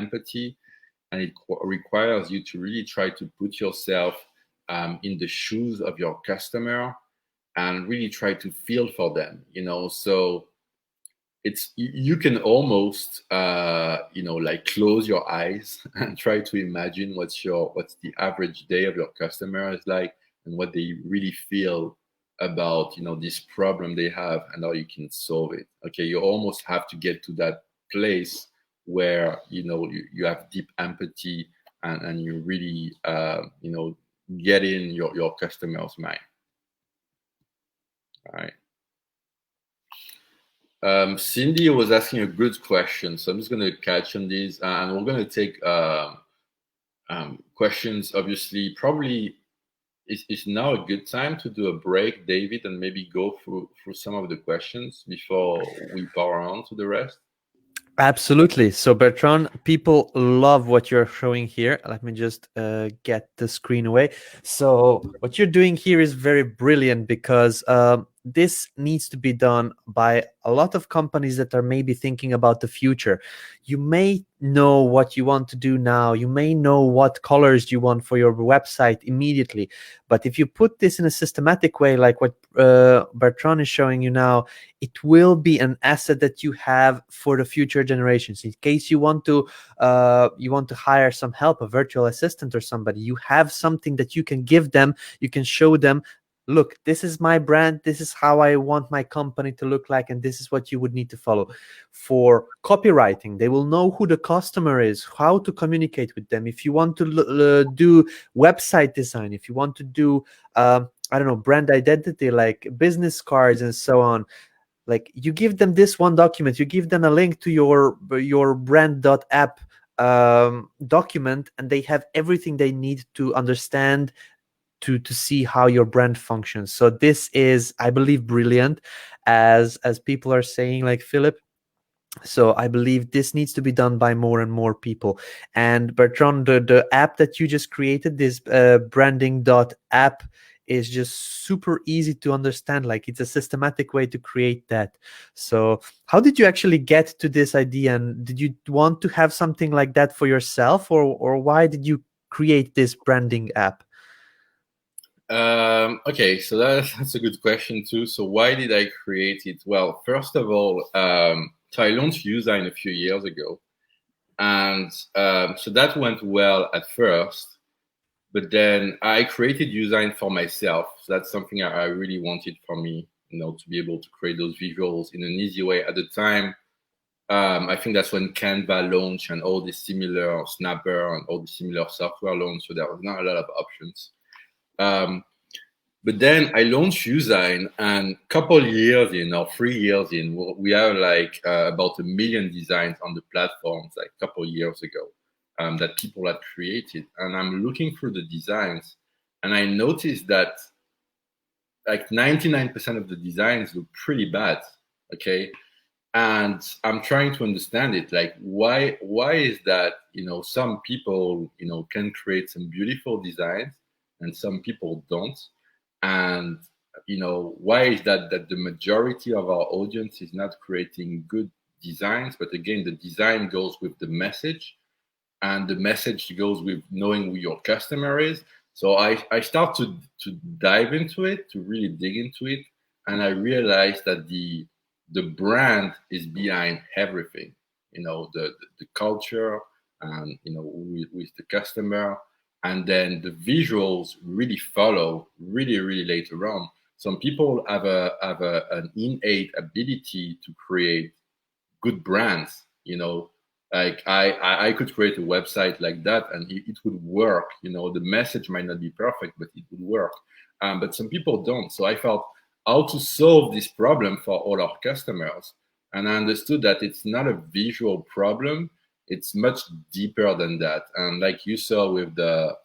empathy, and it requires you to really try to put yourself in the shoes of your customer and really try to feel for them, so it's, you can almost like close your eyes and try to imagine what's the average day of your customer is like, and what they really feel about this problem they have and how you can solve it. Okay, you almost have to get to that place where you have deep empathy, and you really get in your customer's mind. All right. Cindy was asking a good question, so I'm just going to catch on these, and we're going to take questions. Obviously, probably it's now a good time to do a break, David, and maybe go through some of the questions before we power on to the rest. Absolutely. So Bertrand, people love what you're showing here. Let me just get the screen away. So what you're doing here is very brilliant, because this needs to be done by a lot of companies that are maybe thinking about the future. You may know what you want to do now. You may know what colors you want for your website immediately. But if you put this in a systematic way, like what Bertrand is showing you now, it will be an asset that you have for the future generations. In case you want to hire some help, a virtual assistant or somebody, you have something that you can give them. You can show them, look, this is my brand, this is how I want my company to look like, and this is what you would need to follow. For copywriting, they will know who the customer is, how to communicate with them. If you want to do website design, if you want to do I don't know, brand identity, like business cards and so on, like you give them this one document, you give them a link to your brand.app document, and they have everything they need to understand, to see how your brand functions. So this is, I believe, brilliant, as people are saying, like Philip. So I believe this needs to be done by more and more people. And Bertrand, the app that you just created, this branding.app, is just super easy to understand. Like, it's a systematic way to create that. So how did you actually get to this idea? And did you want to have something like that for yourself, or why did you create this branding app? Okay, so that's a good question too. So why did I create it? Well, first of all, so I launched Usign a few years ago, and so that went well at first. But then I created Usign for myself. So that's something I really wanted for me, to be able to create those visuals in an easy way. At the time, I think that's when Canva launched and all the similar Snapper and all the similar software launched. So there was not a lot of options. But then I launched Usign, and a couple years in, or 3 years in, we have like about 1 million designs on the platforms, like a couple years ago, that people had created. And I'm looking through the designs, and I noticed that like 99% of the designs look pretty bad. Okay. And I'm trying to understand it. Like, why is that? Some people, can create some beautiful designs, and some people don't. And why is that the majority of our audience is not creating good designs? But again, the design goes with the message, and the message goes with knowing who your customer is. So I start to dive into it, to really dig into it, and I realized that the brand is behind everything. The culture, and with the customer, and then the visuals really follow really later on. Some people have an innate ability to create good brands. Like I could create a website like that, and it would work. The message might not be perfect, but it would work. But some people don't. So I felt how to solve this problem for all our customers, and I understood that it's not a visual problem. It's much deeper than that. And like you saw with the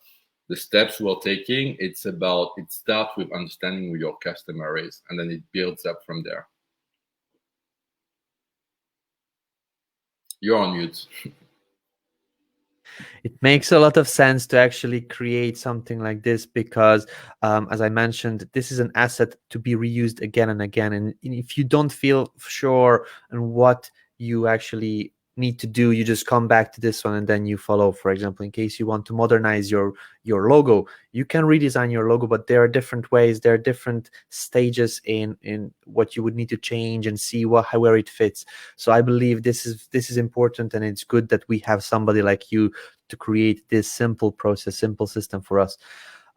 steps we're taking, it starts with understanding who your customer is, and then it builds up from there. You're on mute. It makes a lot of sense to actually create something like this, because as I mentioned, this is an asset to be reused again and again. And if you don't feel sure on what you actually need to do, you just come back to this one and then you follow. For example, in case you want to modernize your logo, you can redesign your logo, but there are different ways, there are different stages in what you would need to change and see where it fits. So I believe this is important, and it's good that we have somebody like you to create this simple process, simple system for us.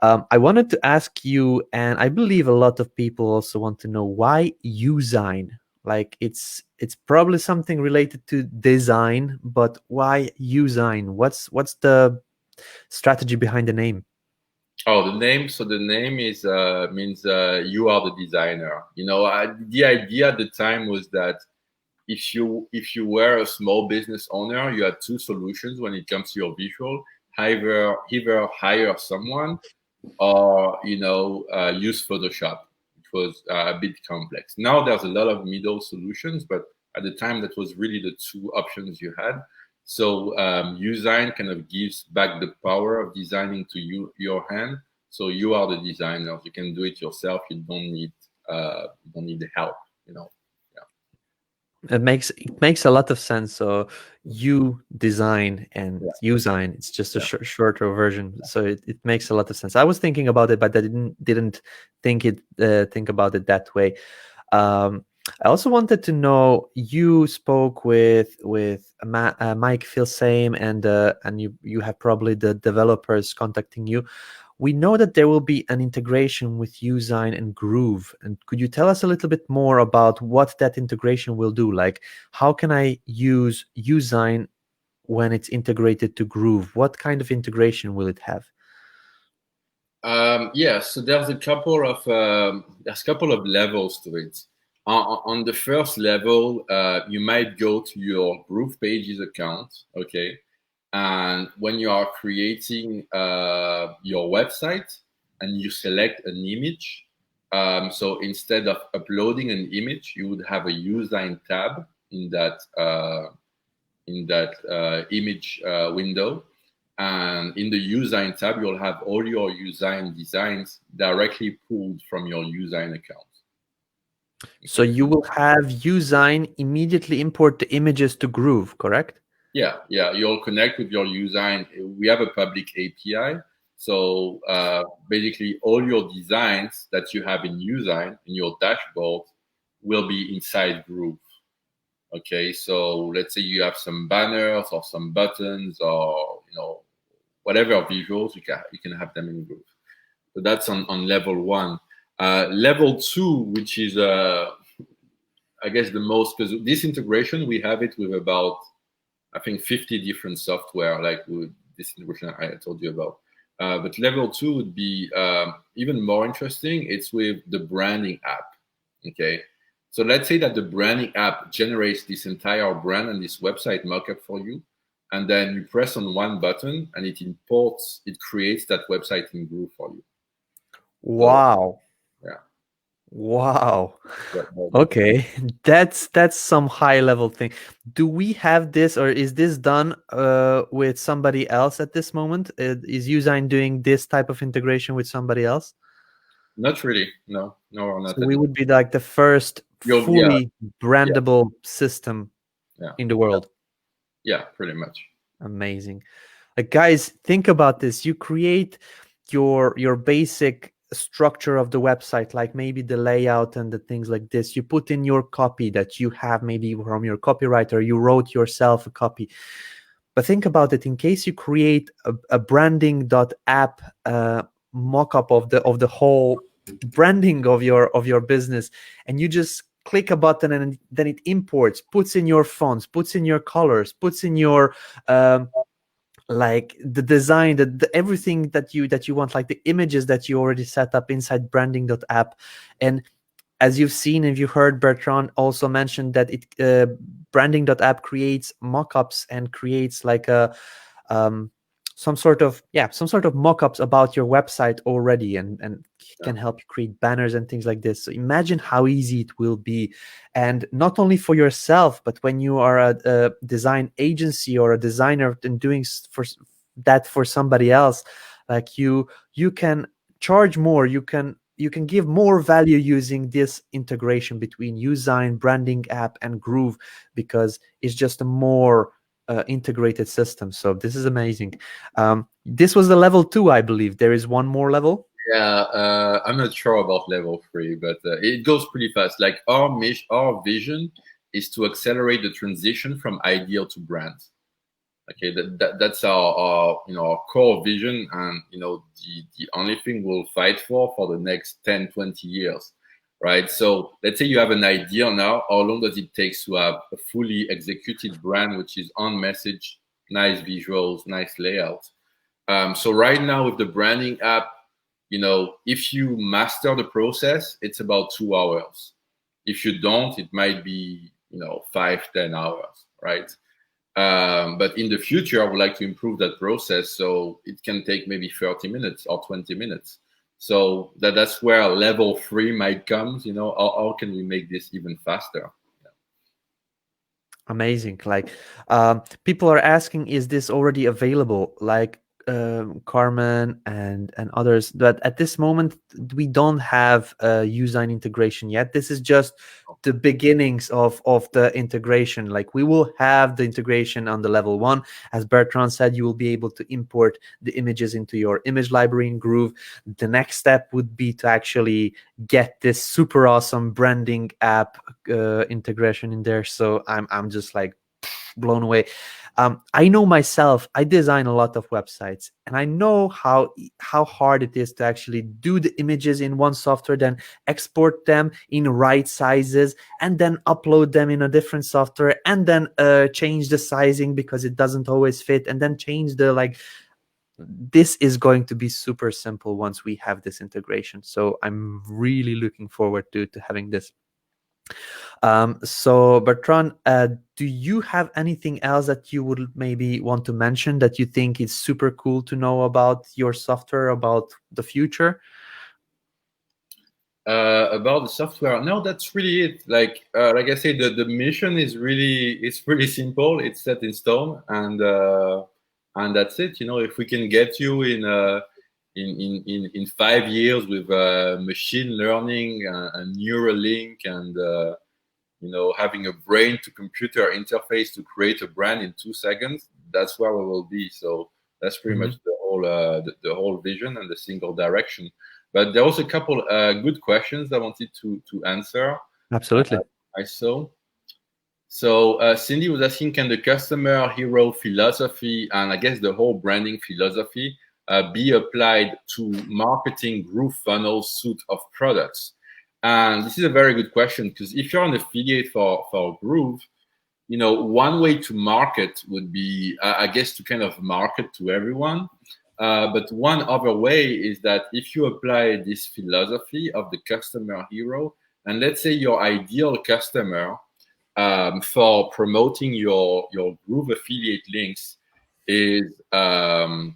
I wanted to ask you, and I believe a lot of people also want to know, why Usign? Like it's probably something related to design, but why Usign? What's the strategy behind the name? Oh, the name. So the name is means you are the designer. The idea at the time was that if you were a small business owner, you had two solutions when it comes to your visual. Either hire someone or use Photoshop. It was a bit complex. Now there's a lot of middle solutions, but at the time that was really the two options you had. So Usign kind of gives back the power of designing to your hand. So you are the designer. You can do it yourself. You don't need the help. It makes a lot of sense. So you design and Usign, it's just a shorter version. So it makes a lot of sense. I was thinking about it, but I didn't think about it that way. I also wanted to know, you spoke with Mike Filsaime, and you have probably the developers contacting you. We know that there will be an integration with Usign and Groove. And could you tell us a little bit more about what that integration will do? Like, how can I use Usign when it's integrated to Groove? What kind of integration will it have? So there's a couple of levels to it. On the first level, you might go to your GroovePages account, okay, and when you are creating your website and you select an image, so instead of uploading an image, you would have a Usign tab in that image window. And in the Usign tab, you'll have all your Usign designs directly pulled from your Usign account. So you will have Usign immediately import the images to Groove, correct? Yeah. You'll connect with your Usign. We have a public API. So basically, all your designs that you have in Usign, in your dashboard, will be inside Groove. Okay, so let's say you have some banners or some buttons or whatever visuals, you can have them in Groove. So that's on level one. Level two, which is I guess the most, because this integration we have it with about I think 50 different software, like with this integration I told you about. But level two would be even more interesting. It's with the branding app. Okay. So let's say that the branding app generates this entire brand and this website mockup for you. And then you press on one button and it creates that website in Groove for you. Wow. So, yeah. Wow. Okay, that's some high level thing. Do we have this, or is this done with somebody else at this moment? Is Usign doing this type of integration with somebody else? Not really. No, we're not. So we would be like the first fully brandable system in the world. Yeah, pretty much. Amazing. Like, guys, think about this. You create your basic structure of the website, like maybe the layout and the things like this. You put in your copy that you have maybe from your copywriter. You wrote yourself a copy. But think about it. In case you create a branding.app mock-up of the whole branding of your business, and you just click a button and then it imports, puts in your fonts, puts in your colors, puts in your like the design, the everything that you want, like the images that you already set up inside branding.app. And as you've seen, and you heard Bertrand also mention that it branding.app creates mockups and creates like a some sort of mockups about your website already, and can help you create banners and things like this. So imagine how easy it will be, and not only for yourself, but when you are a design agency or a designer and doing for somebody else, like you can charge more, you can you can give more value using this integration between Usign, branding app, and Groove, because it's just a more integrated system. So this is amazing. This was the level 2, I believe. There is one more level. Yeah, I'm not sure about level 3, but it goes pretty fast. Like our vision is to accelerate the transition from ideal to brand. Okay, that's our our core vision, and the only thing we'll fight for the next 10, 20 years, right? So let's say you have an idea now. How long does it take to have a fully executed brand, which is on message, nice visuals, nice layout? So right now with the branding app, if you master the process, it's about 2 hours. If you don't, it might be 5, 10 hours, right? But in the future, I would like to improve that process so it can take maybe 30 minutes or 20 minutes. So that's where level 3 might come. How can we make this even faster? Amazing. Like, people are asking, is this already available? Like, Carmen and others, that at this moment we don't have a Usign integration yet. This is just the beginnings of the integration. Like, we will have the integration on the level 1. As Bertrand said, you will be able to import the images into your image library in Groove. The next step would be to actually get this super awesome branding app integration in there. So I'm just like blown away. I know myself, I design a lot of websites, and I know how hard it is to actually do the images in one software, then export them in right sizes, and then upload them in a different software, and then change the sizing because it doesn't always fit, and then change the like. This is going to be super simple once we have this integration. So I'm really looking forward to having this. So Bertrand, do you have anything else that you would maybe want to mention that you think is super cool to know about your software, about the future? About the software, no, that's really it. Like I said, the mission is really simple. It's set in stone, and that's it. If we can get you in 5 years with machine learning and Neuralink and having a brain to computer interface to create a brand in 2 seconds, that's where we will be. So that's pretty much the whole the whole vision and the single direction. But there was a couple good questions I wanted to answer. Absolutely. I saw. So Cindy was asking, can the customer hero philosophy and I guess the whole branding philosophy be applied to marketing GrooveFunnels suite of products? And this is a very good question, because if you're an affiliate for Groove, one way to market would be, I guess, to kind of market to everyone. But one other way is that if you apply this philosophy of the customer hero, and let's say your ideal customer for promoting your Groove affiliate links is a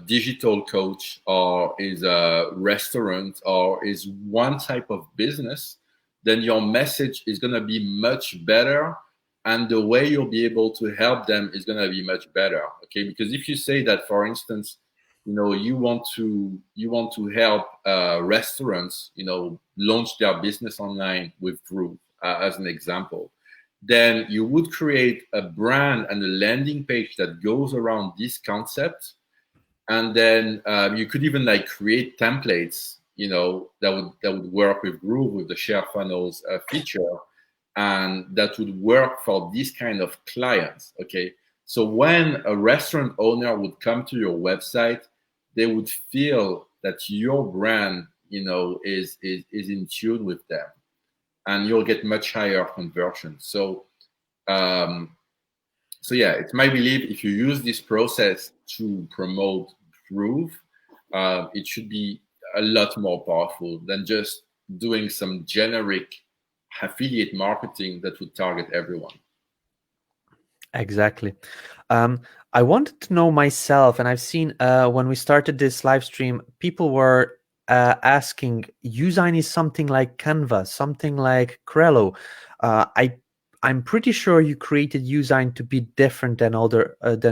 digital coach, or is a restaurant, or is one type of business, then your message is going to be much better, and the way you'll be able to help them is going to be much better. Okay, because if you say that, for instance, you want to help restaurants launch their business online with Groove, as an example, then you would create a brand and a landing page that goes around this concept. And then you could even like create templates, that would work with Groove, with the share funnels feature, and that would work for this kind of clients. Okay, so when a restaurant owner would come to your website, they would feel that your brand, is in tune with them, and you'll get much higher conversion. So yeah, it's my belief, if you use this process to promote Groove, it should be a lot more powerful than just doing some generic affiliate marketing that would target everyone. Exactly. I wanted to know myself, and I've seen when we started this live stream, people were asking, Usign is something like Canva, something like Crello. I'm pretty sure you created Usign to be different than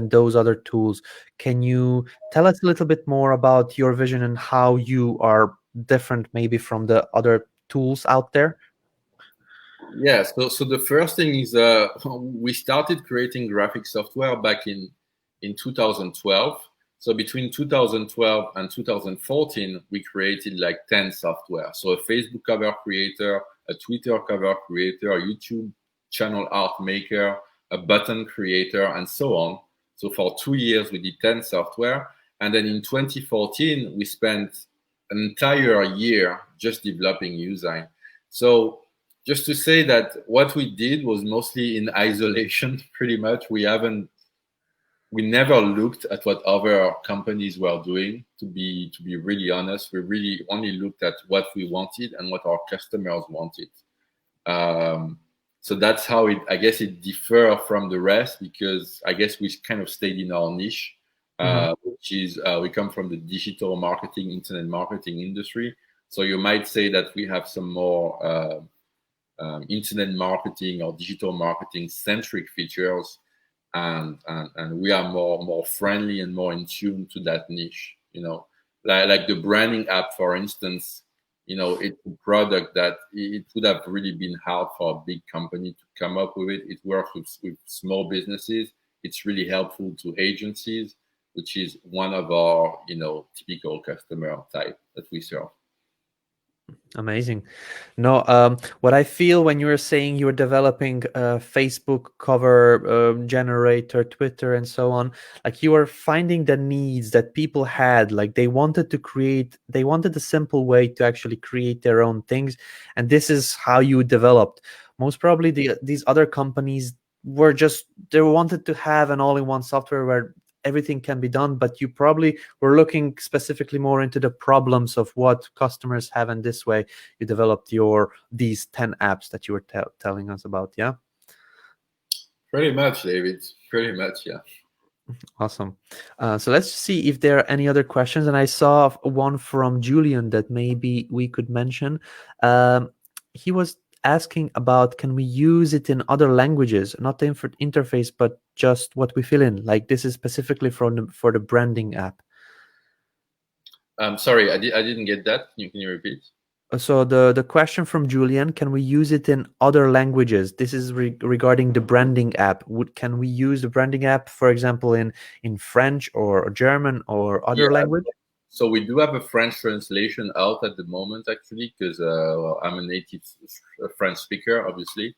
those other tools. Can you tell us a little bit more about your vision and how you are different, maybe from the other tools out there? Yeah, so the first thing is we started creating graphic software back in 2012. So between 2012 and 2014, we created like 10 software. So a Facebook cover creator, a Twitter cover creator, a YouTube channel art maker, a button creator, and so on. So for 2 years, we did 10 software. And then in 2014, we spent an entire year just developing Usign. So just to say that what we did was mostly in isolation, pretty much. We never looked at what other companies were doing. To be really honest, we really only looked at what we wanted and what our customers wanted. So that's how I guess it differs from the rest, because I guess we kind of stayed in our niche, which is we come from the digital marketing, internet marketing industry. So you might say that we have some more internet marketing or digital marketing centric features, and we are more friendly and more in tune to that niche. Like the branding app, for instance. It's a product that it would have really been hard for a big company to come up with it. It works with small businesses. It's really helpful to agencies, which is one of our typical customer type that we serve. Amazing. No, what I feel when you were saying you were developing a Facebook cover generator, Twitter, and so on, like you were finding the needs that people had. Like they wanted a simple way to actually create their own things, and this is how you developed. Most probably, these other companies they wanted to have an all-in-one software where everything can be done, but you probably were looking specifically more into the problems of what customers have, and this way you developed these 10 apps that you were telling us about. Yeah, Pretty much, David. Pretty much, yeah. awesome. So let's see if there are any other questions, and I saw one from Julian that maybe we could mention. He was asking about, can we use it in other languages, not the interface, but just what we fill in? Like this is specifically for the branding app. Sorry, I didn't get that. Can you repeat? So the question from Julian, can we use it in other languages? This is regarding the branding app. Can we use the branding app, for example, in French or German or other language? So we do have a French translation out at the moment, actually, because I'm a native French speaker, obviously.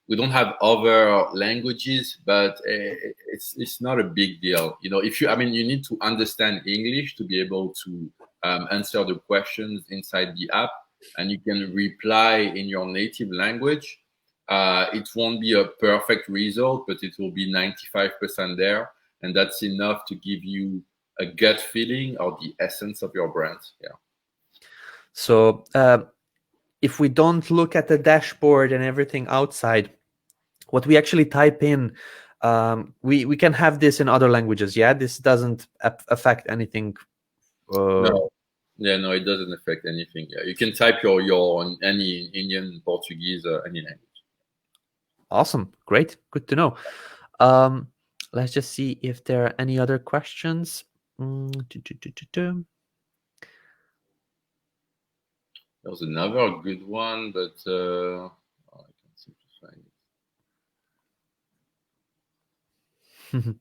We don't have other languages, but it's not a big deal. You need to understand English to be able to answer the questions inside the app, and you can reply in your native language. It won't be a perfect result, but it will be 95% there, and that's enough to give you a gut feeling or the essence of your brand. Yeah. So if we don't look at the dashboard and everything outside, what we actually type in, we can have this in other languages. Yeah, this doesn't affect anything. No. Yeah, no, it doesn't affect anything. Yeah, you can type your on any Indian, Portuguese, any language. Awesome, great, good to know. Let's just see if there are any other questions. There was another good one, but I can't seem to find it.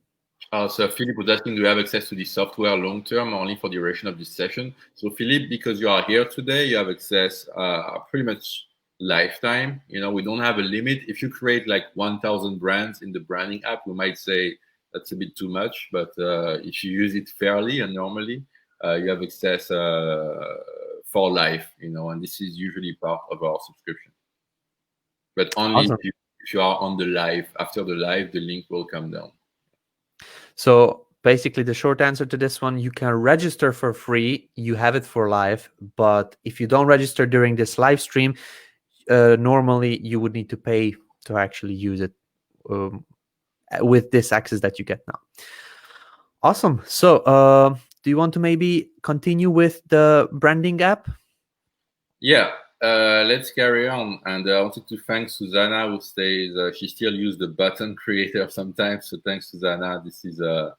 So Philip was asking, do you have access to the software long term or only for the duration of this session? So Philip, because you are here today, you have access pretty much lifetime. We don't have a limit. If you create like 1,000 brands in the branding app, we might say that's a bit too much. But if you use it fairly and normally, you have access for life. And this is usually part of our subscription. But only awesome. if you are on the live. After the live, the link will come down. So basically, the short answer to this one, you can register for free. You have it for live. But if you don't register during this live stream, normally you would need to pay to actually use it with this access that you get now. Awesome. So do you want to maybe continue with the branding app? Yeah. let's carry on. And I wanted to thank Susanna, who says she still uses the button creator sometimes. So thanks, Susanna. This is a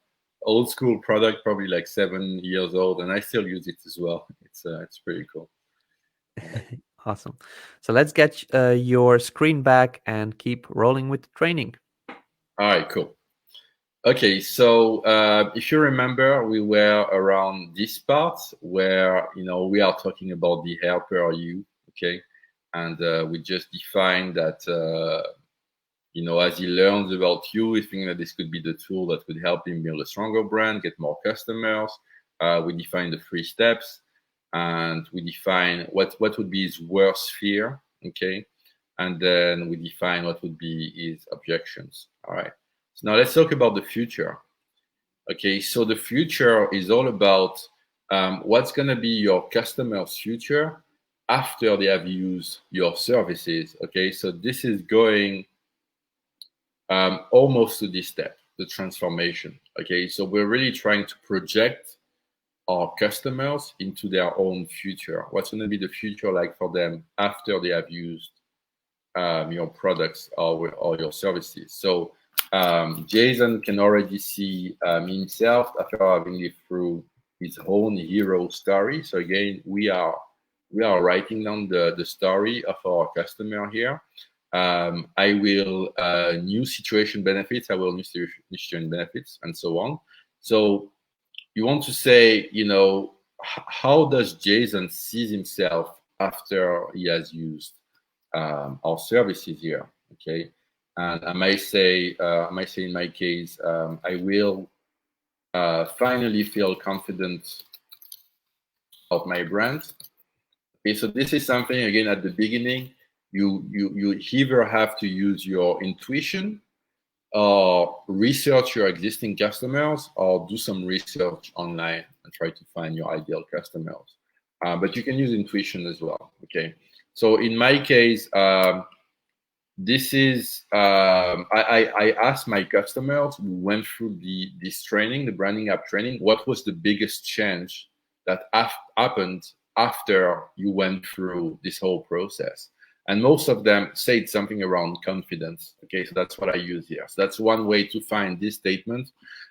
old school product, probably like 7 years old, and I still use it as well. It's pretty cool. Awesome. So let's get your screen back and keep rolling with the training. All right, cool. Okay, so if you remember, we were around this part where we are talking about the helper you, okay, and we just defined that as he learns about you, we think that this could be the tool that would help him build a stronger brand, get more customers. We define the 3 steps, and we define what would be his worst fear, okay, and then we define what would be his objections. All right. So now let's talk about the future. Okay, so the future is all about what's going to be your customer's future after they have used your services. Okay, so this is going almost to this step, the transformation. Okay, so we're really trying to project our customers into their own future. What's going to be the future like for them after they have used your products or your services? So Jason can already see himself after having lived through his own hero story. So again, we are writing down the story of our customer here. I will new situation benefits, I will new situation benefits, and so on. So you want to say, how does Jason see himself after he has used our services here? Okay. And I might say in my case, I will finally feel confident of my brand. Okay, so this is something, again, at the beginning, you either have to use your intuition or research your existing customers or do some research online and try to find your ideal customers. But you can use intuition as well. Okay, so in my case, this is I asked my customers who went through this training, the branding app training, what was the biggest change that happened after you went through this whole process, and most of them said something around confidence. Okay, so that's what I use here. So that's one way to find this statement.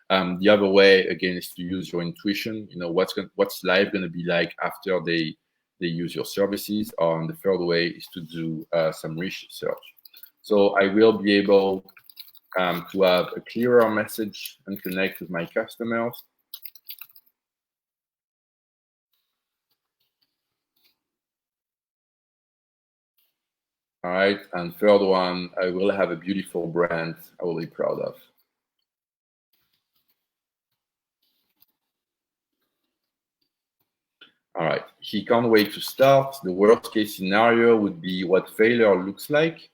The other way, again, is to use your intuition. What's life going to be like after they use your services. And the third way is to do some research. So I will be able to have a clearer message and connect with my customers. All right, and third one, I will have a beautiful brand I will be proud of. All right, he can't wait to start. The worst case scenario would be what failure looks like.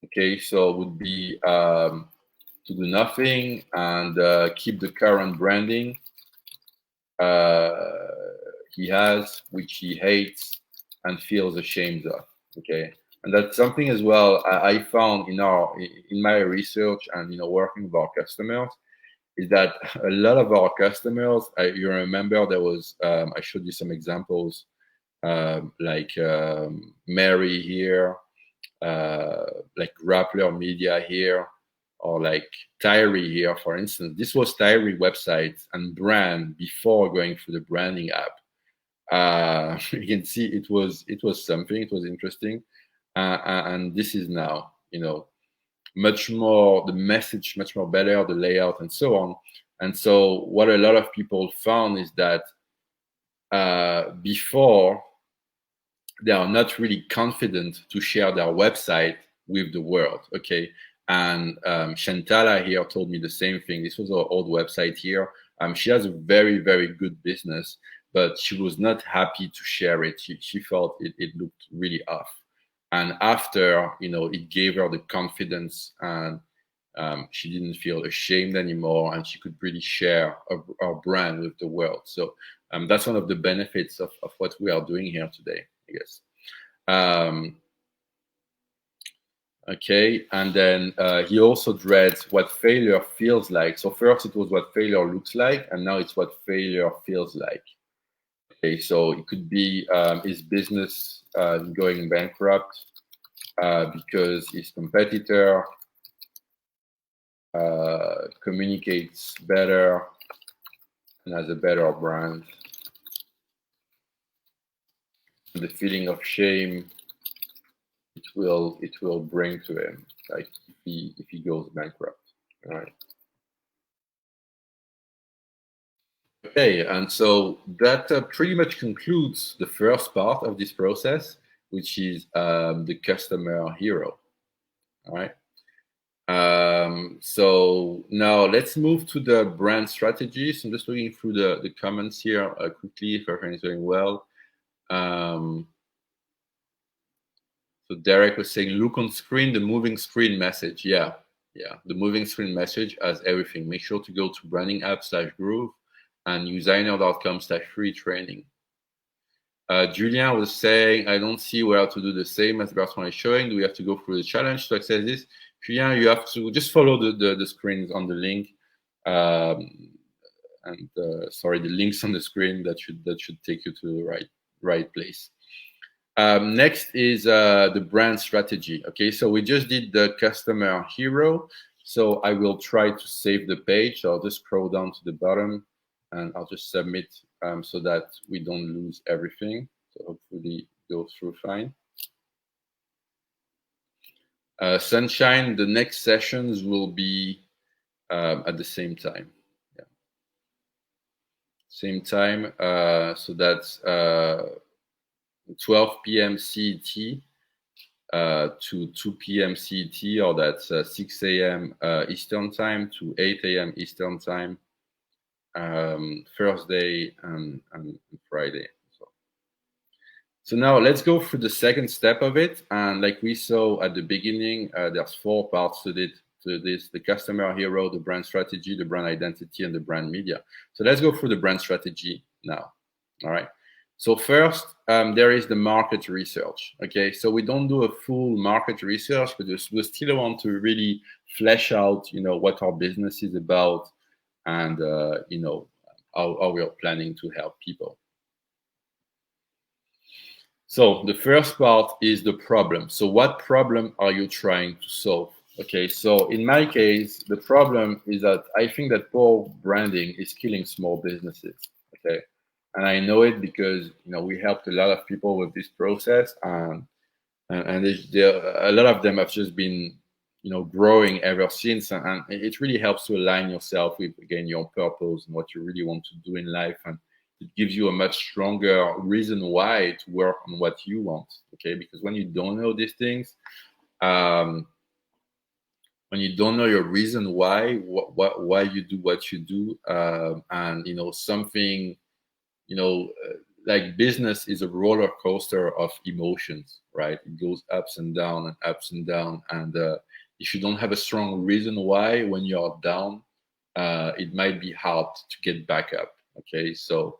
Okay, so it would be to do nothing and keep the current branding he has, which he hates and feels ashamed of. Okay, and that's something as well I found in my research and working with our customers, is that a lot of our customers, you remember there was I showed you some examples like Mary here, like Grappler Media here, or like Tyree here, for instance. This was Tyree website and brand before going through the branding app. You can see it was something. It was interesting, and this is now much more, the message much more better, the layout and so on. And so what a lot of people found is that before, they are not really confident to share their website with the world. Okay, and Shantala here told me the same thing. This was our old website here. She has a very, very good business, but she was not happy to share it. She felt it looked really off. And after, it gave her the confidence, and she didn't feel ashamed anymore, and she could really share our brand with the world. So that's one of the benefits of what we are doing here today, I guess. Okay, and then he also dreads what failure feels like. So first it was what failure looks like, and now it's what failure feels like. Okay, so it could be his business going bankrupt because his competitor communicates better and has a better brand. The feeling of shame it will bring to him, like if he goes bankrupt. All right. Okay, and so that pretty much concludes the first part of this process, which is the customer hero. All right. So now let's move to the brand strategies. I'm just looking through the comments here quickly if everything is going well. So Derek was saying, look on screen, the moving screen message. Yeah, the moving screen message has everything. Make sure to go to brandingapp/groove and useiner.com/free training. Julien was saying, I don't see where to do the same as Bertrand is showing. Do we have to go through the challenge to access this? Julien, you have to just follow the screens on the link. Sorry, the links on the screen that should take you to the right place. Next is the brand strategy. Okay, so we just did the customer hero. So I will try to save the page. So I'll just scroll down to the bottom and I'll just submit so that we don't lose everything. So hopefully it goes through fine. Sunshine, the next sessions will be at the same time. Yeah. Same time. So that's 12 p.m. CET to 2 p.m. CET, or that's 6 a.m. Eastern time to 8 a.m. Eastern time, Thursday and Friday. So now let's go through the second step of it. And like we saw at the beginning, there's 4 parts to this: the customer hero, the brand strategy, the brand identity, and the brand media. So let's go through the brand strategy now. All right. So first, there is the market research. Okay, so we don't do a full market research, but we still want to really flesh out, what our business is about, and how we are planning to help people. So the first part is the problem. So what problem are you trying to solve? Okay, so in my case, the problem is that I think that poor branding is killing small businesses. Okay. And I know it because we helped a lot of people with this process, and a lot of them have just been growing ever since, and it really helps to align yourself with, again, your purpose and what you really want to do in life, and it gives you a much stronger reason why to work on what you want. Okay, because when you don't know these things, when you don't know your reason why you do what you do, and something. Like business is a roller coaster of emotions, right? It goes ups and down and ups and down. And if you don't have a strong reason why when you're down, it might be hard to get back up. Okay, so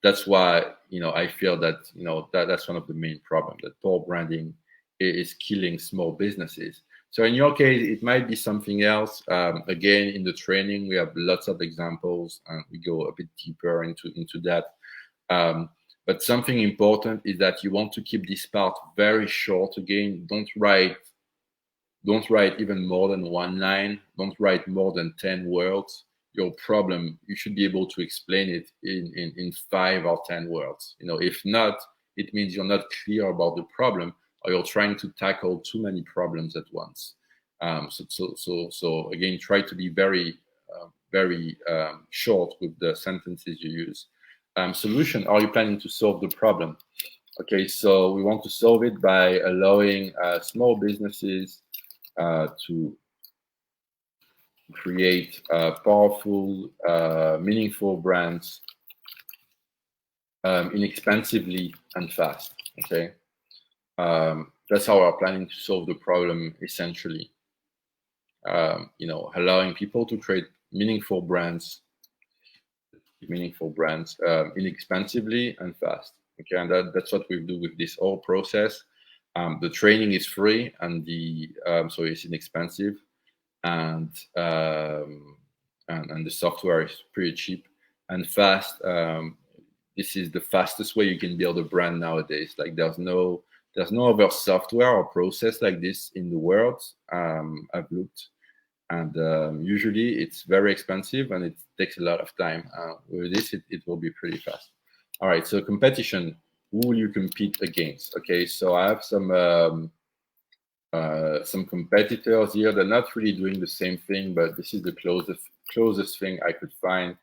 that's why I feel that that's one of the main problems, that poor branding is killing small businesses. So in your case, it might be something else. Again, in the training, we have lots of examples, and we go a bit deeper into that. But something important is that you want to keep this part very short. Again, don't write even more than 1 line. Don't write more than 10 words. Your problem, you should be able to explain it in 5 or 10 words. If not, it means you're not clear about the problem, or you're trying to tackle too many problems at once. So again, try to be very short with the sentences you use. Solution: are you planning to solve the problem? Okay, so we want to solve it by allowing small businesses to create powerful, meaningful brands inexpensively and fast. Okay, that's how we're planning to solve the problem, essentially. Allowing people to create meaningful brands inexpensively and fast. Okay, and that's what we do with this whole process. The training is free, and so it's inexpensive, and the software is pretty cheap and fast. this is the fastest way you can build a brand nowadays. Like there's no other software or process like this in the world. I've looked, and usually it's very expensive and it takes a lot of time. With this, it will be pretty fast. All right, so competition. Who will you compete against? Okay, so I have some competitors here. They're not really doing the same thing, but this is the closest thing I could find.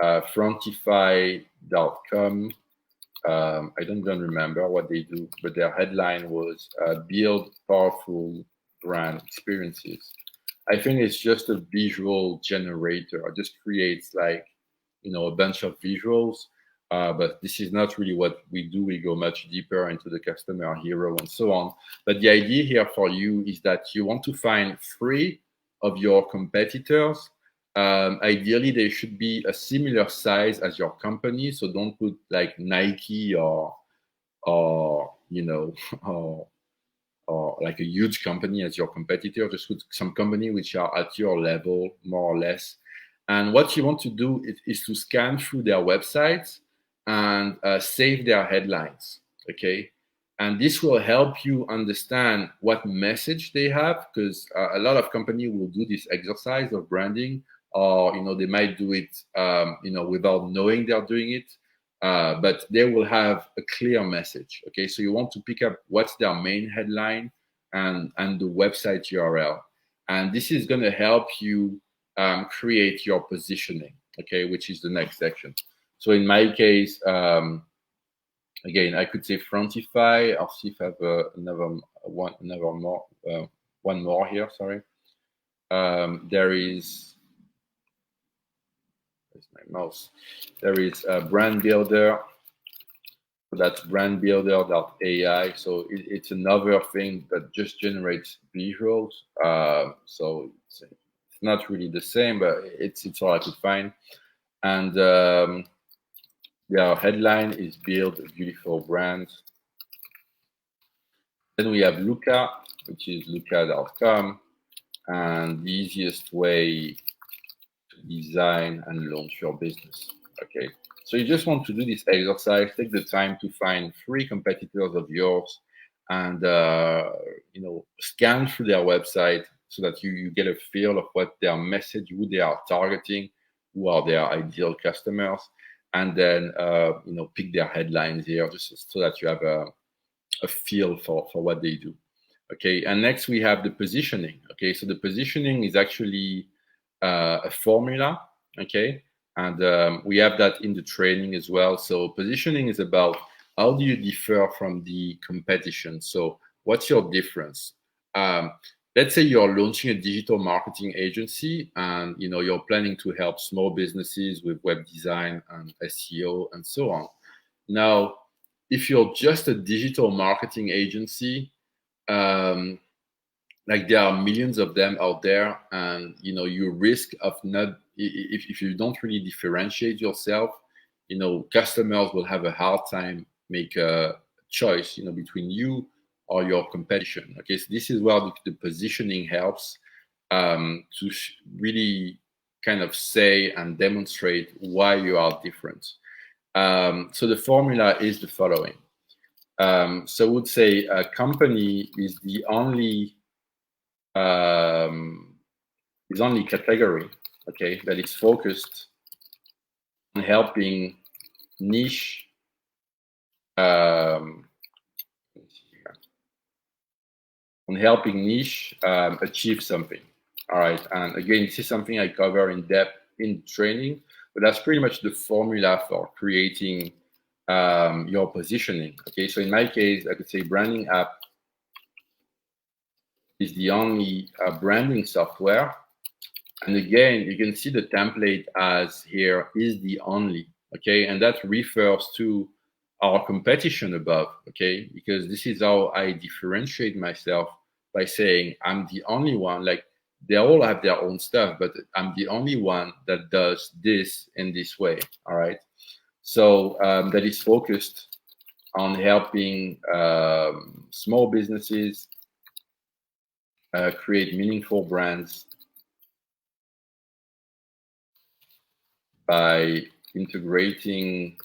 Frontify.com. I don't even remember what they do, but their headline was build powerful brand experiences. I think it's just a visual generator. It just creates like, a bunch of visuals. But this is not really what we do. We go much deeper into the customer hero and so on. But the idea here for you is that you want to find 3 of your competitors. Ideally, they should be a similar size as your company. So don't put like Nike or or like a huge company as your competitor. Just put some company which are at your level, more or less. And what you want to do is to scan through their websites and save their headlines. Okay. And this will help you understand what message they have, because a lot of companies will do this exercise of branding, or they might do it without knowing they're doing it. But they will have a clear message. Okay, so you want to pick up what's their main headline and the website URL, and this is going to help you create your positioning. Okay, which is the next section. So in my case, again, I could say Frontify. I'll see if I have one more here. Sorry, there is. Where's my mouse? There is a brand builder. So that's brandbuilder.ai. So it's another thing that just generates visuals. So it's not really the same, but it's all I could find. And our headline is build a beautiful brand. Then we have Luca, which is luca.com, and the easiest way to design and launch your business. Okay. So you just want to do this exercise, take the time to find 3 competitors of yours and, scan through their website so that you get a feel of what their message, who they are targeting, who are their ideal customers, and then, pick their headlines here just so that you have a feel for what they do. Okay. And next we have the positioning. Okay. So the positioning is actually a formula. Okay. And we have that in the training as well. So positioning is about how do you differ from the competition? So what's your difference? Let's say you're launching a digital marketing agency and you're planning to help small businesses with web design and SEO and so on. Now, if you're just a digital marketing agency, like there are millions of them out there, and you risk of not, if you don't really differentiate yourself, customers will have a hard time make a choice between you or your competition. Okay, so this is where the positioning helps to really kind of say and demonstrate why you are different. So the formula is the following. So I would say a company is the only category, okay, that is focused on helping niche achieve something. All right, and again, this is something I cover in depth in training, but that's pretty much the formula for creating your positioning. Okay, so in my case, I could say branding app is the only branding software. And again, you can see the template as here is the only, okay? And that refers to our competition above, okay? Because this is how I differentiate myself, by saying I'm the only one. Like they all have their own stuff, but I'm the only one that does this in this way, all right? So that is focused on helping small businesses create meaningful brands by integrating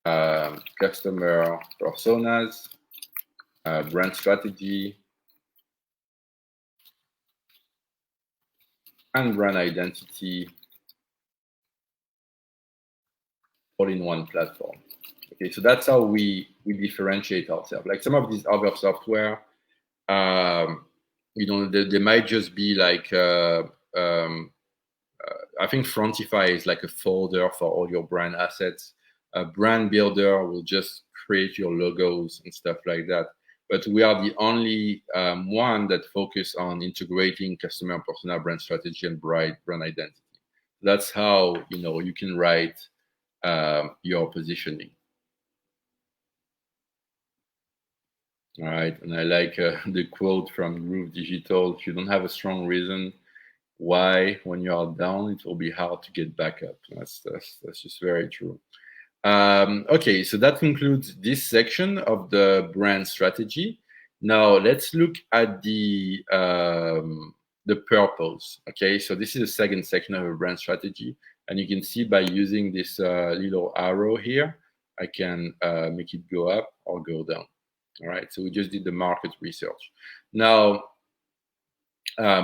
customer personas, brand strategy, and brand identity all in one platform. Okay, so that's how we differentiate ourselves. Like some of these other software, you know, they might just be like, I think Frontify is like a folder for all your brand assets. A brand builder will just create your logos and stuff like that. But we are the only one that focus on integrating customer persona, brand strategy, and brand identity. That's how, you know, you can write your positioning. All right, and I like the quote from Groove Digital: "If you don't have a strong reason why, when you are down, it will be hard to get back up." That's just very true. Okay, so that concludes this section of the brand strategy. Now let's look at the purpose. Okay, so this is the second section of a brand strategy, and you can see by using this little arrow here, I can make it go up or go down. All right, so we just did the market research. Now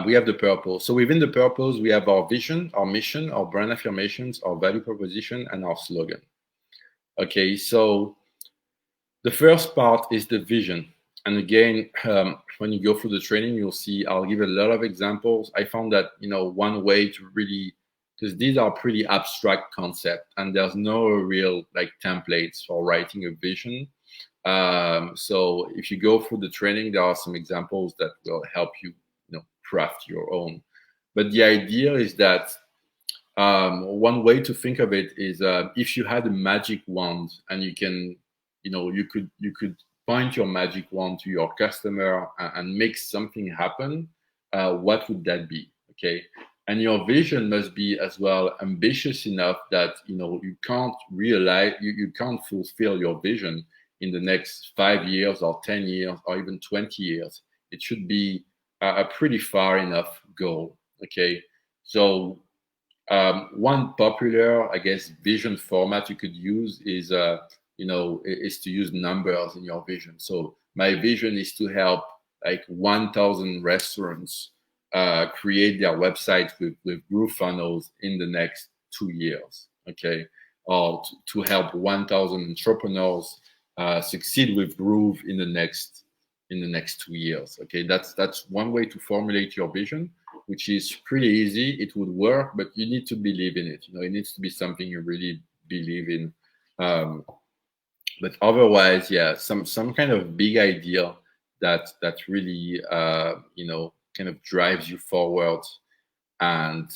we have the purpose. So within the purpose, we have our vision, our mission, our brand affirmations, our value proposition, and our slogan. Okay, so the first part is the vision. And again, when you go through the training, you'll see I'll give a lot of examples. I found that, you know, one way to really, because these are pretty abstract concepts and there's no real like templates for writing a vision. So if you go through the training, there are some examples that will help you, you know, craft your own. But the idea is that one way to think of it is if you had a magic wand and you can, you know, you could point your magic wand to your customer and make something happen, what would that be? Okay. And your vision must be as well ambitious enough that, you know, you can't realize, you can't fulfill your vision in the next 5 years or 10 years or even 20 years. It should be a pretty far enough goal. Okay. So one popular, I guess, vision format you could use is, you know, is to use numbers in your vision. So my vision is to help like 1,000 restaurants create their websites with GrooveFunnels in the next 2 years. Okay. Or to help 1,000 entrepreneurs succeed with Groove in the next 2 years. Okay, that's one way to formulate your vision, which is pretty easy. It would work, but you need to believe in it. You know, it needs to be something you really believe in. But otherwise, yeah, some kind of big idea that really you know, kind of drives you forward. And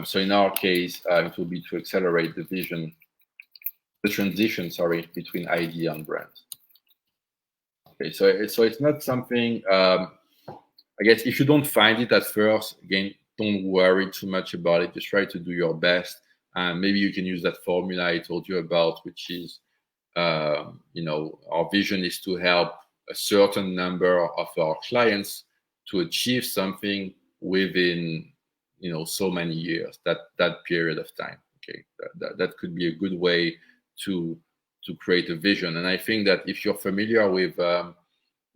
so in our case, it will be to accelerate the vision, the transition, sorry, between idea and brand. Okay, so it's not something, I guess if you don't find it at first, again, don't worry too much about it. Just try to do your best. And maybe you can use that formula I told you about, which is, you know, our vision is to help a certain number of our clients to achieve something within, you know, so many years, that period of time. Okay, that could be a good way to create a vision. And I think that if you're familiar with,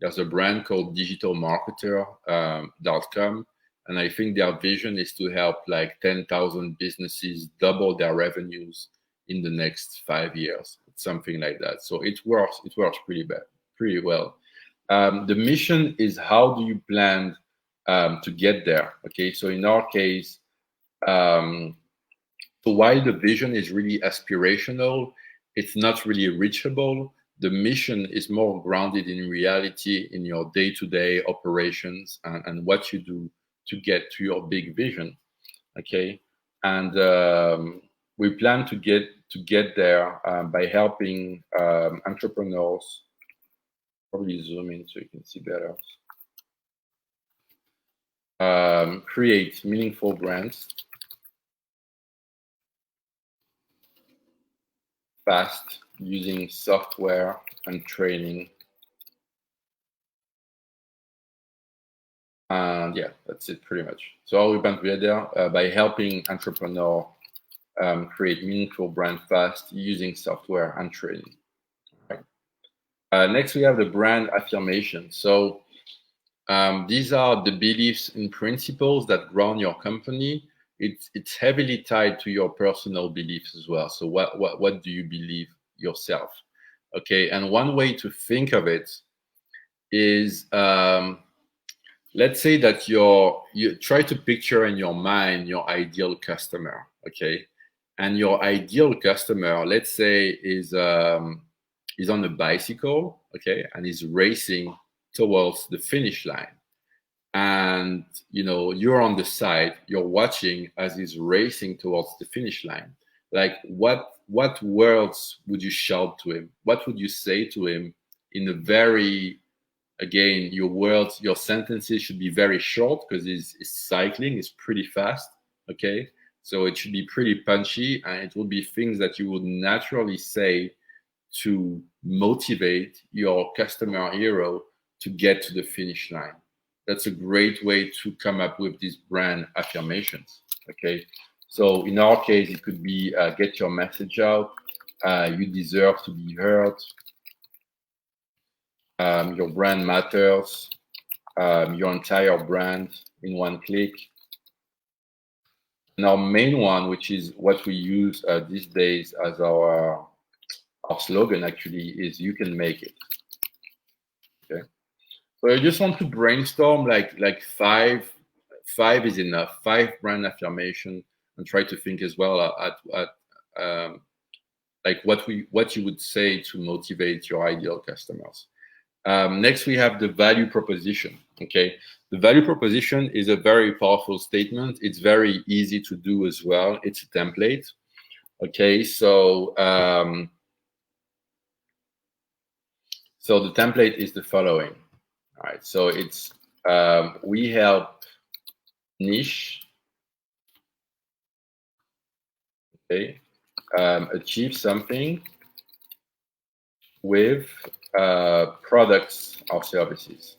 there's a brand called digitalmarketer.com, and I think their vision is to help like 10,000 businesses double their revenues in the next 5 years, something like that. So it works pretty well. The mission is, how do you plan to get there? Okay, so in our case, so while the vision is really aspirational, it's not really reachable. The mission is more grounded in reality, in your day-to-day operations and what you do to get to your big vision. Okay, and we plan to get there by helping entrepreneurs. Probably zoom in so you can see better. Create meaningful brands fast using software and training. And yeah, that's it pretty much. So how we plan to get there by helping entrepreneurs create meaningful brand fast using software and training. Next, we have the brand affirmation. So these are the beliefs and principles that ground your company. It's heavily tied to your personal beliefs as well. So what do you believe yourself? Okay, and one way to think of it is, let's say that you try to picture in your mind your ideal customer. Okay, and your ideal customer, let's say, is on a bicycle. Okay, and is racing towards the finish line, and you're on the side, you're watching as he's racing towards the finish line. Like, what words would you shout to him? What would you say to him in a very, again, your words, your sentences should be very short, because he's cycling, is pretty fast. Okay, so it should be pretty punchy, and it will be things that you would naturally say to motivate your customer hero to get to the finish line. That's a great way to come up with these brand affirmations. Okay, so in our case, it could be get your message out, you deserve to be heard, your brand matters, your entire brand in one click. And our main one, which is what we use these days as our slogan, actually, is you can make it. Okay, so I just want to brainstorm like five is enough, 5 brand affirmation, and try to think as well at like what you would say to motivate your ideal customers. Next, we have the value proposition. Okay, the value proposition is a very powerful statement. It's very easy to do as well. It's a template. Okay, so so the template is the following. All right, so it's we help niche, okay, achieve something with products or services.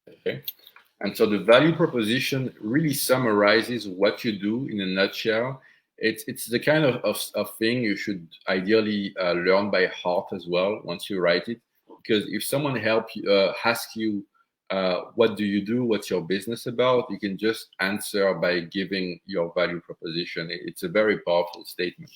Okay, and so the value proposition really summarizes what you do in a nutshell. It's the kind of thing you should ideally learn by heart as well once you write it, because if someone asks you what do you do, what's your business about, you can just answer by giving your value proposition. It's a very powerful statement,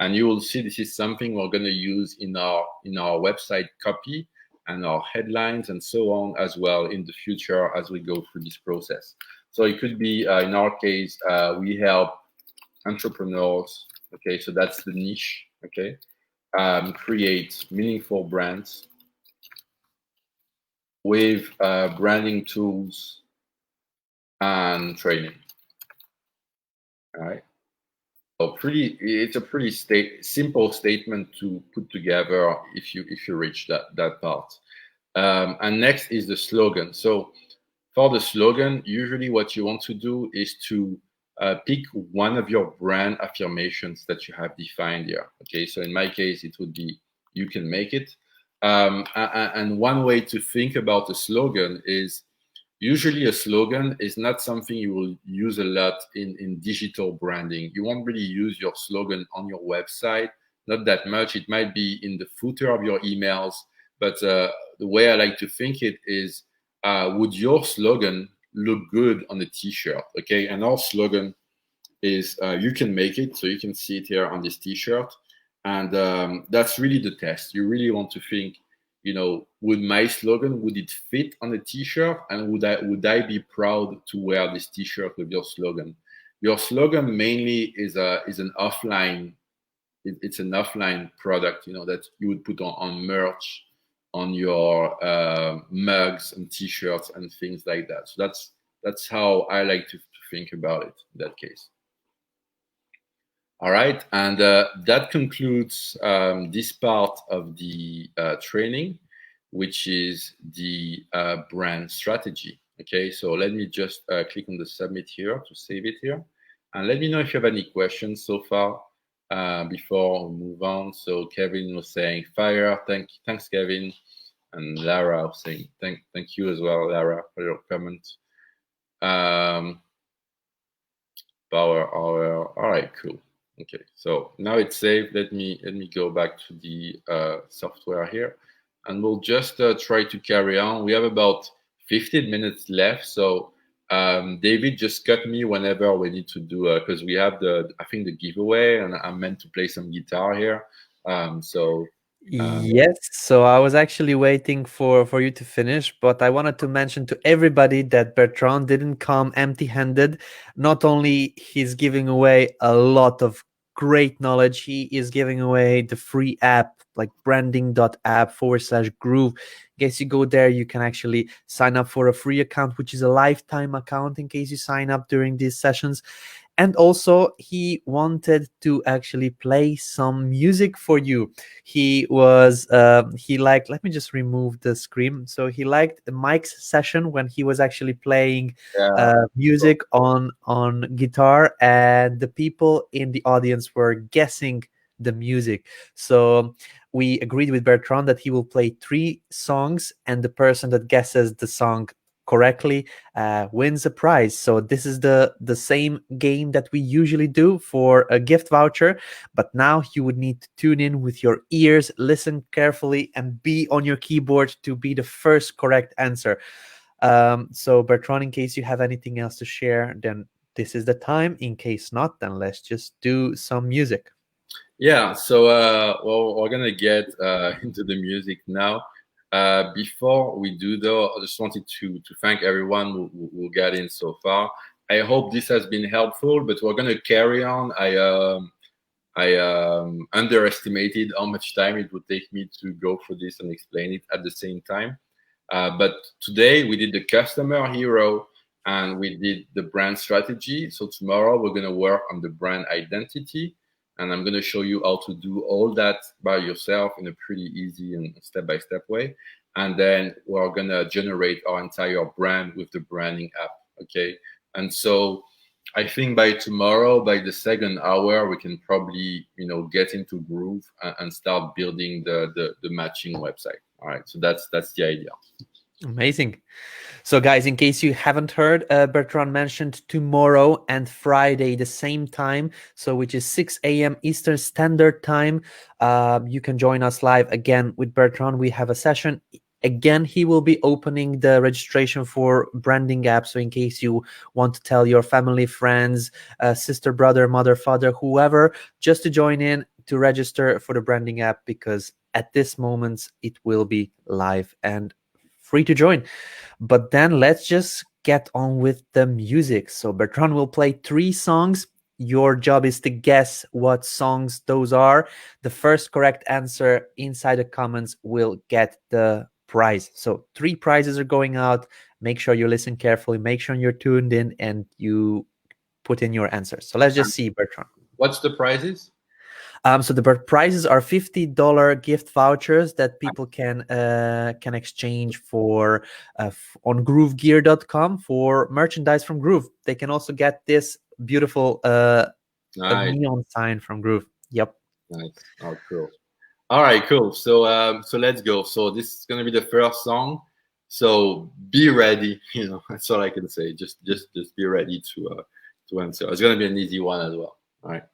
and you will see this is something we're going to use in our website copy and our headlines and so on as well in the future as we go through this process. So it could be, in our case, we help entrepreneurs, okay, so that's the niche, okay, create meaningful brands with branding tools and training. All right. So it's a pretty simple statement to put together if you reach that part. And next is the slogan. So for the slogan, usually what you want to do is to pick one of your brand affirmations that you have defined here. Okay, so in my case, it would be you can make it. And one way to think about a slogan is, usually a slogan is not something you will use a lot in digital branding. You won't really use your slogan on your website, not that much. It might be in the footer of your emails, but the way I like to think it is, would your slogan look good on a t-shirt? Okay, and our slogan is you can make it, so you can see it here on this t-shirt. And that's really the test. You really want to think, would my slogan, would it fit on a t-shirt, and would I be proud to wear this t-shirt with your slogan? Your slogan mainly is an offline, it's an offline product, that you would put on merch, on your mugs and t-shirts and things like that. So that's how I like to think about it in that case. All right, and that concludes this part of the training, which is the brand strategy. Okay, so let me just click on the submit here to save it here, and let me know if you have any questions so far before we move on. So Kevin was saying fire, thanks Kevin, and Lara was saying thank you as well, Lara, for your comment. Power hour, all right, cool. Okay, so now it's saved. Let me go back to the software here, and we'll just try to carry on. We have about 15 minutes left, so David, just cut me whenever we need to do because we have I think the giveaway, and I'm meant to play some guitar here. So Yes, so I was actually waiting for you to finish, but I wanted to mention to everybody that Bertrand didn't come empty-handed. Not only he's giving away a lot of great knowledge, he is giving away the free app like branding.app/groove. In case you go there, you can actually sign up for a free account, which is a lifetime account in case you sign up during these sessions. And also he wanted to actually play some music for you. He liked, let me just remove the screen. So he liked Mike's session when he was actually playing yeah, music on guitar, and the people in the audience were guessing the music. So we agreed with Bertrand that he will play 3 songs, and the person that guesses the song correctly wins a prize. So this is the same game that we usually do for a gift voucher, but now you would need to tune in with your ears, listen carefully, and be on your keyboard to be the first correct answer. So Bertrand, in case you have anything else to share, then this is the time. In case not, then let's just do some music. yeah. So well, we're gonna get into the music now. Before we do, though, I just wanted to thank everyone who got in so far. I hope this has been helpful, but we're gonna carry on. I underestimated how much time it would take me to go through this and explain it at the same time. But today we did the customer hero and we did the brand strategy. So tomorrow we're going to work on the brand identity. And I'm going to show you how to do all that by yourself in a pretty easy and step-by-step way. And then we're going to generate our entire brand with the branding app. Okay. And so I think by tomorrow, by the second hour, we can probably, get into Groove and start building the matching website. All right. So that's the idea. Amazing. So guys, in case you haven't heard, Bertrand mentioned tomorrow and Friday the same time, so which is 6 a.m. Eastern Standard Time. You can join us live again with Bertrand. We have a session. Again, he will be opening the registration for branding app. So in case you want to tell your family, friends, sister, brother, mother, father, whoever, just to join in to register for the branding app, because at this moment it will be live and free to join. But then let's just get on with the music. So Bertrand will play 3 songs. Your job is to guess what songs those are. The first correct answer inside the comments will get the prize. So 3 prizes are going out. Make sure you listen carefully. Make sure you're tuned in and you put in your answers. So let's just see, Bertrand. What's the prizes? So the prizes are $50 gift vouchers that people can exchange for on groovegear.com for merchandise from Groove. They can also get this beautiful a neon sign from Groove. Yep. Nice. Oh, cool. All right, cool. So so let's go. So this is gonna be the first song. So be ready. That's all I can say. Just be ready to answer. It's gonna be an easy one as well. All right.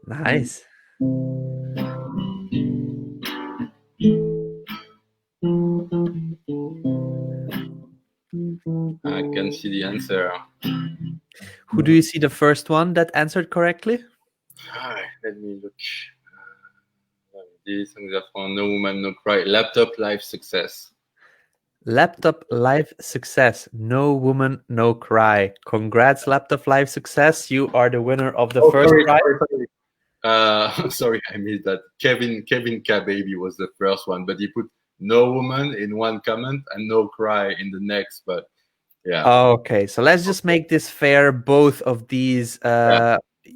Nice. I can see the answer. Who do you see the first one that answered correctly? All right, let me look. This from No Woman, No Cry. Laptop Life Success. Laptop Life Success. No Woman, No Cry. Congrats, Laptop Life Success. You are the winner of the first prize. Sorry, I missed that. Kevin Kababy was the first one, but he put No Woman in one comment and No Cry in the next. But yeah. Okay, so let's just make this fair. Both of these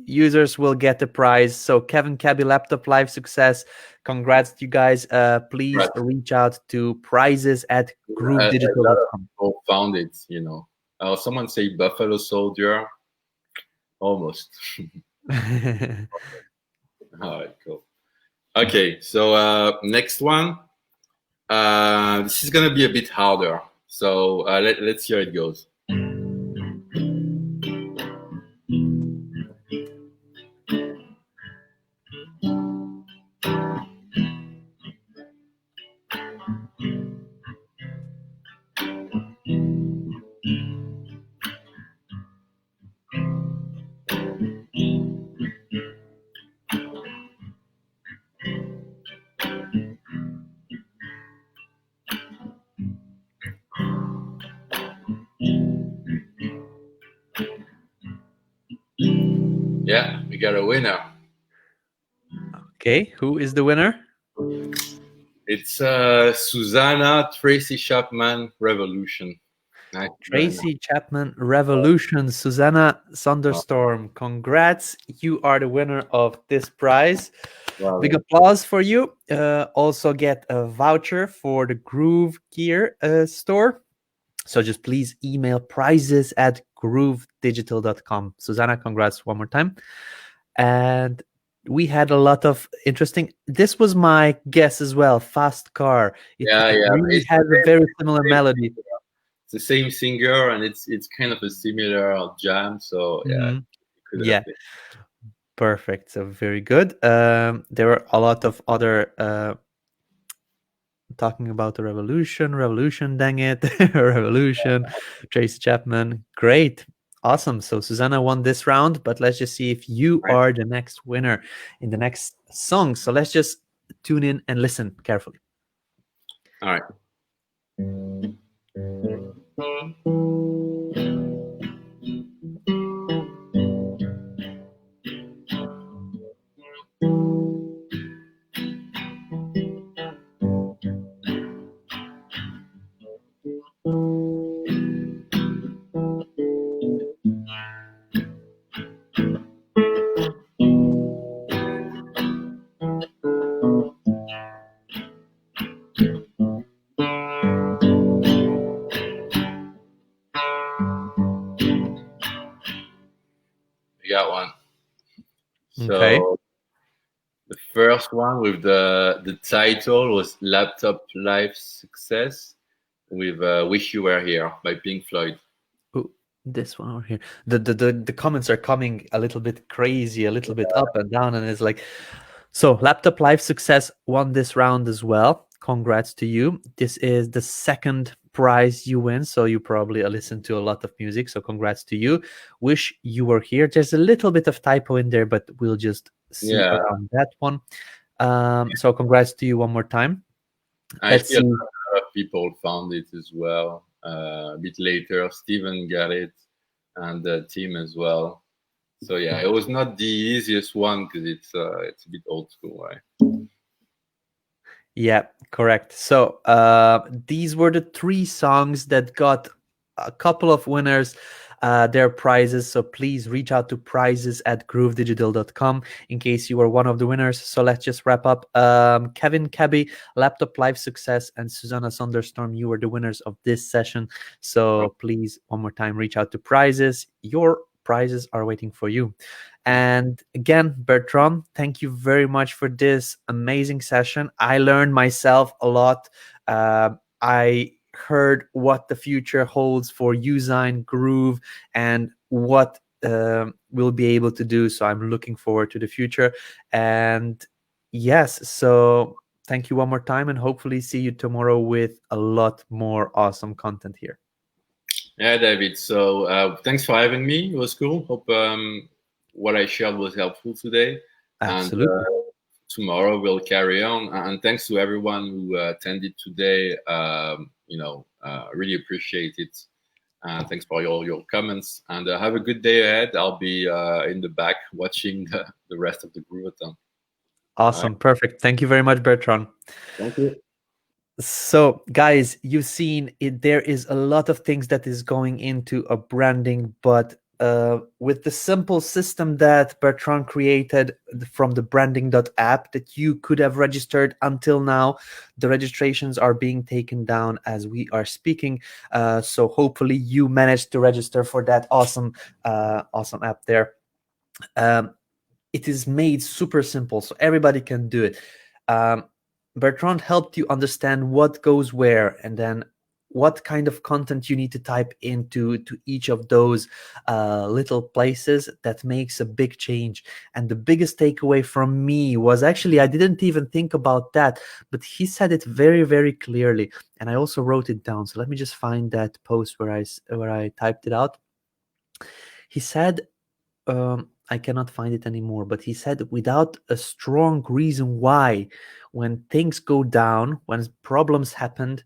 users will get the prize. So Kevin Cabby Laptop Live Success, congrats to you guys. Please Right. reach out to prizes at A lot of groovedigital.com. people found it, you know. Someone say Buffalo Soldier, almost. All right, cool. Okay, so next one. This is gonna be a bit harder. So let's see how it goes. Yeah, we got a winner. Okay, who is the winner? It's Susanna Tracy Chapman Revolution. Nice. Tracy Chapman Revolution, Susanna Thunderstorm. Congrats, you are the winner of this prize. Wow. Big applause for you. Also get a voucher for the Groove Gear store. So just please email prizes at groovedigital.com. Susanna, congrats one more time. And we had a lot of interesting. This was my guess as well. Fast Car. It really has a very similar melody. It's the same singer, and it's kind of a similar jam. So yeah, Perfect. So very good. There were a lot of other talking about the revolution, dang it, revolution. Tracy Chapman, great, awesome. So Susanna won this round, but let's just see if you are the next winner in the next song. So let's just tune in and listen carefully. All right. Got one. Okay. So the first one with the title was Laptop Life Success with Wish You Were Here by Pink Floyd. Ooh, this one over here. The comments are coming a little bit crazy, a little bit up and down, and it's like, so Laptop Life Success won this round as well. Congrats to you. This is the second prize you win, so you probably listen to a lot of music, so congrats to you. Wish You Were Here. There's a little bit of typo in there, but we'll just see around that one. So congrats to you one more time. Let's see. A lot of people found it as well. A bit later, Steven got it, and the team as well. So yeah, it was not the easiest one because it's a bit old school, right? Yeah, correct. So these were the three songs that got a couple of winners their prizes. So please reach out to prizes at groovedigital.com in case you were one of the winners. So let's just wrap up. Kevin Cabby, Laptop Life Success, and Susanna Thunderstorm, you were the winners of this session. So please, one more time, reach out to prizes. Your prizes are waiting for you. And again, Bertrand, thank you very much for this amazing session. I learned myself a lot. I heard what the future holds for Usign, Groove, and what we'll be able to do. So I'm looking forward to the future. And yes, so thank you one more time, and hopefully see you tomorrow with a lot more awesome content here. Yeah, David. So thanks for having me. It was cool. Hope what I shared was helpful today. Absolutely. And tomorrow we'll carry on. And thanks to everyone who attended today. Really appreciate it. Thanks for your comments. And have a good day ahead. I'll be in the back watching the rest of the Grooveathon. Awesome. Right. Perfect. Thank you very much, Bertrand. Thank you. So guys, you've seen it. There is a lot of things that is going into a branding, but with the simple system that Bertrand created from the branding.app that you could have registered until now. The registrations are being taken down as we are speaking. So hopefully you managed to register for that awesome app there. It is made super simple, so everybody can do it. Bertrand helped you understand what goes where, and then what kind of content you need to type into each of those little places. That makes a big change. And the biggest takeaway from me was, actually, I didn't even think about that, but he said it very, very clearly, and I also wrote it down. So let me just find that post where I typed it out. He said, I cannot find it anymore, but he said, without a strong reason why, when things go down, when problems happened,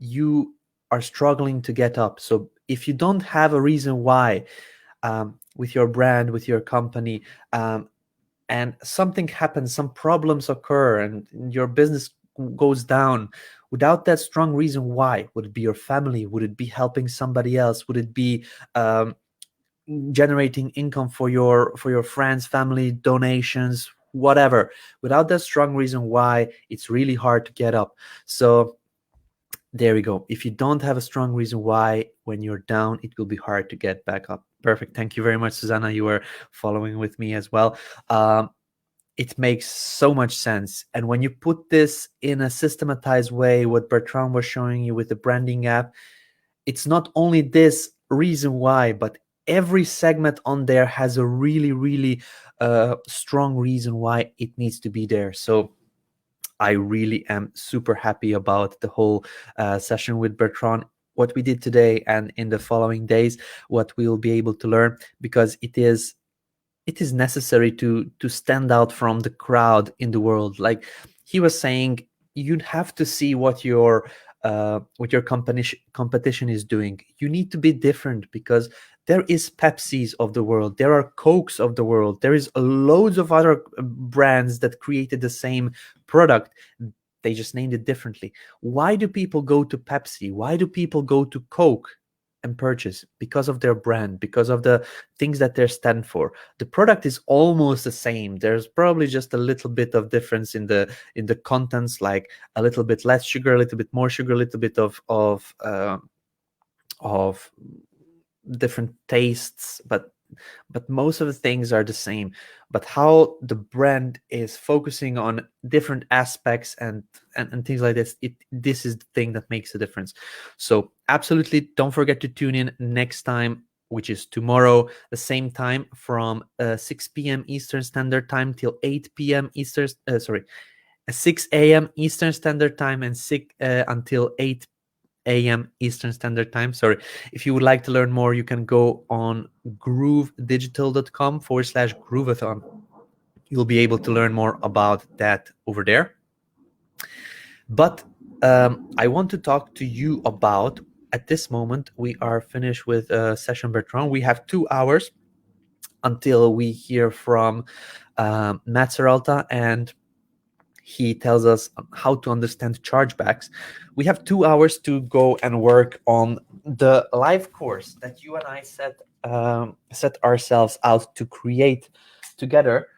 you are struggling to get up. So if you don't have a reason why, with your brand, with your company, and something happens, some problems occur, and your business goes down, without that strong reason why, would it be your family? Would it be helping somebody else? Would it be generating income for your friends, family, donations, whatever? Without that strong reason why, it's really hard to get up. So there we go. If you don't have a strong reason why, when you're down, it will be hard to get back up. Perfect. Thank you very much, Susanna. You were following with me as well. It makes so much sense. And when you put this in a systematized way, what Bertrand was showing you with the branding app, it's not only this reason why, but every segment on there has a really, really strong reason why it needs to be there. So I really am super happy about the whole session with Bertrand, what we did today, and in the following days, what we will be able to learn, because it is necessary to stand out from the crowd in the world. Like he was saying, you'd have to see what your competition is doing. You need to be different, because there is Pepsis of the world, there are Cokes of the world, there is loads of other brands that created the same product. They just named it differently. Why do people go to Pepsi? Why do people go to Coke and purchase? Because of their brand, because of the things that they stand for. The product is almost the same. There's probably just a little bit of difference in the contents, like a little bit less sugar, a little bit more sugar, a little bit of different tastes, but most of the things are the same. But how the brand is focusing on different aspects and things like this, this is the thing that makes a difference. So absolutely don't forget to tune in next time, which is tomorrow, the same time, from 6 p.m. Eastern Standard Time till 8 p.m. 6 a.m. Eastern Standard Time, and until 8 a.m. Eastern Standard Time. Sorry. If you would like to learn more, you can go on groovedigital.com/Grooveathon. You'll be able to learn more about that over there. But I want to talk to you about, at this moment, we are finished with session Bertrand. We have 2 hours until we hear from Matt Seralta, and he tells us how to understand chargebacks. We have 2 hours to go and work on the live course that you and I set ourselves out to create together.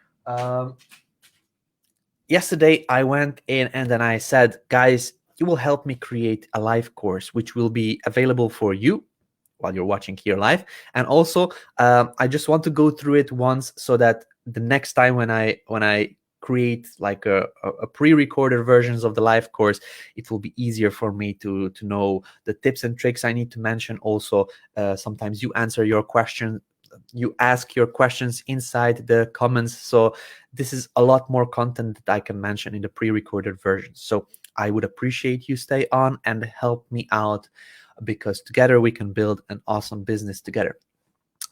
Yesterday, I went in and then I said, guys, you will help me create a live course, which will be available for you while you're watching here live. And also, I just want to go through it once, so that the next time when I create like a pre-recorded versions of the live course, it will be easier for me to know the tips and tricks I need to mention. Also, sometimes you ask your questions inside the comments. So this is a lot more content that I can mention in the pre-recorded version. So I would appreciate you stay on and help me out, because together we can build an awesome business together.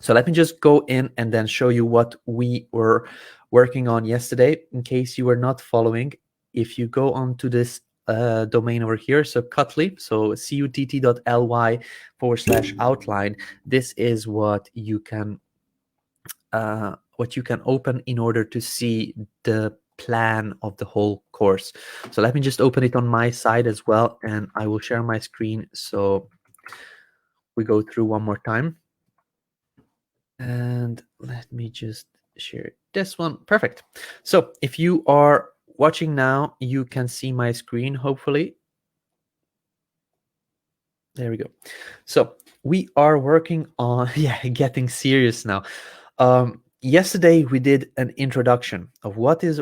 So let me just go in and then show you what we were working on yesterday, in case you were not following. If you go on to this domain over here, so Cutly, so cutt.ly/outline, this is what you can open in order to see the plan of the whole course. So let me just open it on my side as well, and I will share my screen so we go through one more time. And let me just share this one. Perfect. So if you are watching now, you can see my screen, hopefully. There we go. So we are working on, yeah, getting serious now. Yesterday we did an introduction of what is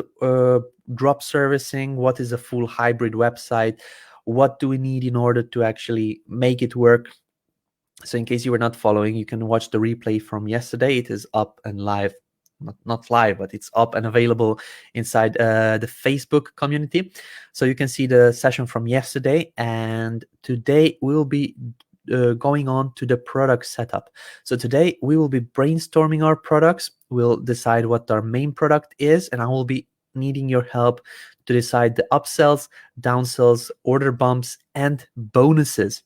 drop servicing, what is a full hybrid website, what do we need in order to actually make it work. So in case you were not following, you can watch the replay from yesterday. It is up and live, not live, but it's up and available inside the Facebook community. So you can see the session from yesterday, and today we'll be going on to the product setup. So today we will be brainstorming our products. We'll decide what our main product is, and I will be needing your help to decide the upsells, downsells, order bumps, and bonuses.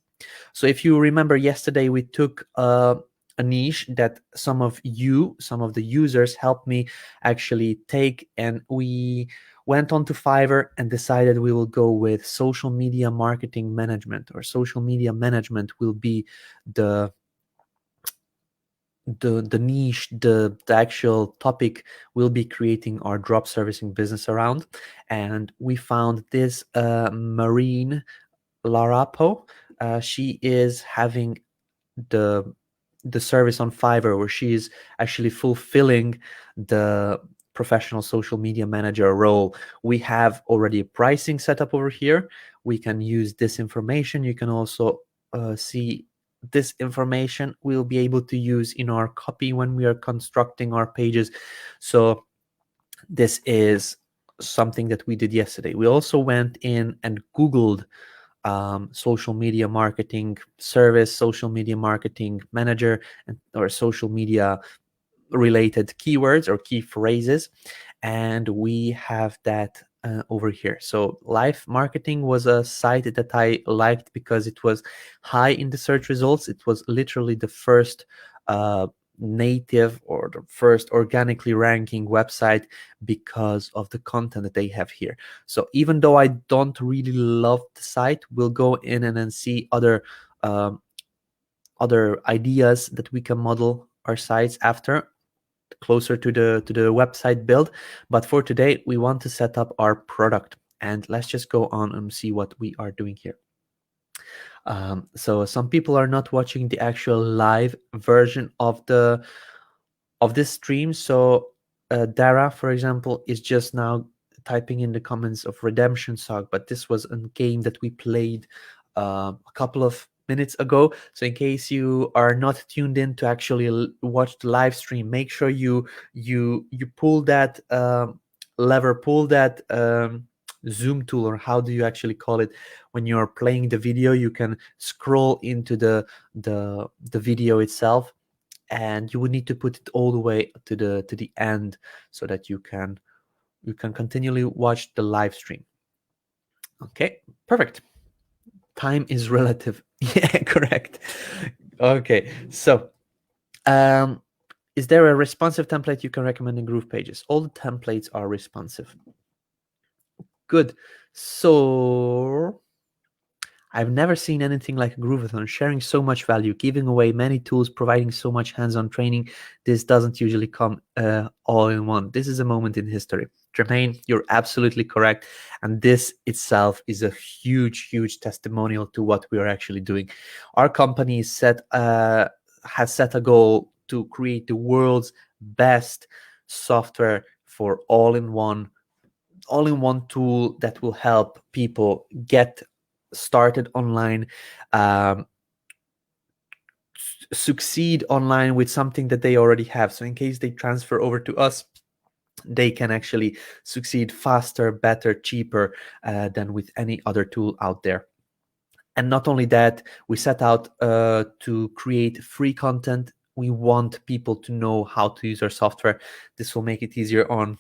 So if you remember yesterday, we took a niche that some of the users helped me actually take, and we went on to Fiverr and decided we will go with social media marketing management, or social media management will be the niche, the actual topic we'll be creating our drop servicing business around. And we found this Marine Larapo. She is having the service on Fiverr, where she is actually fulfilling the professional social media manager role. We have already a pricing set up over here. We can use this information. You can also see this information we'll be able to use in our copy when we are constructing our pages. So this is something that we did yesterday. We also went in and Googled social media marketing service, social media marketing manager, or social media related keywords or key phrases, and we have that over here. So Live Marketing was a site that I liked because it was high in the search results. It was literally the first native, or the first organically ranking website, because of the content that they have here. So even though I don't really love the site, we'll go in and then see other ideas that we can model our sites after, closer to the website build. But for today, we want to set up our product, and let's just go on and see what we are doing here. So some people are not watching the actual live version of this stream. So Dara, for example, is just now typing in the comments of Redemption Song, but this was a game that we played a couple of minutes ago. So in case you are not tuned in to actually watch the live stream, make sure you pull that lever, pull that zoom tool, or how do you actually call it when you're playing the video. You can scroll into the video itself, and you would need to put it all the way to the end, so that you can continually watch the live stream. Okay, perfect. Time is relative. Yeah, correct. Okay, so is there a responsive template you can recommend in GroovePages? All the templates are responsive. Good. So I've never seen anything like Grooveathon, sharing so much value, giving away many tools, providing so much hands-on training. This doesn't usually come all in one. This is a moment in history. Jermaine, you're absolutely correct. And this itself is a huge, huge testimonial to what we are actually doing. Our company has set a goal to create the world's best software for all-in-one tool that will help people get started online, succeed online with something that they already have. So in case they transfer over to us, they can actually succeed faster, better, cheaper than with any other tool out there. And not only that, we set out to create free content. We want people to know how to use our software. This will make it easier on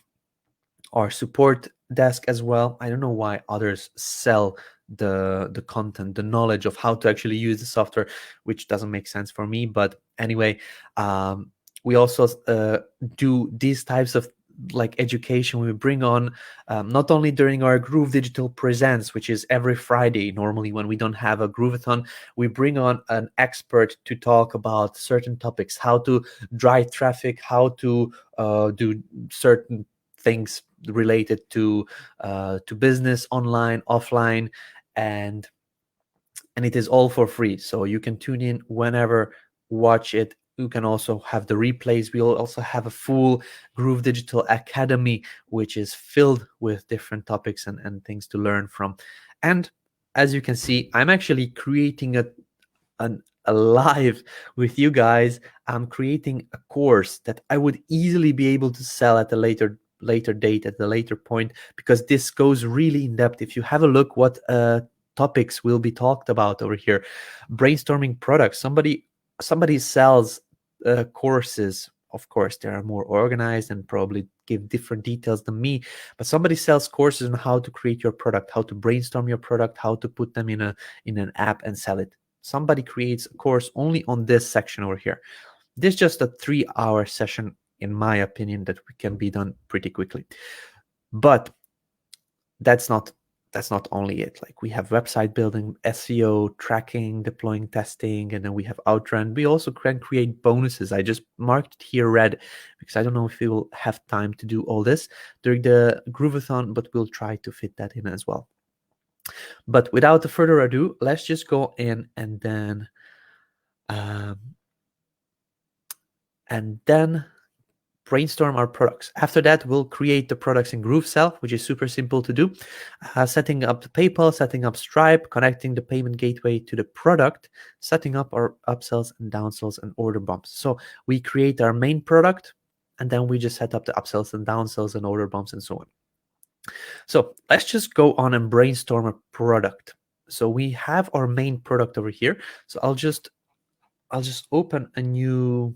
our support desk as well. I don't know why others sell the content, the knowledge of how to actually use the software, which doesn't make sense for me. But anyway, we also do these types of like education. We bring on not only during our Groove Digital Presents, which is every Friday normally when we don't have a Grooveathon, we bring on an expert to talk about certain topics, how to drive traffic, how to do certain things related to business, online, offline, and it is all for free. So you can tune in whenever, watch it. You can also have the replays. We'll also have a full Groove Digital Academy, which is filled with different topics and things to learn from. And as you can see, I'm actually creating a live with you guys. I'm creating a course that I would easily be able to sell at a later date, at a later point, because this goes really in depth. If you have a look what topics will be talked about over here, brainstorming products. Somebody sells courses. Of course, they are more organized and probably give different details than me, but somebody sells courses on how to create your product, how to brainstorm your product, how to put them in an app and sell it. Somebody creates a course only on this section over here. This is just a 3-hour session, in my opinion, that can be done pretty quickly. But that's not only it. Like, we have website building, SEO, tracking, deploying, testing, and then we have outrun. We also can create bonuses. I just marked it here red because I don't know if we will have time to do all this during the Grooveathon, but we'll try to fit that in as well. But without further ado, let's just go in and then brainstorm our products. After that, we'll create the products in GrooveSell, which is super simple to do. Setting up the PayPal, setting up Stripe, connecting the payment gateway to the product, setting up our upsells and downsells and order bumps. So we create our main product, and then we just set up the upsells and downsells and order bumps and so on. So let's just go on and brainstorm a product. So we have our main product over here. So I'll just open a new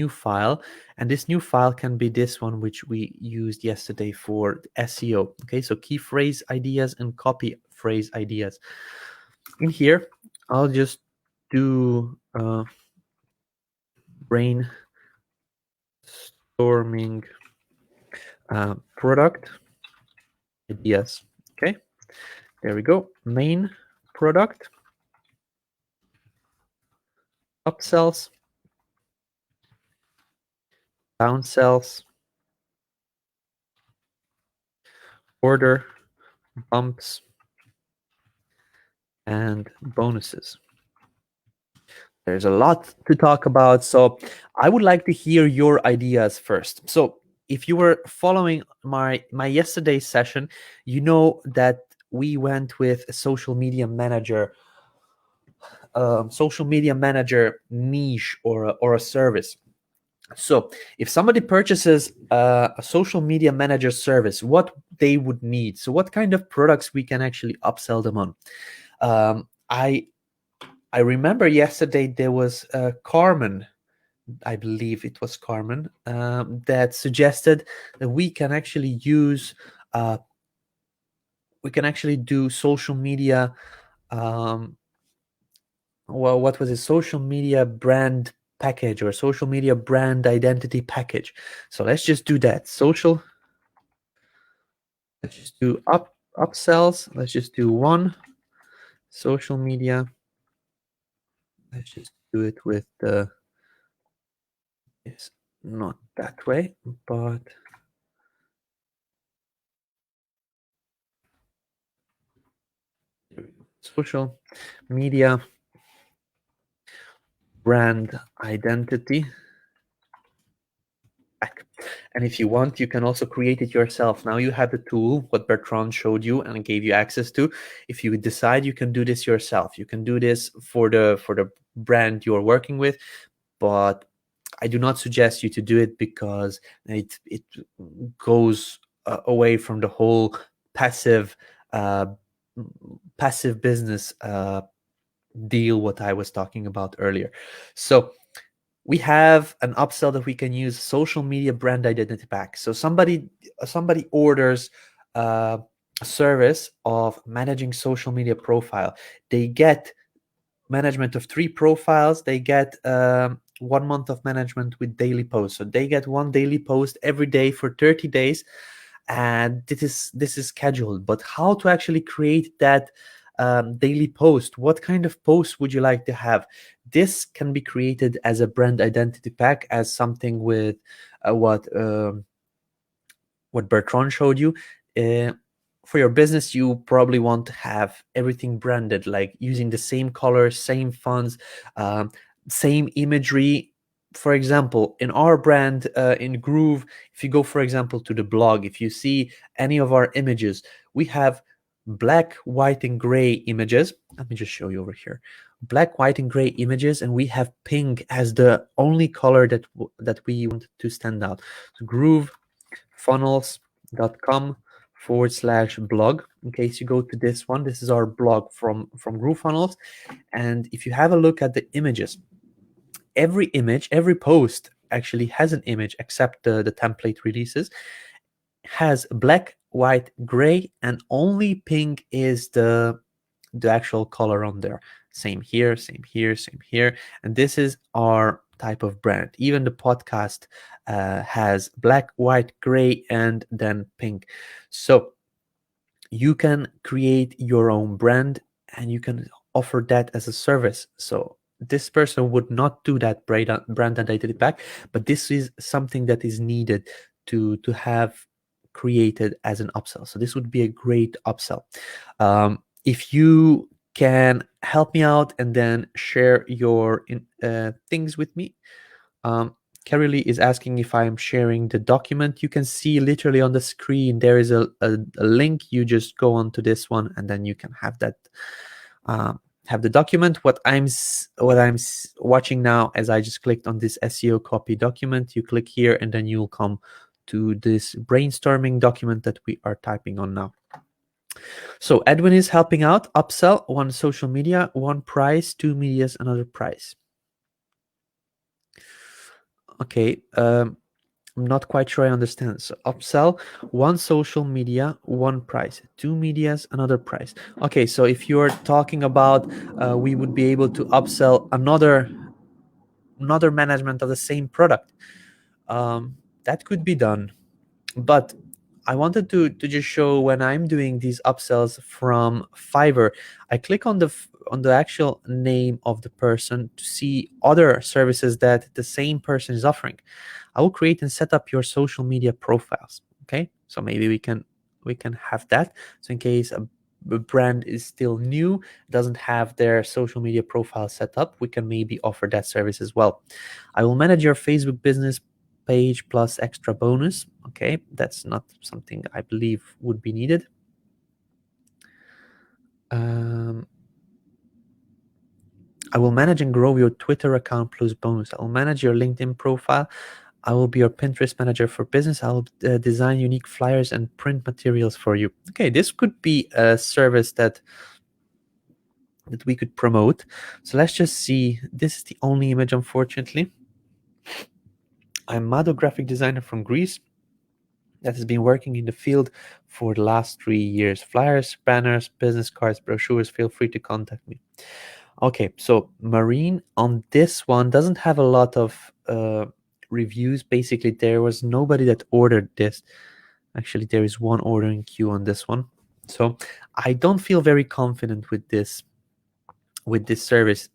file, and this new file can be this one, which we used yesterday for SEO. Okay, so key phrase ideas and copy phrase ideas. In here, I'll just do brainstorming product ideas. Okay, there we go. Main product, upsells, downsells, order bumps, and bonuses. There's a lot to talk about, so I would like to hear your ideas first. So if you were following my yesterday's session, you know that we went with a social media manager niche or a service. So if somebody purchases a social media manager service, what they would need, so what kind of products we can actually upsell them on. I remember yesterday there was Carmen, I believe it was Carmen, that suggested that we can actually use, we can actually do social media. Well, what was it? Social media brand package or social media brand identity package. So let's just do that. Let's just do upsells. Let's just do one social media. Let's just do it with the, it's not that way, but social media brand identity pack. And if you want, you can also create it yourself. Now you have the tool, what Bertrand showed you and gave you access to. If you decide, you can do this yourself. You can do this for the brand you're working with, but I do not suggest you to do it because it goes away from the whole passive business deal what I was talking about earlier. So we have an upsell that we can use, social media brand identity pack. So somebody orders a service of managing social media profile. They get management of 3 profiles. They get 1 month of management with daily posts. So they get one daily post every day for 30 days, and this is scheduled. But how to actually create that daily post? What kind of post would you like to have? This can be created as a brand identity pack, as something with what Bertrand showed you. Uh, for your business, you probably want to have everything branded, like using the same colors, same fonts, um, same imagery. For example, in our brand, in Groove, if you go, for example, to the blog, if you see any of our images, we have black, white, and gray images. Let me just show you over here. Black, white, and gray images, and we have pink as the only color that we want to stand out. So groovefunnels.com/blog. In case you go to this one, this is our blog from GrooveFunnels. And if you have a look at the images, every image, every post actually has an image, except the template releases, has black, white, gray, and only pink is the actual color on there. Same here, same here, same here. And this is our type of brand. Even the podcast has black, white, gray, and then pink. So you can create your own brand, and you can offer that as a service. So this person would not do that brand identity pack, but this is something that is needed to have created as an upsell. So this would be a great upsell. If you can help me out and then share your things with me. Carrie Lee is asking if I'm sharing the document. You can see literally on the screen there is a link. You just go onto this one, and then you can have that have the document. What I'm watching now, as I just clicked on this SEO copy document, you click here, and then you'll come to this brainstorming document that we are typing on now. So Edwin is helping out. Upsell: 1 social media, 1 price, 2 medias, another price. Okay, I'm not quite sure I understand. So upsell: 1 social media, 1 price, 2 medias, another price. Okay, so if you're talking about we would be able to upsell another management of the same product, that could be done. But I wanted to just show, when I'm doing these upsells from Fiverr, I click on the actual name of the person to see other services that the same person is offering. I will create and set up your social media profiles. Okay, so maybe we can have that. So in case a brand is still new, doesn't have their social media profile set up, we can maybe offer that service as well. I will manage your Facebook business page plus extra bonus. Okay, that's not something I believe would be needed. I will manage and grow your Twitter account plus bonus. I will manage your LinkedIn profile. I will be your Pinterest manager for business. I'll design unique flyers and print materials for you. Okay, this could be a service that we could promote. So let's just see. This is the only image, unfortunately. I'm Mado, graphic designer from Greece, that has been working in the field for the last 3 years. Flyers, banners, business cards, brochures, feel free to contact me. Okay, so Marine on this one doesn't have a lot of reviews. Basically, there was nobody that ordered this. Actually, there is one ordering queue on this one. So I don't feel very confident with this service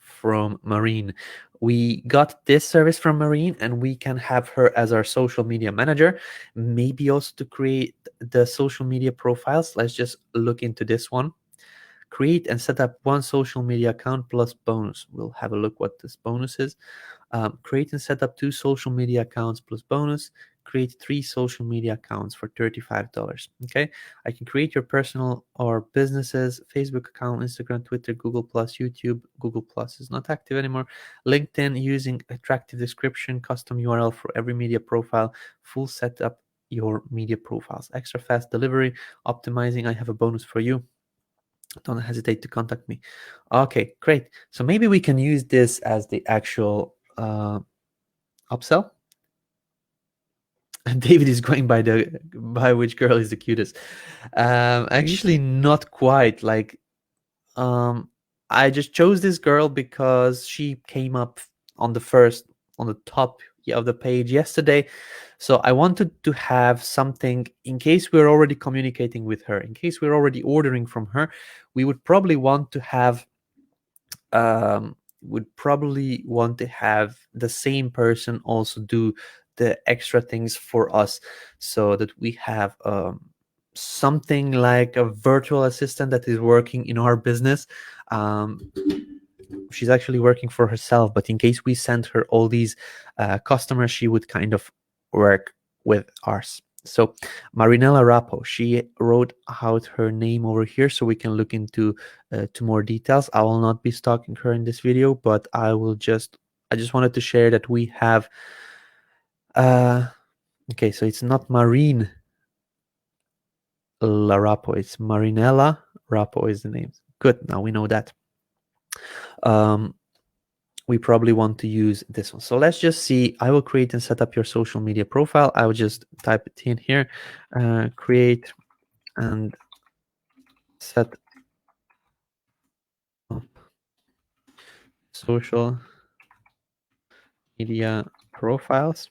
from Marine. We got this service from Marine, and we can have her as our social media manager, maybe also to create the social media profiles. Let's just look into this one. Create and set up 1 social media account plus bonus. We'll have a look what this bonus is. Create and set up 2 social media accounts plus bonus. Create 3 social media accounts for $35. Okay, I can create your personal or businesses Facebook account, Instagram, Twitter, Google Plus, YouTube. Google Plus is not active anymore. LinkedIn, using attractive description, custom URL for every media profile, full setup your media profiles, extra fast delivery, optimizing. I have a bonus for you. Don't hesitate to contact me. Okay, great. So maybe we can use this as the actual upsell. And David is going by which girl is the cutest. Actually, not quite. Like, I just chose this girl because she came up on the top of the page yesterday. So I wanted to have something in case we're already communicating with her, in case we're already ordering from her. We would probably want to have the same person also do the extra things for us, so that we have something like a virtual assistant that is working in our business. She's actually working for herself, but in case we send her all these customers, she would kind of work with ours. So Marinella Rappo, she wrote out her name over here, so we can look into to more details. I will not be stalking her in this video, but I just wanted to share that we have okay, so it's not Marine La Rappo, it's Marinella Rappo is the name. Good, now we know that. We probably want to use this one. So let's just see. I will create and set up your social media profile. I will just type it in here, create and set up social media profiles.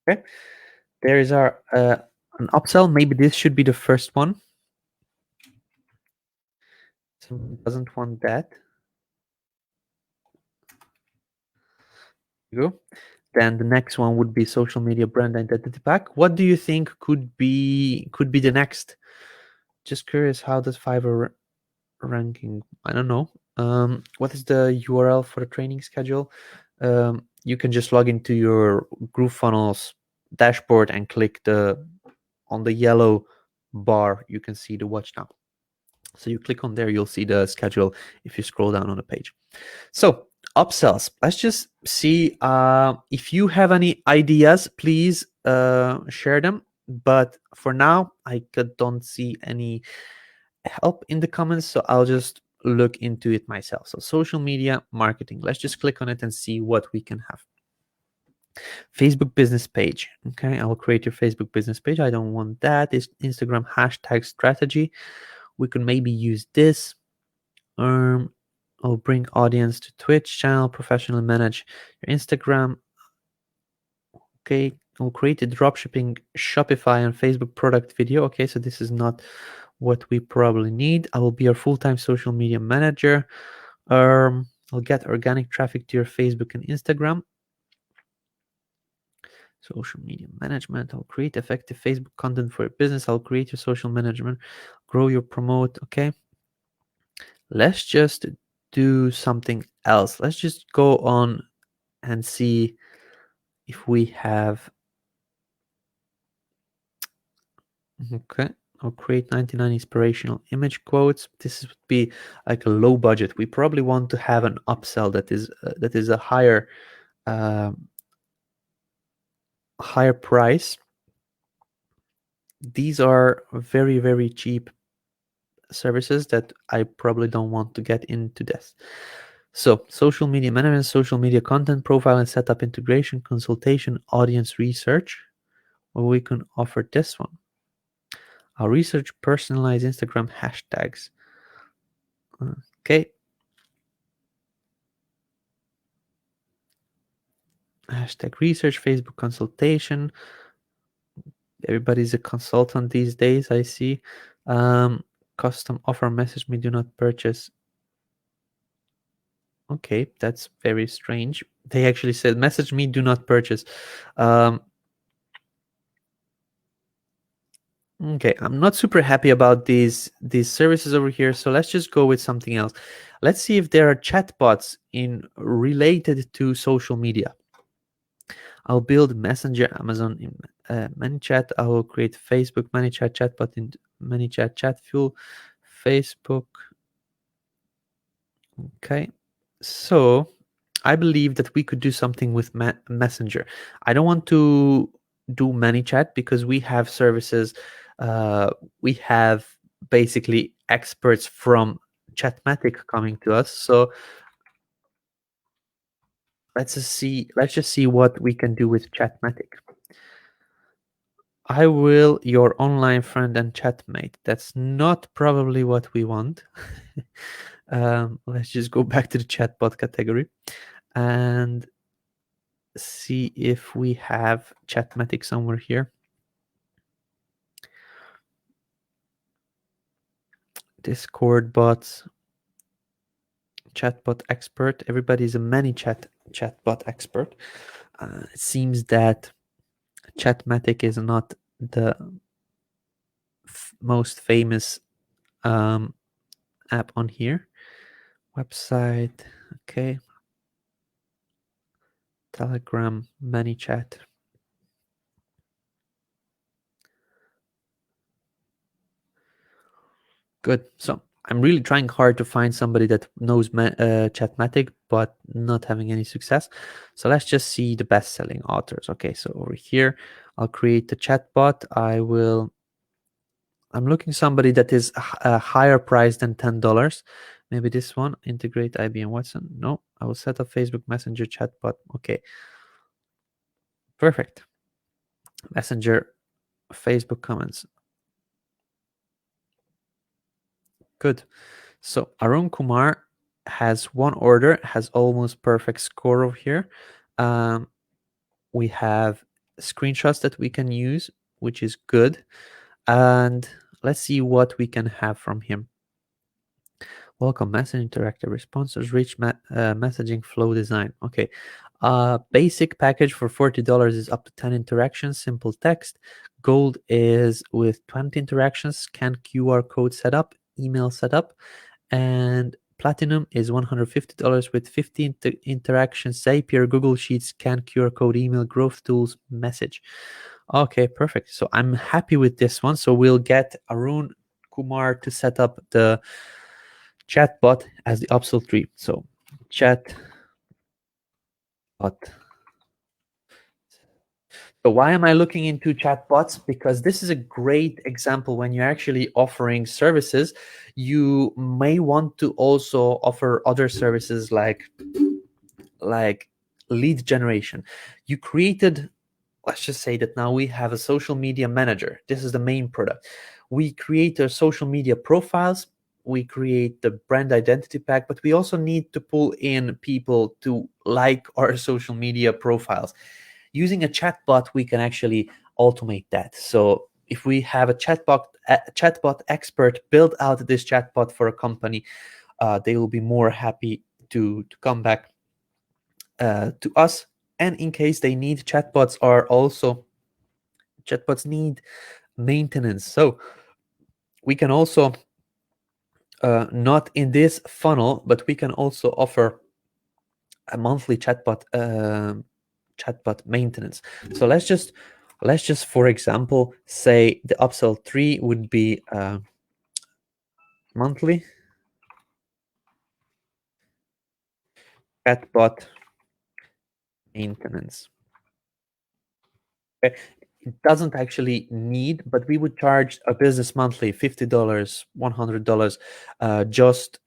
Okay, there is our an upsell. Maybe this should be the first one. Someone doesn't want that. There you go. Then the next one would be social media brand identity pack. What do you think could be the next? Just curious, how does Fiverr ranking? I don't know. What is the URL for the training schedule? You can just log into your GrooveFunnels dashboard and click on the yellow bar. You can see the watch now. So you click on there, you'll see the schedule if you scroll down on the page. So upsells. Let's just see if you have any ideas, please share them. But for now, I don't see any help in the comments, so I'll just look into it myself. So social media marketing, let's just click on it and see what we can have. Facebook business page. Okay, I will create your Facebook business page. I don't want that. It's Instagram hashtag strategy. We could maybe use this. I'll bring audience to Twitch channel, professionally manage your Instagram. Okay, I'll create a dropshipping Shopify and Facebook product video. Okay, so this is not what we probably need. I will be your full-time social media manager. I'll get organic traffic to your Facebook and Instagram. Social media management. I'll create effective Facebook content for your business. I'll create your social management, grow your promote. Okay. Let's just do something else. Let's just go on and see if we have. Okay. I'll create 99 inspirational image quotes. This would be like a low budget. We probably want to have an upsell that is a higher higher price. These are very, very cheap services that I probably don't want to get into this. So social media management, social media content profile and setup integration, consultation, audience research. Well, we can offer this one. I'll research personalized Instagram hashtags. Okay. Hashtag research, Facebook consultation. Everybody's a consultant these days, I see. Custom offer, message me, do not purchase. Okay, that's very strange. They actually said, message me, do not purchase. Okay, I'm not super happy about these services over here, so let's just go with something else. Let's see if there are chatbots related to social media. I'll build Messenger, Amazon in ManyChat. I will create Facebook ManyChat chatbot in ManyChat chat fuel, Facebook. Okay, so I believe that we could do something with Messenger. I don't want to do ManyChat because we have services. We have basically experts from Chatmatic coming to us. So let's just see what we can do with Chatmatic. I will your online friend and chatmate. That's not probably what we want. Let's just go back to the chatbot category. and see if we have Chatmatic somewhere here. Discord bots, chatbot expert. Everybody's a many chatbot expert. It seems that Chatmatic is not the most famous app on here. Website, okay. Telegram, ManyChat. Good. So I'm really trying hard to find somebody that knows Chatmatic, but not having any success. So let's just see the best-selling authors. Okay, so over here, I'll create the chatbot. I'm looking somebody that is a higher price than $10. Maybe this one, integrate IBM Watson. No, I will set up Facebook Messenger chatbot. Okay, perfect. Messenger, Facebook comments. Good. So Arun Kumar has one order, has almost perfect score over here. We have screenshots that we can use, which is good. And let's see what we can have from him. Welcome, message interactive responses, rich messaging flow design. Okay. Basic package for $40 is up to 10 interactions, simple text. Gold is with 20 interactions, scan QR code setup, email setup. And platinum is $150 with 15 interactions, Zapier, Google Sheets, scan QR code, email, growth tools, message. Okay, perfect. So I'm happy with this one. So we'll get Arun Kumar to set up the chatbot as the upsell tree. So chatbot. So why am I looking into chatbots? Because this is a great example when you're actually offering services. You may want to also offer other services like lead generation. You created, let's just say that now we have a social media manager. This is the main product. We create our social media profiles. We create the brand identity pack, but we also need to pull in people to like our social media profiles. Using a chatbot, we can actually automate that. So if we have a chatbot expert build out this chatbot for a company, they will be more happy to come back to us. And in case they need, chatbots need maintenance. So we can also not in this funnel, but we can also offer a monthly chatbot maintenance. So let's just for example say the upsell 3 would be monthly chatbot maintenance. Okay. It doesn't actually need, but we would charge a business monthly $50, $100, just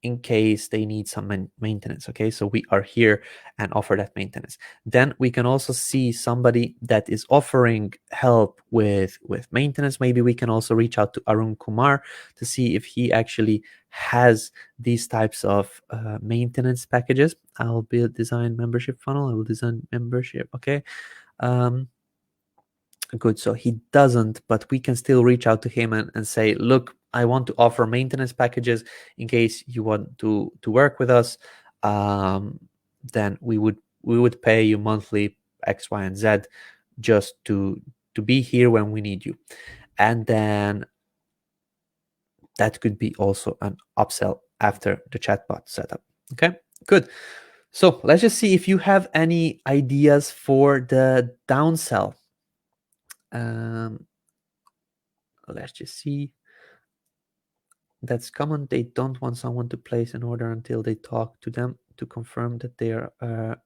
in case they need some maintenance. Okay, so we are here and offer that maintenance. Then we can also see somebody that is offering help with maintenance. Maybe we can also reach out to Arun Kumar to see if he actually has these types of maintenance packages. I'll build design membership funnel. I will design membership. Okay. Good. So he doesn't, but we can still reach out to him and say, look, I want to offer maintenance packages in case you want to work with us. Then we would pay you monthly X, Y, and Z just to be here when we need you. And then that could be also an upsell after the chatbot setup. Okay, good. So let's just see if you have any ideas for the downsell. Let's just see. That's common. They don't want someone to place an order until they talk to them to confirm that they are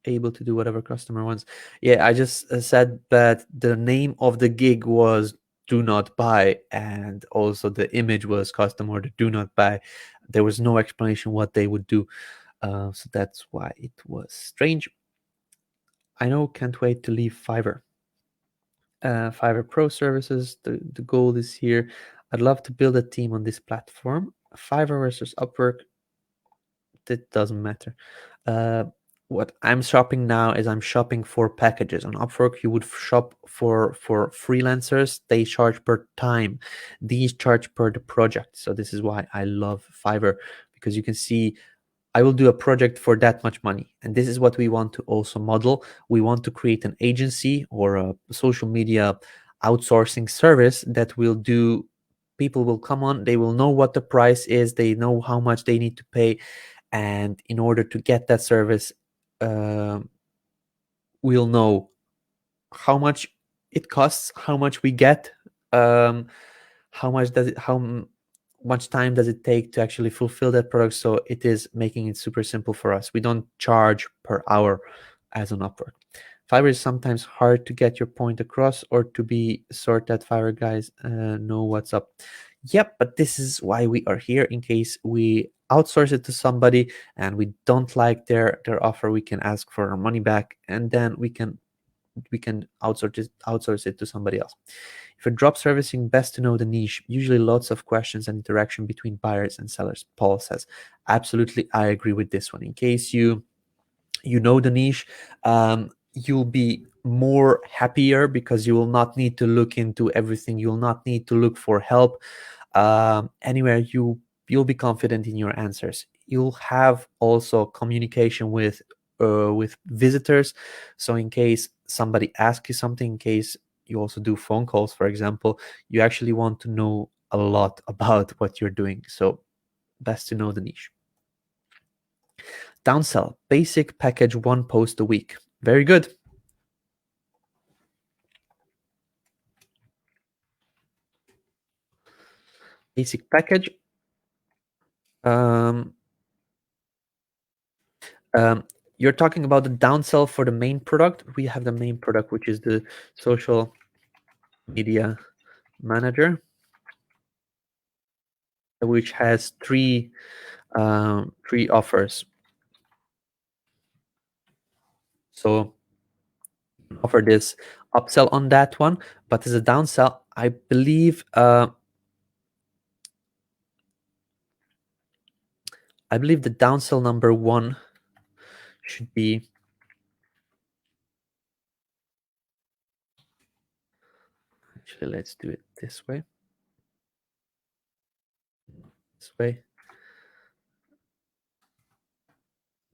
able to do whatever customer wants. Yeah, I just said that the name of the gig was do not buy, and also the image was custom order do not buy. There was no explanation what they would do. So that's why it was strange. I know, can't wait to leave Fiverr. Fiverr Pro services, the goal is here. I'd love to build a team on this platform. Fiverr versus Upwork, that doesn't matter. what I'm shopping now is I'm shopping for packages. On Upwork, you would shop for freelancers. They charge per time. These charge per the project. So this is why I love Fiverr, because you can see I will do a project for that much money. And this is what we want to also model. We want to create an agency or a social media outsourcing service that will do, people will come on, they will know what the price is, they know how much they need to pay. And in order to get that service, we'll know how much it costs, how much we get, um, how much does it, much time does it take to actually fulfill that product. So it is making it super simple for us. We don't charge per hour as an Upwork. Fiverr is sometimes hard to get your point across or to be sort that Fiverr guys know what's up. Yep, but this is why we are here. In case we outsource it to somebody and we don't like their offer, we can ask for our money back, and then we can outsource it to somebody else. For drop servicing, best to know the niche. Usually lots of questions and interaction between buyers and sellers. Paul says, absolutely, I agree with this one. In case you know the niche, you'll be more happier because you will not need to look into everything. You will not need to look for help anywhere. You'll be confident in your answers. You'll have also communication with visitors. So in case somebody asks you something, in case you also do phone calls, for example, you actually want to know a lot about what you're doing. So best to know the niche. Downsell, basic package, 1 post a week. Very good. Basic package. You're talking about the downsell for the main product. We have the main product, which is the social media manager, which has three offers. So offer this upsell on that one, but as a downsell, I believe the downsell number 1 should be, actually let's do it this way. I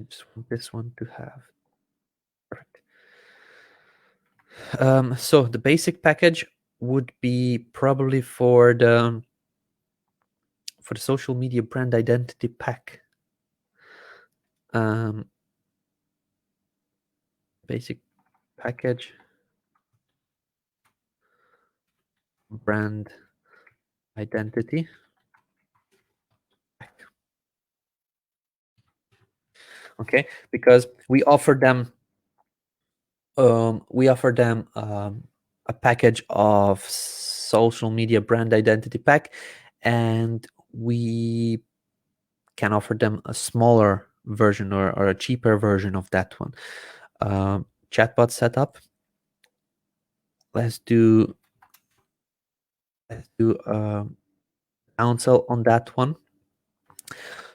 just want this one to have. Perfect. So the basic package would be probably for the social media brand identity pack. Basic package, brand identity pack. Okay, because we offer them a package of social media brand identity pack, and we can offer them a smaller version or a cheaper version of that one. Chatbot setup. Let's do downsell on that one.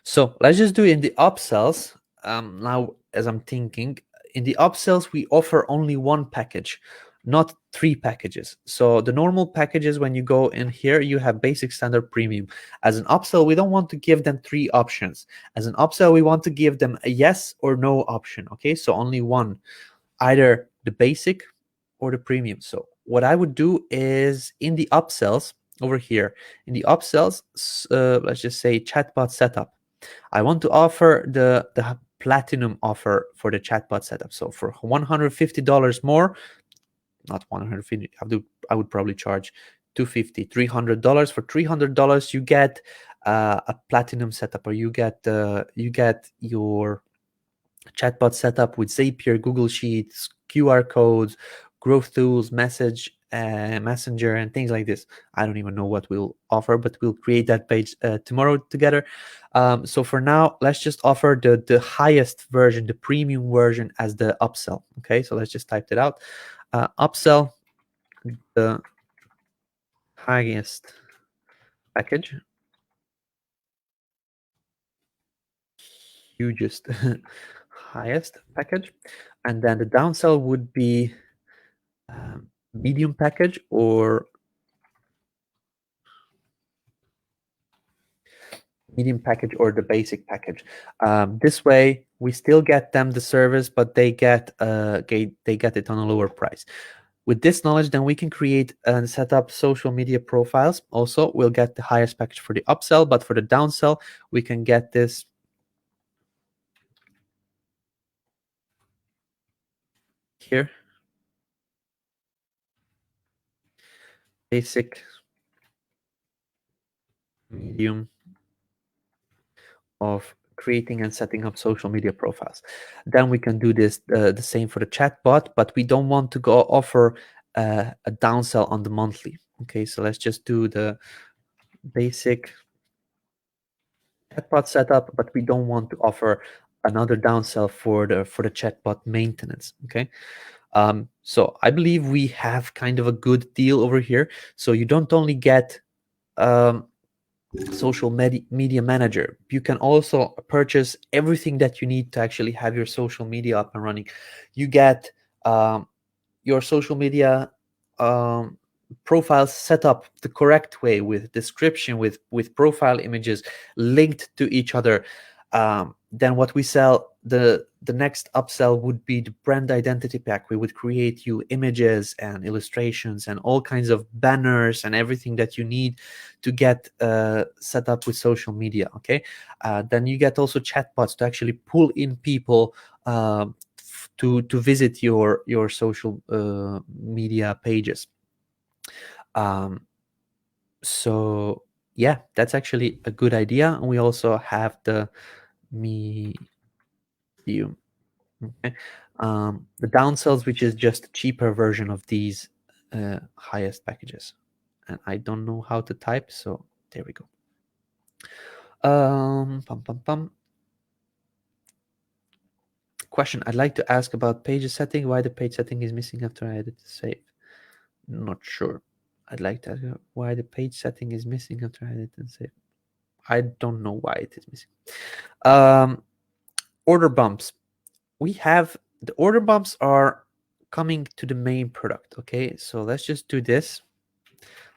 So let's just do in the upsells. Now, as I'm thinking, in the upsells, we offer only 1 package, not 3 packages. So the normal packages, when you go in here, you have basic, standard, premium. As an upsell, we don't want to give them 3 options. As an upsell, we want to give them a yes or no option. Okay, so only 1, either the basic or the premium. So what I would do is in the upsells over here, in the upsells, let's just say chatbot setup. I want to offer the platinum offer for the chatbot setup. So for $150 more, not 150, I would probably charge $250, $300. For $300, you get a platinum setup, or you get your chatbot setup with Zapier, Google Sheets, QR codes, growth tools, messenger, and things like this. I don't even know what we'll offer, but we'll create that page tomorrow together. So for now, let's just offer the highest version, the premium version, as the upsell. Okay, so let's just type it out. Upsell, the highest package, hugest highest package, and then the downsell would be medium package or the basic package. This way we still get them the service, but they get it on a lower price. With this knowledge, then we can create and set up social media profiles. Also, we'll get the highest package for the upsell, but for the downsell, we can get this here. Basic, medium of creating and setting up social media profiles. Then we can do this the same for the chatbot, but we don't want to go offer a downsell on the monthly. Okay, so let's just do the basic chatbot setup, but we don't want to offer another downsell for the chatbot maintenance. Okay, so I believe we have kind of a good deal over here. So you don't only get social media manager, you can also purchase everything that you need to actually have your social media up and running. You get your social media profiles set up the correct way, with description, with profile images linked to each other. Then what we sell, the next upsell would be the brand identity pack. We would create you images and illustrations and all kinds of banners and everything that you need to get set up with social media. Okay, then you get also chatbots to actually pull in people to visit your social media pages. So yeah, that's actually a good idea. And we also have the medium. Okay. The downsells, which is just a cheaper version of these highest packages. And I don't know how to type, so there we go. Question: I'd like to ask about page setting. Why the page setting is missing after I edit the save? Not sure. I'd like to ask why the page setting is missing after I edit and save. I don't know why it is missing. Order bumps. We have the order bumps are coming to the main product. Okay, so let's just do this.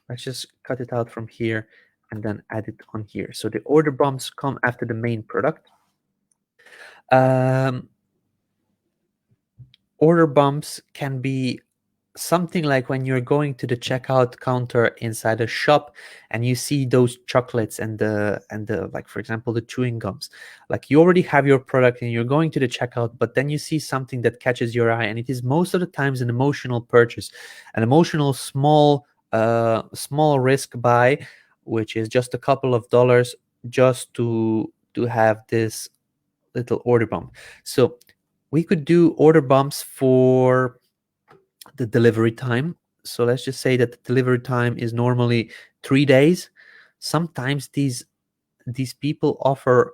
Let's just cut it out from here and then add it on here. So the order bumps come after the main product. Order bumps can be something like when you're going to the checkout counter inside a shop and you see those chocolates and the like, for example, the chewing gums. Like, you already have your product and you're going to the checkout, but then you see something that catches your eye, and it is most of the times an emotional purchase, an emotional small risk buy, which is just a couple of dollars just to have this little order bump. So we could do order bumps for the delivery time. So let's just say that the delivery time is normally 3 days. Sometimes these people offer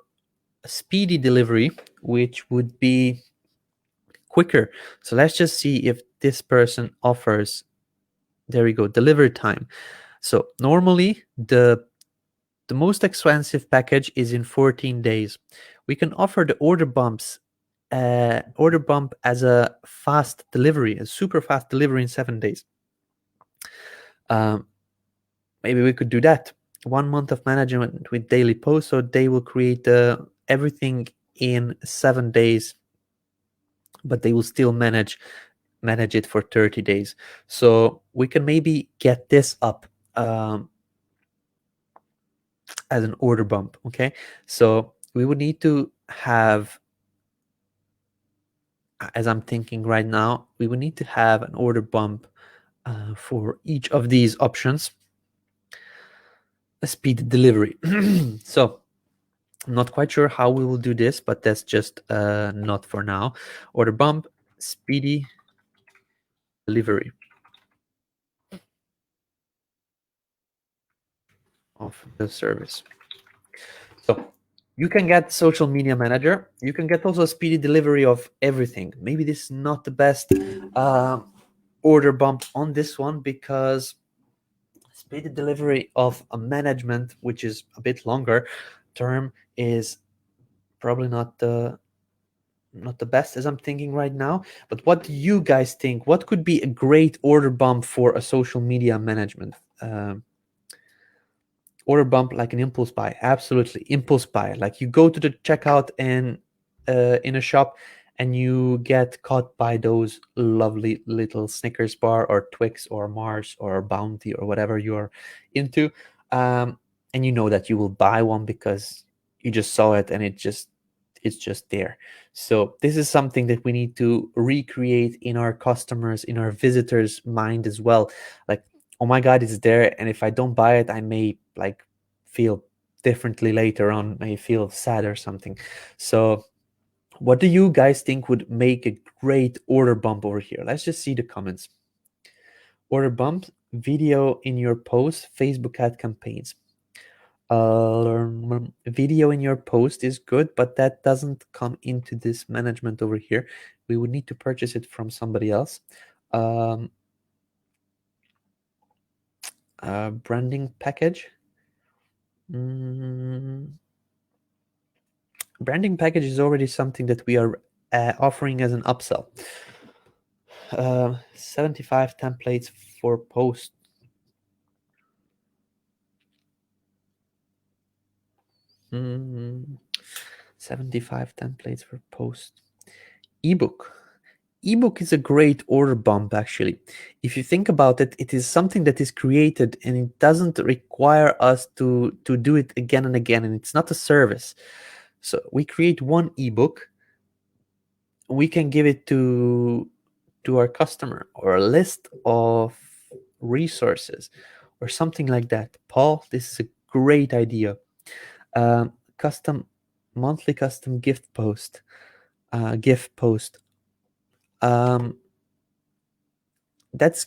a speedy delivery, which would be quicker. So let's just see if this person offers, there we go, delivery time. So normally the most expensive package is in 14 days. We can offer the order bump as a fast delivery, a super fast delivery in 7 days. Maybe we could do that. 1 month of management with daily posts, so they will create everything in 7 days, but they will still manage it for 30 days. So we can maybe get this up as an order bump. Okay, so we would need to have, as I'm thinking right now, we would need to have an order bump for each of these options. A speed delivery. So I'm not quite sure how we will do this, but that's just not for now. Order bump, speedy delivery of the service. So you can get social media manager. You can get also a speedy delivery of everything. Maybe this is not the best order bump on this one, because speedy delivery of a management, which is a bit longer term, is probably not the not the best as I'm thinking right now, but what do you guys think? What could be a great order bump for a social media management? Order bump like an impulse buy, absolutely impulse buy. Like you go to the checkout and in a shop, and you get caught by those lovely little Snickers bar or Twix or Mars or Bounty or whatever you're into, and you know that you will buy one because you just saw it and it's just there. So this is something that we need to recreate in our customers, in our visitors mind as well. Like, oh my god, it's there, and if I don't buy it, I may like feel differently later on, may feel sad or something. So what do you guys think would make a great order bump over here? Let's just see the comments. Order bump, video in your post, Facebook ad campaigns. Video in your post is good, but that doesn't come into this management over here. We would need to purchase it from somebody else. Branding package. Branding package is already something that we are offering as an upsell. 75 templates for post. Mm, 75 templates for post. Ebook. Ebook is a great order bump, actually. If you think about it, it is something that is created and it doesn't require us to do it again and again, and it's not a service. So we create one ebook, we can give it to our customer, or a list of resources or something like that. Paul, this is a great idea. Custom monthly custom gift post. That's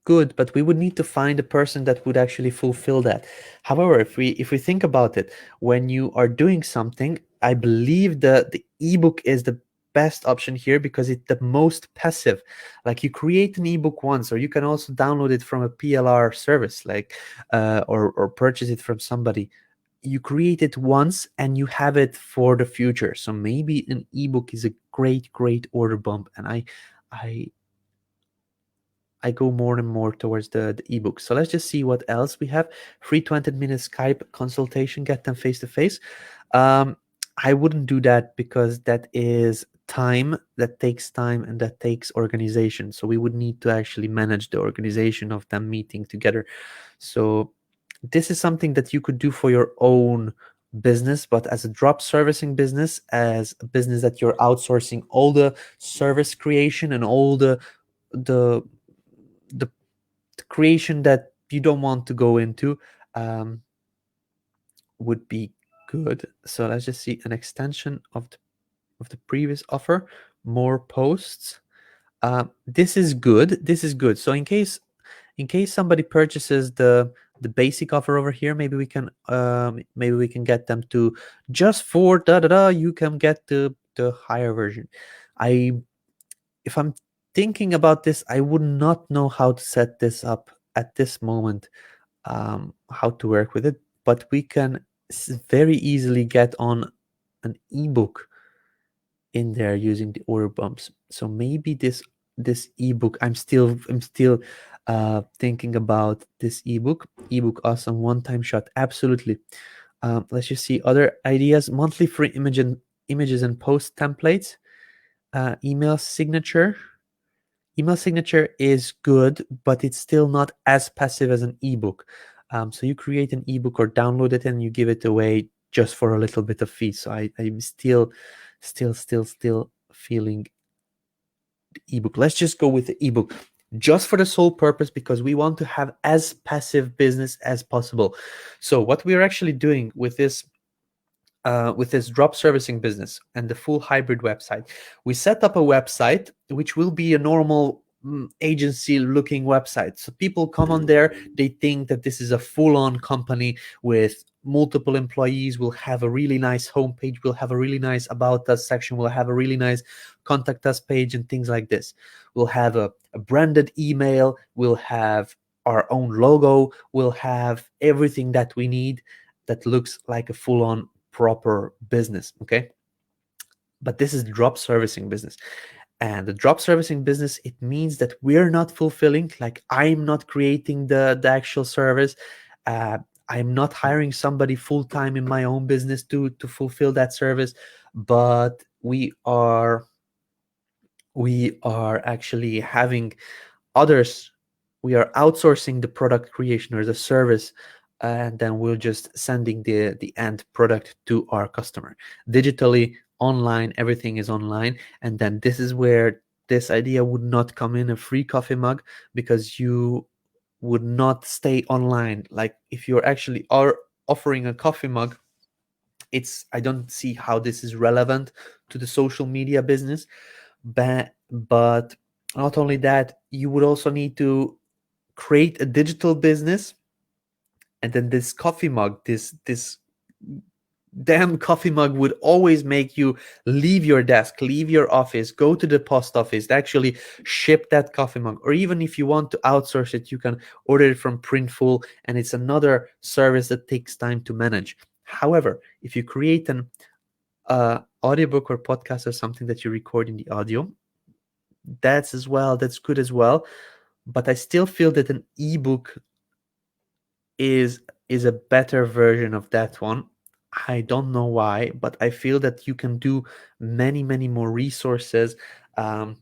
good, but we would need to find a person that would actually fulfill that. However, if we think about it, when you are doing something, I believe the ebook is the best option here because it's the most passive. Like, you create an ebook once, or you can also download it from a PLR service, like or purchase it from somebody. You create it once and you have it for the future. So maybe an ebook is a great order bump, and I go more and more towards the ebook. So let's just see what else we have. Free 20-minute Skype consultation, get them face to face. I wouldn't do that because that is time, that takes time, and that takes organization. So we would need to actually manage the organization of them meeting together. So this is something that you could do for your own business, but as a drop servicing business, as a business that you're outsourcing all the service creation and all the the creation that you don't want to go into, would be good. So let's just see an extension of the previous offer, more posts. This is good. This is good. So in case somebody purchases the basic offer over here, maybe we can get them to, just for you can get the higher version. If I'm thinking about this, I would not know how to set this up at this moment, how to work with it, but we can very easily get on an ebook in there using the order bumps. So maybe this ebook, I'm still thinking about this ebook awesome one-time shot, absolutely. Let's just see other ideas. Monthly free images and post templates. Email signature is good, but it's still not as passive as an ebook. So you create an ebook or download it and you give it away just for a little bit of fee. So I'm still feeling the ebook. Let's just go with the ebook, just for the sole purpose because we want to have as passive business as possible. So what we are actually doing with this drop servicing business and the full hybrid website, we set up a website which will be a normal agency looking website. So people come on there, they think that this is a full-on company with multiple employees. We'll have a really nice homepage, we'll have a really nice about us section, we'll have a really nice contact us page and things like this. We'll have a branded email, we'll have our own logo, we'll have everything that we need that looks like a full-on proper business. Okay, But this is drop servicing business. And the drop servicing business, it means that we're not fulfilling, like I'm not creating the actual service. uh, I'm not hiring somebody full-time in my own business to fulfill that service, but we are actually having others. We are outsourcing the product creation or the service, and then we're just sending the end product to our customer digitally, online. Everything is online. And then this is where this idea would not come in a free coffee mug, because you would not stay online. Like if you're actually are offering a coffee mug, I don't see how this is relevant to the social media business. But not only that, you would also need to create a digital business. And then this coffee mug, this damn coffee mug, would always make you leave your desk, leave your office, go to the post office to actually ship that coffee mug. Or even if you want to outsource it, you can order it from Printful, and it's another service that takes time to manage. However, if you create an audiobook or podcast or something that you record in the audio, that's good as well. But I still feel that an ebook is is a better version of that one. I don't know why, but I feel that you can do many more resources, um,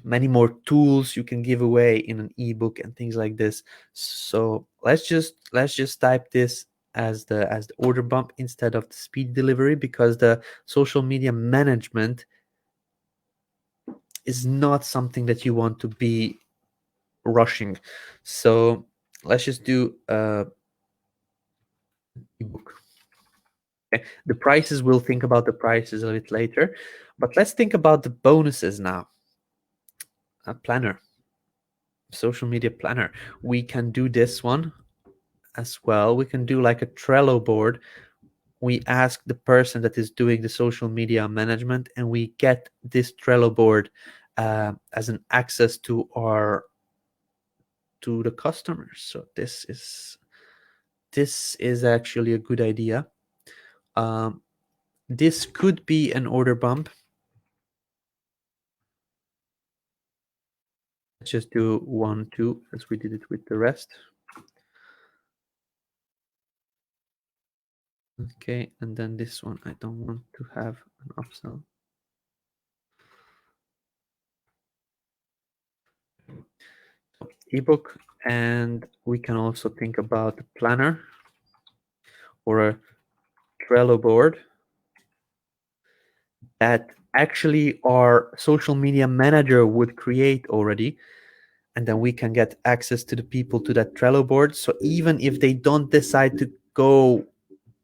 many more tools you can give away in an ebook and things like this. So let's just type this as the order bump instead of the speed delivery, because the social media management is not something that you want to be rushing. So let's just do ebook. Okay. The prices, we'll think about the prices a bit later, but let's think about the bonuses now. A planner, social media planner. We can do this one as well. We can do like a Trello board. We ask the person that is doing the social media management, and we get this Trello board as an access to the customers. So this is actually a good idea. Um, this could be an order bump. Let's just do 1, 2, as we did it with the rest. Okay, and then this one, I don't want to have an upsell. Ebook, and we can also think about a planner or a Trello board that actually our social media manager would create already, and then we can get access to the people to that Trello board. So even if they don't decide to go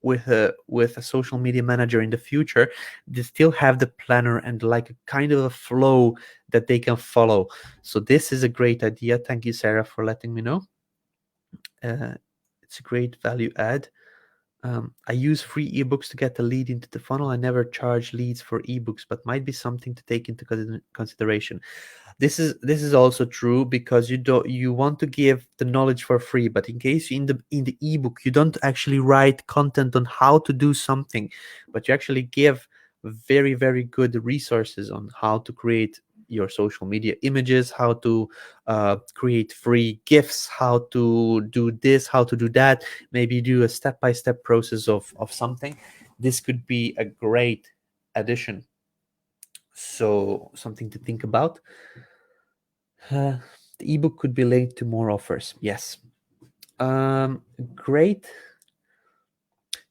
with a social media manager in the future, they still have the planner and like a kind of a flow that they can follow. So this is a great idea. Thank you, Sarah, for letting me know. It's a great value add. I use free ebooks to get the lead into the funnel. I never charge leads for ebooks, but might be something to take into consideration. This is also true, because you want to give the knowledge for free, but in case in the ebook you don't actually write content on how to do something, but you actually give very good resources on how to create your social media images, how to create free gifs, how to do this, how to do that, maybe do a step-by-step process of something. This could be a great addition. So something to think about. uh, the ebook could be linked to more offers. Yes. Great.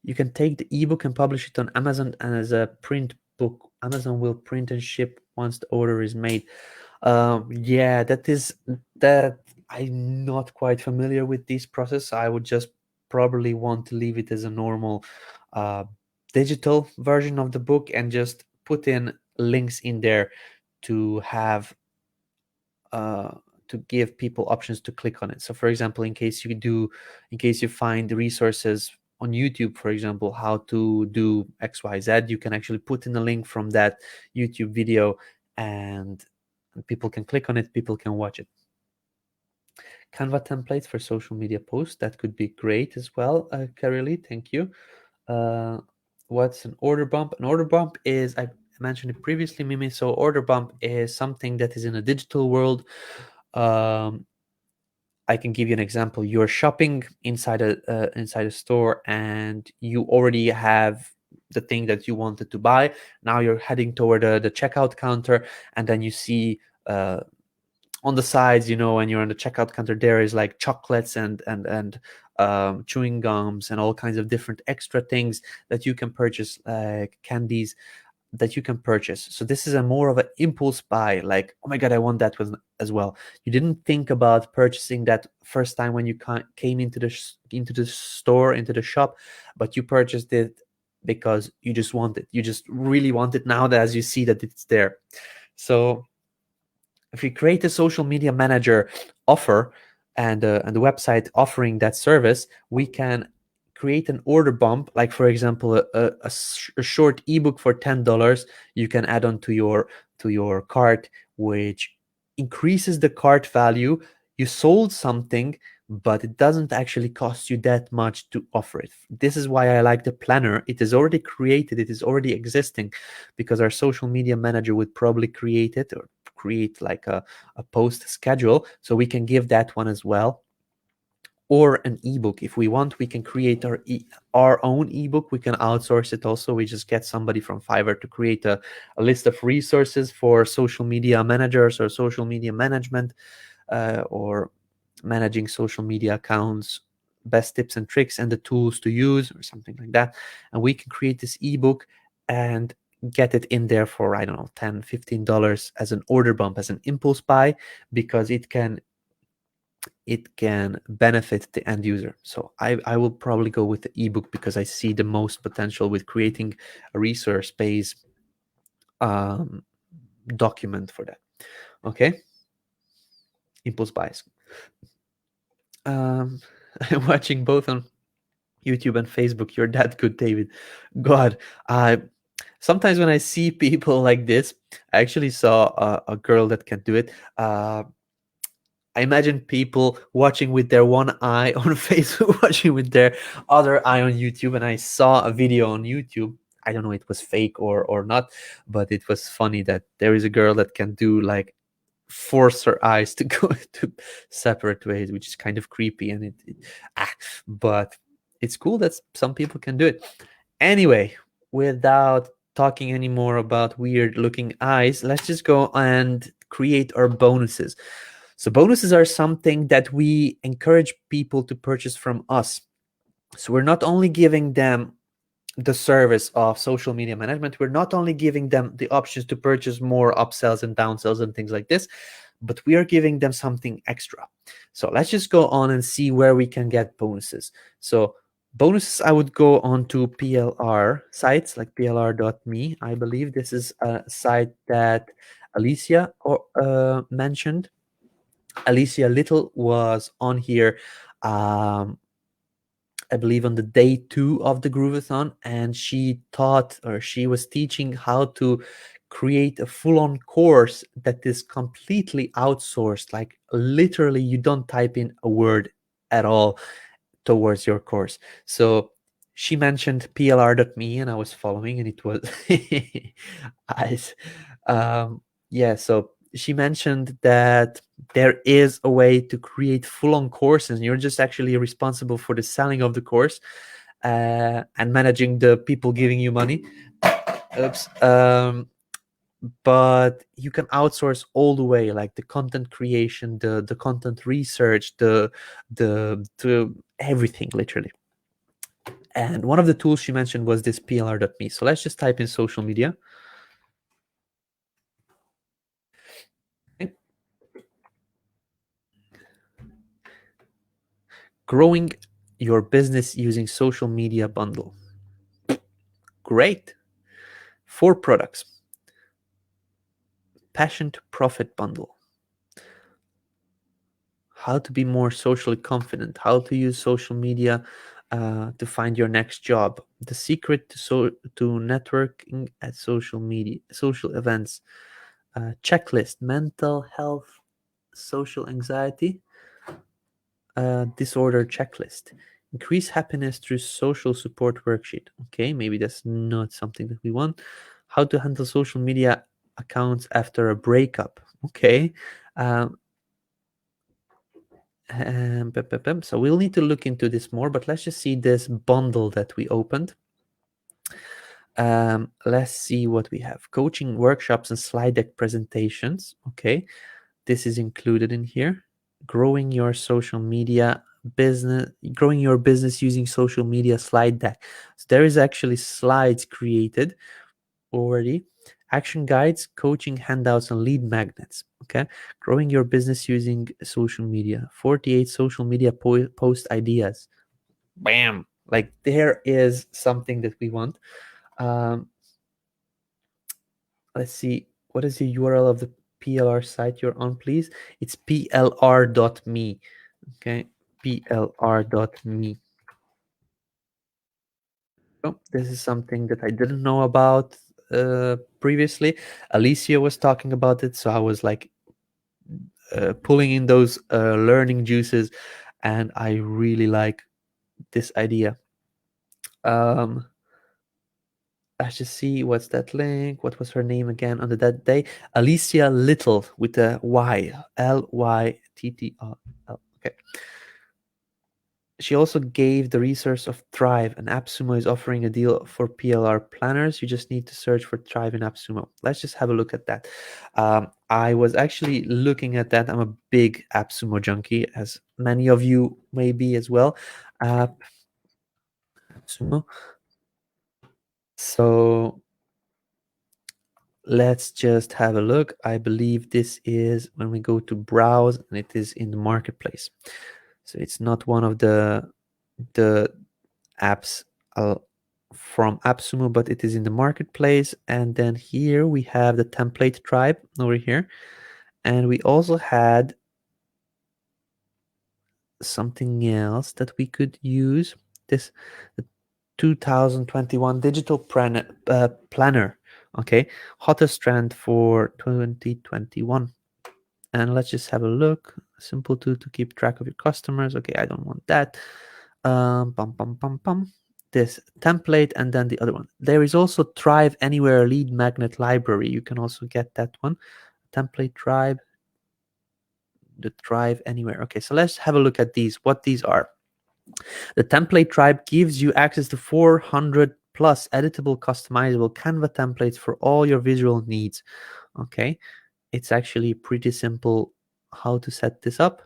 You can take the ebook and publish it on Amazon as a print book. Amazon will print and ship once the order is made. Yeah, that I'm not quite familiar with this process. I would just probably want to leave it as a normal uh, digital version of the book, and just put in links in there to have uh, to give people options to click on it. So for example, in case you find the resources on YouTube, for example, how to do XYZ, you can actually put in a link from that YouTube video, and people can click on it, people can watch it. Canva templates for social media posts, that could be great as well. Kareli, thank you. What's an order bump? An order bump is, I mentioned it previously, Mimi. So order bump is something that is in a digital world. I can give you an example. You're shopping inside a store, and you already have the thing that you wanted to buy. Now you're heading toward the checkout counter, and then you see on the sides, when you're on the checkout counter, there is like chocolates and chewing gums and all kinds of different extra things that you can purchase, like candies that you can purchase. So this is a more of an impulse buy, like, oh my god, I want that one as well. You didn't think about purchasing that first time when you came into the store, into the shop, but you purchased it because you just want it. You just really want it now that as you see that it's there. So if you create a social media manager offer and the website offering that service, we can create an order bump. Like, for example, a short ebook for $10 you can add on to your cart, which increases the cart value. You sold something, but it doesn't actually cost you that much to offer it. This is why I like the planner. It is already created, it is already existing, because our social media manager would probably create it, or create like a post schedule, so we can give that one as well. Or an ebook, if we want, we can create our own ebook. We can outsource it also. We just get somebody from Fiverr to create a list of resources for social media managers or social media management, or managing social media accounts, best tips and tricks and the tools to use, or something like that. And we can create this ebook and get it in there for, I don't know, $10-15 as an order bump, as an impulse buy, because it can benefit the end user. So I will probably go with the ebook, because I see the most potential with creating a resource based document for that. Okay, impulse buys. I'm watching both on YouTube and Facebook. You're that good, David. God, sometimes when I see people like this, I actually saw a girl that can do it. I imagine people watching with their one eye on Facebook, watching with their other eye on YouTube, and I saw a video on YouTube. I don't know if it was fake or not, but it was funny that there is a girl that can do, like, force her eyes to go to separate ways, which is kind of creepy, and but it's cool that some people can do it. Anyway, without talking anymore about weird looking eyes, let's just go and create our bonuses. So bonuses are something that we encourage people to purchase from us. So we're not only giving them the service of social media management, we're not only giving them the options to purchase more upsells and downsells and things like this, but we are giving them something extra. So let's just go on and see where we can get bonuses. So bonuses, I would go on to PLR sites like plr.me. I believe this is a site that Alicia mentioned. Alicia Little was on here, I believe on the day 2 of the Grooveathon, and she taught, or she was teaching how to create a full-on course that is completely outsourced. Like, literally, you don't type in a word at all towards your course. So she mentioned plr.me, and I was following, and it was I, yeah. So she mentioned that there is a way to create full-on courses, and you're just actually responsible for the selling of the course and managing the people giving you money. Oops. But you can outsource all the way, like the content creation, the content research, the everything, literally. And one of the tools she mentioned was this plr.me. So let's just type in social media. Okay. Growing your business using social media bundle. Great. 4 products. Passion to profit bundle. How to be more socially confident. How to use social media to find your next job. The secret to networking at social events. Checklist. Mental health, social anxiety disorder checklist. Increase happiness through social support worksheet. Okay, maybe that's not something that we want. how to handle social media accounts after a breakup. Okay. So we'll need to look into this more, but let's just see this bundle that we opened. Let's see what we have. Coaching workshops and slide deck presentations. Okay, this is included in here. Growing your social media business, growing your business using social media slide deck. So there is actually slides created already. Action guides, coaching handouts, and lead magnets. Okay, growing your business using social media. 48 social media post ideas. Bam! Like there is something that we want. Let's see, what is the URL of the PLR site you're on, please? It's plr.me. Okay, plr.me. Oh, this is something that I didn't know about previously. Alicia was talking about it, so I was like pulling in those learning juices, and I really like this idea. Let's just see, what's that link? What was her name again on that day? Alicia Little with a Y, Lyttl. Okay. She also gave the resource of Thrive, and AppSumo is offering a deal for PLR planners. You just need to search for Thrive in AppSumo. Let's just have a look at that. I was actually looking at that. I'm a big AppSumo junkie, as many of you may be as well. AppSumo. So let's just have a look. I believe this is when we go to browse, and it is in the marketplace. So it's not one of the apps from AppSumo, but it is in the marketplace. And then here we have the template tribe over here, and we also had something else that we could use. This 2021 digital planner. Okay, hottest trend for 2021. And let's just have a look. Simple to keep track of your customers. Okay, I don't want that. This template, and then the other one. There is also Thrive Anywhere lead magnet library. You can also get that one. Template tribe, the Thrive Anywhere. Okay, so let's have a look at these, what these are. The template tribe gives you access to 400 plus editable, customizable Canva templates for all your visual needs. Okay, it's actually pretty simple how to set this up.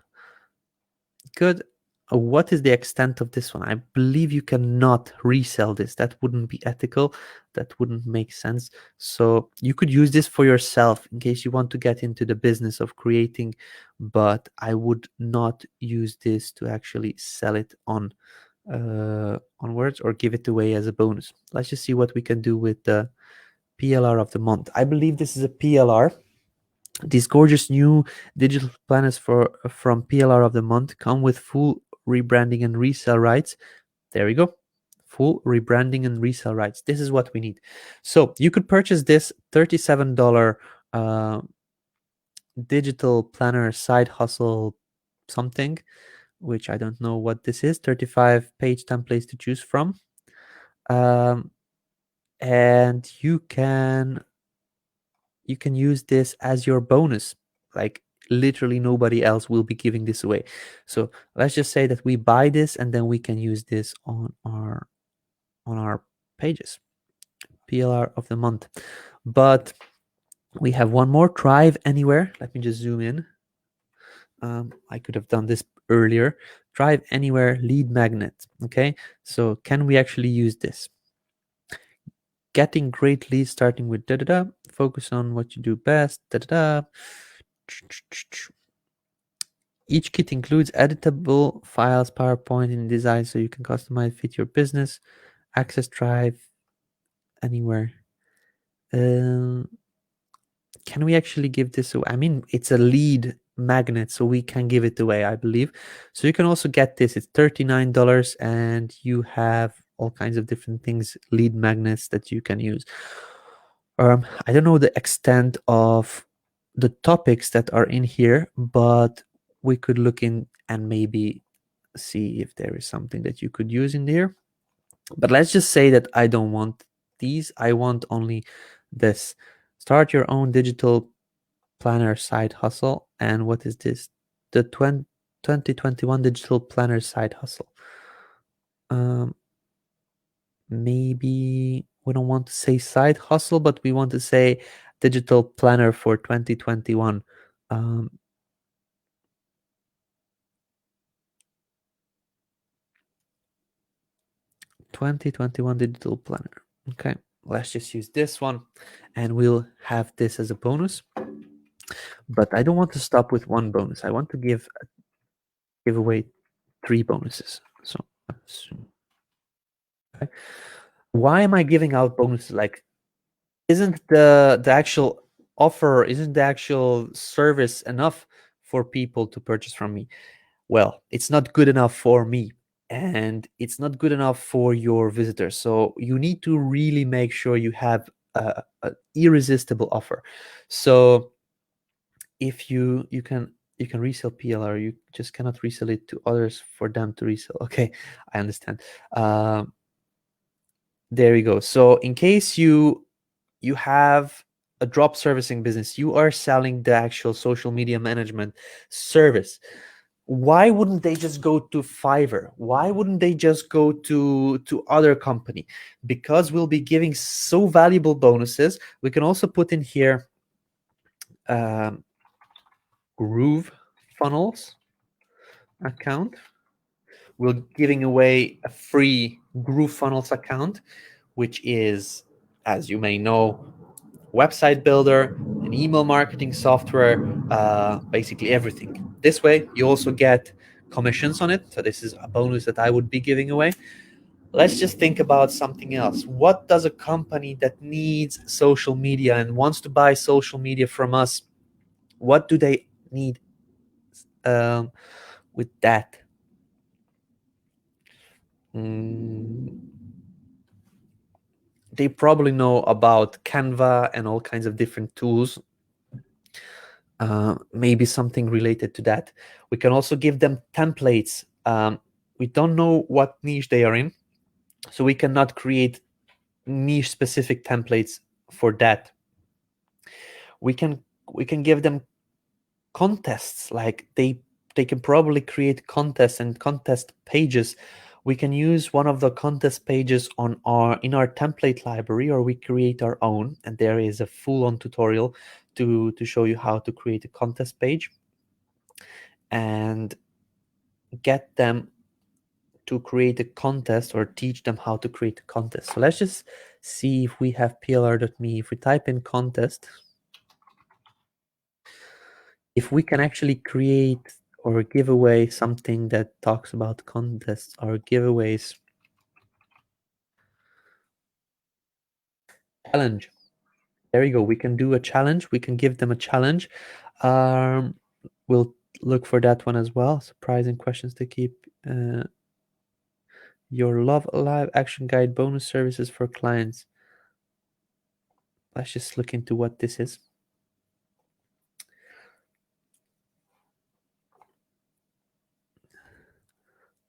Good. What is the extent of this one? I believe you cannot resell this. That wouldn't be ethical. That wouldn't make sense. So you could use this for yourself in case you want to get into the business of creating, but I would not use this to actually sell it on onwards or give it away as a bonus. Let's just see what we can do with the PLR of the month. I believe this is a PLR. These gorgeous new digital planners from PLR of the month come with full rebranding and resale rights. There we go. Full rebranding and resale rights. This is what we need. So you could purchase this $37 digital planner side hustle something, which I don't know what this is. 35 page templates to choose from. And you can use this as your bonus. Like literally nobody else will be giving this away. So let's just say that we buy this, and then we can use this on our pages. PLR of the month. But we have one more, Thrive Anywhere. Let me just zoom in. I could have done this earlier. Thrive Anywhere lead magnet. Okay, so can we actually use this? Getting great leads starting with da-da-da. Focus on what you do best. Da-da-da. Each kit includes editable files, PowerPoint, and design so you can customize, fit your business. Access Thrive Anywhere. Can we actually give this away? I mean, it's a lead magnet, so we can give it away, I believe. So you can also get this. It's $39, and you have all kinds of different things, lead magnets that you can use. I don't know the extent of the topics that are in here, but we could look in and maybe see if there is something that you could use in there. But let's just say that I don't want these. I want only this. Start your own digital planner side hustle. And what is this? The 2021 digital planner side hustle. Maybe we don't want to say side hustle, but we want to say digital planner for 2021. 2021 digital planner. Okay, let's just use this one, and we'll have this as a bonus. But I don't want to stop with one bonus. I want to give away 3 bonuses. So, okay. Why am I giving out bonuses? Like, isn't the actual offer, isn't the actual service enough for people to purchase from me? Well, it's not good enough for me, and it's not good enough for your visitors. So you need to really make sure you have an irresistible offer. So if you can resell PLR, you just cannot resell it to others for them to resell. Okay, I understand. There you go. So in case you have a drop servicing business, you are selling the actual social media management service. Why wouldn't they just go to Fiverr? Why wouldn't they just go to other company? Because we'll be giving so valuable bonuses. We can also put in here GrooveFunnels account. We're giving away a free GrooveFunnels account, which is, as you may know, website builder, an email marketing software, basically everything. This way, you also get commissions on it. So this is a bonus that I would be giving away. Let's just think about something else. What does a company that needs social media and wants to buy social media from us, what do they need with that? They probably know about Canva and all kinds of different tools. Maybe something related to that. We can also give them templates. We don't know what niche they are in, so we cannot create niche specific templates for that. We can give them contests. Like they can probably create contests and contest pages. We can use one of the contest pages in our template library, or we create our own, and there is a full-on tutorial to show you how to create a contest page and get them to create a contest, or teach them how to create a contest. So let's just see if we have plr.me. If we type in contest, if we can actually create or give away something that talks about contests or giveaways. Challenge. There you go. We can do a challenge. We can give them a challenge. We'll look for that one as well. Surprising questions to keep your love alive. Action guide, bonus services for clients. Let's just look into what this is.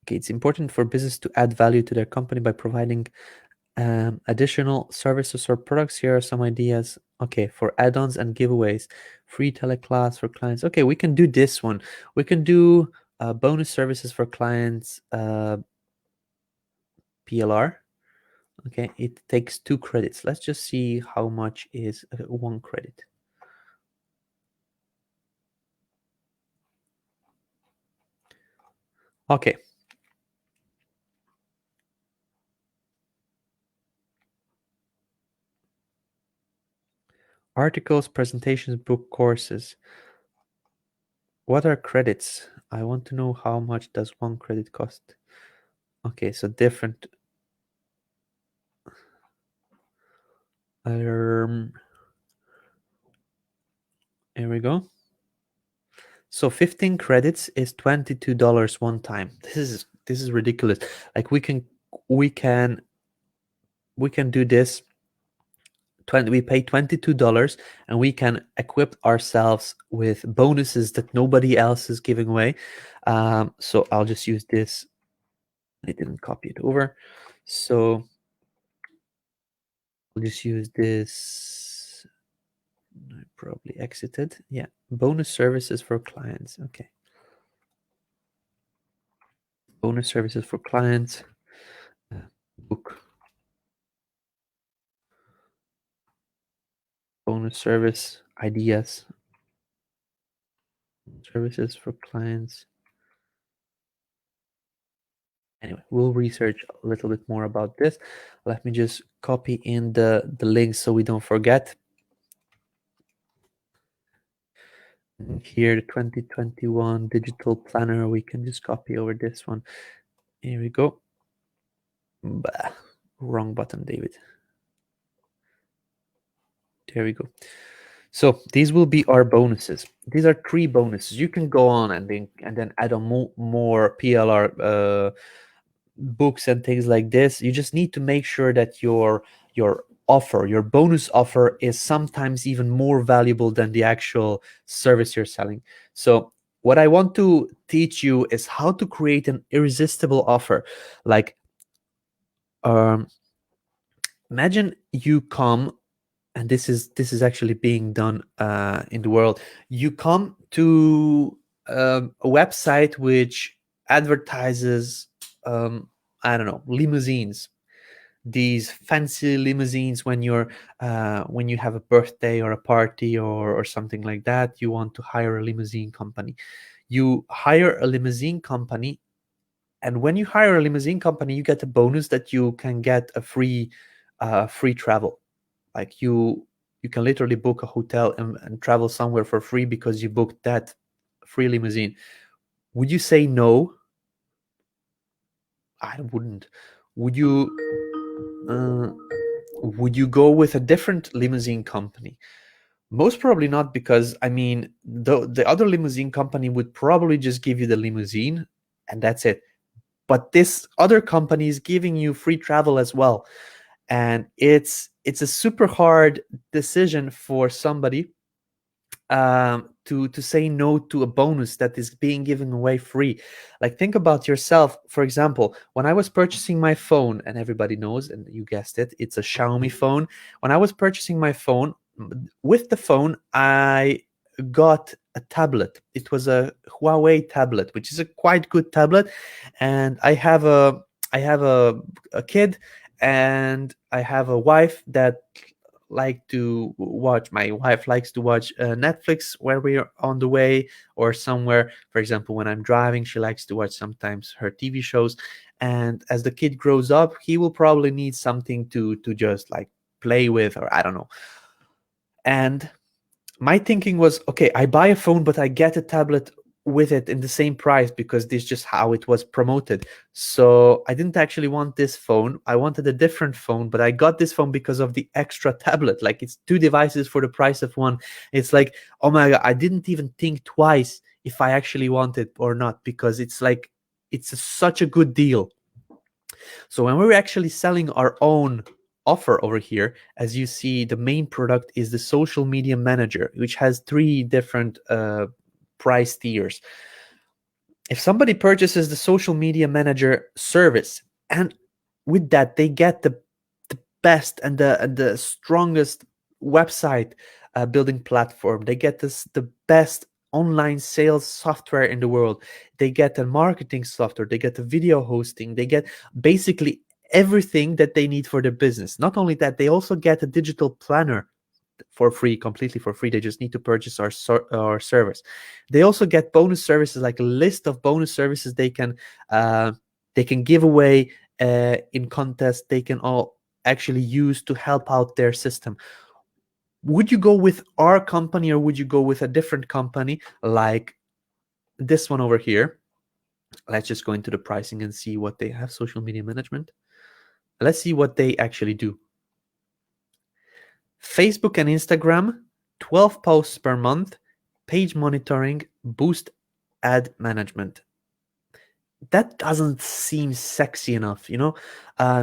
Okay, it's important for business to add value to their company by providing additional services or products. Here are some ideas. Okay, for add-ons and giveaways, free teleclass for clients. Okay, we can do this one. We can do bonus services for clients, PLR. Okay, it takes 2 credits. Let's just see how much is 1 credit. Okay. Articles, presentations, book, courses. What are credits? I want to know how much does 1 credit cost. Okay, so different. Here we go. So 15 credits is $22 one time. This is ridiculous. Like we can do this. We pay $22 and we can equip ourselves with bonuses that nobody else is giving away. So I'll just use this. I didn't copy it over. So I'll just use this. I probably exited. Yeah, bonus services for clients. Okay. Bonus services for clients. Book. Bonus service ideas. Services for clients. Anyway, we'll research a little bit more about this. Let me just copy in the links so we don't forget. Here, the 2021 digital planner, we can just copy over this one. Here we go. Bah, wrong button, David. There we go. So these will be our bonuses. These are 3 bonuses. You can go on and then add on more PLR books and things like this. You just need to make sure that your offer, your bonus offer, is sometimes even more valuable than the actual service you're selling. So what I want to teach you is how to create an irresistible offer. Like, imagine you come, and this is actually being done in the world. You come to a website which advertises, I don't know, limousines, these fancy limousines when you have a birthday or a party or something like that. You want to hire a limousine company. You hire a limousine company, and when you hire a limousine company, you get a bonus that you can get a free travel. Like you can literally book a hotel and travel somewhere for free because you booked that free limousine. Would you say no? I wouldn't. Would you uh, would you go with a different limousine company? Most probably not, because I mean the other limousine company would probably just give you the limousine and that's it. But this other company is giving you free travel as well. And it's a super hard decision for somebody to say no to a bonus that is being given away free. Like, think about yourself. For example, when I was purchasing my phone, and everybody knows, and you guessed it, it's a Xiaomi phone. When I was purchasing my phone, with the phone, I got a tablet. It was a Huawei tablet, which is a quite good tablet. And I have a kid, and I have a wife that my wife likes to watch Netflix where we're on the way or somewhere. For example, when I'm driving, she likes to watch sometimes her TV shows. And as the kid grows up, he will probably need something to just like play with, or I don't know. And my thinking was, okay, I buy a phone, but I get a tablet with it in the same price because this is just how it was promoted. So I didn't actually want this phone. I wanted a different phone, but I got this phone because of the extra tablet. Like, it's 2 devices for the price of one. It's like, oh my God, I didn't even think twice if I actually want it or not, because it's like, such a good deal. So when we're actually selling our own offer over here, as you see, the main product is the social media manager, which has 3 different price tiers. If somebody purchases the social media manager service, and with that they get the best and the strongest website building platform, they get the best online sales software in the world, they get a marketing software, they get a video hosting, they get basically everything that they need for their business. Not only that, they also get a digital planner for free, completely for free. They just need to purchase our service. They also get bonus services, like a list of bonus services they can give away in contests. They can all actually use to help out their system. Would you go with our company, or would you go with a different company like this one over here? Let's just go into the pricing and see what they have. Social media management. Let's see what they actually do. Facebook and Instagram, 12 posts per month, page monitoring, boost ad management. That doesn't seem sexy enough, you know?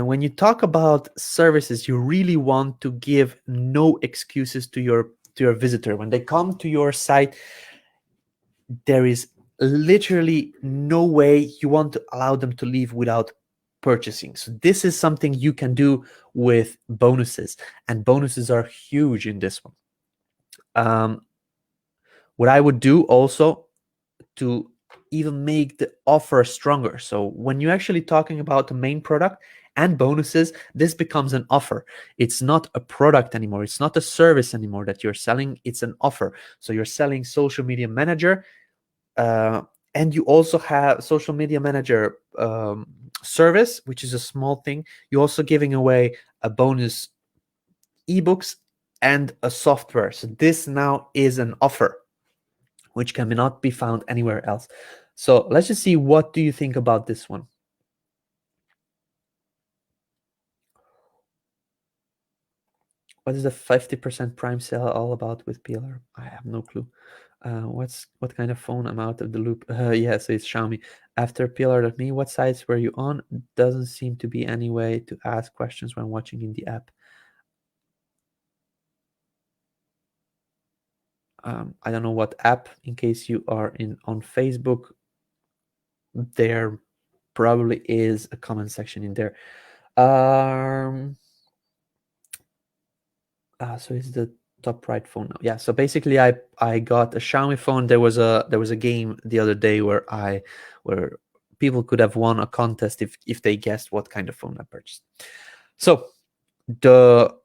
When you talk about services, you really want to give no excuses to your visitor. When they come to your site, there is literally no way you want to allow them to leave without purchasing. So this is something you can do with bonuses, and bonuses are huge in this one. What I would do also to even make the offer stronger. So when you're actually talking about the main product and bonuses, this becomes an offer. It's not a product anymore. It's not a service anymore that you're selling. It's an offer. So you're selling social media manager, and you also have social media manager service, which is a small thing. You're also giving away a bonus ebooks and a software. So this now is an offer which cannot be found anywhere else. So let's just see, what do you think about this one? What is the 50% prime sale all about with PLR? I have no clue. What kind of phone? I'm out of the loop. Yeah, so it's Xiaomi. After PLR.me, what sites were you on? Doesn't seem to be any way to ask questions when watching in the app. I don't know what app. In case you are on Facebook, there probably is a comment section in there. So it's the top right phone now. Yeah. So basically, I got a Xiaomi phone. There was a game the other day where people could have won a contest if they guessed what kind of phone I purchased. So the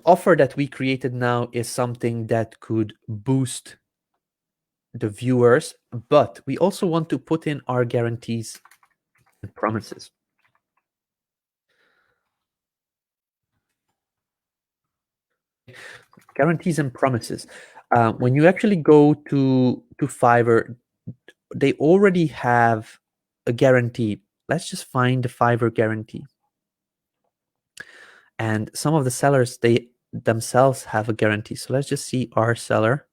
offer that we created now is something that could boost the viewers, but we also want to put in our guarantees and promises. Guarantees and promises. When you actually go to Fiverr, they already have a guarantee. Let's just find the Fiverr guarantee. And some of the sellers, they themselves have a guarantee. So let's just see our seller.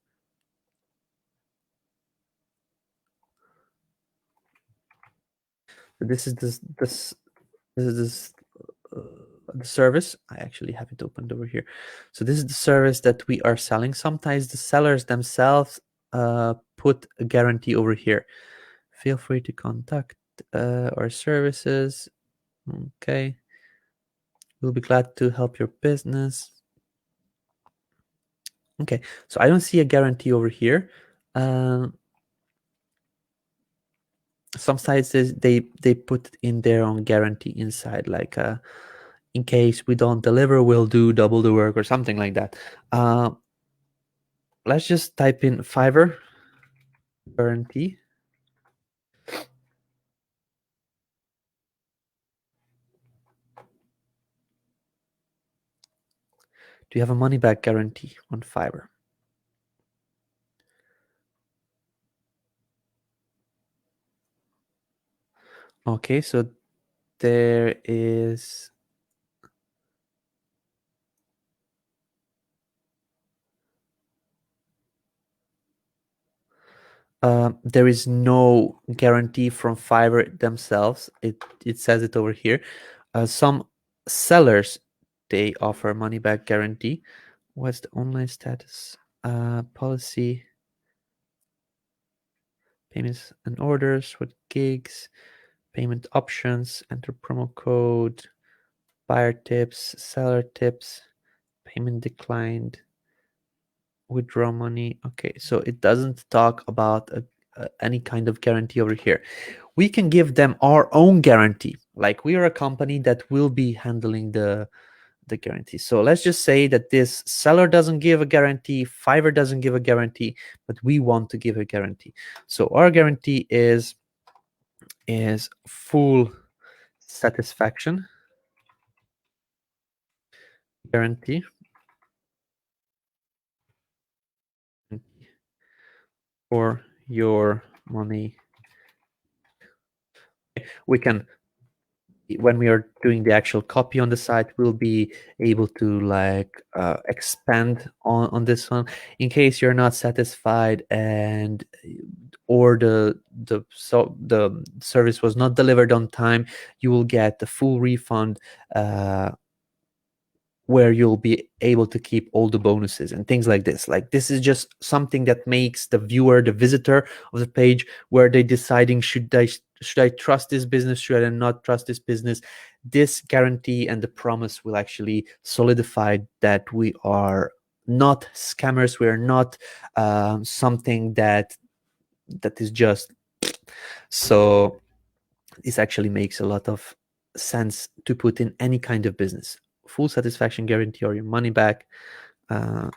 This is the service. I actually have it opened over here. So this is the service that we are selling. Sometimes the sellers themselves put a guarantee over here. Feel free to contact our services. Okay. We'll be glad to help your business. Okay, so I don't see a guarantee over here. Some sites they put in their own guarantee inside, like in case we don't deliver, we'll do double the work or something like that. Let's just type in Fiverr guarantee. Do you have a money back guarantee on Fiverr? Okay, so there is there is no guarantee from Fiverr themselves. It says it over here. Some sellers, they offer money back guarantee. What's the online status? Policy, payments and orders, what gigs, payment options, enter promo code, buyer tips, seller tips, payment declined, withdraw money. Okay, so it doesn't talk about any kind of guarantee over here. We can give them our own guarantee. Like, we are a company that will be handling the guarantee. So let's just say that this seller doesn't give a guarantee, Fiverr doesn't give a guarantee, but we want to give a guarantee. So our guarantee is full satisfaction guarantee for your money. We can, when we are doing the actual copy on the site, we'll be able to like expand on this one in case you're not satisfied and or the service was not delivered on time. You will get the full refund, where you'll be able to keep all the bonuses and things like this. Like, this is just something that makes the viewer, the visitor of the page, where they deciding, should I trust this business, should I not trust this business. This guarantee and the promise will actually solidify that we are not scammers. We're not something that is just. So this actually makes a lot of sense to put in any kind of business. Full satisfaction guarantee or your money back, and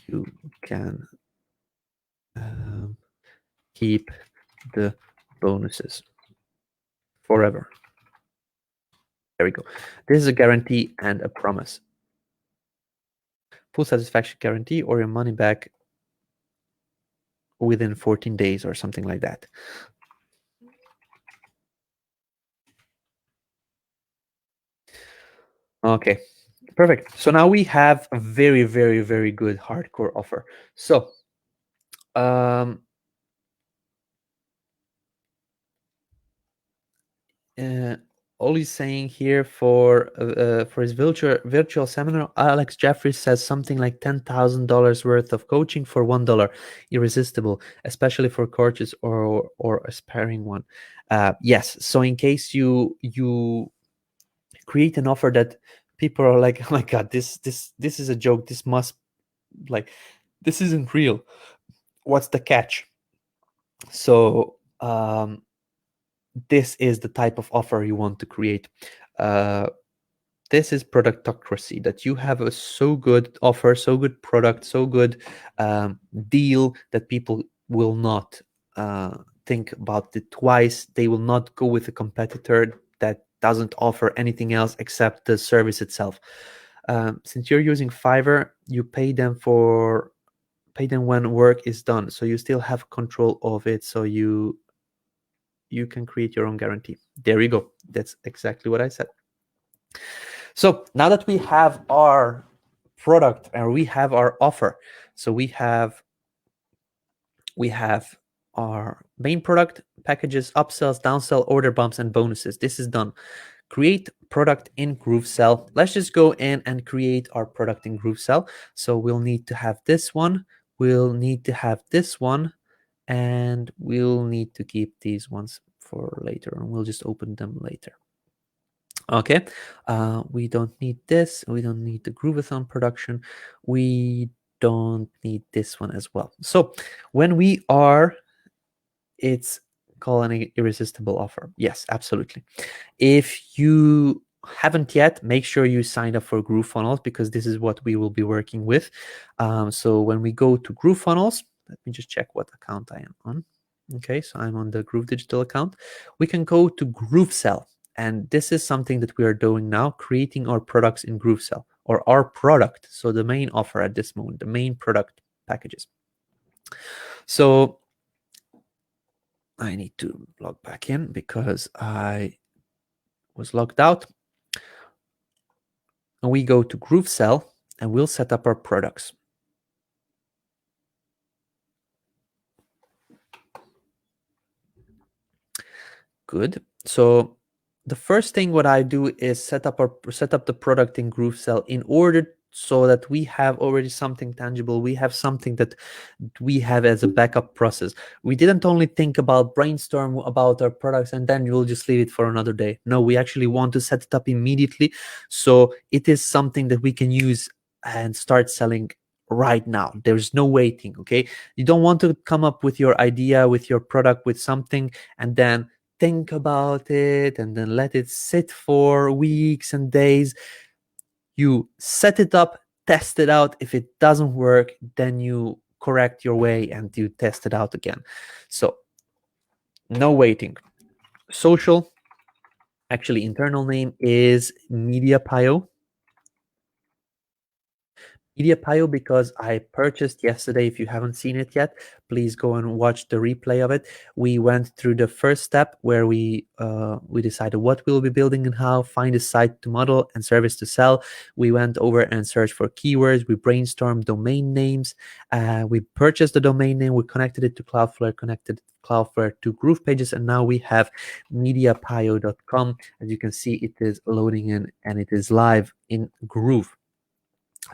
you can keep the bonuses forever. There we go. This is a guarantee and a promise. Full satisfaction guarantee or your money back within 14 days or something like that. Okay, perfect. So now we have a very, very, very good hardcore offer. So Ollie's saying here for his virtual seminar, Alex Jeffries says something like $10,000 worth of coaching for $1. Irresistible, especially for coaches or aspiring one. Yes. So in case you create an offer that people are like, oh my god, this is a joke. This must this isn't real. What's the catch? So this is the type of offer you want to create. This is productocracy, that you have a so good offer, so good product, so good deal that people will not think about it twice. They will not go with a competitor that doesn't offer anything else except the service itself. Since you're using Fiverr, you pay them when work is done, so you still have control of it. So you can create your own guarantee. There you go. That's exactly what I said. So now that we have our product and we have our offer, so we have our main product, packages, upsells, downsell, order bumps, and bonuses. This is done. Create product in GrooveSell. Let's just go in and create our product in GrooveSell. So we'll need to have this one. We'll need to have this one. And we'll need to keep these ones for later, and we'll just open them later. Okay, we don't need this. We don't need the Grooveathon production. We don't need this one as well. So when we are, it's called an irresistible offer. Yes, absolutely. If you haven't yet, make sure you sign up for GrooveFunnels, because this is what we will be working with. So when we go to GrooveFunnels, let me just check what account I am on. Okay, so I'm on the Groove Digital account. We can go to GrooveSell. And this is something that we are doing now, creating our products in GrooveSell, or our product. So the main offer at this moment, the main product packages. So I need to log back in because I was logged out. And we go to GrooveSell and we'll set up our products. Good. So the first thing what I do is set up the product in GrooveSell in order so that we have already something tangible. We have something that we have as a backup process. We didn't only think about brainstorm about our products and then we'll just leave it for another day. No, we actually want to set it up immediately. So it is something that we can use and start selling right now. There's no waiting. Okay. You don't want to come up with your idea, with your product, with something, and then think about it and then let it sit for weeks and days. You set it up, test it out. If it doesn't work, then you correct your way and you test it out again. So no waiting. Social, actually internal name is MediaPio. MediaPio because I purchased yesterday. If you haven't seen it yet, please go and watch the replay of it. We went through the first step where we decided what we'll be building and how, find a site to model and service to sell. We went over and searched for keywords. We brainstormed domain names. We purchased the domain name. We connected it to Cloudflare, connected Cloudflare to GroovePages, and now we have MediaPio.com. As you can see, it is loading in and it is live in Groove.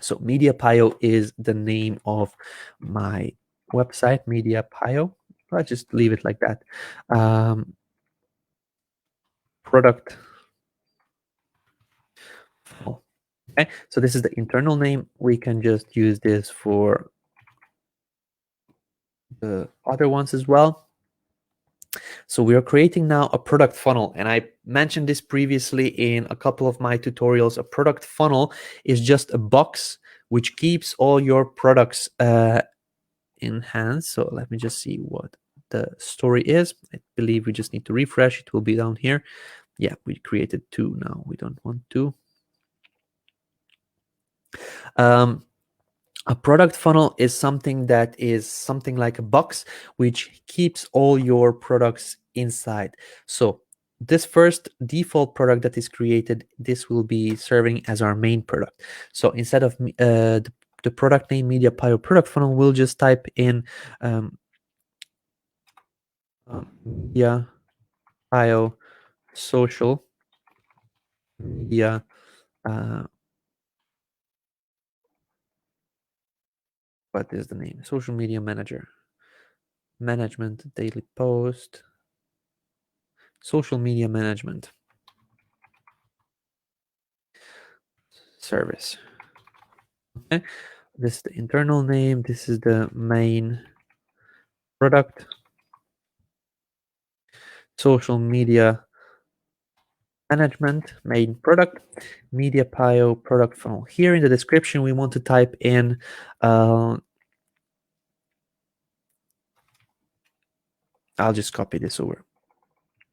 So MediaPio is the name of my website, MediaPio. I'll just leave it like that. Product. Okay, so this is the internal name. We can just use this for the other ones as well. So we are creating now a product funnel, and I mentioned this previously in a couple of my tutorials. A product funnel is just a box which keeps all your products in hand. So let me just see what the story is. I believe we just need to refresh. It will be down here. Yeah, we created two now. We don't want two. A product funnel is something that is something like a box which keeps all your products inside. So this first default product that is created, this will be serving as our main product. So instead of the product name Media Pio product funnel, we'll just type in Media Pio social media what is the name? Social media manager. Management, daily post, social media management service. Okay, this is the internal name. This is the main product. Social media management, main product, Media Pio product funnel. Here in the description, we want to type in I'll just copy this over.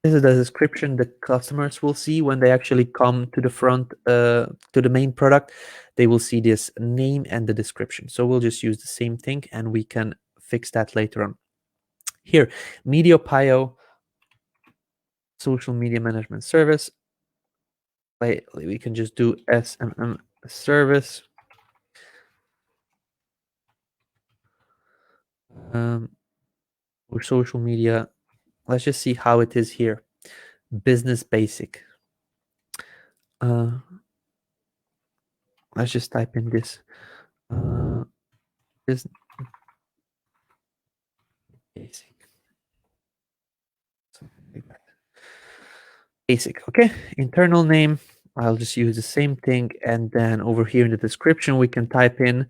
This is the description the customers will see when they actually come to the front, to the main product. They will see this name and the description. So we'll just use the same thing, and we can fix that later on. Here, Media Pio social media management service. We can just do SMM service. Or social media. Let's just see how it is here. Business basic. Let's just type in this. Business basic. Basic. Okay. Internal name. I'll just use the same thing, and then over here in the description we can type in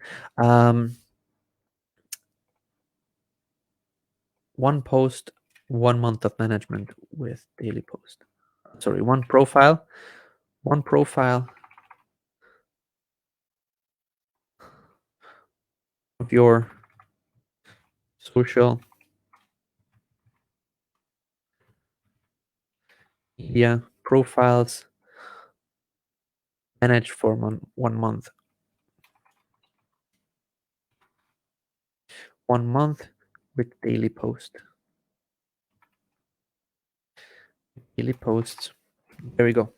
one post, 1 month of management with daily post. Sorry, one profile of your social media profiles managed for 1 month. 1 month with daily post. Daily posts. There we go.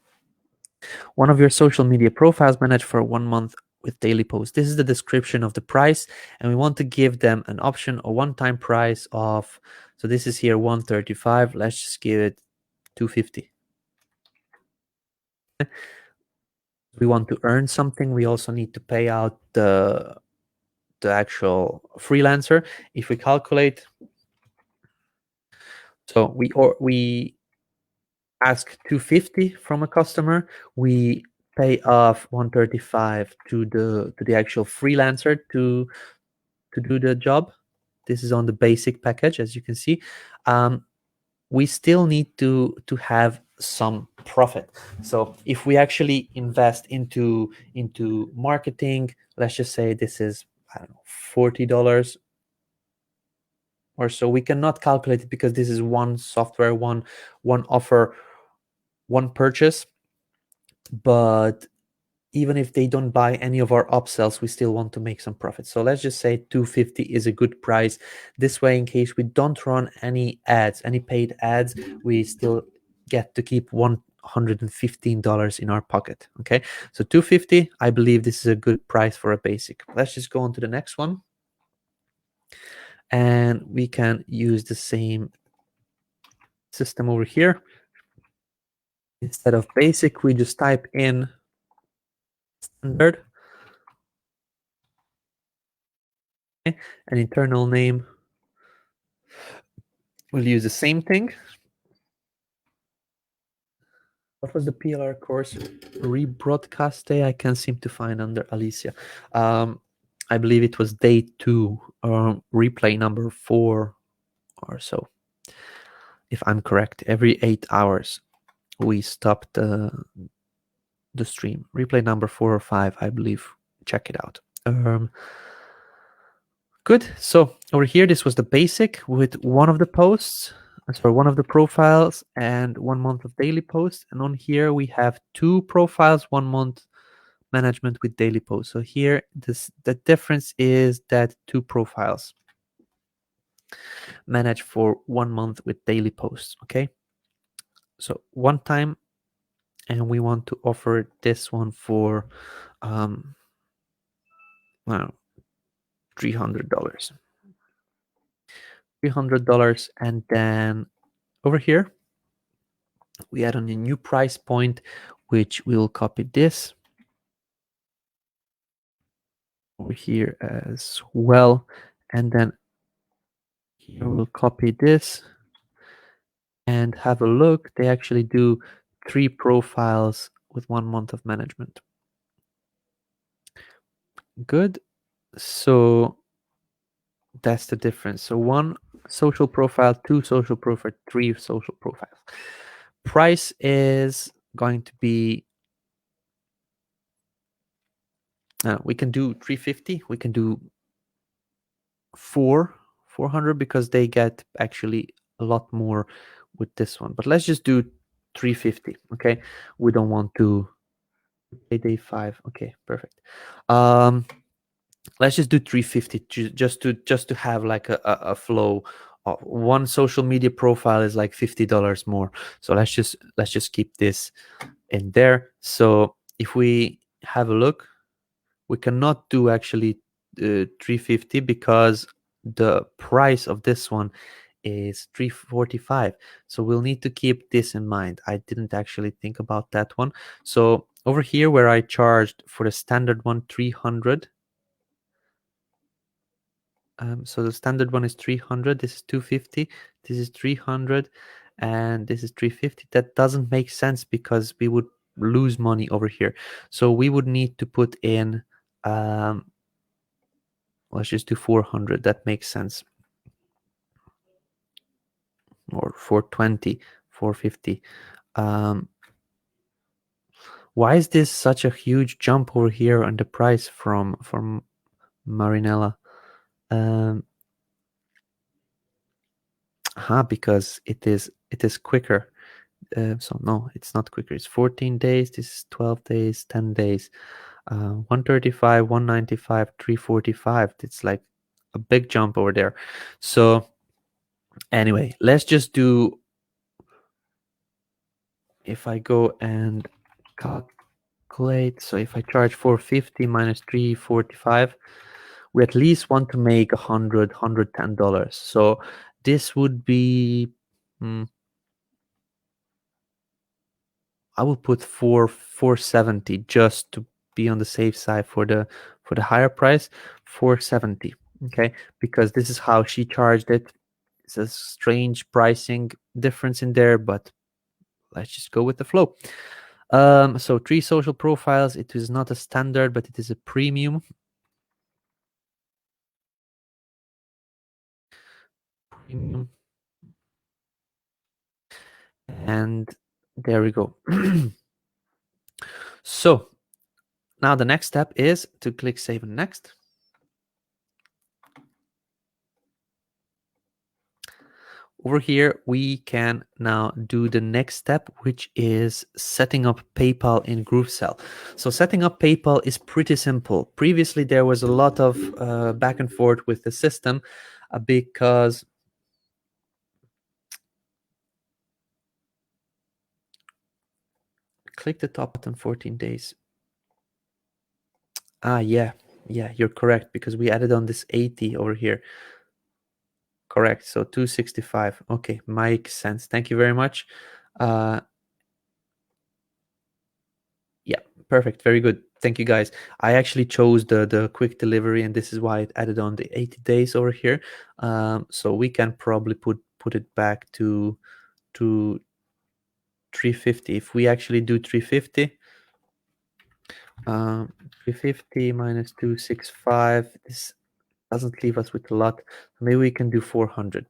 One of your social media profiles managed for 1 month with daily posts. This is the description of the price, and we want to give them an option, a one-time price of, so this is here 135. Let's just give it 250. We want to earn something. We also need to pay out the actual freelancer. If we calculate, so we ask 250 from a customer, we pay off 135 to the actual freelancer to do the job. This is on the basic package, as you can see. We still need to have some profit. So if we actually invest into marketing, let's just say this is, I don't know, $40 or so. We cannot calculate it because this is one software, one offer, one purchase. But even if they don't buy any of our upsells, we still want to make some profit. So let's just say 250 is a good price. This way, in case we don't run any ads, any paid ads, we still get to keep $115 in our pocket. Okay, so 250, I believe this is a good price for a basic. Let's just go on to the next one, and we can use the same system over here. Instead of basic, we just type in standard. Okay. An internal name. We'll use the same thing. What was the PLR course rebroadcast day? I can't seem to find under Alicia. I believe it was day 2 or replay number 4 or so, if I'm correct. Every 8 hours we stopped the stream. Replay number 4 or 5, I believe. Check it out. Good. So over here, this was the basic with one of the posts, sorry, one of the profiles and 1 month of daily posts. And on here we have 2 profiles, 1 month management with daily posts. So here, the difference is that 2 profiles manage for 1 month with daily posts. Okay. So one time, and we want to offer this one for well, $300. $300, and then over here we add on a new price point, which we'll copy this over here as well, and then here we'll copy this and have a look. They actually do 3 profiles with 1 month of management. Good. So that's the difference. So 1 social profile, 2 social profile, 3 social profiles. Price is going to be we can do 350. We can do 400 because they get actually a lot more with this one. But let's just do 350. Okay, we don't want to day 5. Okay, perfect. Let's just do 350 just to have like a flow. One social media profile is like $50 more. So let's just keep this in there. So if we have a look, we cannot do actually 350 because the price of this one is 345. So we'll need to keep this in mind. I didn't actually think about that one. So over here where I charged for the standard one 300, so the standard one is 300, this is 250, this is 300, and this is 350. That doesn't make sense because we would lose money over here. So we would need to put in let's just do 400. That makes sense. Or 420, 450. Why is this such a huge jump over here on the price from Marinella? Because it is quicker. So no, it's not quicker. It's 14 days. This is 12 days, 10 days. 135, 195, 345. It's like a big jump over there. So anyway, let's just do, if I go and calculate, so if I charge 450 minus 345, we at least want to make $110. So this would be I will put 470 just to be on the safe side for the higher price. 470. Okay, because this is how she charged it. It's a strange pricing difference in there, but let's just go with the flow. So 3 social profiles. It is not a standard, but it is a premium. And there we go. So now the next step is to click Save and Next. Over here, we can now do the next step, which is setting up PayPal in GrooveSell. So setting up PayPal is pretty simple. Previously, there was a lot of back and forth with the system because click the top button, 14 days. Yeah, you're correct, because we added on this 80 over here. Correct. So 265. Okay, makes sense. Thank you very much. Yeah, perfect. Very good. Thank you, guys. I actually chose the quick delivery, and this is why it added on the 80 days over here. So we can probably put it back to 350. If we actually do 350, 350 minus 265, this doesn't leave us with a lot. Maybe we can do 400.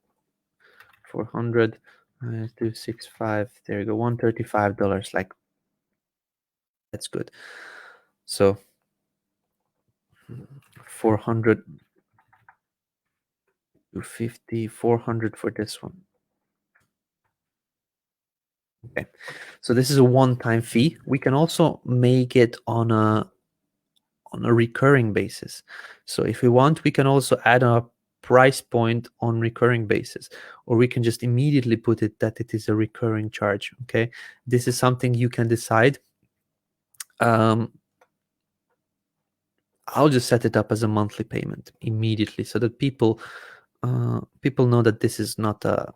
400 minus 265, there you go, $135. Like, that's good. So 400, 250, 400 for this one. Okay, so this is a one-time fee. We can also make it on a recurring basis. So if we want, we can also add a price point on recurring basis, or we can just immediately put it that it is a recurring charge. Okay, this is something you can decide. I'll just set it up as a monthly payment immediately, so that people know that this is not a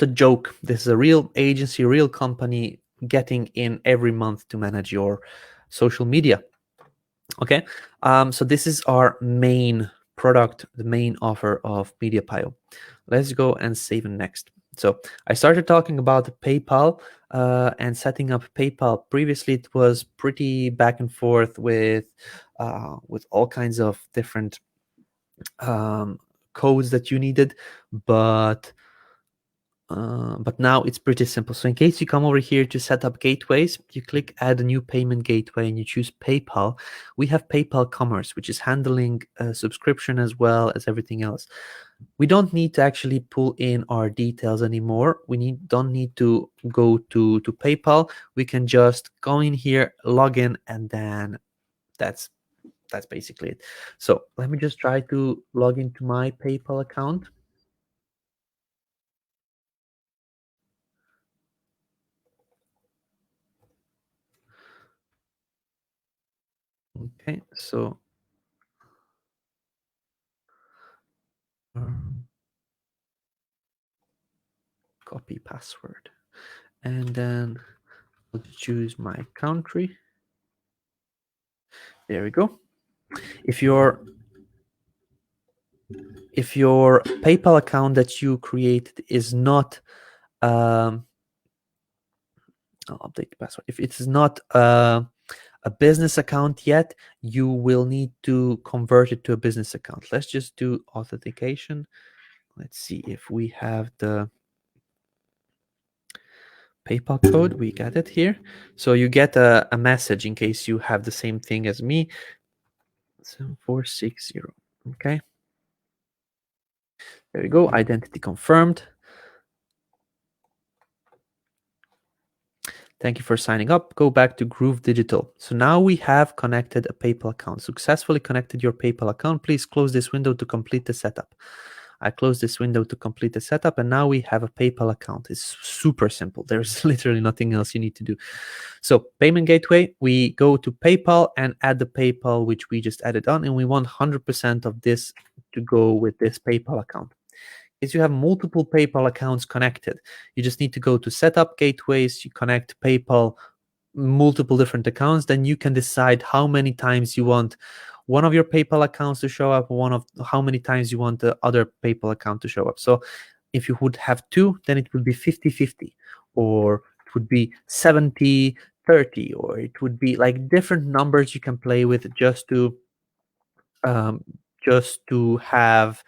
joke. This is a real agency, real company getting in every month to manage your social media. Okay, so this is our main product, the main offer of MediaPio. Let's go and save next. So I started talking about PayPal and setting up PayPal. Previously, it was pretty back and forth with all kinds of different codes that you needed, but now it's pretty simple. So in case you come over here to set up gateways, you click add a new payment gateway and you choose PayPal. We have PayPal Commerce, which is handling subscription as well as everything else. We don't need to actually pull in our details anymore. We don't need to go to PayPal. We can just go in here, log in, and then that's basically it. So let me just try to log into my PayPal account. Okay, so copy password, and then I'll choose my country. There we go. If your PayPal account that you created is not I'll update the password. If it's not a business account yet, you will need to convert it to a business account. Let's just do authentication. Let's see if we have the PayPal code. We got it here. So you get a message in case you have the same thing as me. 7460. Okay. There we go. Identity confirmed. Thank you for signing up. Go back to Groove Digital. So now we have connected a PayPal account. Successfully connected your PayPal account. Please close this window to complete the setup. I close this window to complete the setup, and now we have a PayPal account. It's super simple. There's literally nothing else you need to do. So payment gateway, we go to PayPal and add the PayPal which we just added on, and we want 100% of this to go with this PayPal account. Is you have multiple PayPal accounts connected, you just need to go to setup gateways, you connect PayPal multiple different accounts, then you can decide how many times you want one of your PayPal accounts to show up, how many times you want the other PayPal account to show up. So if you would have two, then it would be 50-50, or it would be 70-30, or it would be like different numbers you can play with just to have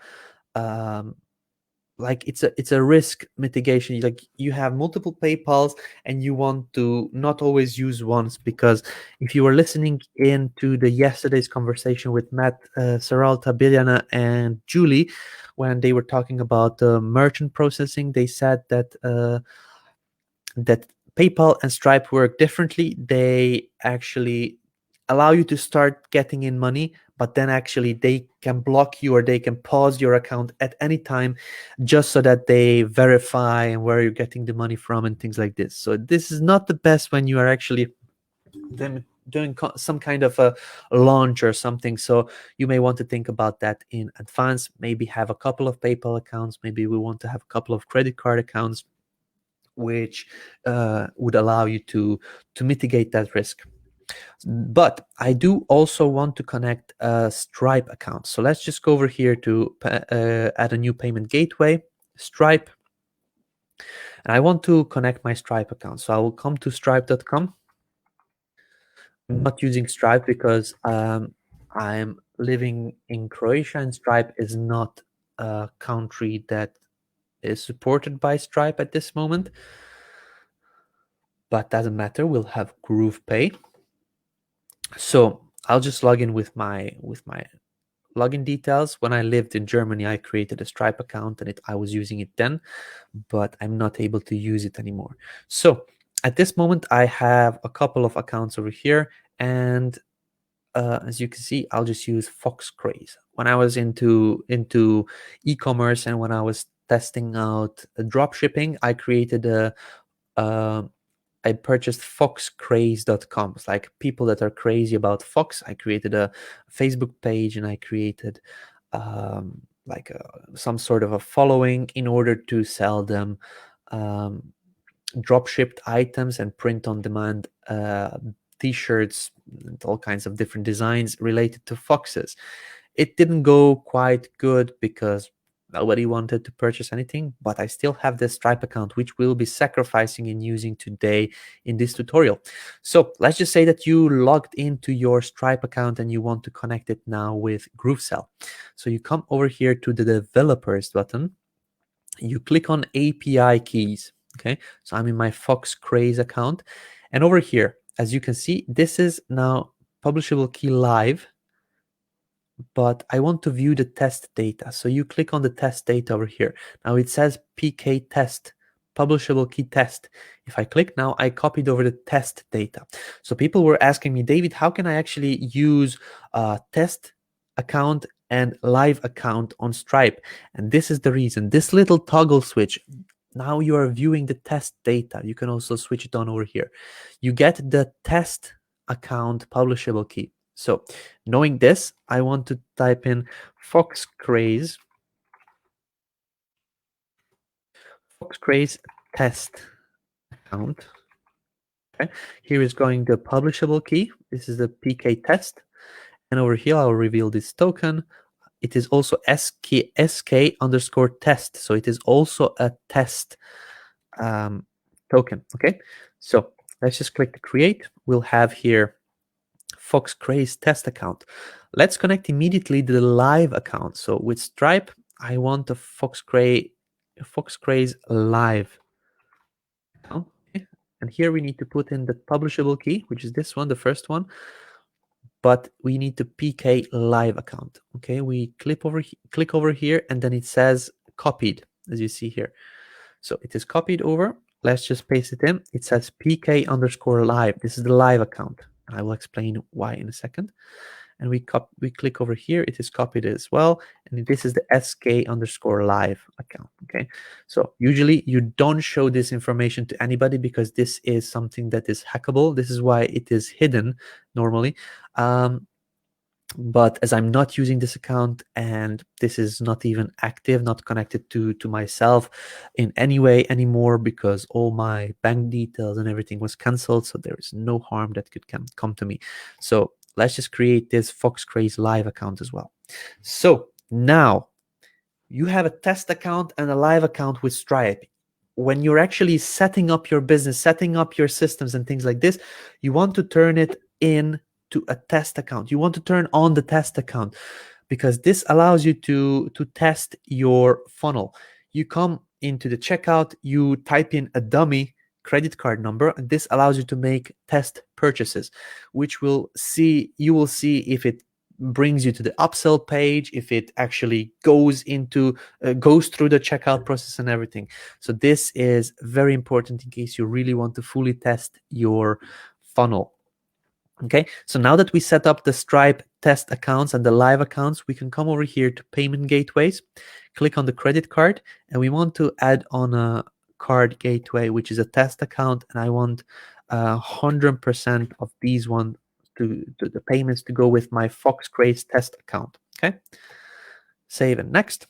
like it's a risk mitigation. Like you have multiple PayPals and you want to not always use once, because if you were listening into the yesterday's conversation with Matt, Saralta, Biljana, and Julie, when they were talking about the merchant processing, they said that that PayPal and Stripe work differently. They actually allow you to start getting in money, but then actually they can block you or they can pause your account at any time, just so that they verify and where you're getting the money from and things like this. So this is not the best when you are actually doing some kind of a launch or something. So you may want to think about that in advance. Maybe have a couple of PayPal accounts. Maybe we want to have a couple of credit card accounts, which would allow you to mitigate that risk. But I do also want to connect a Stripe account. So let's just go over here to add a new payment gateway, Stripe. And I want to connect my Stripe account. So I will come to stripe.com. I'm not using Stripe because I'm living in Croatia, and Stripe is not a country that is supported by Stripe at this moment. But doesn't matter, we'll have GroovePay. So I'll just log in with my login details. When I lived in Germany, I created a Stripe account and I was using it then, but I'm not able to use it anymore. So at this moment, I have a couple of accounts over here, and as you can see, I'll just use Foxcraze. When I was into e-commerce and when I was testing out drop shipping, I created I purchased foxcraze.com. It's like people that are crazy about fox. I created a Facebook page and I created like some sort of a following in order to sell them um, drop shipped items and print on demand t-shirts and all kinds of different designs related to foxes. It didn't go quite good because nobody wanted to purchase anything, but I still have this Stripe account, which we'll be sacrificing and using today in this tutorial. So let's just say that you logged into your Stripe account and you want to connect it now with GrooveSell. So you come over here to the developers button, you click on API keys. Okay, so I'm in my Foxcraze account, and over here, as you can see, this is now publishable key live, but I want to view the test data. So you click on the test data over here. Now it says PK test, publishable key test. If I click now, I copied over the test data. So people were asking me, David, how can I actually use a test account and live account on Stripe? And this is the reason. This little toggle switch, now you are viewing the test data. You can also switch it on over here. You get the test account publishable key. So knowing this, I want to type in Foxcraze test account. Okay, here is going the publishable key. This is the PK test, and over here I'll reveal this token. It is also SK underscore test, so it is also a test token. Okay, so let's just click the create. We'll have here Foxcraze test account. Let's connect immediately to the live account. So with Stripe, I want a Foxcraze live account. Okay. And here we need to put in the publishable key, which is this one, the first one. But we need to PK live account. Okay, we click over here, and then it says copied, as you see here. So it is copied over. Let's just paste it in. It says PK underscore live. This is the live account. I will explain why in a second. And we click over here. It is copied as well. And this is the SK underscore live account. Okay. So usually you don't show this information to anybody because this is something that is hackable. This is why it is hidden normally. But as I'm not using this account and this is not even active, not connected to myself in any way anymore because all my bank details and everything was canceled, so there is no harm that could come to me. So let's just create this Foxcraze live account as well. So now you have a test account and a live account with Stripe. When you're actually setting up your business, setting up your systems and things like this, you want to turn it in to a test account. You want to turn on the test account because this allows you to test your funnel. You come into the checkout, you type in a dummy credit card number, and this allows you to make test purchases, which you will see if it brings you to the upsell page, if it actually goes through the checkout process and everything. So this is very important in case you really want to fully test your funnel. Okay, so now that we set up the Stripe test accounts and the live accounts, we can come over here to payment gateways, click on the credit card, and we want to add on a card gateway, which is a test account, and I want 100% of these to the payments to go with my Foxcraze test account. Okay, save and next.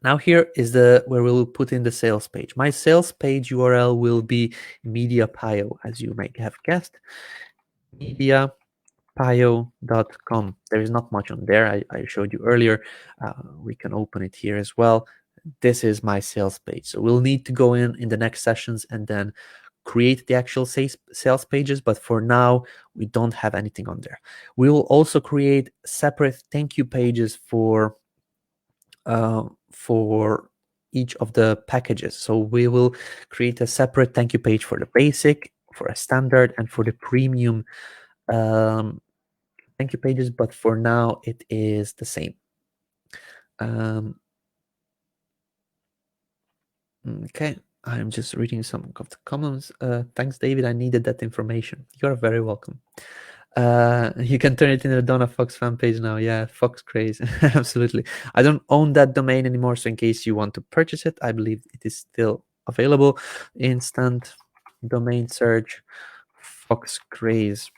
Now here is where we'll put in the sales page. My sales page URL will be MediaPio, as you may have guessed. MediaPio.com. There is not much on there. I showed you earlier. We can open it here as well. this is my sales page. So we'll need to go in the next sessions and then create the actual sales pages, but for now we don't have anything on there. We will also create separate thank you pages for each of the packages. So we will create a separate thank you page for the basic, for a standard, and for the premium thank you pages, but for now it is the same. Okay, I'm just reading some of the comments. Thanks, David. I needed that information. You're very welcome. You can turn it into the Donna Fox fan page now. Yeah, Fox craze. Absolutely. I don't own that domain anymore, so in case you want to purchase it, I believe it is still available. Instant domain search, Fox craze.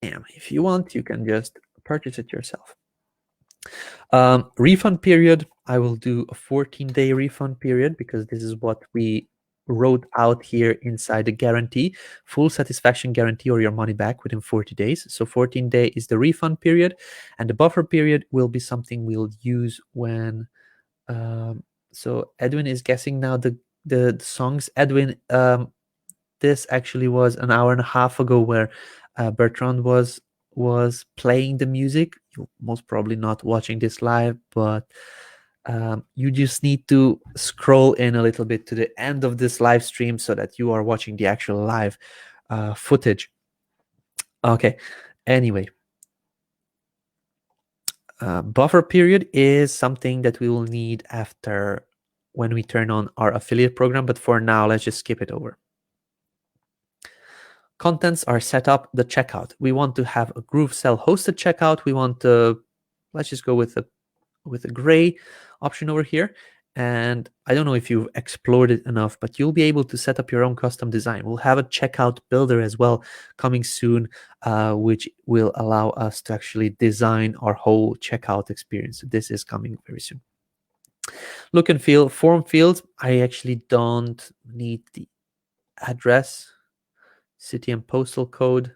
Damn, if you want, you can just purchase it yourself. Refund period, I will do a 14-day refund period because this is what we wrote out here inside the guarantee, full satisfaction guarantee or your money back within 40 days. So 14 day is the refund period, and the buffer period will be something we'll use when so Edwin is guessing now the songs. Edwin, this actually was an hour and a half ago where Bertrand was playing the music. You're most probably not watching this live, but you just need to scroll in a little bit to the end of this live stream so that you are watching the actual live footage. Okay, anyway, buffer period is something that we will need after when we turn on our affiliate program, but for now let's just skip it over. Contents are set up, the checkout. We want to have a GrooveSell hosted checkout. We want to, let's just go with a gray option over here. And I don't know if you've explored it enough, but you'll be able to set up your own custom design. We'll have a checkout builder as well coming soon, which will allow us to actually design our whole checkout experience. So this is coming very soon. Look and feel, form fields. I actually don't need the address, city and postal code.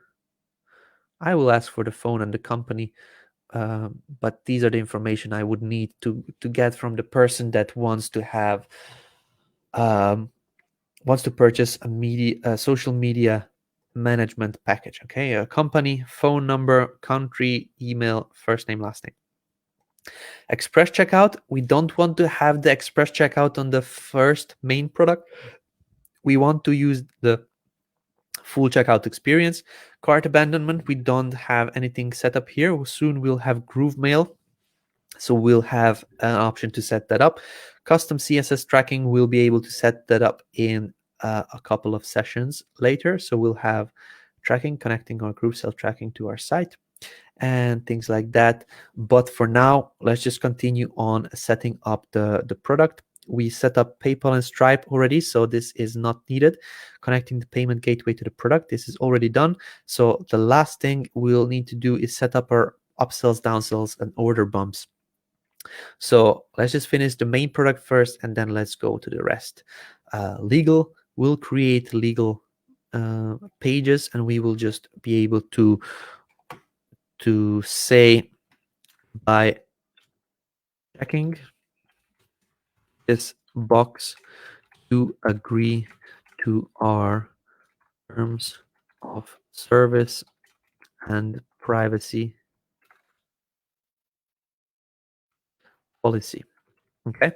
I will ask for the phone and the company, but these are the information I would need to get from the person that wants to have wants to purchase a social media management package. Okay, a company, phone number, country, email, first name, last name. Express checkout. We don't want to have the express checkout on the first main product. We want to use the full checkout experience. Cart abandonment, we don't have anything set up here. Soon we'll have GrooveMail, so we'll have an option to set that up. Custom CSS tracking, we'll be able to set that up in a couple of sessions later. So we'll have tracking, connecting our GrooveSell tracking to our site and things like that. But for now, let's just continue on setting up the product. We set up PayPal and Stripe already, so this is not needed. Connecting the payment gateway to the product, this is already done. So the last thing we'll need to do is set up our upsells, downsells, and order bumps. So let's just finish the main product first, and then let's go to the rest. Legal, we'll create legal pages, and we will just be able to say by checking this box to agree to our terms of service and privacy policy. Okay,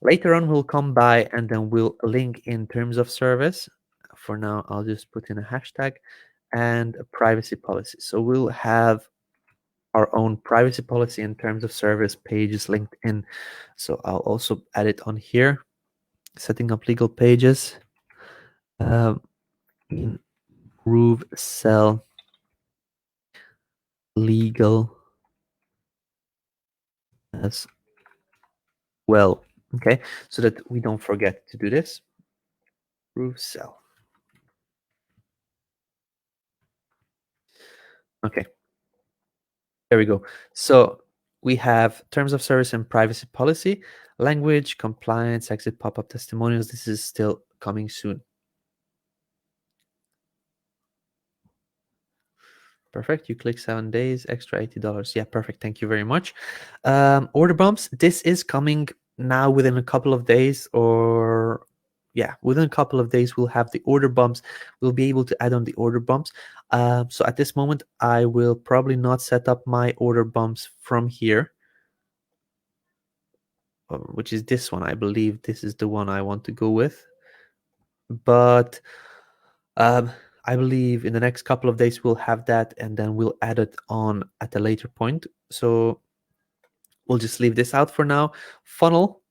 later on we'll come by and then we'll link in terms of service. For now, I'll just put in a hashtag and a privacy policy. So we'll have our own privacy policy and terms of service pages linked in. So I'll also add it on here. Setting up legal pages in GrooveSell legal as well. Okay, so that we don't forget to do this. GrooveSell. Okay, there we go. So we have terms of service and privacy policy, language, compliance, exit pop-up testimonials. This is still coming soon. Perfect. You click 7 days, extra $80. Yeah, perfect. Thank you very much. Order bumps. This is coming now within a couple of days, or yeah, within a couple of days, we'll have the order bumps. We'll be able to add on the order bumps. So at this moment, I will probably not set up my order bumps from here, which is this one. I believe this is the one I want to go with. But I believe in the next couple of days we'll have that, and then we'll add it on at a later point. So we'll just leave this out for now. Funnel,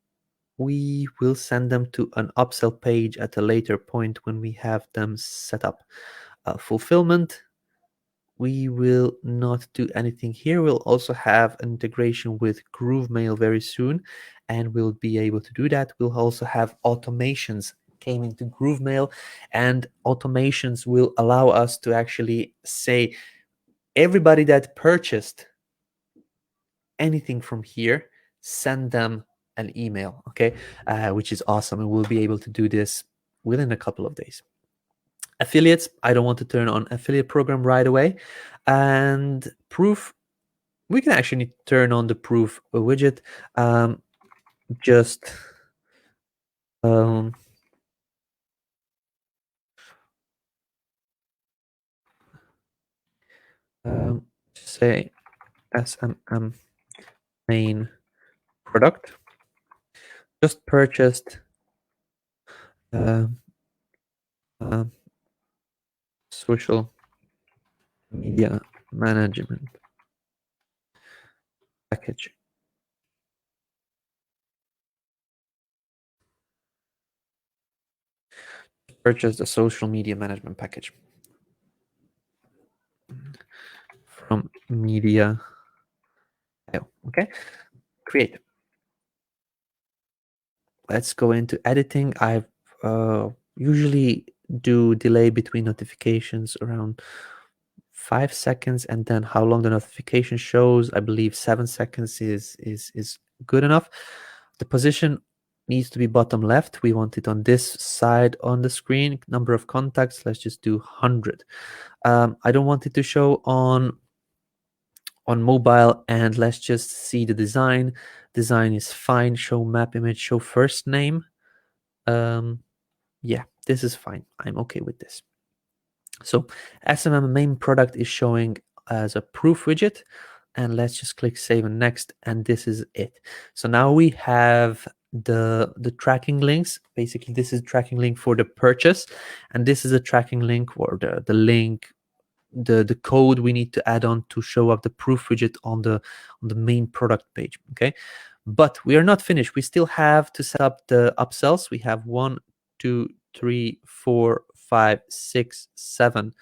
we will send them to an upsell page at a later point when we have them set up. Fulfillment, we will not do anything here. We'll also have an integration with GrooveMail very soon, and we'll be able to do that. We'll also have automations came into GrooveMail, and automations will allow us to actually say everybody that purchased anything from here, send them an email, okay, which is awesome, and we'll be able to do this within a couple of days. Affiliates, I don't want to turn on affiliate program right away. And proof, we can actually turn on the proof widget. Just say SMM main product, just purchased social media management package. Purchased a social media management package from media. Okay, create. Let's go into editing. I usually do delay between notifications around 5 seconds, and then how long the notification shows. I believe 7 seconds is good enough. The position needs to be bottom left. We want it on this side on the screen. Number of contacts, let's just do 100. I don't want it to show on mobile, and let's just see the design. Design is fine. Show map image, show first name. Yeah, this is fine. I'm okay with this. So SMM main product is showing as a proof widget, and let's just click save and next, and this is it. So now we have the tracking links. Basically, this is tracking link for the purchase, and this is a tracking link, or the link, the code we need to add on to show up the proof widget on the main product page. Okay, but we are not finished. We still have to set up the upsells. We have 1, 2, 3, 4, 5, 6, 7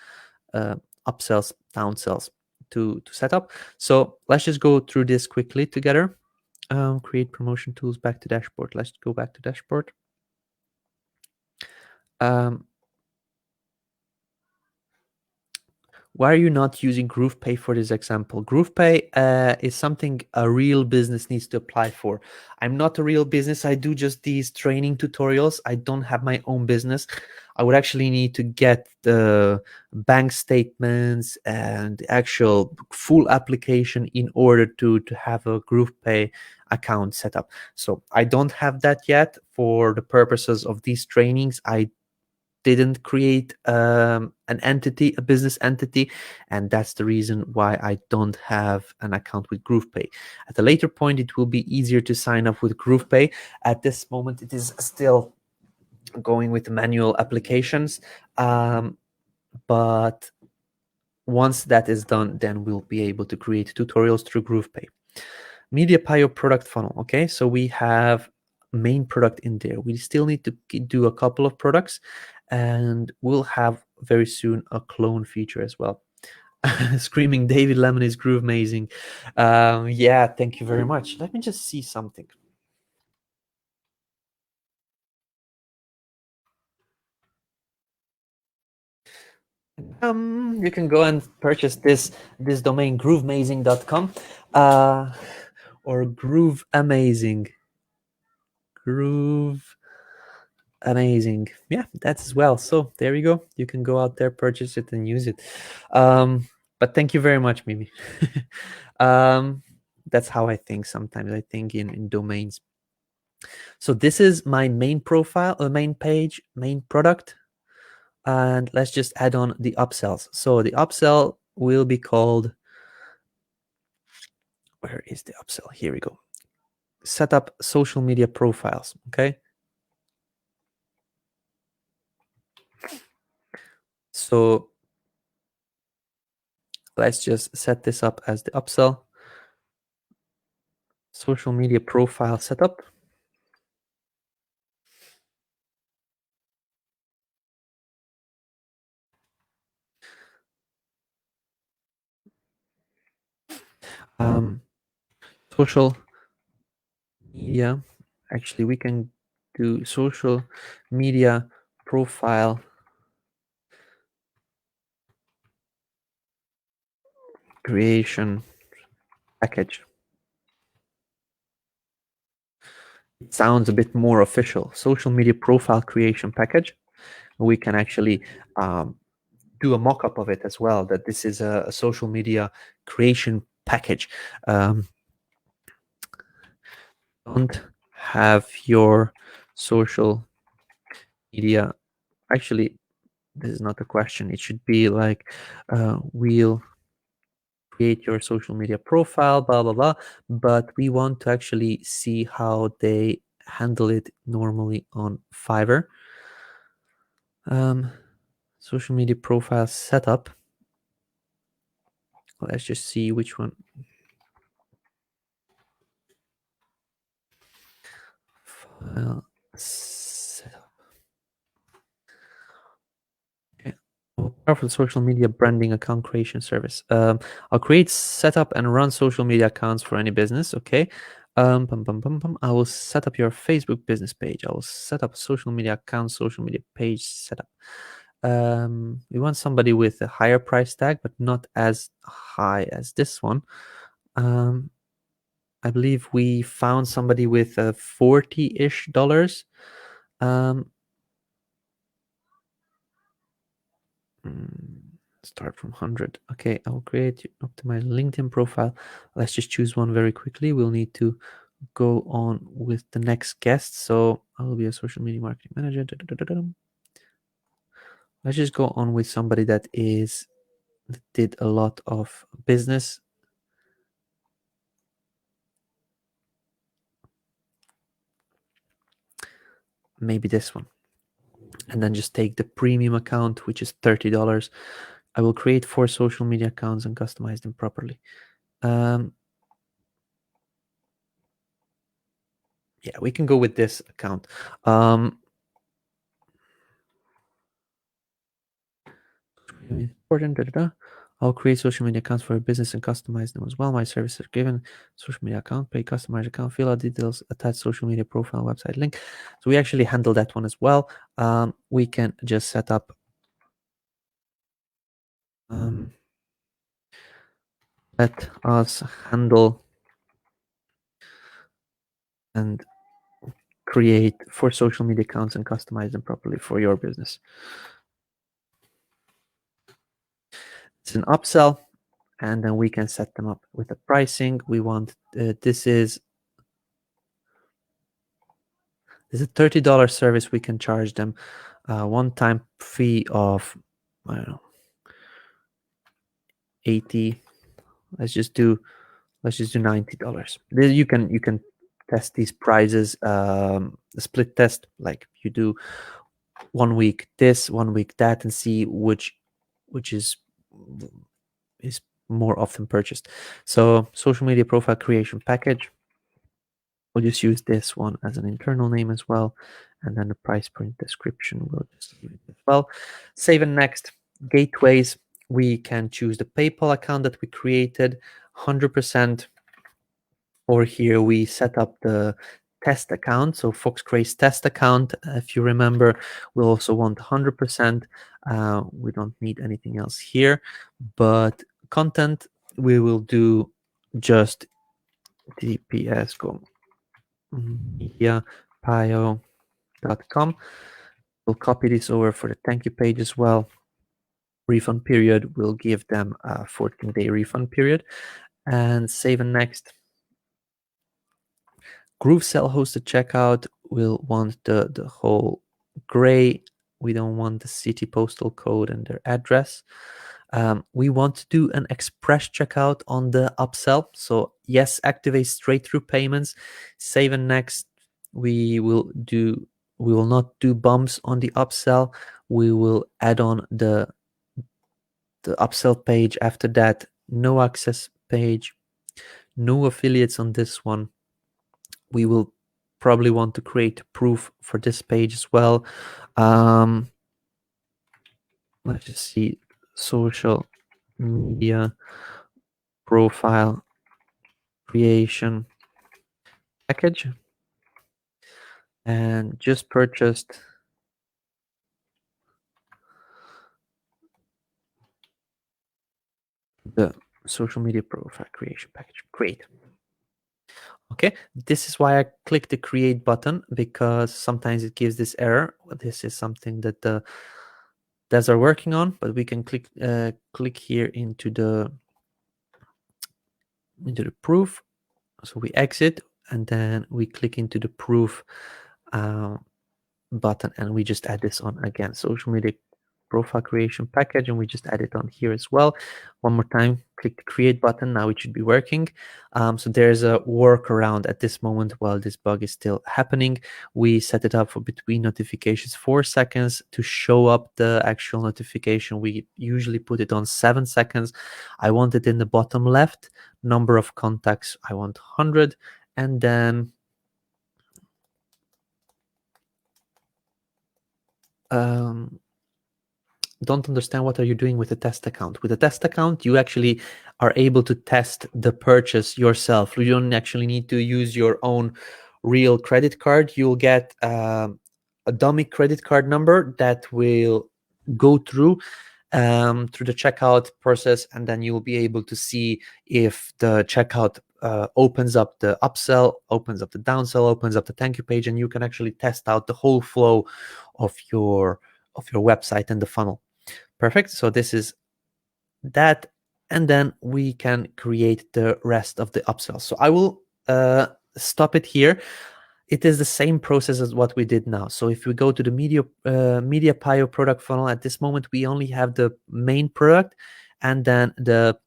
upsells, downsells to set up. So let's just go through this quickly together. Create promotion tools, back to dashboard. Let's go back to dashboard. Why are you not using GroovePay for this example? GroovePay is something a real business needs to apply for. I'm not a real business. I do just these training tutorials. I don't have my own business. I would actually need to get the bank statements and the actual full application in order to have a GroovePay account set up. So I don't have that yet. For the purposes of these trainings, I didn't create an entity, a business entity, and that's the reason why I don't have an account with GroovePay. At a later point, it will be easier to sign up with GroovePay. At this moment, it is still going with manual applications, but once that is done, then we'll be able to create tutorials through GroovePay. MediaPio product funnel. Okay, so we have main product in there. We still need to do a couple of products, and we'll have very soon a clone feature as well. Screaming David Lemon is groove amazing. Yeah, thank you very much. Let me just see something. You can go and purchase this domain, groovemazing.com, or Groove Amazing. Groove Amazing. Yeah, that's as well. So there you go. You can go out there, purchase it, and use it. But thank you very much, Mimi. That's how I think sometimes. I think in domains. So this is my main profile, main page, main product. And let's just add on the upsells. So the upsell will be called, where is the upsell? Here we go. Set up social media profiles, okay? So let's just set this up as the upsell. Social media profile setup. Social media, actually we can do social media profile creation package. It sounds a bit more official. Social media profile creation package. We can actually do a mock-up of it as well, that this is a social media creation package. Don't have your social media, actually this is not a question, it should be like we'll create your social media profile, blah blah blah, but we want to actually see how they handle it normally on Fiverr. Social media profile setup, let's just see which one. File setup. Okay. Powerful social media branding account creation service. I'll create, setup, and run social media accounts for any business. Okay. I will set up your Facebook business page. I will set up social media account, social media page setup. We want somebody with a higher price tag, but not as high as this one. I believe we found somebody with $40-ish. Start from 100. Okay, I'll create, optimize LinkedIn profile. Let's just choose one very quickly. We'll need to go on with the next guest. So I will be a social media marketing manager. Let's just go on with somebody that did a lot of business. Maybe this one. And then just take the premium account, which is $30. I will create 4 social media accounts and customize them properly. Yeah, we can go with this account. Important. I'll create social media accounts for your business and customize them as well. My services are given. Social media account, pay, customize account, fill out details, attach social media profile, website link. So we actually handle that one as well. We can just set up let us handle and create 4 social media accounts and customize them properly for your business. It's an upsell, and then we can set them up with the pricing we want. This is a $30 service. We can charge them one-time fee of, I don't know, 80. Let's just do $90. You can test these prices, split test, like you do 1 week this, 1 week that, and see which is more often purchased. So social media profile creation package, we'll just use this one as an internal name as well, and then the price print description will just use it as well. Save and next. Gateways, we can choose the PayPal account that we created 100%, or here we set up the test account, so Foxcraze test account. If you remember, we'll also want 100%. We don't need anything else here, but content we will do just TPS go mediapio.com. We'll copy this over for the thank you page as well. Refund period, we'll give them a 14-day refund period, and save and next. GrooveSell hosted checkout, we'll want the whole gray. We don't want the city postal code and their address. We want to do an express checkout on the upsell. So yes, activate straight through payments. Save and next. We will not do bumps on the upsell. We will add on the upsell page. After that, no access page, no affiliates on this one. We will probably want to create proof for this page as well. Let's just see, social media profile creation package, and just purchased the social media profile creation package. Great. Okay, this is why I click the create button, because sometimes it gives this error. This is something that the devs are working on, but we can click here into the proof. So we exit and then we click into the proof button, and we just add this on again, social media profile creation package, and we just add it on here as well. One more time, click the create button. Now it should be working. So there's a workaround at this moment while this bug is still happening. We set it up for between notifications 4 seconds to show up the actual notification. We usually put it on 7 seconds. I want it in the bottom left. Number of contacts, I want 100, and then don't understand what are you doing with a test account. With a test account, you actually are able to test the purchase yourself. You don't actually need to use your own real credit card. You'll get a dummy credit card number that will go through the checkout process, and then you'll be able to see if the checkout opens up the upsell, opens up the downsell, opens up the thank you page, and you can actually test out the whole flow of your website and the funnel. Perfect. So this is that, and then we can create the rest of the upsell. So I will stop it here. It is the same process as what we did now. So if we go to the media Pio product funnel, at this moment we only have the main product and then the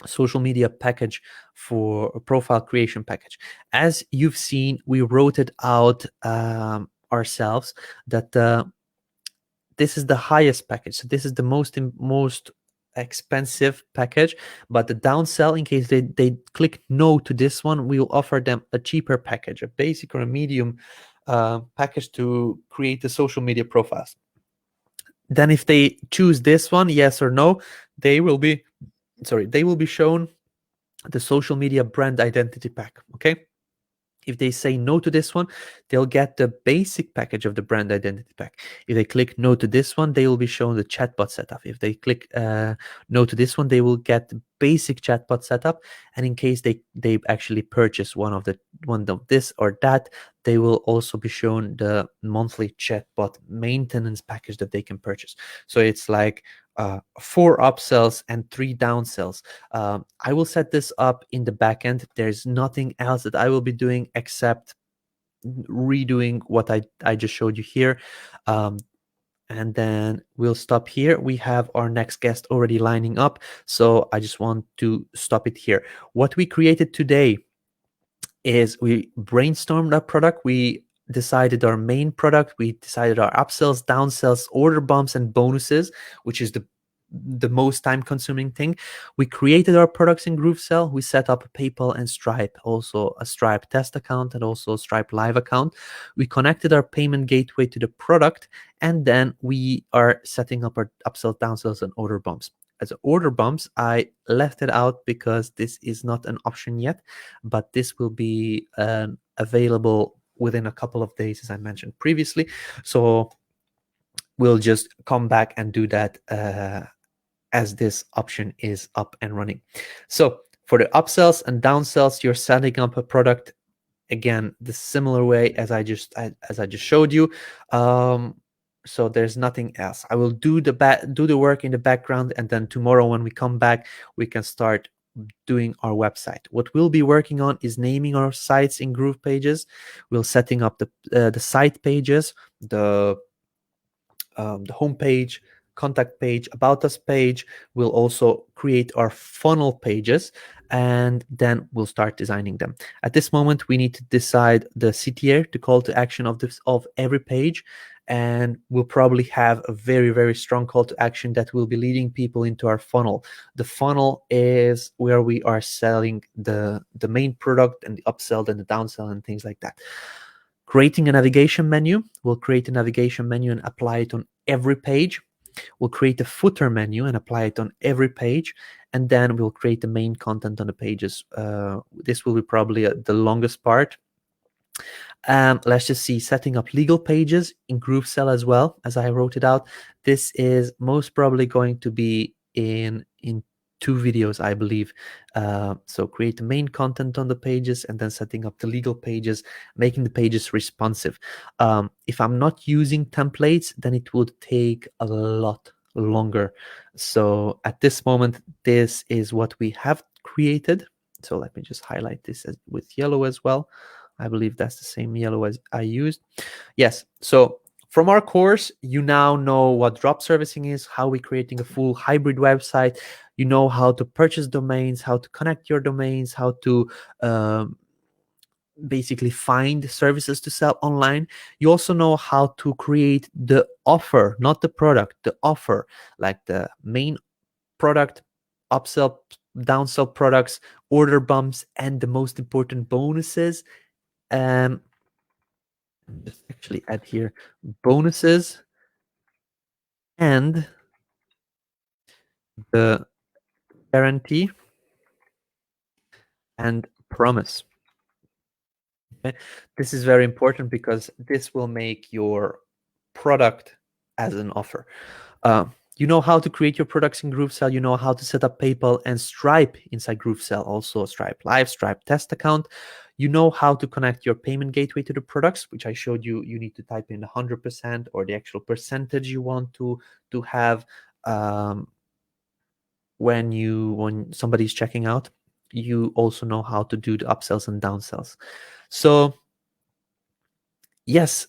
social media package for a profile creation package. As you've seen, we wrote it out ourselves that this is the highest package. So this is the most expensive package, but the downsell, in case they click no to this one, we will offer them a cheaper package, a basic or a medium package to create the social media profiles. Then if they choose this one, yes or no, they will be shown the social media brand identity pack. Okay. If they say no to this one, they'll get the basic package of the brand identity pack. If they click no to this one, they will be shown the chatbot setup. If they click no to this one, they will get the basic chatbot setup. And in case they actually purchase one of this or that, they will also be shown the monthly chatbot maintenance package that they can purchase. So it's like 4 upsells and 3 downsells. I will set this up in the backend. There's nothing else that I will be doing except redoing what I just showed you here. And then we'll stop here. We have our next guest already lining up, so I just want to stop it here. What we created today is we brainstormed our product. We decided our main product. We decided our upsells, downsells, order bumps, and bonuses, which is the most time-consuming thing. We created our products in GrooveSell. We set up a PayPal and Stripe, also a Stripe test account and also a Stripe live account. We connected our payment gateway to the product, and then we are setting up our upsells, downsells, and order bumps. As order bumps, I left it out because this is not an option yet, but this will be available within a couple of days, as I mentioned previously. So we'll just come back and do that as this option is up and running. So for the upsells and downsells, you're setting up a product again the similar way as I just showed you. So there's nothing else. I will do the work in the background, and then tomorrow when we come back, we can start doing our website. What we'll be working on is naming our sites in GroovePages. We'll setting up the site pages, the home page, contact page, about us page. We'll also create our funnel pages, and then we'll start designing them. At this moment, we need to decide the CTA, the call to action of every page, and we'll probably have a very, very strong call to action that will be leading people into our funnel. The funnel is where we are selling the main product and the upsell and the downsell and things like that. Creating a navigation menu. We'll create a navigation menu and apply it on every page. We'll create a footer menu and apply it on every page. And then we'll create the main content on the pages. This will be probably the longest part. Let's just see, setting up legal pages in GrooveSell as well, as I wrote it out. This is most probably going to be in 2 videos, I believe. So create the main content on the pages and then setting up the legal pages, making the pages responsive. If I'm not using templates, then it would take a lot longer. So at this moment, this is what we have created. So let me just highlight this with yellow as well. I believe that's the same yellow as I used. Yes, so from our course, you now know what drop servicing is, how we're creating a full hybrid website. You know how to purchase domains, how to connect your domains, how to basically find services to sell online. You also know how to create the offer, not the product, the offer, like the main product, upsell, downsell products, order bumps, and the most important bonuses. Just actually add here bonuses and the guarantee and promise. Okay? This is very important because this will make your product as an offer. You know how to create your products in GrooveSell. You know how to set up PayPal and Stripe inside GrooveSell, also Stripe Live, Stripe Test Account. You know how to connect your payment gateway to the products, which I showed you. You need to type in 100% or the actual percentage you want to have when somebody's checking out. You also know how to do the upsells and downsells. So yes,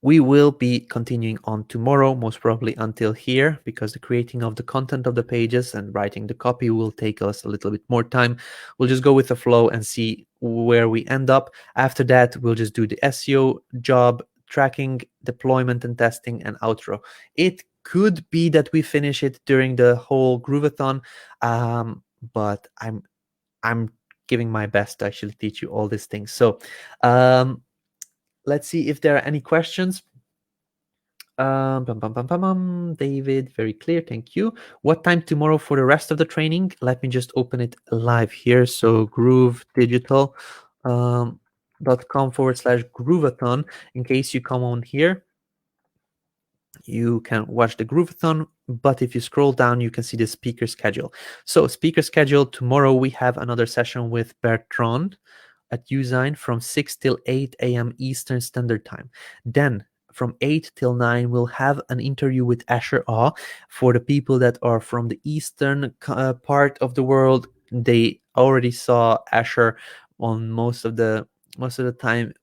we will be continuing on tomorrow, most probably until here, because the creating of the content of the pages and writing the copy will take us a little bit more time. We'll just go with the flow and see where we end up. After that, we'll just do the SEO job, tracking, deployment and testing, and outro. It could be that we finish it during the whole Grooveathon, but I'm giving my best to actually teach you all these things. So let's see if there are any questions. David, very clear, thank you. What time tomorrow for the rest of the training? Let me just open it live here. So groovedigital.com/Grooveathon. In case you come on here, you can watch the Grooveathon, but if you scroll down, you can see the speaker schedule. So speaker schedule, tomorrow we have another session with Bertrand at Usign from 6 till 8 a.m. Eastern Standard Time. Then from 8 till 9, we'll have an interview with Asher Ah. For the people that are from the eastern part of the world, they already saw Asher on most of the time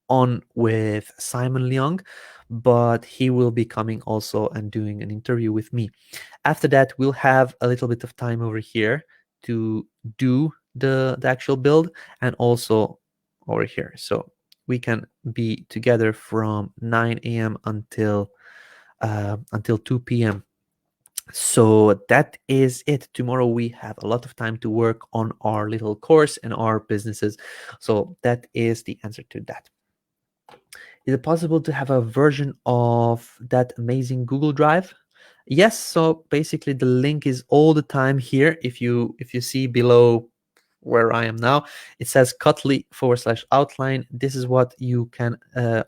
on with Simon Leong, but he will be coming also and doing an interview with me. After that, we'll have a little bit of time over here to do the actual build, and also over here. So we can be together from 9 a.m. until 2 p.m. So that is it. Tomorrow we have a lot of time to work on our little course and our businesses. So that is the answer to that. Is it possible to have a version of that amazing Google Drive? Yes, so basically the link is all the time here. If you see below where I am now, it says Kotley/outline. This is what you can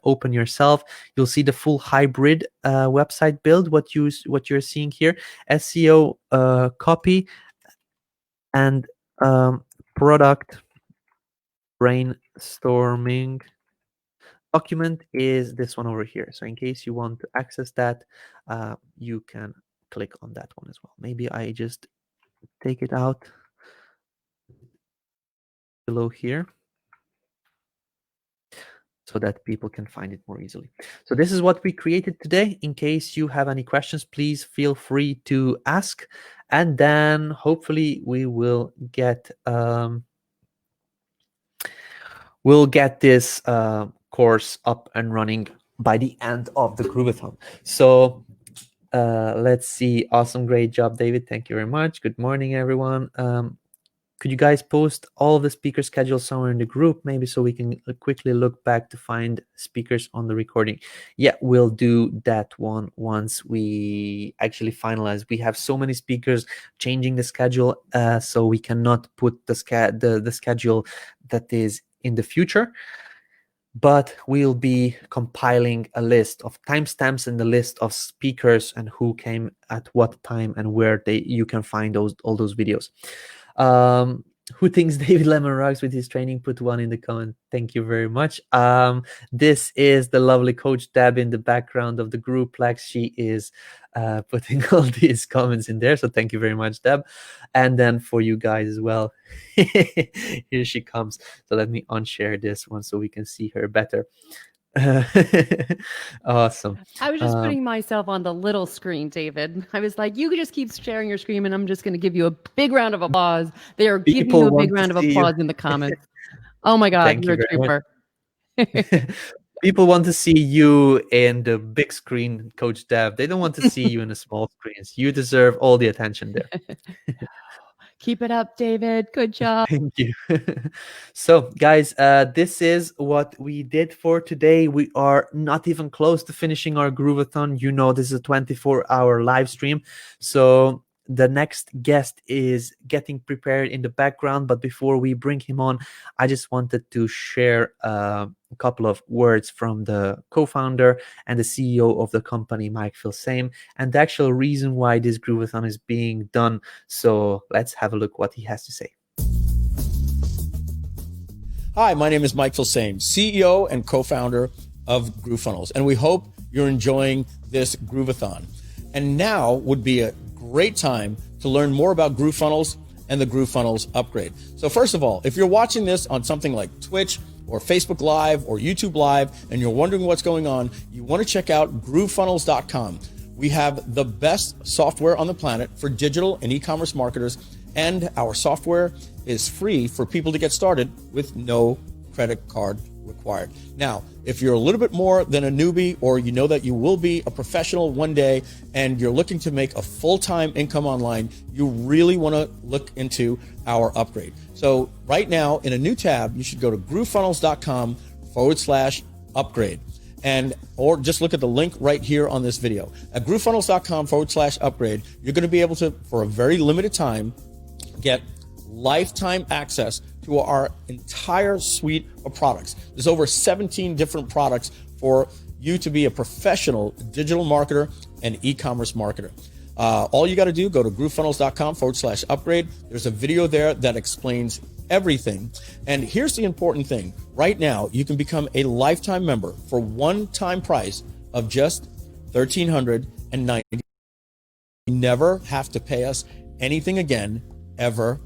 open yourself. You'll see the full hybrid website build, what you're seeing here, SEO copy, and product brainstorming document is this one over here. So in case you want to access that, you can click on that one as well. Maybe I just take it out below here, so that people can find it more easily. So this is what we created today. In case you have any questions, please feel free to ask, and then hopefully we will get this course up and running by the end of the Grooveathon. So let's see. Awesome, great job, David. Thank you very much. Good morning, everyone. Could you guys post all the speaker schedules somewhere in the group, maybe, so we can quickly look back to find speakers on the recording? Yeah, we'll do that one once we actually finalize. We have so many speakers changing the schedule, so we cannot put the schedule that is in the future. But we'll be compiling a list of timestamps and the list of speakers and who came at what time and where you can find all those videos. Who thinks David Lemon rocks with his training? Put one in the comment. Thank you very much. This is the lovely Coach Deb in the background of the group. She is putting all these comments in there. So thank you very much, Deb. And then for you guys as well, here she comes. So let me unshare this one so we can see her better. Awesome. I was just putting myself on the little screen, David. I was like, you could just keep sharing your screen and I'm just going to give you a big round of applause. They are giving you a big round of applause in the comments. Oh my God, you're a trooper. People want to see you in the big screen, Coach Dev. They don't want to see you in the small screens. You deserve all the attention there. Keep it up, David. Good job. Thank you. So, guys, this is what we did for today. We are not even close to finishing our Grooveathon. You know, this is a 24-hour live stream. So the next guest is getting prepared in the background. But before we bring him on, I just wanted to share a couple of words from the co-founder and the CEO of the company, Mike Filsaime, and the actual reason why this Grooveathon is being done. So let's have a look what he has to say. Hi, my name is Mike Filsaime, CEO and co-founder of GrooveFunnels, and we hope you're enjoying this Grooveathon. And now would be a great time to learn more about GrooveFunnels and the GrooveFunnels upgrade. So first of all, if you're watching this on something like Twitch or Facebook Live or YouTube Live, and you're wondering what's going on, you want to check out groovefunnels.com. We have the best software on the planet for digital and e-commerce marketers, and our software is free for people to get started with no credit card required. Now, if you're a little bit more than a newbie, or you know that you will be a professional one day and you're looking to make a full-time income online, you really want to look into our upgrade. So right now in a new tab, you should go to groovefunnels.com/upgrade. Or just look at the link right here on this video. At groovefunnels.com/upgrade, you're going to be able to, for a very limited time, get lifetime access to our entire suite of products. There's over 17 different products for you to be a professional digital marketer and e-commerce marketer. All you got to do, go to groovefunnels.com/upgrade. There's a video there that explains everything. And here's the important thing. Right now, you can become a lifetime member for one-time price of just $1,390. You never have to pay us anything again, ever,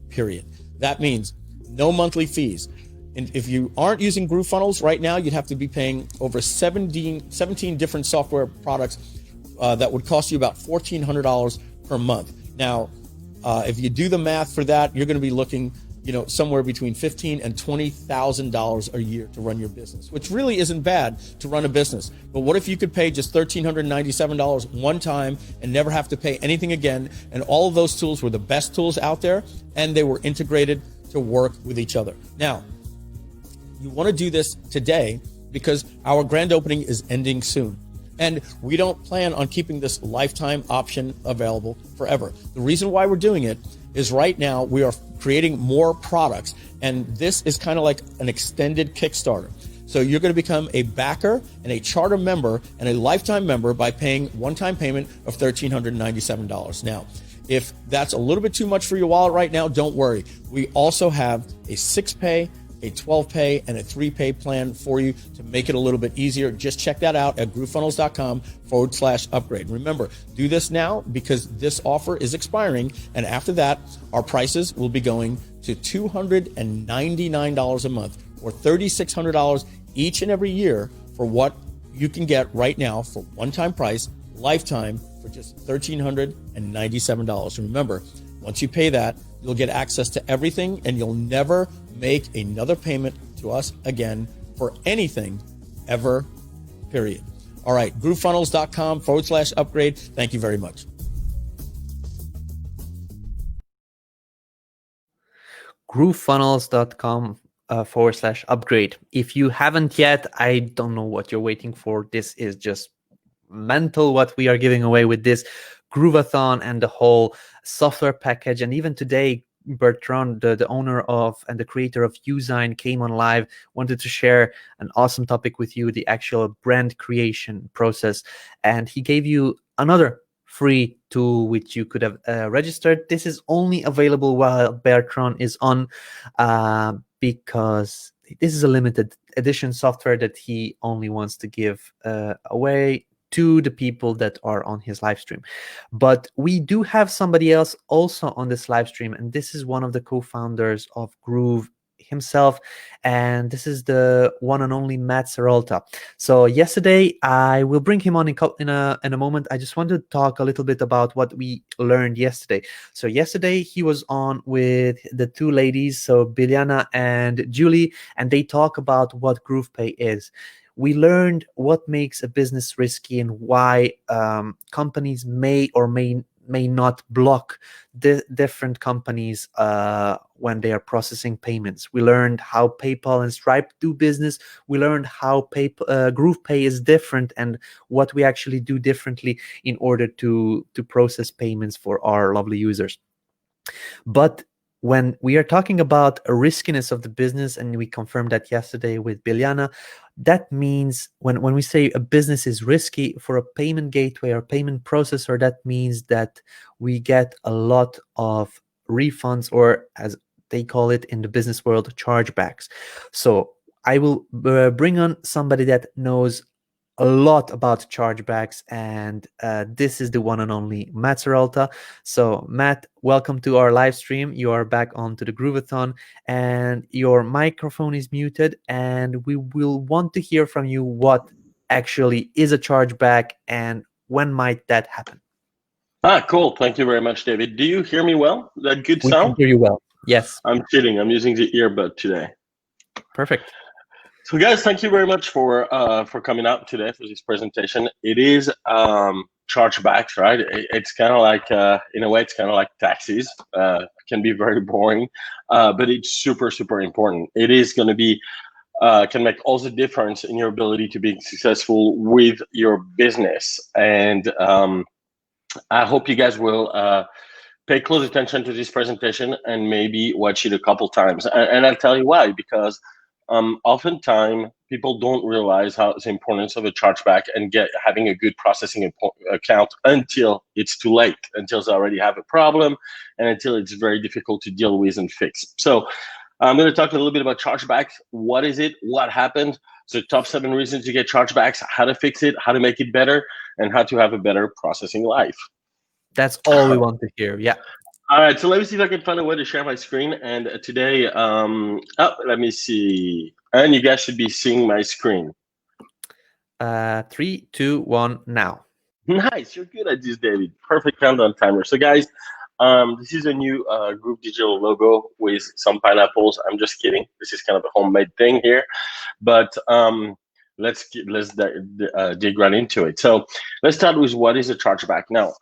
period. That means no monthly fees. And if you aren't using GrooveFunnels right now, you'd have to be paying over 17 different software products that would cost you about $1,400 per month. Now, if you do the math for that, you're going to be looking, somewhere between $15,000 and $20,000 a year to run your business, which really isn't bad to run a business. But what if you could pay just $1,397 one time and never have to pay anything again? And all of those tools were the best tools out there, and they were integrated to work with each other. Now, you want to do this today because our grand opening is ending soon. And we don't plan on keeping this lifetime option available forever. The reason why we're doing it is right now we are creating more products, and this is kind of like an extended Kickstarter. So you're going to become a backer and a charter member and a lifetime member by paying one-time payment of $1,397. Now, if that's a little bit too much for your wallet right now, don't worry. We also have a 6-pay, a 12-pay, and a 3-pay plan for you to make it a little bit easier. Just check that out at groovefunnels.com/upgrade. Remember, do this now because this offer is expiring, and after that, our prices will be going to $299 a month, or $3,600 each and every year for what you can get right now for one-time price, lifetime, for just $1,397. And remember, once you pay that, you'll get access to everything, and you'll never make another payment to us again for anything ever, period. All right, GrooveFunnels.com/upgrade. Thank you very much. GrooveFunnels.com/upgrade. If you haven't yet, I don't know what you're waiting for. This is just mental what we are giving away with this Grooveathon and the whole software package. And even today, Bertrand, the owner of and the creator of Usign, came on live, wanted to share an awesome topic with you, the actual brand creation process. And he gave you another free tool which you could have registered. This is only available while Bertrand is on, because this is a limited edition software that he only wants to give away to the people that are on his live stream. But we do have somebody else also on this live stream, and this is one of the co-founders of Groove himself, and this is the one and only Matt Serolta. So yesterday, I will bring him on in a moment. I just want to talk a little bit about what we learned yesterday. So yesterday he was on with the two ladies, so Biljana and Julie, and they talk about what GroovePay is. We learned what makes a business risky and why companies may or may not block the different companies when they are processing payments. We learned how PayPal and Stripe do business. We learned how GroovePay is different and what we actually do differently in order to process payments for our lovely users. But when we are talking about a riskiness of the business, and we confirmed that yesterday with Biljana, that means when we say a business is risky for a payment gateway or payment processor, that means that we get a lot of refunds, or as they call it in the business world, chargebacks. So I will bring on somebody that knows a lot about chargebacks, and this is the one and only Matt Serolta. So Matt, welcome to our live stream. You are back onto the Grooveathon, and your microphone is muted, and we will want to hear from you what actually is a chargeback and when might that happen. Cool. Thank you very much, David. Do you hear me well? That good sound? We can hear you well. Yes. I'm kidding. I'm using the earbud today. Perfect. So guys, thank you very much for coming out today for this presentation. It is chargebacks, right? It's kind of like, in a way, it's kind of like taxes. Can be very boring, but it's super, super important. It is going to be, can make all the difference in your ability to be successful with your business. And I hope you guys will pay close attention to this presentation and maybe watch it a couple times. And I'll tell you why, because oftentimes people don't realize how the importance of a chargeback and having a good processing account until it's too late, until they already have a problem, and until it's very difficult to deal with and fix. So I'm going to talk a little bit about chargebacks. What is it? What happened? So top 7 reasons you get chargebacks, how to fix it, how to make it better, and how to have a better processing life. That's all we want to hear. Yeah. All right, so let me see if I can find a way to share my screen. And today, let me see. And you guys should be seeing my screen. 3, 2, 1, now. Nice, you're good at this, David. Perfect countdown timer. So guys, this is a new Groove Digital logo with some pineapples. I'm just kidding. This is kind of a homemade thing here. But let's dig right into it. So let's start with what is a chargeback. Now,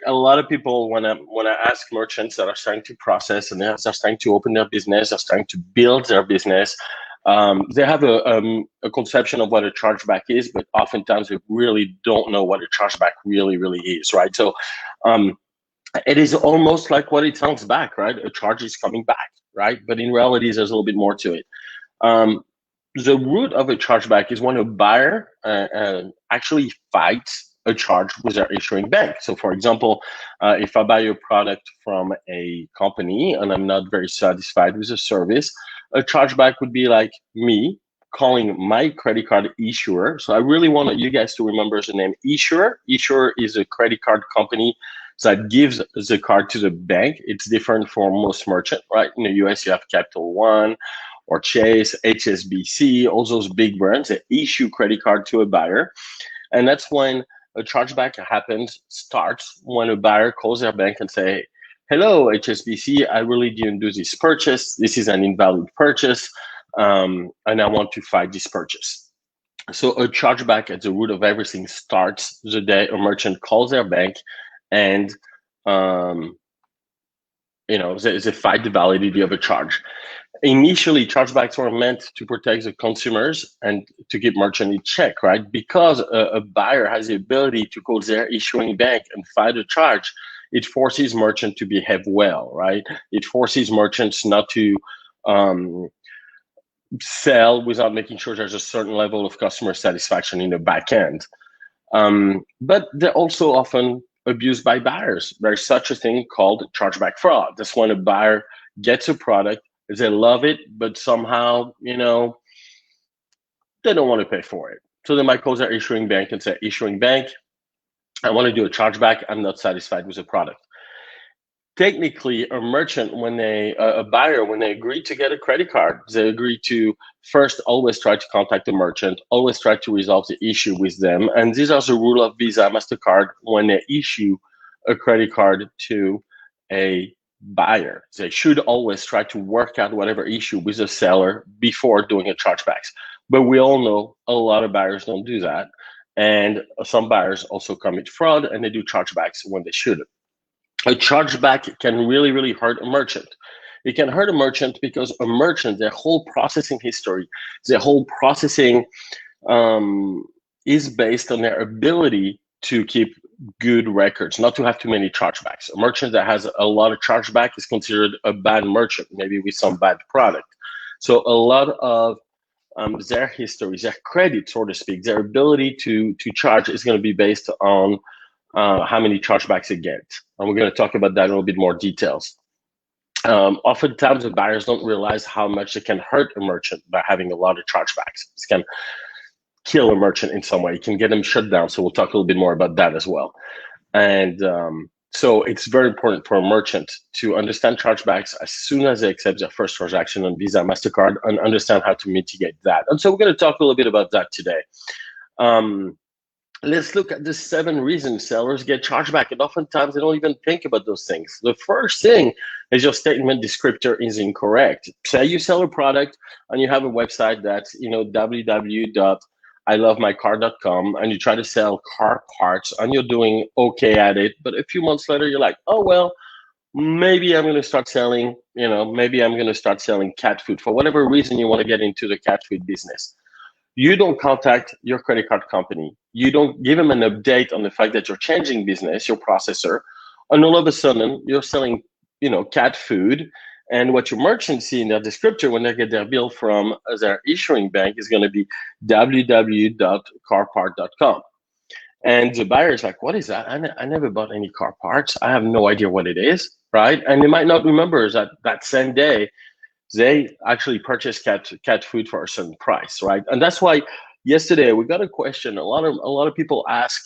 a lot of people, when I ask merchants that are starting to process and they're starting to open their business, they're starting to build their business, they have a conception of what a chargeback is, but oftentimes they really don't know what a chargeback really is, right? So it is almost like what it sounds back, right? A charge is coming back, right? But in reality, there's a little bit more to it. The root of a chargeback is when a buyer actually fights a charge with their issuing bank. So for example, if I buy a product from a company and I'm not very satisfied with the service, a chargeback would be like me calling my credit card issuer. So I really want you guys to remember the name issuer. Issuer is a credit card company that gives the card to the bank. It's different for most merchant, right? In the US, you have Capital One or Chase, HSBC, all those big brands that issue credit card to a buyer. And that's when a chargeback starts when a buyer calls their bank and say, hello, HSBC, I really didn't do this purchase. This is an invalid purchase, and I want to fight this purchase. So a chargeback at the root of everything starts the day a merchant calls their bank and they fight the validity of a charge. Initially, chargebacks were meant to protect the consumers and to keep merchant in check, right? Because a buyer has the ability to call their issuing bank and fight a charge, it forces merchant to behave well, right? It forces merchants not to sell without making sure there's a certain level of customer satisfaction in the back end. But they're also often abused by buyers. There's such a thing called chargeback fraud. That's when a buyer gets a product, they love it, but somehow, they don't want to pay for it. So they might call their issuing bank and say, issuing bank, I want to do a chargeback. I'm not satisfied with the product. Technically, a merchant, a buyer, when they agree to get a credit card, they agree to first always try to contact the merchant, always try to resolve the issue with them. And these are the rule of Visa, MasterCard when they issue a credit card to a buyer. They should always try to work out whatever issue with the seller before doing a chargebacks. But we all know a lot of buyers don't do that. And some buyers also commit fraud and they do chargebacks when they shouldn't. A chargeback can really, really hurt a merchant. It can hurt a merchant because a merchant, their whole processing history, their whole processing is based on their ability to keep good records, not to have too many chargebacks. A merchant that has a lot of chargeback is considered a bad merchant, maybe with some bad product. So a lot of their history, their credit, so to speak, their ability to charge is going to be based on how many chargebacks they get. And we're going to talk about that in a little bit more details. Oftentimes, the buyers don't realize how much it can hurt a merchant by having a lot of chargebacks. It can kill a merchant in some way. It can get them shut down. So we'll talk a little bit more about that as well. And so it's very important for a merchant to understand chargebacks as soon as they accept their first transaction on Visa, MasterCard, and understand how to mitigate that. And so we're going to talk a little bit about that today. Let's look at the 7 reasons sellers get chargeback. And oftentimes they don't even think about those things. The first thing is your statement descriptor is incorrect. Say you sell a product and you have a website that's www.ilovemycar.com and you try to sell car parts and you're doing okay at it. But a few months later, you're like, oh, well, maybe I'm going to start selling, cat food for whatever reason you want to get into the cat food business. You don't contact your credit card company. You don't give them an update on the fact that you're changing business, your processor, and all of a sudden you're selling, cat food. And what your merchants see in their descriptor when they get their bill from their issuing bank is going to be www.carpart.com. And the buyer is like, what is that? I never bought any car parts. I have no idea what it is, right? And they might not remember that same day they actually purchased cat food for a certain price, right? And that's why yesterday we got a question. A lot of people ask,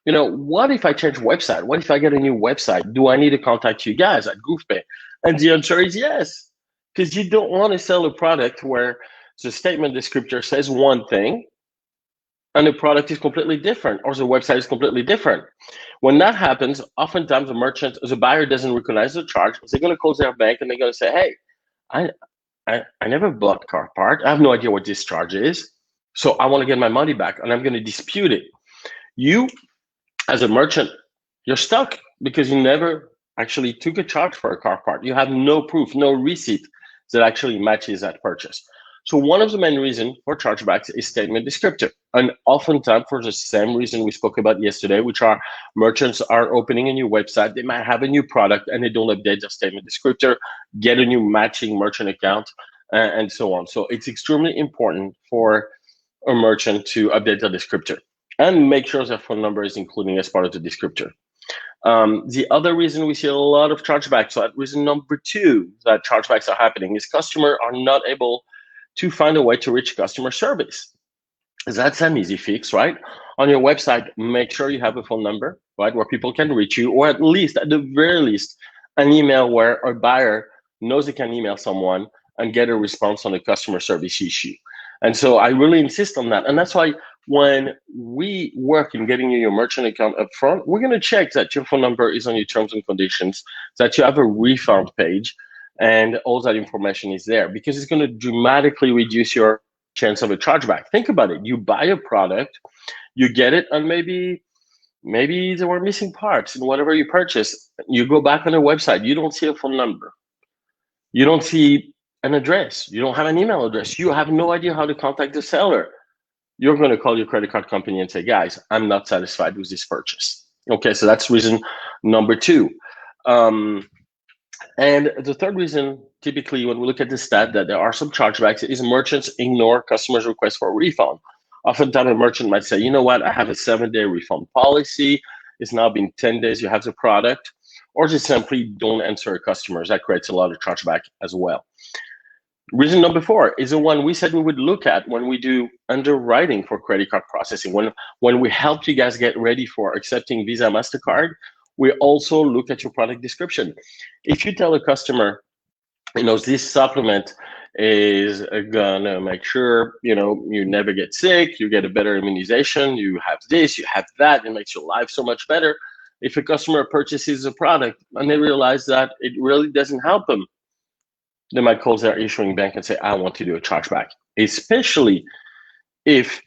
what if I change website? What if I get a new website? Do I need to contact you guys at GroovePay? And the answer is yes, because you don't want to sell a product where the statement descriptor says one thing and the product is completely different or the website is completely different. When that happens, oftentimes the buyer doesn't recognize the charge. They're going to call their bank and they're going to say, hey, I never bought car part. I have no idea what this charge is. So I want to get my money back and I'm going to dispute it. You, as a merchant, you're stuck because you never actually took a charge for a car part. You have no proof, no receipt that actually matches that purchase. So one of the main reasons for chargebacks is statement descriptor. And oftentimes for the same reason we spoke about yesterday, which are merchants are opening a new website, they might have a new product and they don't update their statement descriptor, get a new matching merchant account, and so on. So it's extremely important for a merchant to update their descriptor and make sure their phone number is included as part of the descriptor. The other reason we see a lot of chargebacks, so reason number 2 that chargebacks are happening is customers are not able to find a way to reach customer service. That's an easy fix, right? On your website, make sure you have a phone number right, where people can reach you, or at least, at the very least, an email where a buyer knows they can email someone and get a response on a customer service issue. And so I really insist on that. And that's why when we work in getting you your merchant account up front, we're going to check that your phone number is on your terms and conditions, that you have a refund page, and all that information is there, because it's going to dramatically reduce your chance of a chargeback. Think about it. You buy a product, you get it, and maybe there were missing parts in whatever you purchased. You go back on the website, you don't see a phone number. You don't see an address. You don't have an email address. You have no idea how to contact the seller. You're going to call your credit card company and say, guys, I'm not satisfied with this purchase. Okay, so that's reason number 2. And the third reason, typically when we look at the stat that there are some chargebacks, is merchants ignore customers' requests for a refund. Oftentimes a merchant might say, you know what, I have a 7-day refund policy. It's now been 10 days you have the product, or just simply don't answer customers. That creates a lot of chargeback as well. Reason number 4 is the one we said we would look at when we do underwriting for credit card processing. When we help you guys get ready for accepting Visa, MasterCard, we also look at your product description. If you tell a customer, this supplement is gonna make sure, you never get sick, you get a better immunization, you have this, you have that, it makes your life so much better. If a customer purchases a product and they realize that it really doesn't help them, they might call their issuing bank and say, I want to do a chargeback, especially if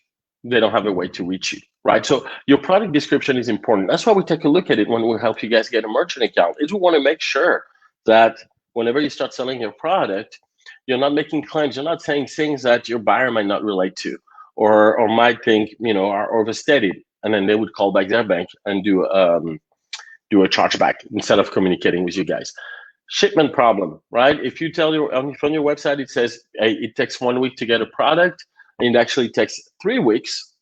they don't have a way to reach you, right? So your product description is important. That's why we take a look at it when we help you guys get a merchant account. We want to make sure that whenever you start selling your product, you're not making claims. You're not saying things that your buyer might not relate to, or might think, are overstated. And then they would call back their bank and do a chargeback instead of communicating with you guys. Shipment problem, right? If you tell on your website, it says, hey, it takes 1 week to get a product, and it actually takes 3 weeks,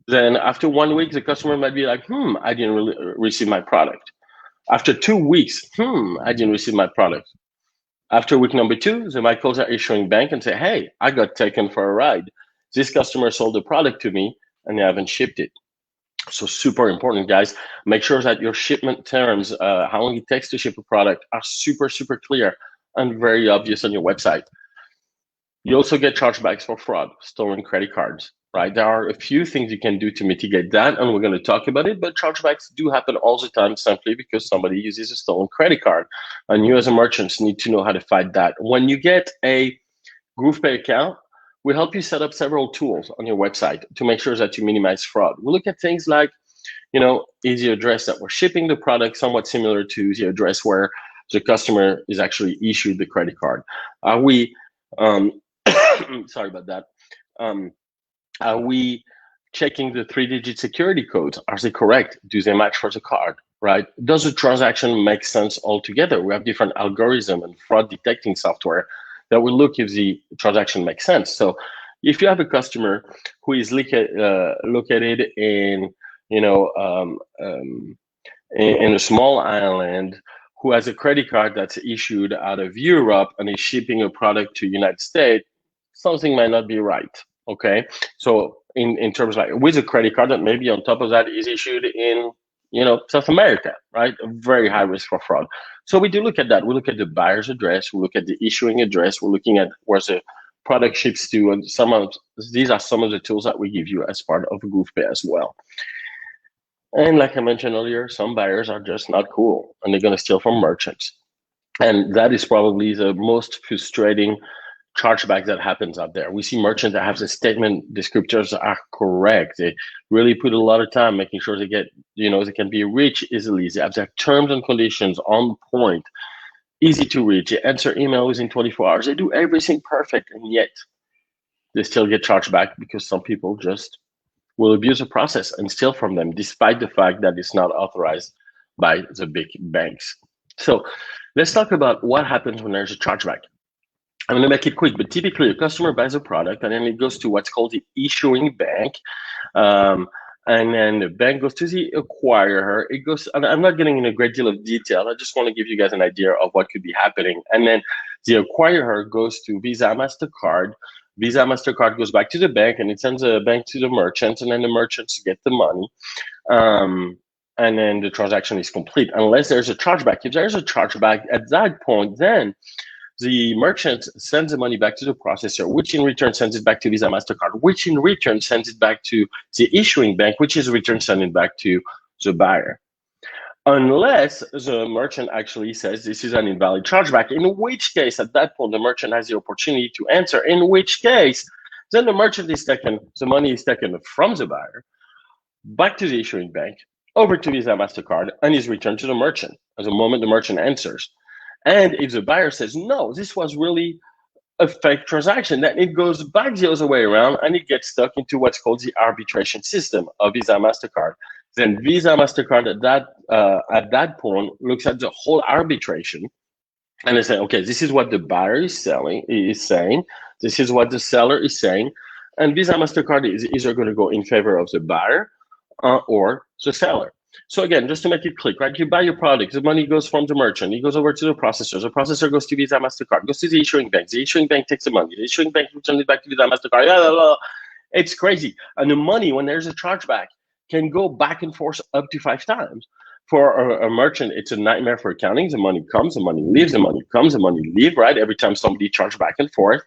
then after 1 week, the customer might be like, I didn't really receive my product. After 2 weeks, I didn't receive my product. After week number 2, they might call their issuing bank and say, hey, I got taken for a ride. This customer sold the product to me and they haven't shipped it. So super important, guys. Make sure that your shipment terms, how long it takes to ship a product, are super, super clear and very obvious on your website. You also get chargebacks for fraud, stolen credit cards, right? There are a few things you can do to mitigate that, and we're going to talk about it, but chargebacks do happen all the time simply because somebody uses a stolen credit card, and you as a merchant need to know how to fight that. When you get a GroovePay account, we help you set up several tools on your website to make sure that you minimize fraud. We look at things like, is the address that we're shipping the product somewhat similar to the address where the customer is actually issued the credit card? Are we, sorry about that. Are we checking the 3-digit security codes? Are they correct? Do they match for the card, right? Does the transaction make sense altogether? We have different algorithms and fraud detecting software that will look if the transaction makes sense. So if you have a customer who is located in, in a small island, who has a credit card that's issued out of Europe and is shipping a product to the United States, something might not be right, okay? So in terms like with a credit card that maybe on top of that is issued in, South America, right? A very high risk for fraud. So we do look at that. We look at the buyer's address. We look at the issuing address. We're looking at where the product ships to. And these are some of the tools that we give you as part of GroovePay as well. And like I mentioned earlier, some buyers are just not cool and they're going to steal from merchants. And that is probably the most frustrating chargeback that happens out there. We see merchants that have the statement descriptors are correct. They really put a lot of time making sure they get, they can be reached easily. They have their terms and conditions on point, easy to reach. They answer email within 24 hours. They do everything perfect, and yet they still get charged back because some people just will abuse the process and steal from them, despite the fact that it's not authorized by the big banks. So let's talk about what happens when there's a chargeback. I'm going to make it quick, but typically a customer buys a product and then it goes to what's called the issuing bank. And then the bank goes to the acquirer. It goes, and I'm not getting in a great deal of detail. I just want to give you guys an idea of what could be happening. And then the acquirer goes to Visa, MasterCard. Visa, MasterCard goes back to the bank and it sends a bank to the merchants, and then the merchants get the money. and then the transaction is complete, unless there's a chargeback. If there's a chargeback at that point, then the merchant sends the money back to the processor, which in return sends it back to Visa, MasterCard, which in return sends it back to the issuing bank, which is in return sending it back to the buyer. Unless the merchant actually says this is an invalid chargeback, in which case, at that point, the merchant has the opportunity to answer, in which case, then the merchant is taken, the money is taken from the buyer, back to the issuing bank, over to Visa, MasterCard, and is returned to the merchant at the moment the merchant answers. And if the buyer says, no, this was really a fake transaction, then it goes back the other way around and it gets stuck into what's called the arbitration system of Visa, MasterCard. Then Visa, MasterCard at that point looks at the whole arbitration and they say, okay, this is what the buyer is saying, this is what the seller is saying, and Visa, MasterCard is either going to go in favor of the buyer or the seller. So again, just to make it click, right? You buy your product, the money goes from the merchant, it goes over to the processor goes to Visa, MasterCard, goes to the issuing bank takes the money, the issuing bank returns it back to Visa, MasterCard, it's crazy. And the money, when there's a chargeback, can go back and forth up to 5 times. For a merchant, it's a nightmare for accounting. The money comes, the money leaves, the money comes, the money leaves, right? Every time somebody charges back and forth.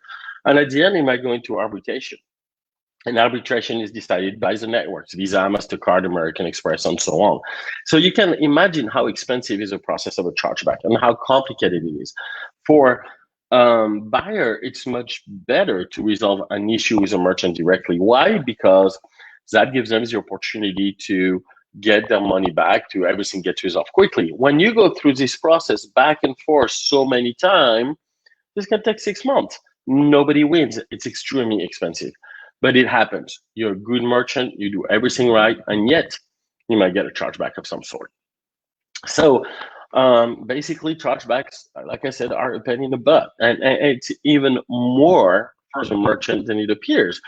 And at the end, it might go into arbitration. And arbitration is decided by the networks, Visa, MasterCard, American Express, and so on. So you can imagine how expensive is the process of a chargeback and how complicated it is. For buyer, it's much better to resolve an issue with a merchant directly. Why? Because that gives them the opportunity to get their money back, to everything gets resolved quickly. When you go through this process back and forth so many times, this can take 6 months. Nobody wins. It's extremely expensive. But it happens. You're a good merchant, you do everything right, and yet you might get a chargeback of some sort. So basically, chargebacks, like I said, are a pain in the butt. And it's even more for the merchant than it appears.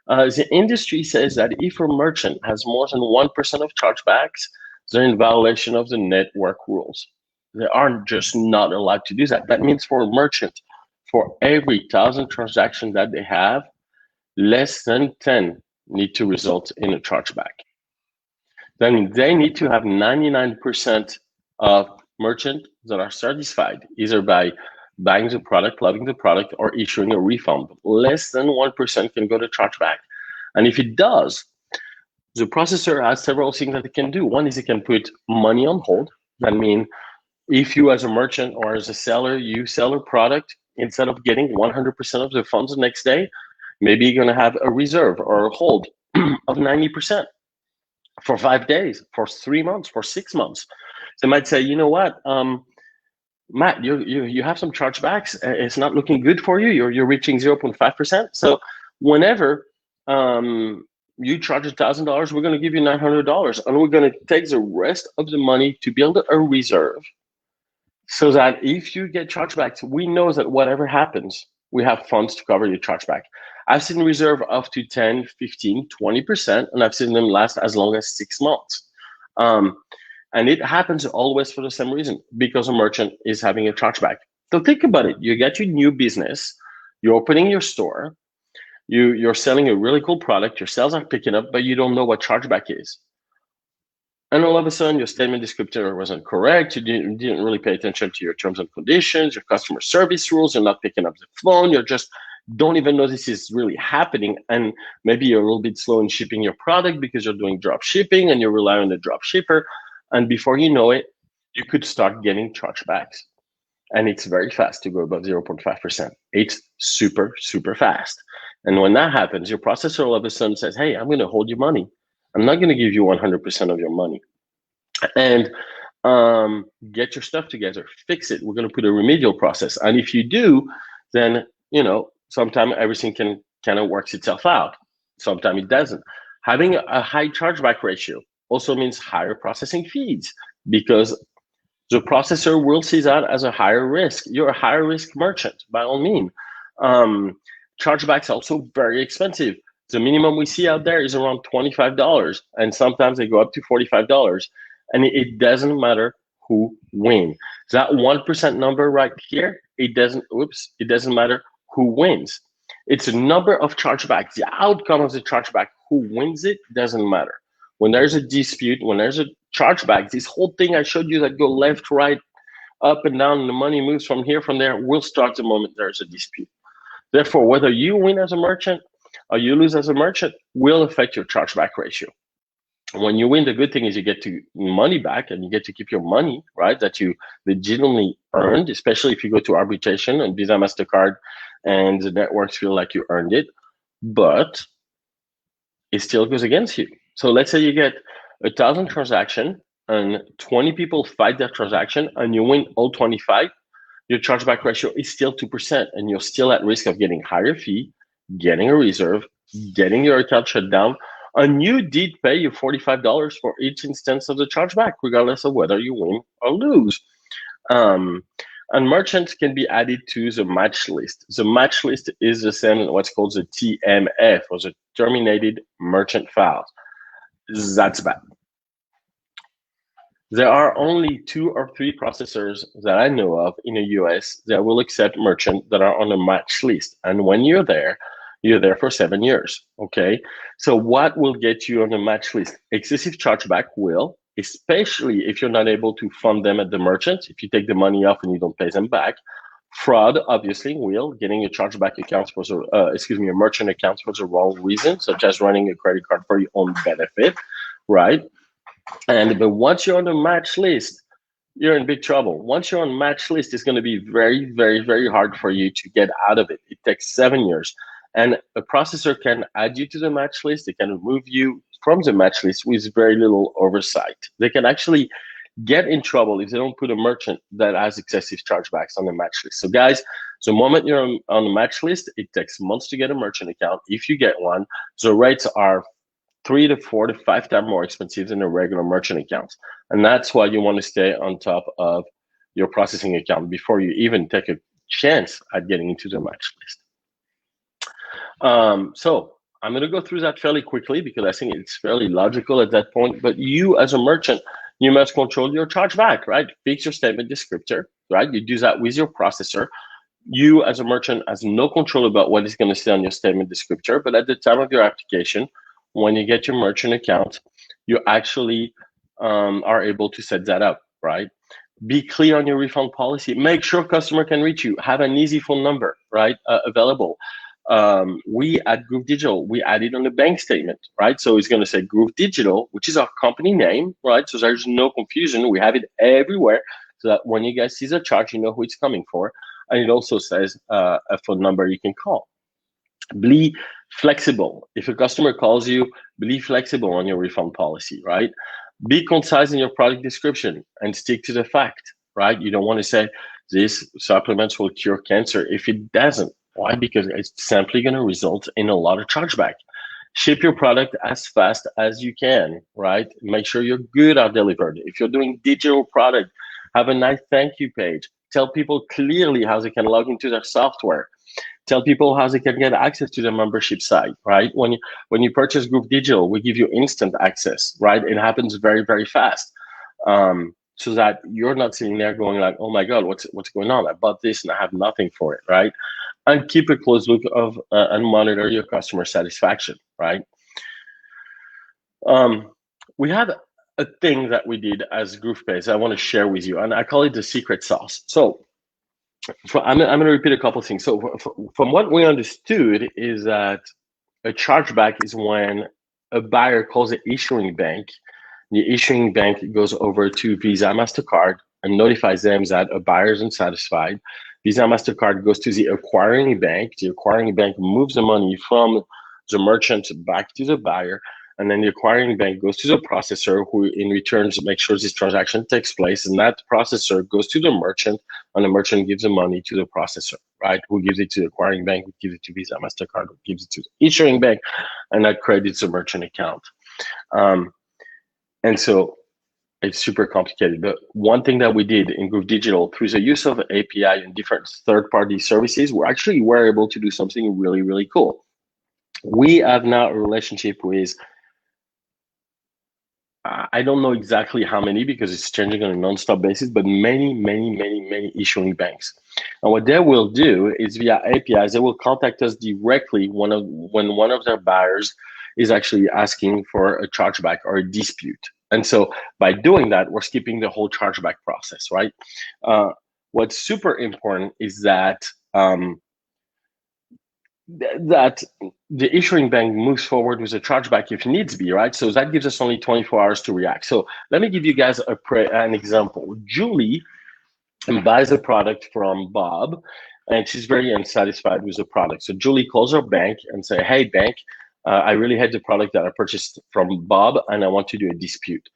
The industry says that if a merchant has more than 1% of chargebacks, they're in violation of the network rules. They are just not allowed to do that. That means for a merchant, for every 1,000 transactions that they have, less than 10 need to result in a chargeback. Then they need to have 99% of merchants that are satisfied, either by buying the product, loving the product, or issuing a refund. Less than 1% can go to chargeback. And if it does, the processor has several things that it can do. One is it can put money on hold. That means if you as a merchant or as a seller, you sell a product, instead of getting 100% of the funds the next day, maybe you're going to have a reserve or a hold of 90% for 5 days, for 3 months, for 6 months. They might say, you know what, Matt, you have some chargebacks. It's not looking good for you. You're reaching 0.5%. So whenever you charge $1,000, we're going to give you $900, and we're going to take the rest of the money to build a reserve, so that if you get chargebacks, we know that whatever happens, we have funds to cover your chargeback. I've seen reserve up to 10, 15, 20%, and I've seen them last as long as 6 months. And it happens always for the same reason, because a merchant is having a chargeback. So think about it. You get your new business, you're opening your store, you're selling a really cool product, your sales are picking up, but you don't know what chargeback is. And all of a sudden, your statement descriptor wasn't correct. You didn't really pay attention to your terms and conditions, your customer service rules. You're not picking up the phone. You're just don't even know this is really happening. And maybe you're a little bit slow in shipping your product because you're doing drop shipping and you rely on the drop shipper. And before you know it, you could start getting chargebacks. And it's very fast to go above 0.5%. It's super, super fast. And when that happens, your processor all of a sudden says, hey, I'm going to hold your money. I'm not going to give you 100% of your money. And get your stuff together, fix it. We're going to put a remedial process. And if you do, then, you know, sometimes everything can kind of works itself out. Sometimes it doesn't. Having a high chargeback ratio also means higher processing fees, because the processor will see that as a higher risk. You're a higher risk merchant, by all means. Chargebacks are also very expensive. The minimum we see out there is around $25, and sometimes they go up to $45. And it doesn't matter who wins. That 1% number right here, it doesn't matter who wins. It's a number of chargebacks. The outcome of the chargeback, who wins it, doesn't matter. When there's a dispute, when there's a chargebacks, this whole thing I showed you that go left, right, up and down, and the money moves from here, from there, will start the moment there's a dispute. Therefore, whether you win as a merchant or you lose as a merchant will affect your chargeback ratio. When you win, the good thing is you get to money back and you get to keep your money, right, that you legitimately earned, especially if you go to arbitration and Visa, MasterCard, and the networks feel like you earned it, but it still goes against you. So let's say you get 1,000 transactions and 20 people fight that transaction and you win all 25, your chargeback ratio is still 2%, and you're still at risk of getting higher fee, getting a reserve, getting your account shut down, and you did pay your $45 for each instance of the chargeback, regardless of whether you win or lose. And merchants can be added to the match list. The match list is the same as what's called the TMF, or the terminated merchant files. That's bad. There are only 2 or 3 processors that I know of in the US that will accept merchants that are on a match list. And when you're there for 7 years, okay? So what will get you on the match list? Excessive chargeback will, especially if you're not able to fund them at the merchant, if you take the money off and you don't pay them back. Fraud, obviously, will, getting a chargeback account for the, a merchant account for the wrong reason, such as running a credit card for your own benefit, right? But once you're on the match list, you're in big trouble. Once you're on match list, it's going to be very, very, very hard for you to get out of it. It takes 7 years. And a processor can add you to the match list. They can remove you from the match list with very little oversight. They can actually get in trouble if they don't put a merchant that has excessive chargebacks on the match list. So guys, the moment you're on the match list, it takes months to get a merchant account. If you get one, the rates are 3 to 4 to 5 times more expensive than a regular merchant account. And that's why you want to stay on top of your processing account before you even take a chance at getting into the match list. So I'm going to go through that fairly quickly because I think it's fairly logical at that point. But you as a merchant, you must control your chargeback, right? Fix your statement descriptor, right? You do that with your processor. You as a merchant has no control about what is going to say on your statement descriptor, but at the time of your application, when you get your merchant account, you actually are able to set that up, right? Be clear on your refund policy. Make sure customer can reach you. Have an easy phone number, right, available. We at Groove Digital, we add it on the bank statement, right? So it's going to say Groove Digital, which is our company name, right? So there's no confusion. We have it everywhere so that when you guys see the charge, you know who it's coming for. And it also says a phone number you can call. Be flexible. If a customer calls you, be flexible on your refund policy, right? Be concise in your product description and stick to the fact, right? You don't want to say this supplements will cure cancer if it doesn't. Why? Because it's simply going to result in a lot of chargeback. Ship your product as fast as you can, right? Make sure your goods are delivered. If you're doing digital product, have a nice thank you page. Tell people clearly how they can log into their software. Tell people how they can get access to the membership site, right? When you purchase Groove Digital, we give you instant access, right? It happens very, very fast. So that you're not sitting there going like, oh my God, what's going on? I bought this and I have nothing for it, right? And keep a close look of and monitor your customer satisfaction, right? We have a thing that we did as GroovePages I want to share with you, and I call it the secret sauce. So I'm going to repeat a couple of things. So from what we understood is that a chargeback is when a buyer calls the issuing bank. The issuing bank goes over to Visa, MasterCard, and notifies them that a buyer isn't satisfied. Visa, MasterCard goes to the acquiring bank. The acquiring bank moves the money from the merchant back to the buyer. And then the acquiring bank goes to the processor, who in return makes sure this transaction takes place. And that processor goes to the merchant, and the merchant gives the money to the processor, right? Who gives it to the acquiring bank, who gives it to Visa, MasterCard, who gives it to the issuing bank, and that credits the merchant account. And so it's super complicated. But one thing that we did in Groove Digital, through the use of API and different third-party services, we're able to do something really, really cool. We have now a relationship with, I don't know exactly how many because it's changing on a non-stop basis, but many issuing banks. And what they will do is via APIs, they will contact us directly when one of their buyers is actually asking for a chargeback or a dispute, And so by doing that, we're skipping the whole chargeback process, right? What's super important is that that the issuing bank moves forward with a chargeback if needs be, right? So that gives us only 24 hours to react. So let me give you guys an example. Julie buys a product from Bob, and she's very unsatisfied with the product. So Julie calls her bank and say, hey, bank, I really hate the product that I purchased from Bob, and I want to do a dispute.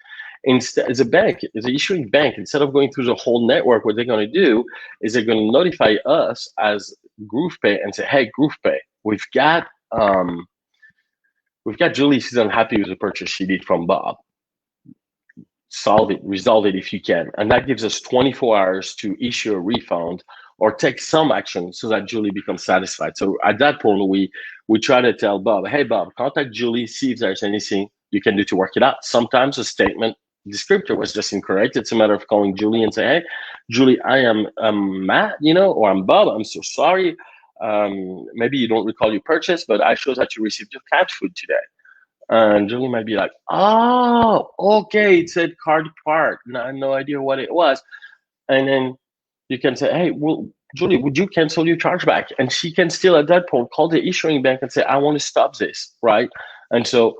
Instead, as a bank, as an issuing bank, instead of going through the whole network, what they're going to do is they're going to notify us as GroovePay and say, hey, GroovePay, we've got Julie, she's unhappy with the purchase she did from Bob. Solve it, resolve it if you can. And that gives us 24 hours to issue a refund or take some action so that Julie becomes satisfied. So at that point, we try to tell Bob, hey, Bob, contact Julie, see if there's anything you can do to work it out. Sometimes a statement descriptor was just incorrect. It's a matter of calling Julie and say, hey, Julie, I'm Matt, or I'm Bob. I'm so sorry. Maybe you don't recall your purchase, but I show that you received your cat food today. And Julie might be like, oh, okay, it said card part. I had no idea what it was. And then you can say, hey, well, Julie, would you cancel your chargeback? And she can still at that point call the issuing bank and say, I want to stop this, right? And so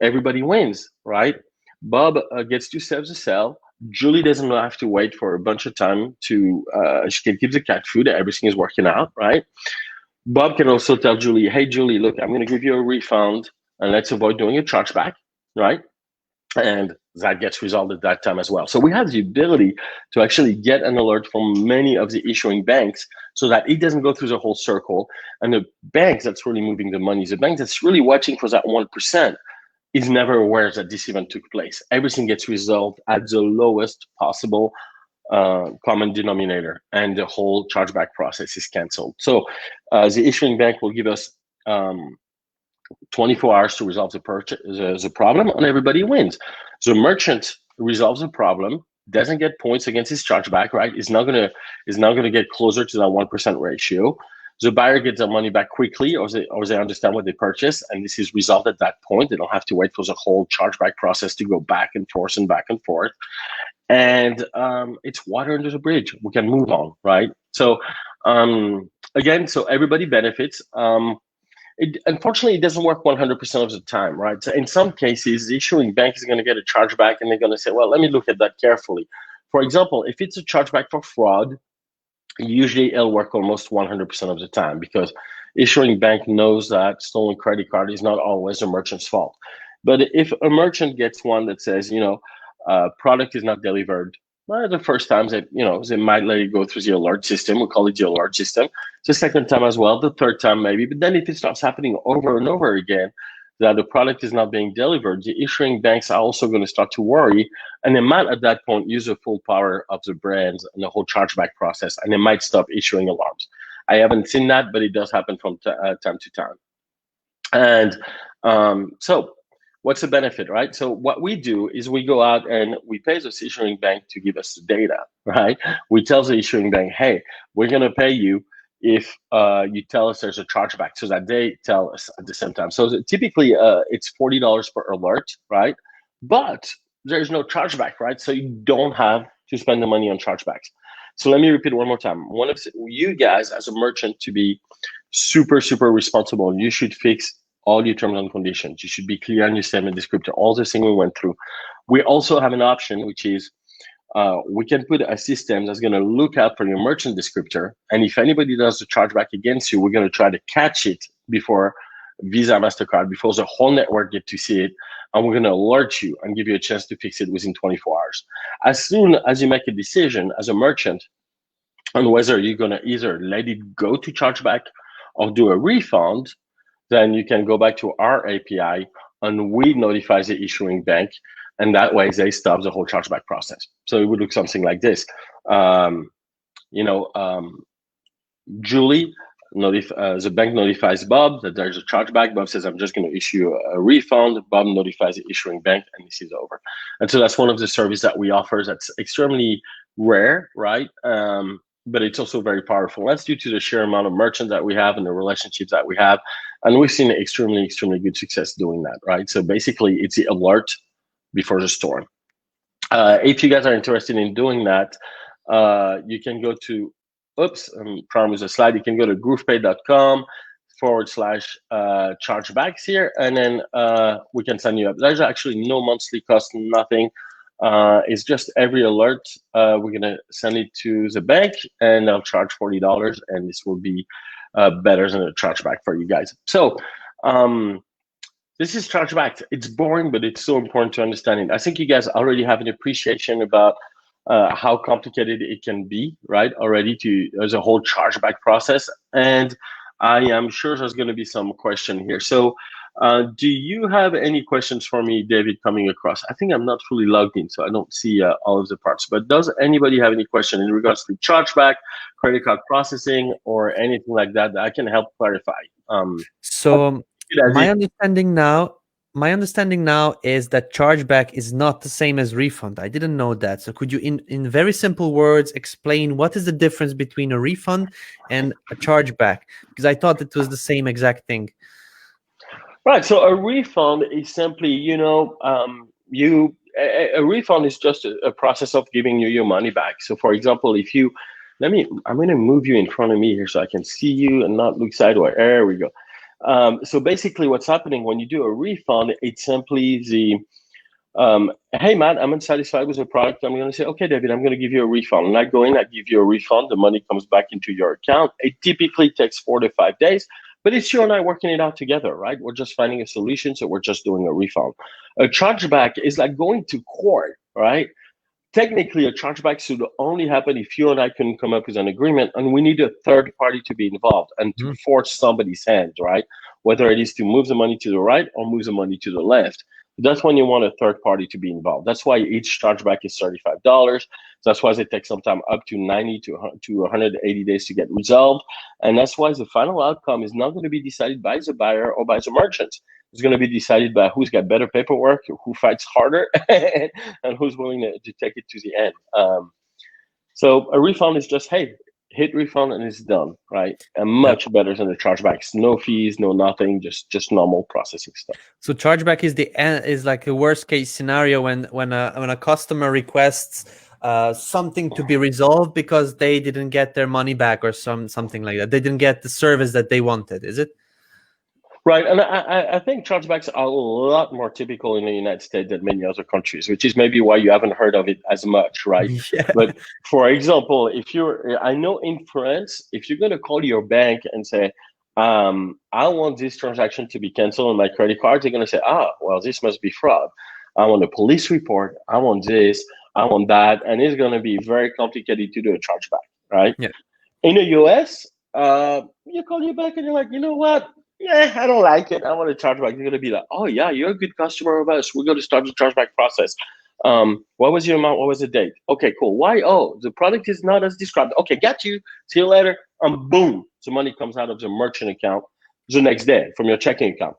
everybody wins, right? Bob gets to save the sale. Julie doesn't have to wait for a bunch of time to, she can give the cat food, everything is working out, right? Bob can also tell Julie, hey, Julie, look, I'm going to give you a refund and let's avoid doing a chargeback, right? And that gets resolved at that time as well. So we have the ability to actually get an alert from many of the issuing banks so that it doesn't go through the whole circle. And the bank that's really moving the money, the bank that's really watching for that 1%, is never aware that this event took place. Everything gets resolved at the lowest possible common denominator, and the whole chargeback process is canceled. So the issuing bank will give us 24 hours to resolve the purchase, the problem, and everybody wins. The merchant resolves the problem, doesn't get points against his chargeback, right? Is not gonna get closer to that 1% ratio. The buyer gets their money back quickly, or they understand what they purchased, and this is resolved at that point. They don't have to wait for the whole chargeback process to go back and forth and back and forth. And it's water under the bridge. We can move on, right? So again, so everybody benefits. Unfortunately, it doesn't work 100% of the time, right? So in some cases, the issuing bank is going to get a chargeback, and they're going to say, well, let me look at that carefully. For example, if it's a chargeback for fraud, usually it'll work almost 100% of the time, because issuing bank knows that stolen credit card is not always a merchant's fault. But if a merchant gets one that says, product is not delivered, well, the first time they might let it go through the alert system. We call it the alert system. The second time as well, the third time maybe. But then if it starts happening over and over again, that the product is not being delivered, the issuing banks are also going to start to worry, and they might at that point use the full power of the brands and the whole chargeback process, and they might stop issuing alarms. I haven't seen that, but it does happen from time to time. And so what's the benefit, right? So what we do is we go out and we pay the issuing bank to give us the data, right? We tell the issuing bank, hey, we're going to pay you if you tell us there's a chargeback, so that they tell us at the same time. So typically it's $40 per alert, right? But there's no chargeback, right? So you don't have to spend the money on chargebacks. So let me repeat one more time. One of you guys as a merchant to be super, super responsible, you should fix all your terms and conditions. You should be clear on your statement descriptor, all the things we went through. We also have an option, which is we can put a system that's going to look out for your merchant descriptor. And if anybody does a chargeback against you, we're going to try to catch it before Visa, MasterCard, before the whole network get to see it. And we're going to alert you and give you a chance to fix it within 24 hours. As soon as you make a decision as a merchant on whether you're going to either let it go to chargeback or do a refund, then you can go back to our API and we notify the issuing bank, and that way they stop the whole chargeback process. So it would look something like this. Julie, the bank notifies Bob that there's a chargeback. Bob says, I'm just going to issue a refund. Bob notifies the issuing bank, and this is over. And so that's one of the services that we offer that's extremely rare, right? But it's also very powerful. That's due to the sheer amount of merchants that we have and the relationships that we have. And we've seen extremely, extremely good success doing that, right? So basically, it's the alert before the storm. If you guys are interested in doing that, you can go to, problem with the slide. You can go to groovepay.com/chargebacks here, and then we can sign you up. There's actually no monthly cost, nothing. It's just every alert, we're gonna send it to the bank, and they'll charge $40, and this will be better than a chargeback for you guys. So this is chargeback. It's boring, but it's so important to understand it. I think you guys already have an appreciation about how complicated it can be, right? Already as a whole chargeback process. And I am sure there's going to be some question here. So do you have any questions for me, David, coming across? I think I'm not fully logged in, so I don't see all of the parts. But does anybody have any question in regards to chargeback, credit card processing, or anything like that I can help clarify? My understanding now is that chargeback is not the same as refund. I didn't know that. So could you, in very simple words, explain what is the difference between a refund and a chargeback? Because I thought it was the same exact thing. Right. So a refund is simply, a refund is just a process of giving you your money back. So for example, if you, I'm going to move you in front of me here so I can see you and not look sideways. There we go. So basically what's happening when you do a refund, it's simply the, hey, Matt, I'm unsatisfied with the product. I'm going to say, okay, David, I'm going to give you a refund. And I go in, I give you a refund. The money comes back into your account. It typically takes 4 to 5 days, but it's you and I working it out together, right? We're just finding a solution. So we're just doing a refund. A chargeback is like going to court, right? Technically, a chargeback should only happen if you and I can come up with an agreement, and we need a third party to be involved and to force somebody's hand, right? Whether it is to move the money to the right or move the money to the left. That's when you want a third party to be involved. That's why each chargeback is $35. That's why it takes sometimes up to 90 to 180 days to get resolved. And that's why the final outcome is not going to be decided by the buyer or by the merchant. It's going to be decided by who's got better paperwork, who fights harder, and who's willing to take it to the end. So a refund is just, hey, hit refund and it's done, right? And much better than the chargebacks. No fees, no nothing, just normal processing stuff. So chargeback is like a worst case scenario when a customer requests something to be resolved because they didn't get their money back or something like that. They didn't get the service that they wanted, is it? Right, and I think chargebacks are a lot more typical in the United States than many other countries, which is maybe why you haven't heard of it as much, right? Yeah. But for example, I know in France, if you're going to call your bank and say, I want this transaction to be canceled on my credit card, they're going to say, well, this must be fraud. I want a police report. I want this. I want that. And it's going to be very complicated to do a chargeback, right? Yeah. In the US, you call your bank and you're like, you know what? Yeah, I don't like it. I want to chargeback. You're going to be like, oh, yeah, you're a good customer of us. We're going to start the chargeback process. What was your amount? What was the date? Okay, cool. Why? Oh, the product is not as described. Okay, got you. See you later. Boom. The money comes out of the merchant account the next day from your checking account.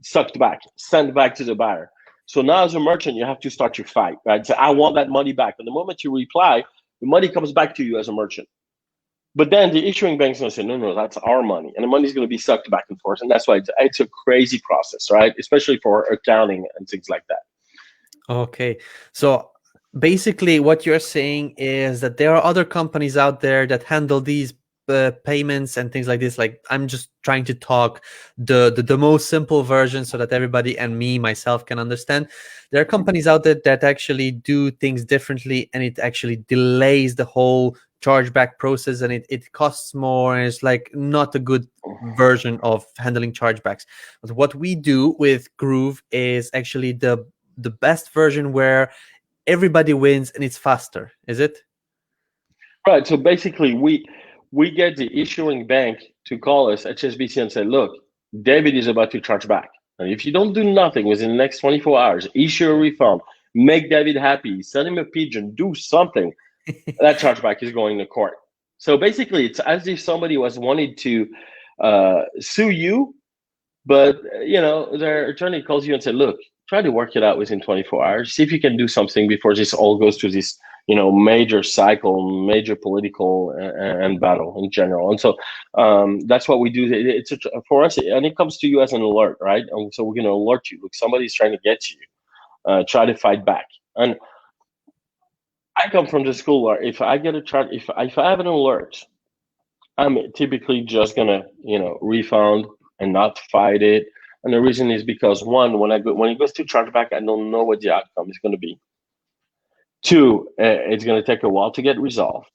Sucked back, sent back to the buyer. So now as a merchant, you have to start your fight, right? So I want that money back. And the moment you reply, the money comes back to you as a merchant. But then the issuing bank's going to say, no, that's our money. And the money's going to be sucked back and forth. And that's why it's a crazy process, right? Especially for accounting and things like that. Okay. So basically what you're saying is that there are other companies out there that handle these payments and things like this. Like, I'm just trying to talk the most simple version so that everybody and myself can understand. There are companies out there that actually do things differently, and it actually delays the whole chargeback process, and it costs more, and it's like not a good version of handling chargebacks. But what we do with Groove is actually the best version where everybody wins and it's faster, is it? Right. So basically we get the issuing bank to call us at HSBC and say, look, David is about to charge back. And if you don't do nothing within the next 24 hours, issue a refund, make David happy, send him a pigeon, do something, that chargeback is going to court. So basically, it's as if somebody was wanted to sue you, but their attorney calls you and said, look, try to work it out within 24 hours. See if you can do something before this all goes to this major cycle, major political and battle in general. And so that's what we do. It's for us, and it comes to you as an alert, right? And so we're going to alert you. Look, somebody's trying to get you. try to fight back. And I come from the school where if I get a charge, if I have an alert, I'm typically just gonna, refund and not fight it. And the reason is because one, when it goes to chargeback, I don't know what the outcome is going to be. Two, it's going to take a while to get resolved.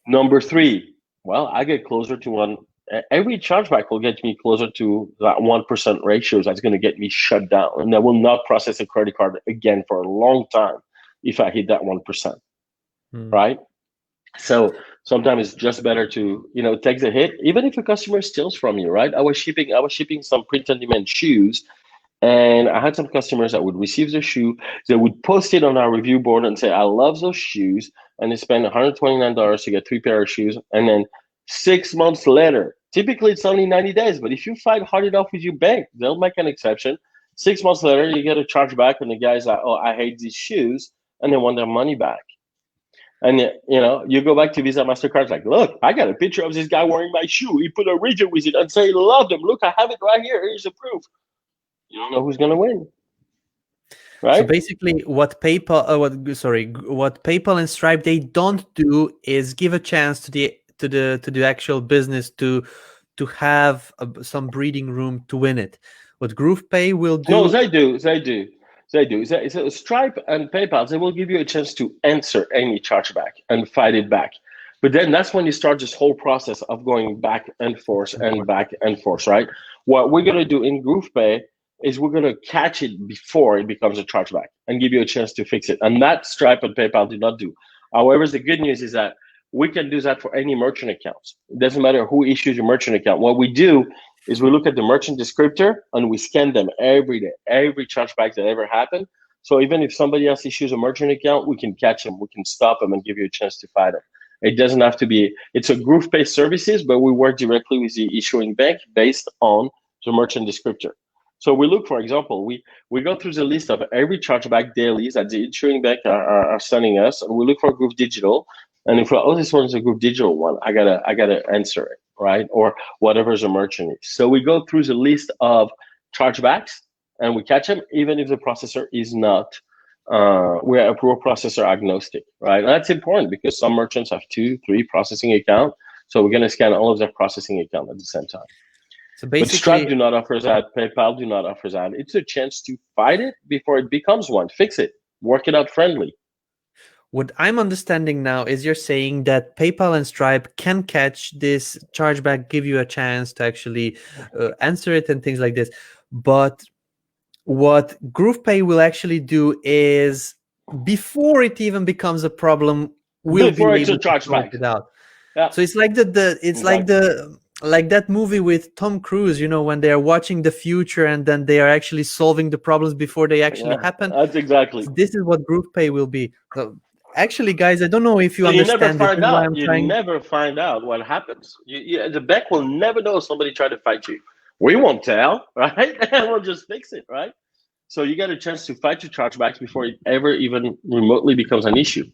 Number three, well, I get closer to one. Every chargeback will get me closer to that 1% ratio. That's going to get me shut down, and I will not process a credit card again for a long time if I hit that 1%. Right? So sometimes it's just better to, take the hit, even if a customer steals from you. Right? I was shipping some print-on-demand shoes. And I had some customers that would receive the shoe, they would post it on our review board and say, I love those shoes. And they spend $129 to get 3 pairs of shoes. And then 6 months later, typically it's only 90 days, but if you fight hard enough with your bank, they'll make an exception. 6 months later, you get a chargeback and the guy's like, oh, I hate these shoes. And they want their money back. And you go back to Visa, MasterCard's like, look, I got a picture of this guy wearing my shoe. He put a region with it and say he loved them. Look, I have it right here. Here's the proof. You don't know who's going to win, right? So basically, what PayPal and Stripe they don't do is give a chance to the actual business to have some breathing room to win it. What GroovePay will do? No, they do. Stripe and PayPal, they will give you a chance to answer any chargeback and fight it back. But then that's when you start this whole process of going back and forth and back and forth, right? What we're going to do in GroovePay is we're going to catch it before it becomes a chargeback and give you a chance to fix it. And that Stripe and PayPal do not do. However, the good news is that we can do that for any merchant accounts. It doesn't matter who issues your merchant account. What we do is we look at the merchant descriptor and we scan them every day, every chargeback that ever happened. So even if somebody else issues a merchant account, we can catch them, we can stop them and give you a chance to fight them. It doesn't have to be, it's a GroovePay services, but we work directly with the issuing bank based on the merchant descriptor. So we look, for example, we go through the list of every chargeback dailies that the issuing bank are sending us, and we look for Groove Digital. And if this one's a Groove Digital one, I gotta answer it, right? Or whatever the merchant is. So we go through the list of chargebacks and we catch them, even if the processor is not. We're processor agnostic, right? And that's important because some merchants have 2, 3 processing accounts. So we're gonna scan all of their processing account at the same time. So basically, but Stripe do not offer that. PayPal do not offer that. It's a chance to fight it before it becomes one. Fix it. Work it out friendly. What I'm understanding now is you're saying that PayPal and Stripe can catch this chargeback, give you a chance to actually answer it and things like this. But what GroovePay will actually do is, before it even becomes a problem, we'll be able to sort it out. Yeah. So it's like like that movie with Tom Cruise, when they are watching the future and then they are actually solving the problems before they actually happen. That's exactly. This is what GroovePay will be. So actually, guys, I don't know if you understand. You never find out what happens. The bank will never know somebody tried to fight you. We won't tell, right? We'll just fix it, right? So you get a chance to fight your chargebacks before it ever even remotely becomes an issue.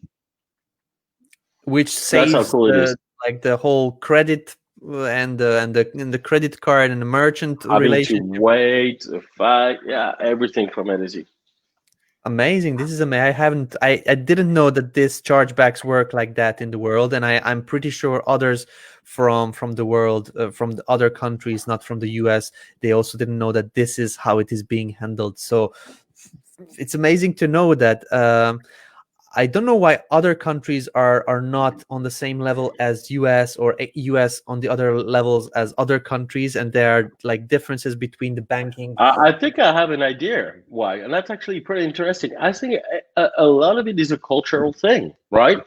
Which saves the whole credit and the credit card and the merchant relationship. To wait, fight, everything from A to Z. Amazing. This is amazing. I didn't know that this chargebacks work like that in the world, and I'm pretty sure others from the world, from the other countries, not from the US, they also didn't know that this is how it is being handled. So it's amazing to know that. I don't know why other countries are not on the same level as US, or US on the other levels as other countries, and there are like differences between the banking. I think I have an idea why, and that's actually pretty interesting. I think a lot of it is a cultural thing, right?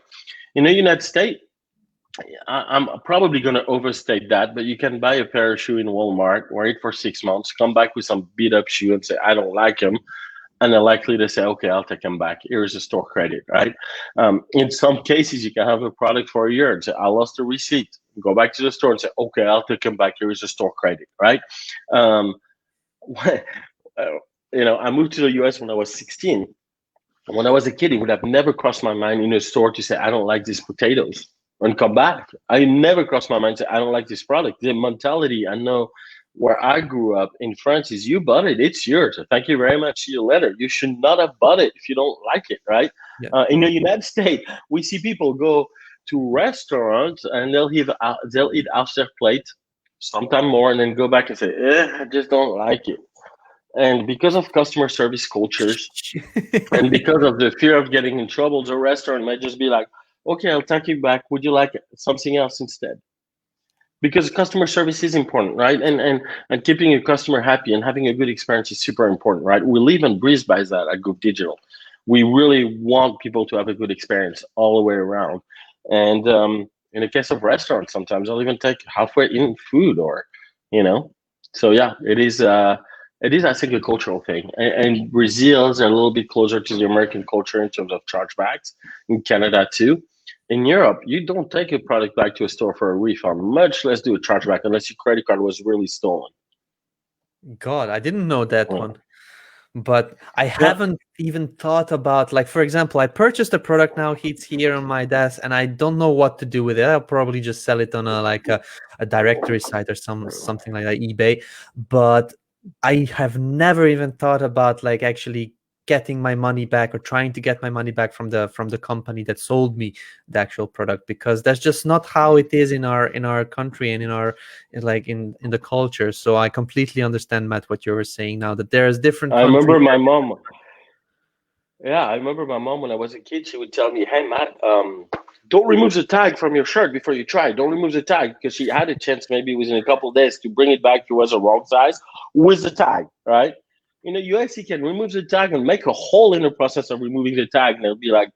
In the United States, I'm probably going to overstate that, but you can buy a pair of shoes in Walmart, wear it for 6 months, come back with some beat up shoe and say, I don't like them. And they're likely to say, okay, I'll take them back. Here's a store credit, right? In some cases, you can have a product for a year and say, I lost the receipt. Go back to the store and say, okay, I'll take them back. Here's a store credit, right? I moved to the US when I was 16. When I was a kid, it would have never crossed my mind in a store to say, I don't like these potatoes and come back. I never crossed my mind to say, I don't like this product. The mentality, I know Where I grew up in France is you bought it, it's yours. Thank you very much. See you later. You should not have bought it if you don't like it, right? Yeah. In the United States, we see people go to restaurants and they'll eat off their plate, sometime more, and then go back and say, I just don't like it. And because of customer service cultures and because of the fear of getting in trouble, the restaurant might just be like, okay, I'll take you back. Would you like something else instead? Because customer service is important, right? And keeping your customer happy and having a good experience is super important, right? We live and breathe by that at Groove Digital. We really want people to have a good experience all the way around. And in the case of restaurants, sometimes I'll even take halfway in food, or, you know. So yeah, it is. I think, a cultural thing. And Brazil is a little bit closer to the American culture in terms of chargebacks. In Canada too. In Europe, you don't take a product back to a store for a refund, much less do a chargeback unless your credit card was really stolen. God, I didn't know that Yeah. one. But I haven't even thought about, like, for example, I purchased a product now, it's here on my desk, and I don't know what to do with it. I'll probably just sell it on a directory site or something like that, eBay. But I have never even thought about, like, actually getting my money back or trying to get my money back from the company that sold me the actual product, because that's just not how it is in our country and in the culture. So I completely understand, Matt, what you were saying now, that there's different I countries. remember my mom. Yeah, I remember my mom when I was a kid. She would tell me, "Hey, Matt, don't remove the tag from your shirt before you try. Don't remove the tag," because she had a chance, maybe within a couple of days, to bring it back to us a wrong size with the tag, right? In the US, you can remove the tag and make a hole in the process of removing the tag, and it'll be like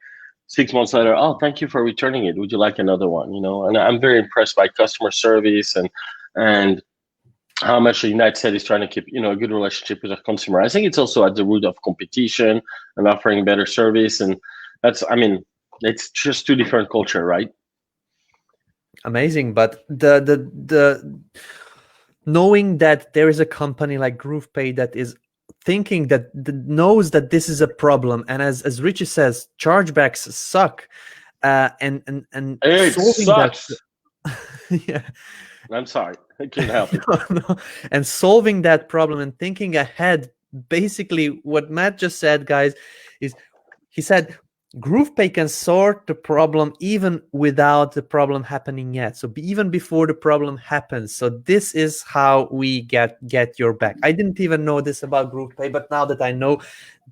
6 months later, "Oh, thank you for returning it. Would you like another one?" You know, and I'm very impressed by customer service and how much the United States is trying to keep, a good relationship with the consumer. I think it's also at the root of competition and offering better service, and it's just two different culture, right? Amazing. But the knowing that there is a company like GroovePay that is thinking that knows that this is a problem, and as Richie says, chargebacks suck, and It solving sucks. that. Yeah. I'm sorry, I can't help it. No. And solving that problem and thinking ahead, basically what Matt just said, guys, is he said GroovePay can sort the problem even without the problem happening yet. So even before the problem happens. So this is how we get your back. I didn't even know this about GroovePay, but now that I know,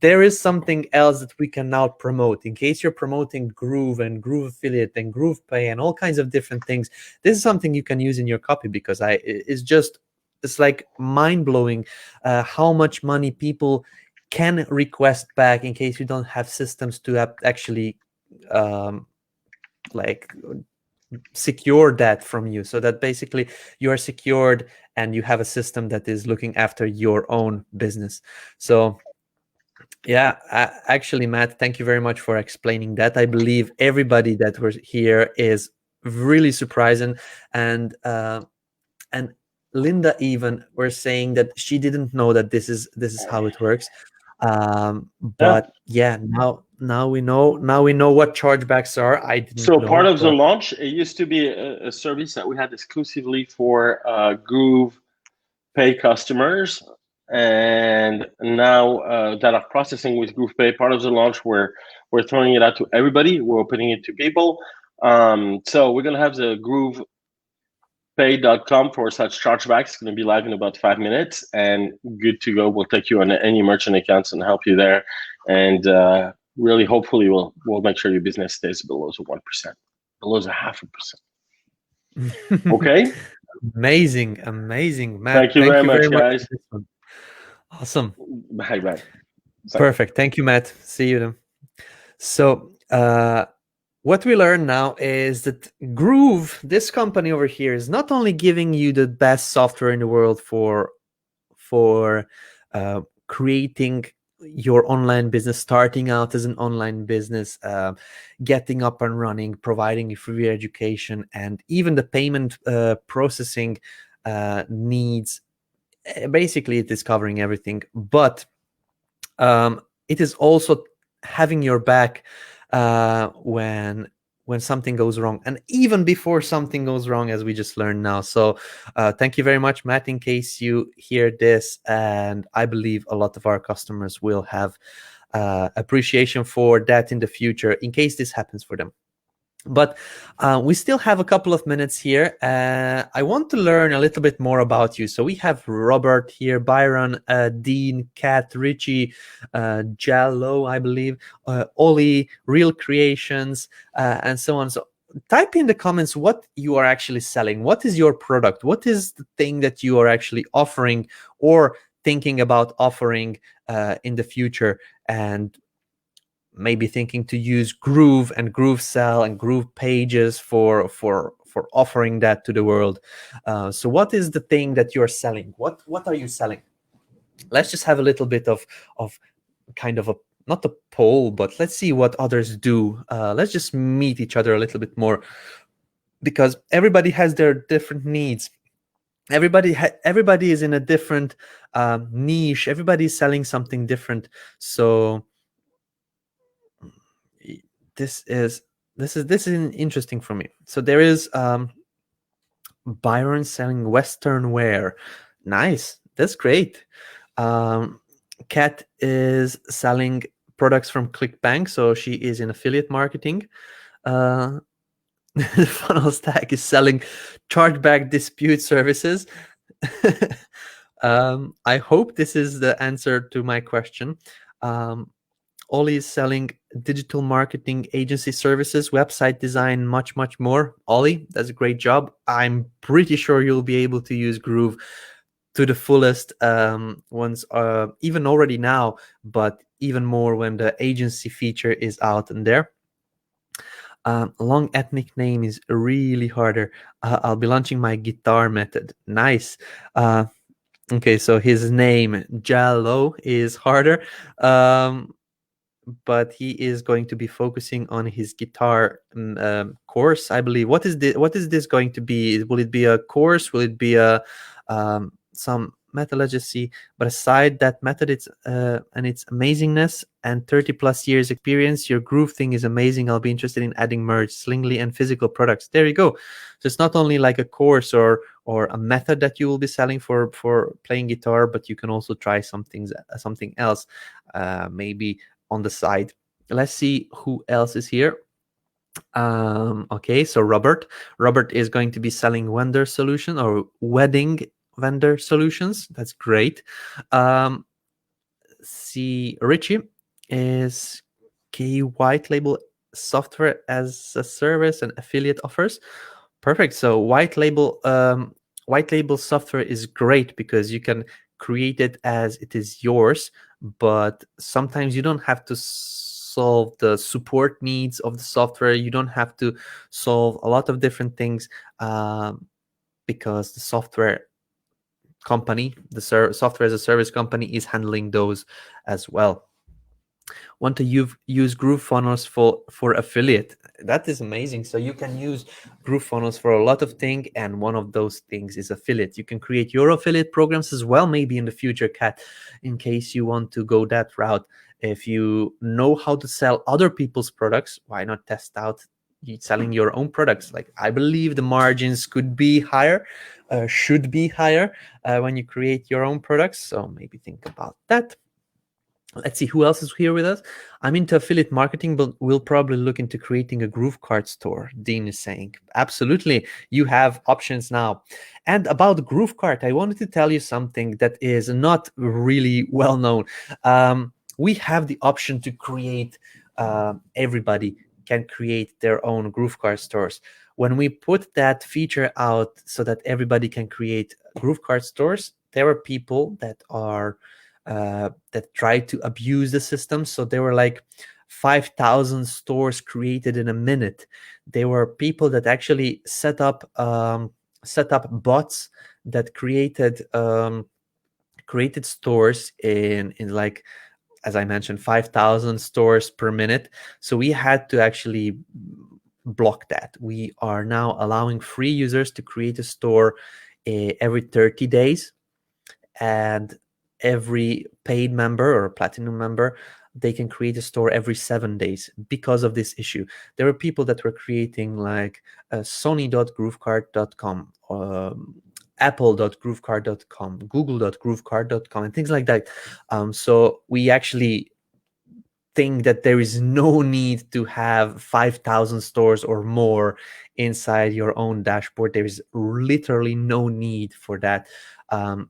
there is something else that we can now promote. In case you're promoting Groove and Groove Affiliate and GroovePay and all kinds of different things, this is something you can use in your copy, because it's like mind-blowing how much money people can request back in case you don't have systems to actually like secure that from you, so that basically you are secured and you have a system that is looking after your own business. So yeah, actually, Matt, thank you very much for explaining that. I believe everybody that was here is really surprising, and Linda even were saying that she didn't know that this is how it works. But yeah, now we know what chargebacks are. I didn't So know, part of the launch, it used to be a service that we had exclusively for Groove Pay customers, and now that are processing with Groove Pay, part of the launch, we're throwing it out to everybody. We're opening it to people. So we're gonna have the GroovePay.com/chargebacks. It's gonna be live in about 5 minutes and good to go. We'll take you on any merchant accounts and help you there, and really, hopefully, we'll make sure your business stays below the 1%, below the 0.5%. Okay. Amazing, Matt. Thank you very much, guys. Awesome. Bye. Perfect. Thank you, Matt. See you then. So what we learn now is that Groove, this company over here, is not only giving you the best software in the world for creating your online business, starting out as an online business, getting up and running, providing you free education, and even the payment processing needs. Basically, it is covering everything, but it is also having your back when when something goes wrong, and even before something goes wrong, as we just learned now. So thank you very much, Matt, in case you hear this, and I believe a lot of our customers will have appreciation for that in the future in case this happens for them. But we still have a couple of minutes here. I want to learn a little bit more about you. So we have Robert here, Byron, Dean, Kat, Richie, Jallo, I believe, Ollie, Real Creations, and so on. So type in the comments what you are actually selling. What is your product? What is the thing that you are actually offering or thinking about offering in the future? And maybe thinking to use Groove and GrooveSell and GroovePages for offering that to the world. So what is the thing that you're selling? What are you selling? Let's just have a little bit of kind of a, not a poll, but let's see what others do. Let's just meet each other a little bit more, because everybody has their different needs. Everybody is in a different niche. Everybody's selling something different. So this is interesting for me. So there is Byron selling Western wear. Nice, that's great. Kat is selling products from ClickBank, so she is in affiliate marketing. Funnel Stack is selling chargeback dispute services. I hope this is the answer to my question. Ollie is selling digital marketing agency services, website design, much more. Ollie, that's a great job. I'm pretty sure you'll be able to use Groove to the fullest once, even already now, but even more when the agency feature is out and there. Long ethnic name is really harder. I'll be launching my guitar method. Nice. Okay, so his name, Jallo, is harder. But he is going to be focusing on his guitar course, I believe. What is this going to be? Will it be a course? Will it be a some method? Let's just see. But aside that method, it's and its amazingness and 30+ years experience, your groove thing is amazing. I'll be interested in adding merge, slingly, and physical products. There you go. So it's not only like a course or a method that you will be selling for playing guitar, but you can also try something else, maybe on the side. Let's see who else is here. Okay, so Robert is going to be selling vendor solution or wedding vendor solutions. That's great. See, Richie is white label software as a service and affiliate offers. Perfect. So white label software is great because you can create it as it is yours, but sometimes you don't have to solve the support needs of the software. You don't have to solve a lot of different things because the software company, the software as a service company, is handling those as well. Want to use GrooveFunnels for affiliate? That is amazing. So you can use GrooveFunnels for a lot of things, and one of those things is affiliate. You can create your affiliate programs as well, maybe in the future, Kat, in case you want to go that route. If you know how to sell other people's products, why not test out selling your own products? Like, I believe the margins could be higher, should be higher when you create your own products. So maybe think about that. Let's see who else is here with us. I'm into affiliate marketing, but we'll probably look into creating a Groove card store, Dean is saying. Absolutely, you have options now. And about Groove card, I wanted to tell you something that is not really well known. We have the option to create, everybody can create their own Groove card stores. When we put that feature out so that everybody can create Groove card stores, there are people that are that tried to abuse the system. So there were like 5,000 stores created in a minute. There were people that actually set up bots that created stores in like, as I mentioned, 5,000 stores per minute. So we had to actually block that. We are now allowing free users to create a store every 30 days. And every paid member or platinum member they can create a store every 7 days because of this issue. There were people that were creating like sony.groovecard.com, apple.groovecard.com, google.groovecard.com, and things like that. So we actually think that there is no need to have 5,000 stores or more inside your own dashboard. There is literally no need for that. And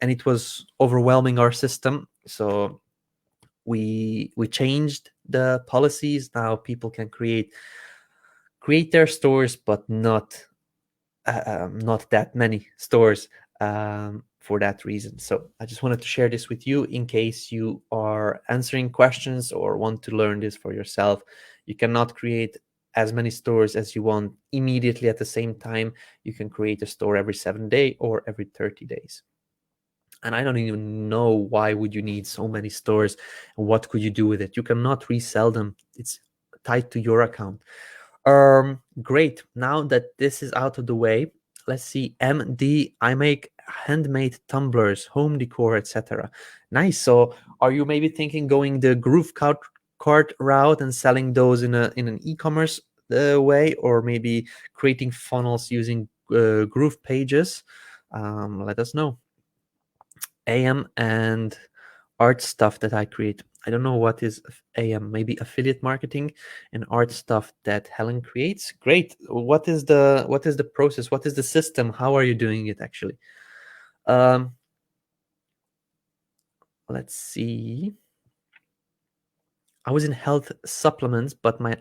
it was overwhelming our system. So we changed the policies. Now people can create their stores, but not that many stores for that reason. So I just wanted to share this with you in case you are answering questions or want to learn this for yourself. You cannot create as many stores as you want immediately at the same time. You can create a store every 7 days or every 30 days. And I don't even know why would you need so many stores and what could you do with it. You cannot resell them. It's tied to your account. Great. Now that this is out of the way, let's see. MD, I make handmade tumblers, home decor, etc. Nice. So are you maybe thinking going the Groove cart route and selling those in an e-commerce way, or maybe creating funnels using GroovePages? Let us know. AM and art stuff that I create. I don't know what is AM, maybe affiliate marketing and art stuff that Helen creates. Great. What is the process? What is the system? How are you doing it actually? Let's see. I was in health supplements, but my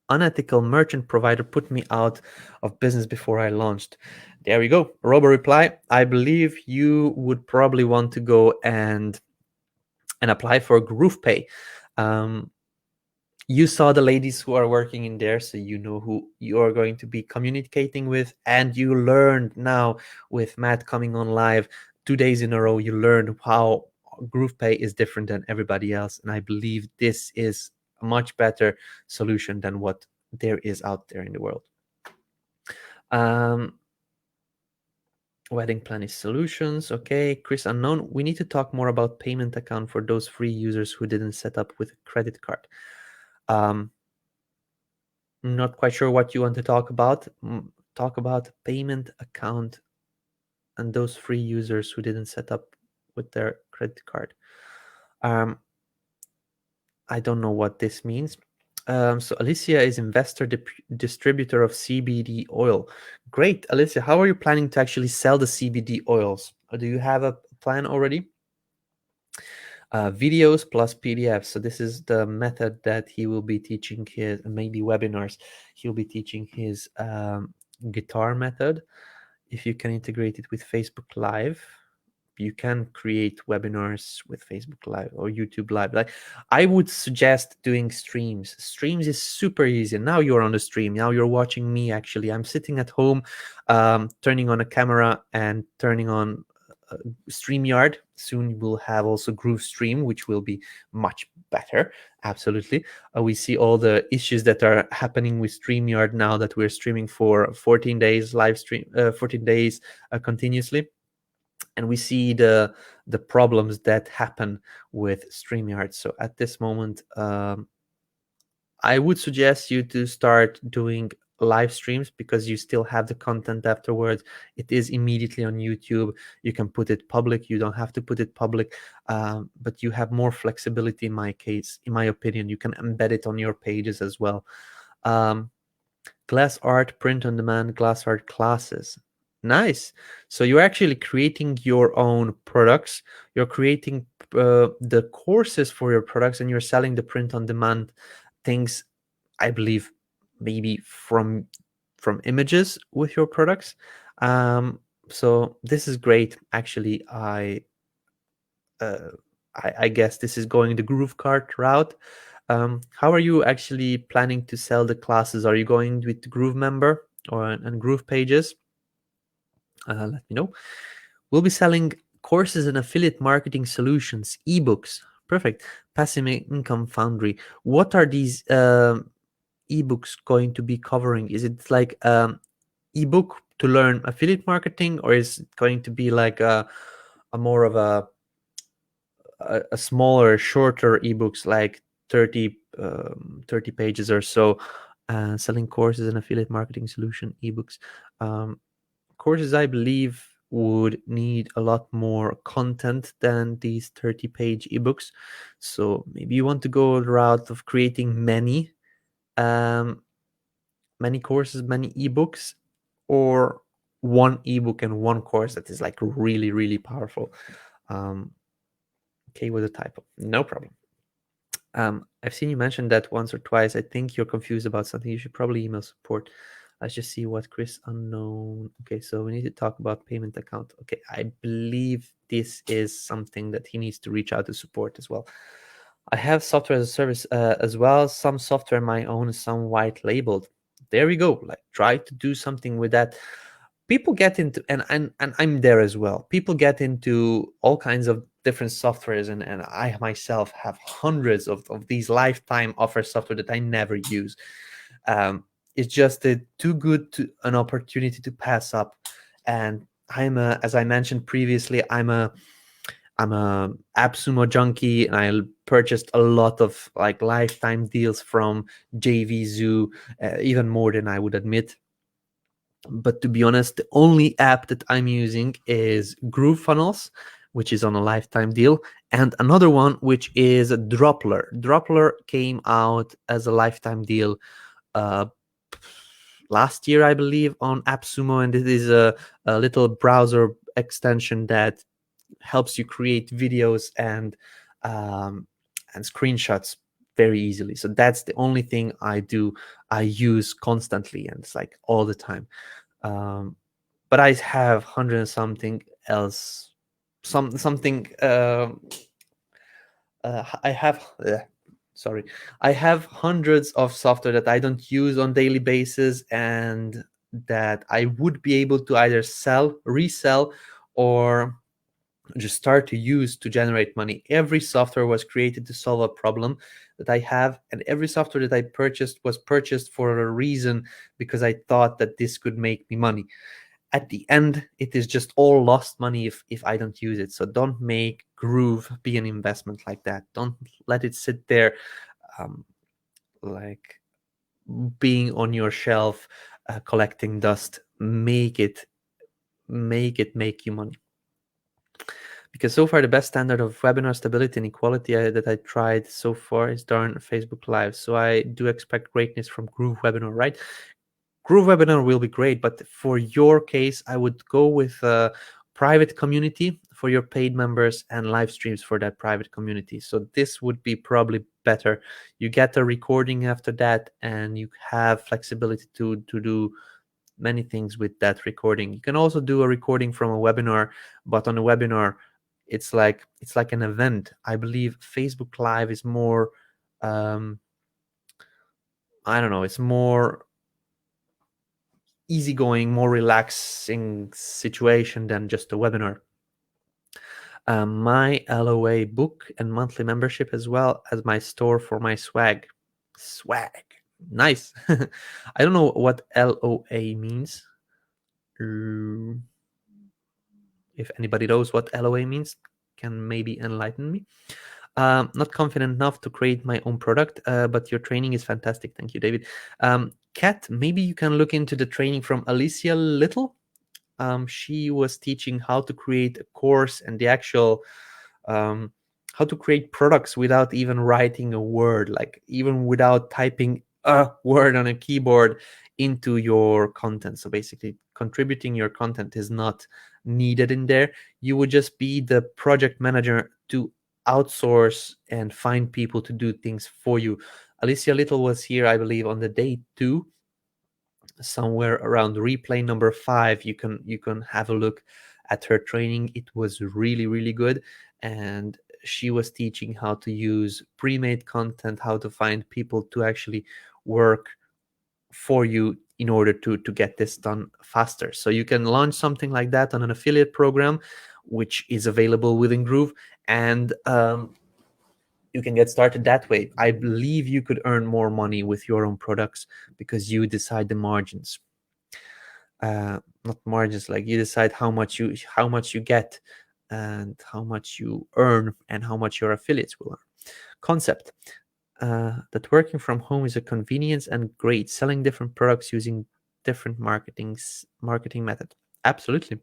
unethical merchant provider put me out of business before I launched. There we go. Robo reply. I believe you would probably want to go and apply for GroovePay. You saw the ladies who are working in there, so you know who you are going to be communicating with, and you learned now with Matt coming on live 2 days in a row, you learned how GroovePay is different than everybody else, and I believe this is a much better solution than what there is out there in the world. Wedding planning solutions. Okay, Chris Unknown. We need to talk more about payment account for those free users who didn't set up with a credit card. I'm not quite sure what you want to talk about. Talk about payment account and those free users who didn't set up with their credit card. I don't know what this means. So Alicia is investor distributor of CBD oil. Great, Alicia. How are you planning to actually sell the CBD oils? Or do you have a plan already? Videos plus PDFs. So this is the method that he will be teaching his, maybe webinars. He'll be teaching his guitar method. If you can integrate it with Facebook Live, you can create webinars with Facebook Live or YouTube Live. Like, I would suggest doing streams. Streams is super easy. Now you're on the stream. Now you're watching me. Actually, I'm sitting at home, turning on a camera and turning on StreamYard. Soon we'll have also GrooveStream, which will be much better. Absolutely. We see all the issues that are happening with StreamYard now that we're streaming for 14 days live stream, 14 days continuously. And we see the problems that happen with StreamYard. So at this moment, I would suggest you to start doing live streams because you still have the content afterwards. It is immediately on YouTube. You can put it public. You don't have to put it public, but you have more flexibility in my case, in my opinion. You can embed it on your pages as well. Glass art, print on demand, glass art classes. Nice. So you're actually creating your own products. You're creating the courses for your products, and you're selling the print on demand things, I believe, maybe from images with your products. So this is great. Actually, I guess this is going the Groove Cart route. How are you actually planning to sell the classes? Are you going with Groove Member or and GroovePages? Let me know. We'll be selling courses and affiliate marketing solutions, ebooks. Perfect. Passive income foundry. What are these ebooks going to be covering? Is it like ebook to learn affiliate marketing, or is it going to be like a more of a a smaller, shorter ebooks like 30 pages or so, selling courses and affiliate marketing solution ebooks. Courses, I believe, would need a lot more content than these 30-page ebooks. So maybe you want to go the route of creating many courses, many ebooks, or one ebook and one course that is like really, really powerful. Okay, with a typo, no problem. I've seen you mention that once or twice. I think you're confused about something. You should probably email support. Let's just see what Chris unknown. Okay, so we need to talk about payment account. Okay, I believe this is something that he needs to reach out to support as well. I have software as a service as well. Some software my own, some white labeled. There we go. Like, try to do something with that. People get into, and I'm there as well. People get into all kinds of different softwares, and I myself have hundreds of these lifetime offer software that I never use. It's just too good to an opportunity to pass up. And as I mentioned previously, I'm a AppSumo junkie, and I purchased a lot of like lifetime deals from JVZoo, even more than I would admit. But to be honest, the only app that I'm using is GrooveFunnels, which is on a lifetime deal, and another one which is Droppler. Droppler came out as a lifetime deal last year, I believe, on AppSumo, and it is a little browser extension that helps you create videos and screenshots very easily. So that's the only thing I use constantly, and it's like all the time. But I have 100 and something else, something. I have hundreds of software that I don't use on daily basis, and that I would be able to either sell, resell, or just start to use to generate money. Every software was created to solve a problem that I have, and every software that I purchased was purchased for a reason, because I thought that this could make me money. At the end, it is just all lost money if I don't use it. So don't make Groove be an investment like that. Don't let it sit there like being on your shelf, collecting dust. Make it make you money. Because so far the best standard of webinar stability and equality that I tried so far is darn Facebook Live. So I do expect greatness from Groove Webinar, right? Groove Webinar will be great, but for your case, I would go with a private community for your paid members and live streams for that private community. So this would be probably better. You get a recording after that, and you have flexibility to do many things with that recording. You can also do a recording from a webinar, but on a webinar, it's like an event. I believe Facebook Live is more, I don't know, it's more easygoing, more relaxing situation than just a webinar. My LOA book and monthly membership, as well as my store for my swag. Nice. I don't know what LOA means. If anybody knows what LOA means, can maybe enlighten me. Not confident enough to create my own product, but your training is fantastic. Thank you, David. Kat, maybe you can look into the training from Alicia Little. She was teaching how to create a course and the actual how to create products without even writing a word, like even without typing a word on a keyboard into your content. So basically, contributing your content is not needed in there. You would just be the project manager to outsource and find people to do things for you. Alicia Little was here, I believe, on the day 2, somewhere around replay number 5. You can have a look at her training. It was really, really good, and she was teaching how to use pre-made content, how to find people to actually work for you in order to get this done faster. So you can launch something like that on an affiliate program, which is available within Groove, and you can get started that way. I believe you could earn more money with your own products because you decide the margins. Not margins, like you decide how much you get. and how much you earn and how much your affiliates will earn. Concept that working from home is a convenience and great. Selling different products using different marketing method. Absolutely.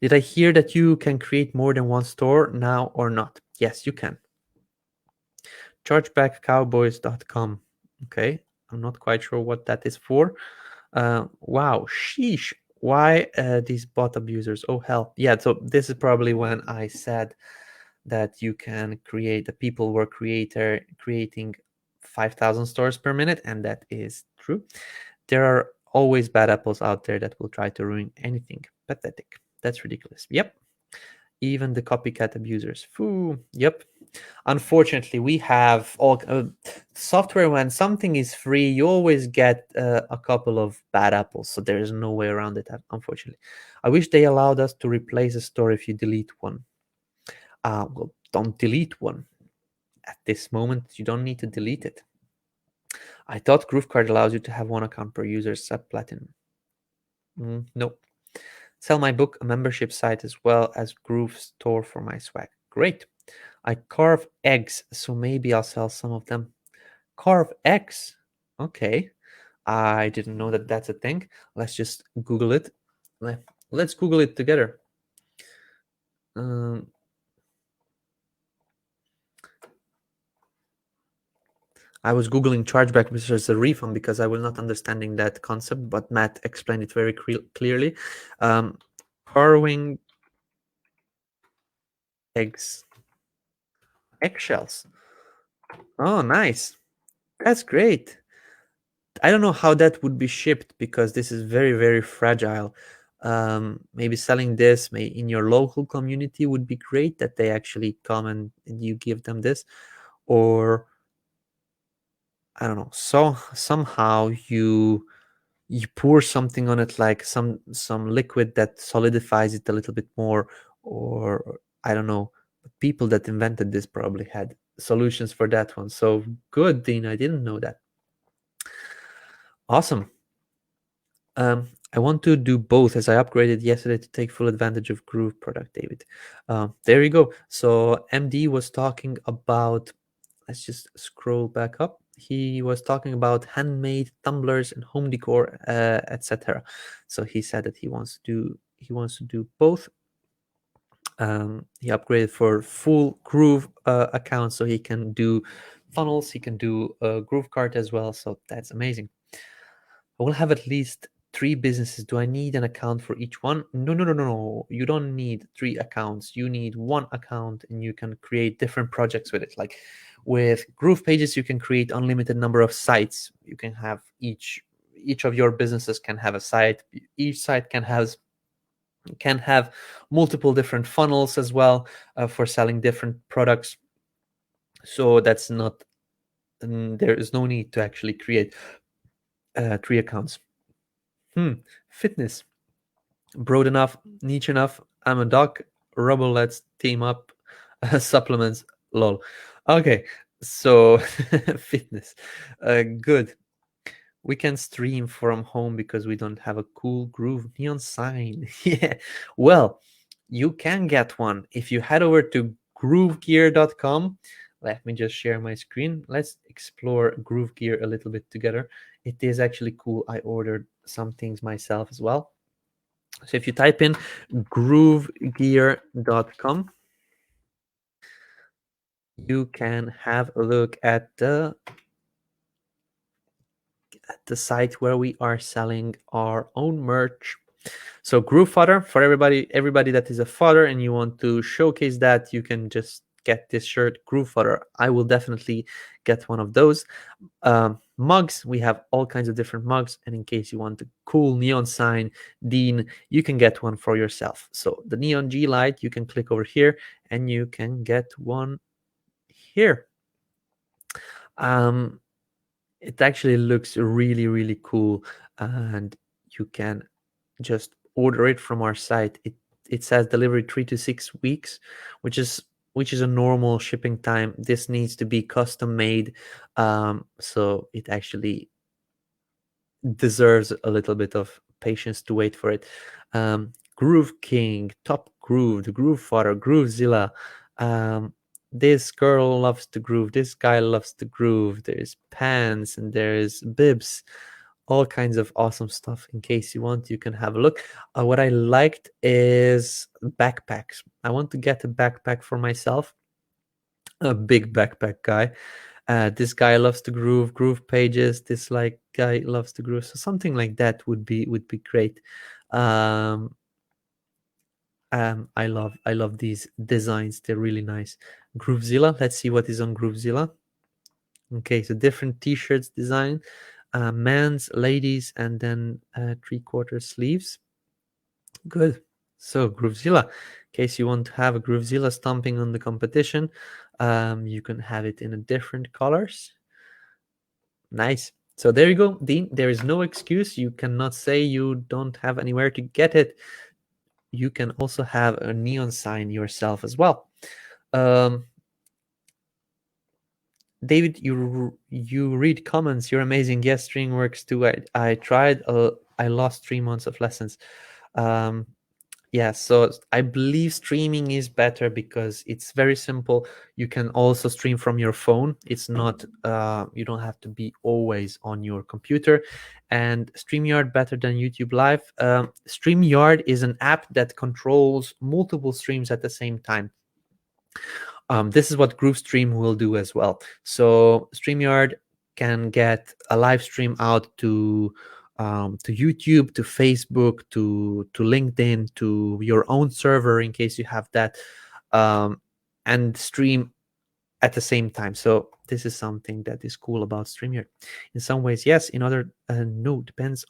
Did I hear that you can create more than one store now or not? Yes, you can. Chargebackcowboys.com. Okay, I'm not quite sure what that is for. Wow, sheesh. Why these bot abusers? Oh hell. Yeah, so this is probably when I said that you can create, the people were creating 5,000 stores per minute, and that is true. There are always bad apples out there that will try to ruin anything. Pathetic. That's ridiculous. Yep. Even the copycat abusers. Foo. Yep. Unfortunately, we have all software. When something is free, you always get a couple of bad apples. So there is no way around it, unfortunately. I wish they allowed us to replace a store if you delete one. Well, don't delete one. At this moment, you don't need to delete it. I thought GrooveCard allows you to have one account per user sub platinum. Nope. Sell my book, a membership site, as well as Groove store for my swag. Great. I carve eggs, so maybe I'll sell some of them. Carve eggs? Okay. I didn't know that that's a thing. Let's just Google it. Let's Google it together. I was Googling chargeback versus a refund because I was not understanding that concept, but Matt explained it very clearly. Carving eggs. Eggshells. Oh, nice. That's great. I don't know how that would be shipped because this is very, very fragile. Maybe selling this in your local community would be great, that they actually come and you give them this. Or I don't know, so somehow you pour something on it, like some liquid that solidifies it a little bit more, or I don't know. People that invented this probably had solutions for that one. So good, Dean. I didn't know that. Awesome. I want to do both, as I upgraded yesterday to take full advantage of Groove product, David. There you go. So MD was talking about, let's just scroll back up. He was talking about handmade tumblers and home decor, etc. So he said that he wants to do both. He upgraded for full Groove account, so he can do funnels, he can do Groove cart as well. So that's amazing. I will have at least 3 businesses. Do I need an account for each one? No. You don't need 3 accounts. You need 1 account, and you can create different projects with it. Like with GroovePages, you can create unlimited number of sites. You can have each of your businesses can have a site. Each site can have multiple different funnels as well for selling different products. So that's not. There is no need to actually create 3 accounts. Fitness. Broad enough, niche enough. I'm a doc. Rubble, let's team up. Supplements, lol. Okay, so fitness. Good. We can stream from home because we don't have a cool Groove neon sign. Yeah. Well, you can get one if you head over to groovegear.com. Let me just share my screen. Let's explore Groove Gear a little bit together. It is actually cool. I ordered some things myself as well. So if you type in groovegear.com, you can have a look at the site where we are selling our own merch. So Groove Fodder, for everybody that is a fodder and you want to showcase that, you can just get this shirt, Groove Fodder. I will definitely get one of those. Mugs, we have all kinds of different mugs, and in case you want a cool neon sign, Dean, you can get one for yourself. So the neon G light, you can click over here and you can get one here. It actually looks really, really cool, and you can just order it from our site. It says delivery 3 to 6 weeks, which is a normal shipping time. This needs to be custom made, so it actually deserves a little bit of patience to wait for it. Groove King, top Groove, the Groove Fodder, GrooveZilla. This girl loves to groove. This guy loves to groove. There's pants and there's bibs, all kinds of awesome stuff. In case you want, you can have a look. What I liked is backpacks. I want to get a backpack for myself. A big backpack guy. This guy loves to groove. GroovePages. This guy loves to groove. So something like that would be great. I love these designs. They're really nice. GrooveZilla. Let's see what is on GrooveZilla. Okay, so different t-shirts design, men's, ladies, and then 3/4 sleeves. Good. So GrooveZilla. In case you want to have a GrooveZilla stamping on the competition, you can have it in a different colors. Nice. So there you go, Dean. There is no excuse. You cannot say you don't have anywhere to get it. You can also have a neon sign yourself as well. David, you read comments. You're amazing. Yes, streaming works too. I tried. I lost 3 months of lessons. Yeah, so I believe streaming is better because it's very simple. You can also stream from your phone. It's not, you don't have to be always on your computer. And StreamYard better than YouTube Live. StreamYard is an app that controls multiple streams at the same time. This is what GrooveStream will do as well. So StreamYard can get a live stream out to YouTube, to Facebook, to LinkedIn, to your own server in case you have that, and stream at the same time. So this is something that is cool about StreamYard. In some ways, yes. In other, no. Depends.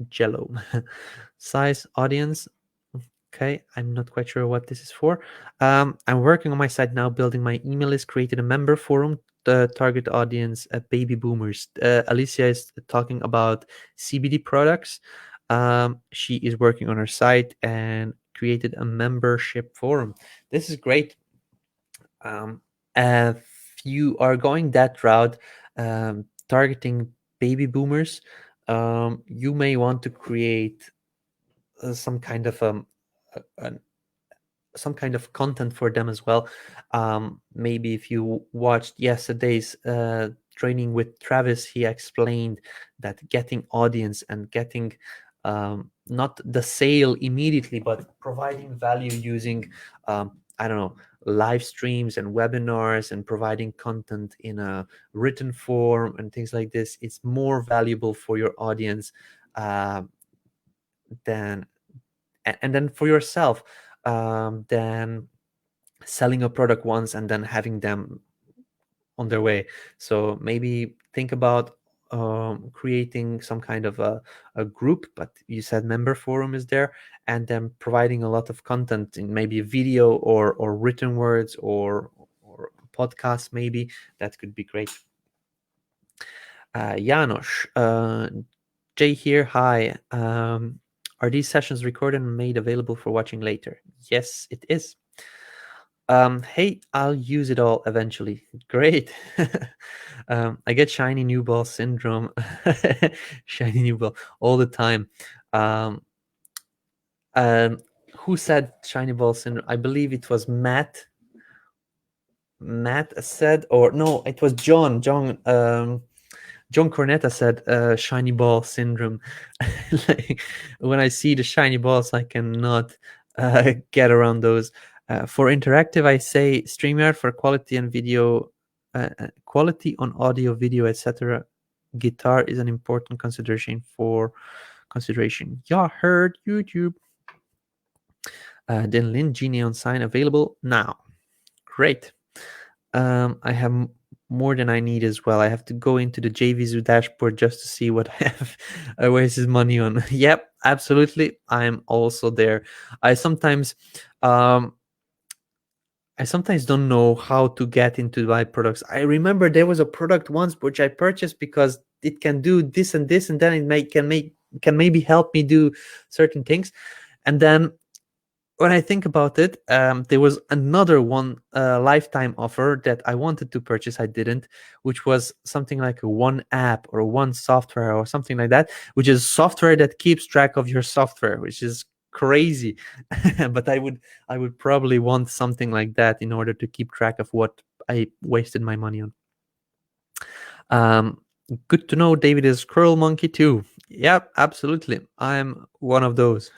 Jello. Size, audience. Okay, I'm not quite sure what this is for. I'm working on my site now, building my email list, created a member forum. The target audience, baby boomers. Alicia is talking about CBD products. She is working on her site and created a membership forum. This is great. If you are going that route, targeting baby boomers, you may want to create some kind of some kind of content for them as well. Maybe if you watched yesterday's training with Travis, he explained that getting audience and getting not the sale immediately, but providing value using I don't know, live streams and webinars and providing content in a written form and things like this, it's more valuable for your audience than, and then for yourself, than selling a product once and then having them on their way. So maybe think about creating some kind of a group, but you said member forum is there, and then providing a lot of content in maybe a video or written words or podcast. Maybe that could be great. Janos, Jay here. Hi. Are these sessions recorded and made available for watching later? Yes, it is. Hey, I'll use it all eventually. Great. I get shiny new ball syndrome. Shiny new ball all the time. Who said shiny ball syndrome? I believe it was Matt. Matt said, or no, it was John. John Cornetta said shiny ball syndrome. Like, when I see the shiny balls, I cannot get around those. For interactive, I say StreamYard. For quality and video, quality on audio, video, etc. Guitar is an important consideration. Yeah, heard YouTube. Then Lin Genie on sign available now. Great. I have more than I need as well. I have to go into the JVZoo dashboard just to see what I have wasted money on. Yep, absolutely. I'm also there. I sometimes don't know how to get into my products. I remember there was a product once which I purchased because it can do this and this, and then it can maybe help me do certain things. And then when I think about it, there was another one lifetime offer that I wanted to purchase. I didn't, which was something like one app or one software or something like that, which is software that keeps track of your software, which is crazy. But I would probably want something like that in order to keep track of what I wasted my money on. Good to know David is Squirrel Monkey too. Yep, absolutely. I'm one of those.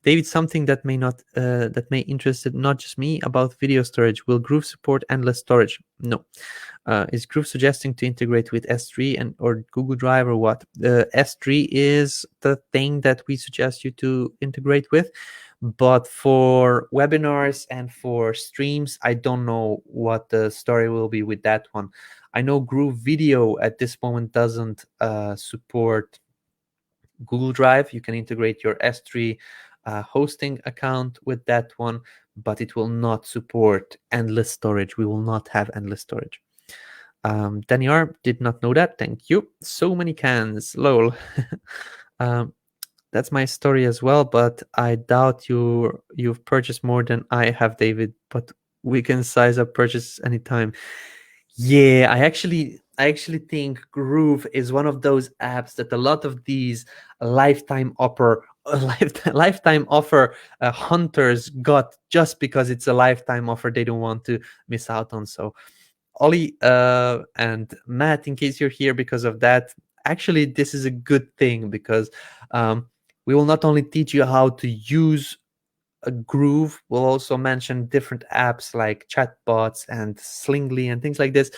David, something that may interest not just me about video storage. Will Groove support endless storage? No. Is Groove suggesting to integrate with S3 and or Google Drive or what? S3 is the thing that we suggest you to integrate with. But for webinars and for streams, I don't know what the story will be with that one. I know Groove Video at this moment doesn't support Google Drive. You can integrate your S3 hosting account with that one, but it will not support endless storage. We will not have endless storage. Danny R did not know that. Thank you. So many cans. Lol. That's my story as well, but I doubt you've purchased more than I have, David. But we can size up purchase anytime. Yeah, I actually think Groove is one of those apps that a lot of these lifetime offer hunters got just because it's a lifetime offer they don't want to miss out on. So Ollie and Matt, in case you're here because of that, actually this is a good thing because we will not only teach you how to use a Groove, we'll also mention different apps like chatbots and Slingly and things like this.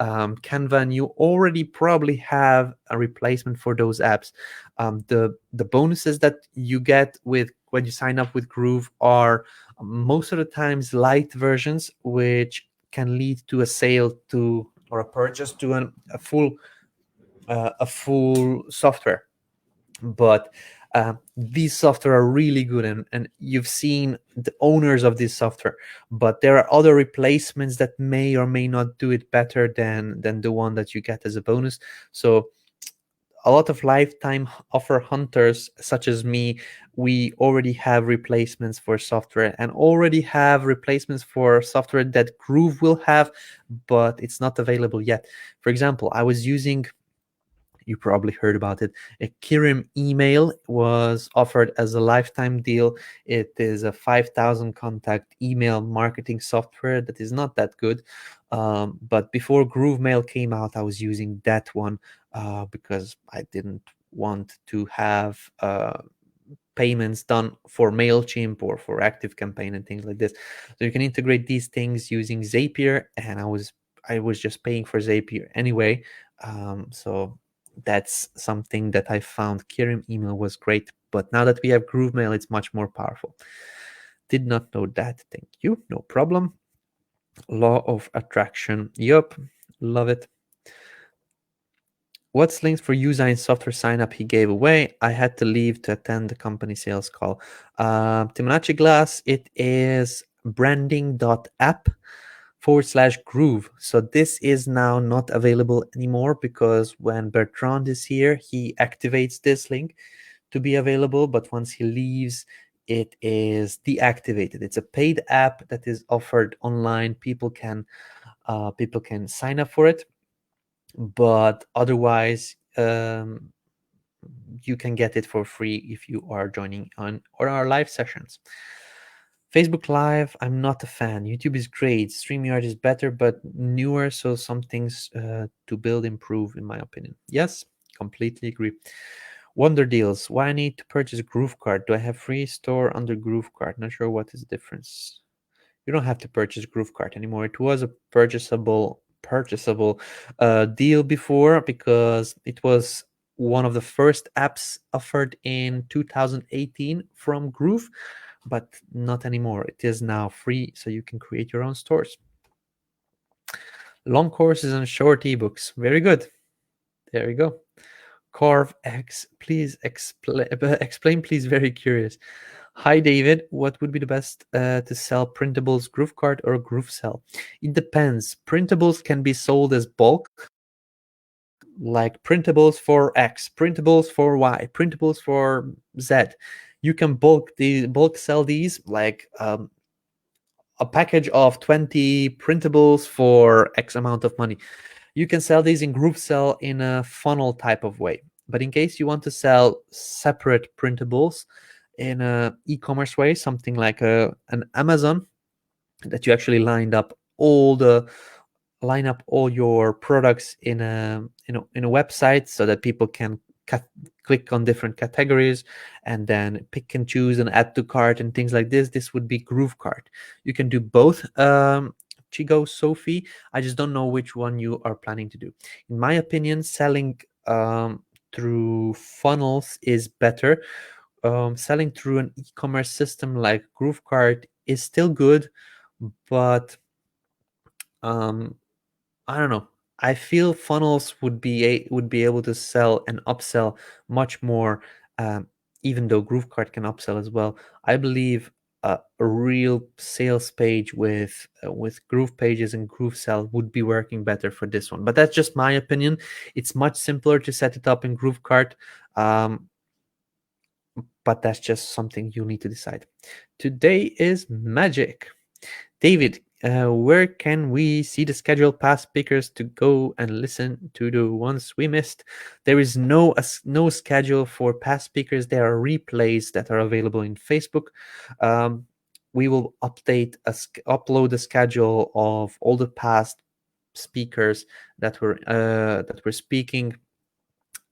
Canva, and you already probably have a replacement for those apps. The bonuses that you get with when you sign up with Groove are most of the times light versions, which can lead to a sale to or a purchase to a full software. But these software are really good, and you've seen the owners of this software, but there are other replacements that may or may not do it better than the one that you get as a bonus. So a lot of lifetime offer hunters such as me, we already have replacements for software and already have replacements for software that Groove will have, but it's not available yet. For example, I was using, you probably heard about it, a Kirim email was offered as a lifetime deal. It is a 5,000 contact email marketing software that is not that good. But before GrooveMail came out, I was using that one because I didn't want to have payments done for MailChimp or for ActiveCampaign and things like this. So you can integrate these things using Zapier, and I was just paying for Zapier anyway. So that's something that I found Kirim email was great, but now that we have GrooveMail, it's much more powerful. Did not know that. Thank you. No problem. Law of attraction. Yup. Love it. What's links for Usign software sign up he gave away? I had to leave to attend the company sales call. Timonachi Glass, it is branding.app/Groove. So this is now not available anymore because when Bertrand is here, he activates this link to be available. But once he leaves, it is deactivated. It's a paid app that is offered online. People can sign up for it, but otherwise you can get it for free if you are joining on our live sessions. Facebook Live, I'm not a fan. YouTube is great. StreamYard is better, but newer, so some things to build, improve, in my opinion. Yes, completely agree. Wonder Deals, why I need to purchase Groove Card? Do I have free store under Groove Card? Not sure what is the difference. You don't have to purchase Groove Card anymore. It was a purchasable deal before because it was one of the first apps offered in 2018 from Groove, but not anymore. It is now free, so you can create your own stores. Long courses and short ebooks. Very good. There you go. Carve X, please explain, please. Very curious. Hi, David. What would be the best to sell printables, Groove Card or GrooveSell? It depends. Printables can be sold as bulk, like printables for X, printables for Y, printables for Z. You can bulk sell these like a package of 20 printables for X amount of money. You can sell these in GrooveSell in a funnel type of way. But in case you want to sell separate printables, in a e-commerce way, something like an Amazon, that you actually line up all your products in a website, so that people can click on different categories and then pick and choose and add to cart and things like this. This would be Groove Cart. You can do both, Chigo, Sophie. I just don't know which one you are planning to do. In my opinion, selling through funnels is better. Selling through an e-commerce system like Groove Cart is still good, but I don't know. I feel funnels would be able to sell and upsell much more, even though GrooveCart can upsell as well. I believe a real sales page with GroovePages and GrooveSell would be working better for this one. But that's just my opinion. It's much simpler to set it up in GrooveCart, but that's just something you need to decide. Today is magic. David, where can we see the scheduled past speakers to go and listen to the ones we missed? There is no schedule for past speakers. There are replays that are available in Facebook. We will upload a schedule of all the past speakers that were speaking.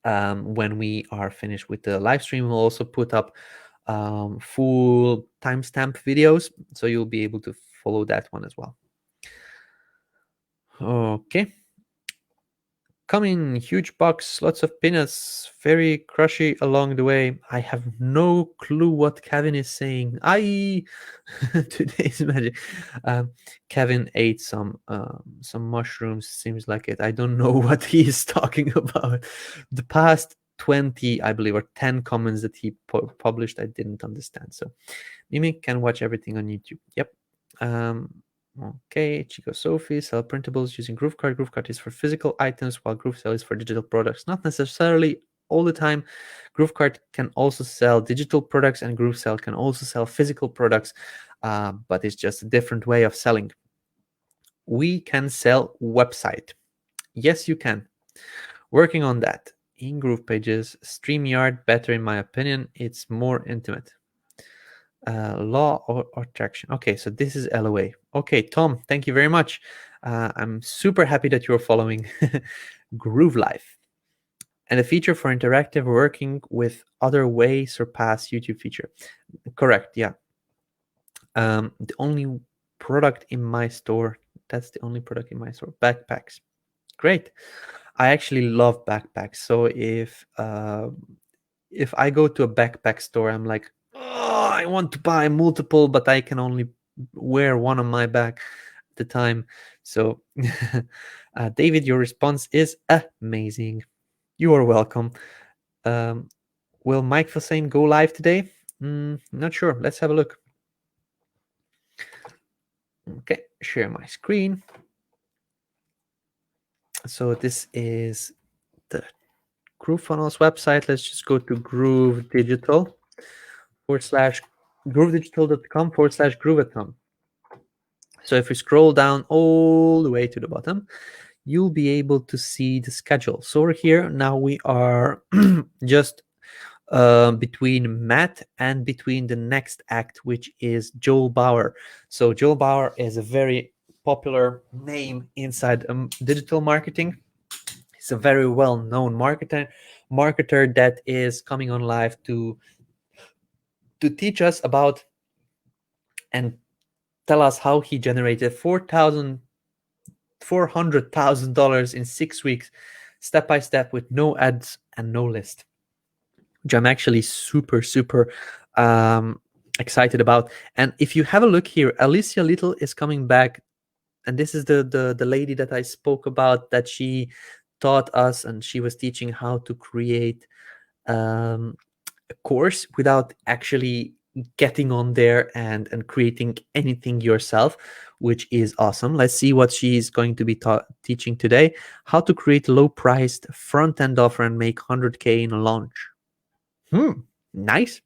When we are finished with the live stream, we'll also put up full timestamp videos, so you'll be able to follow that one as well. Okay. Coming, huge box, lots of peanuts, very crushy along the way. I have no clue what Kevin is saying. Today's magic. Kevin ate some mushrooms, seems like it. I don't know what he is talking about. The past 20, I believe, or 10 comments that he published, I didn't understand. So Mimic can watch everything on YouTube. Yep. Okay, Chico Sophie, sell printables using GrooveCart. GrooveCart is for physical items, while GrooveSell is for digital products. Not necessarily all the time. GrooveCart can also sell digital products, and GrooveSell can also sell physical products, but it's just a different way of selling. We can sell website. Yes, you can. Working on that. In GroovePages, StreamYard, better in my opinion. It's more intimate. Law or attraction. Okay, so this is LOA. Okay, Tom, thank you very much. I'm super happy that you're following Groove Life. And a feature for interactive working with other way surpass YouTube feature. Correct, yeah. The only product in my store, that's the only product in my store, backpacks. Great. I actually love backpacks. So if I go to a backpack store, I'm like, oh, I want to buy multiple, but I can only wear one on my back at the time. So David, your response is amazing. You are welcome. Will Mike Filsaime go live today? Not sure. Let's have a look. Okay, share my screen. So this is the GrooveFunnels website. Let's just go to Groove Digital /GrooveDigital.com/Grooveathon. So if we scroll down all the way to the bottom, you'll be able to see the schedule. So we're here now. We are just between Matt and between the next act, which is Joel Bauer. So Joel Bauer is a very popular name inside digital marketing. He's a very well-known marketer that is coming on live to teach us about and tell us how he generated $400,000 in 6 weeks, step by step, with no ads and no list, which I'm actually super excited about. And if you have a look here, Alicia Little is coming back, and this is the lady that I spoke about, that she taught us, and she was teaching how to create a course without actually getting on there and creating anything yourself, which is awesome. Let's see what she's going to be teaching today. How to create a low-priced front-end offer and make 100K in a launch. Nice.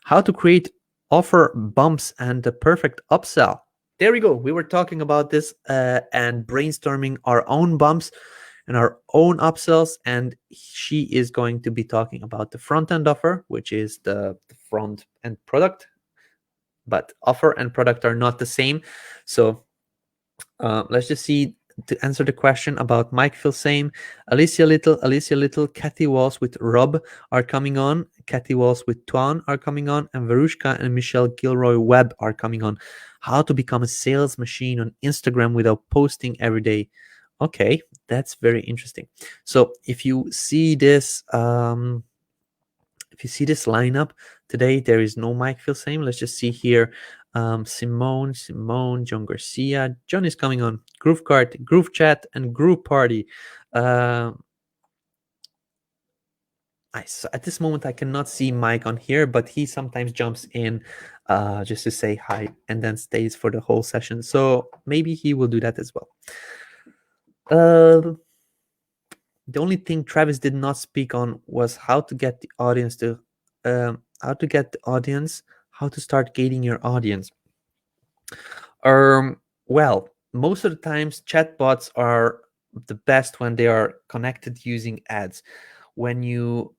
How to create offer bumps and the perfect upsell. There we go. We were talking about this and brainstorming our own bumps and our own upsells, and she is going to be talking about the front-end offer, which is the front and product, but offer and product are not the same. So let's just see, to answer the question about Mike Filsaime, Alicia Little, Kathy Walls with Rob are coming on, Kathy Walls with Tuan are coming on, and Verushka and Michelle Gilroy Webb are coming on. How to become a sales machine on Instagram without posting every day. Okay, that's very interesting. So if you see this lineup today, there is no Mike Filsaime. Let's just see here. Simone, John Garcia. John is coming on. Groove Cart, Groove Chat, and Groove Party. Nice. At this moment, I cannot see Mike on here, but he sometimes jumps in just to say hi and then stays for the whole session. So maybe he will do that as well. The only thing Travis did not speak on was how to get the audience to, how to start gating your audience. Well, most of the times chatbots are the best when they are connected using ads. When you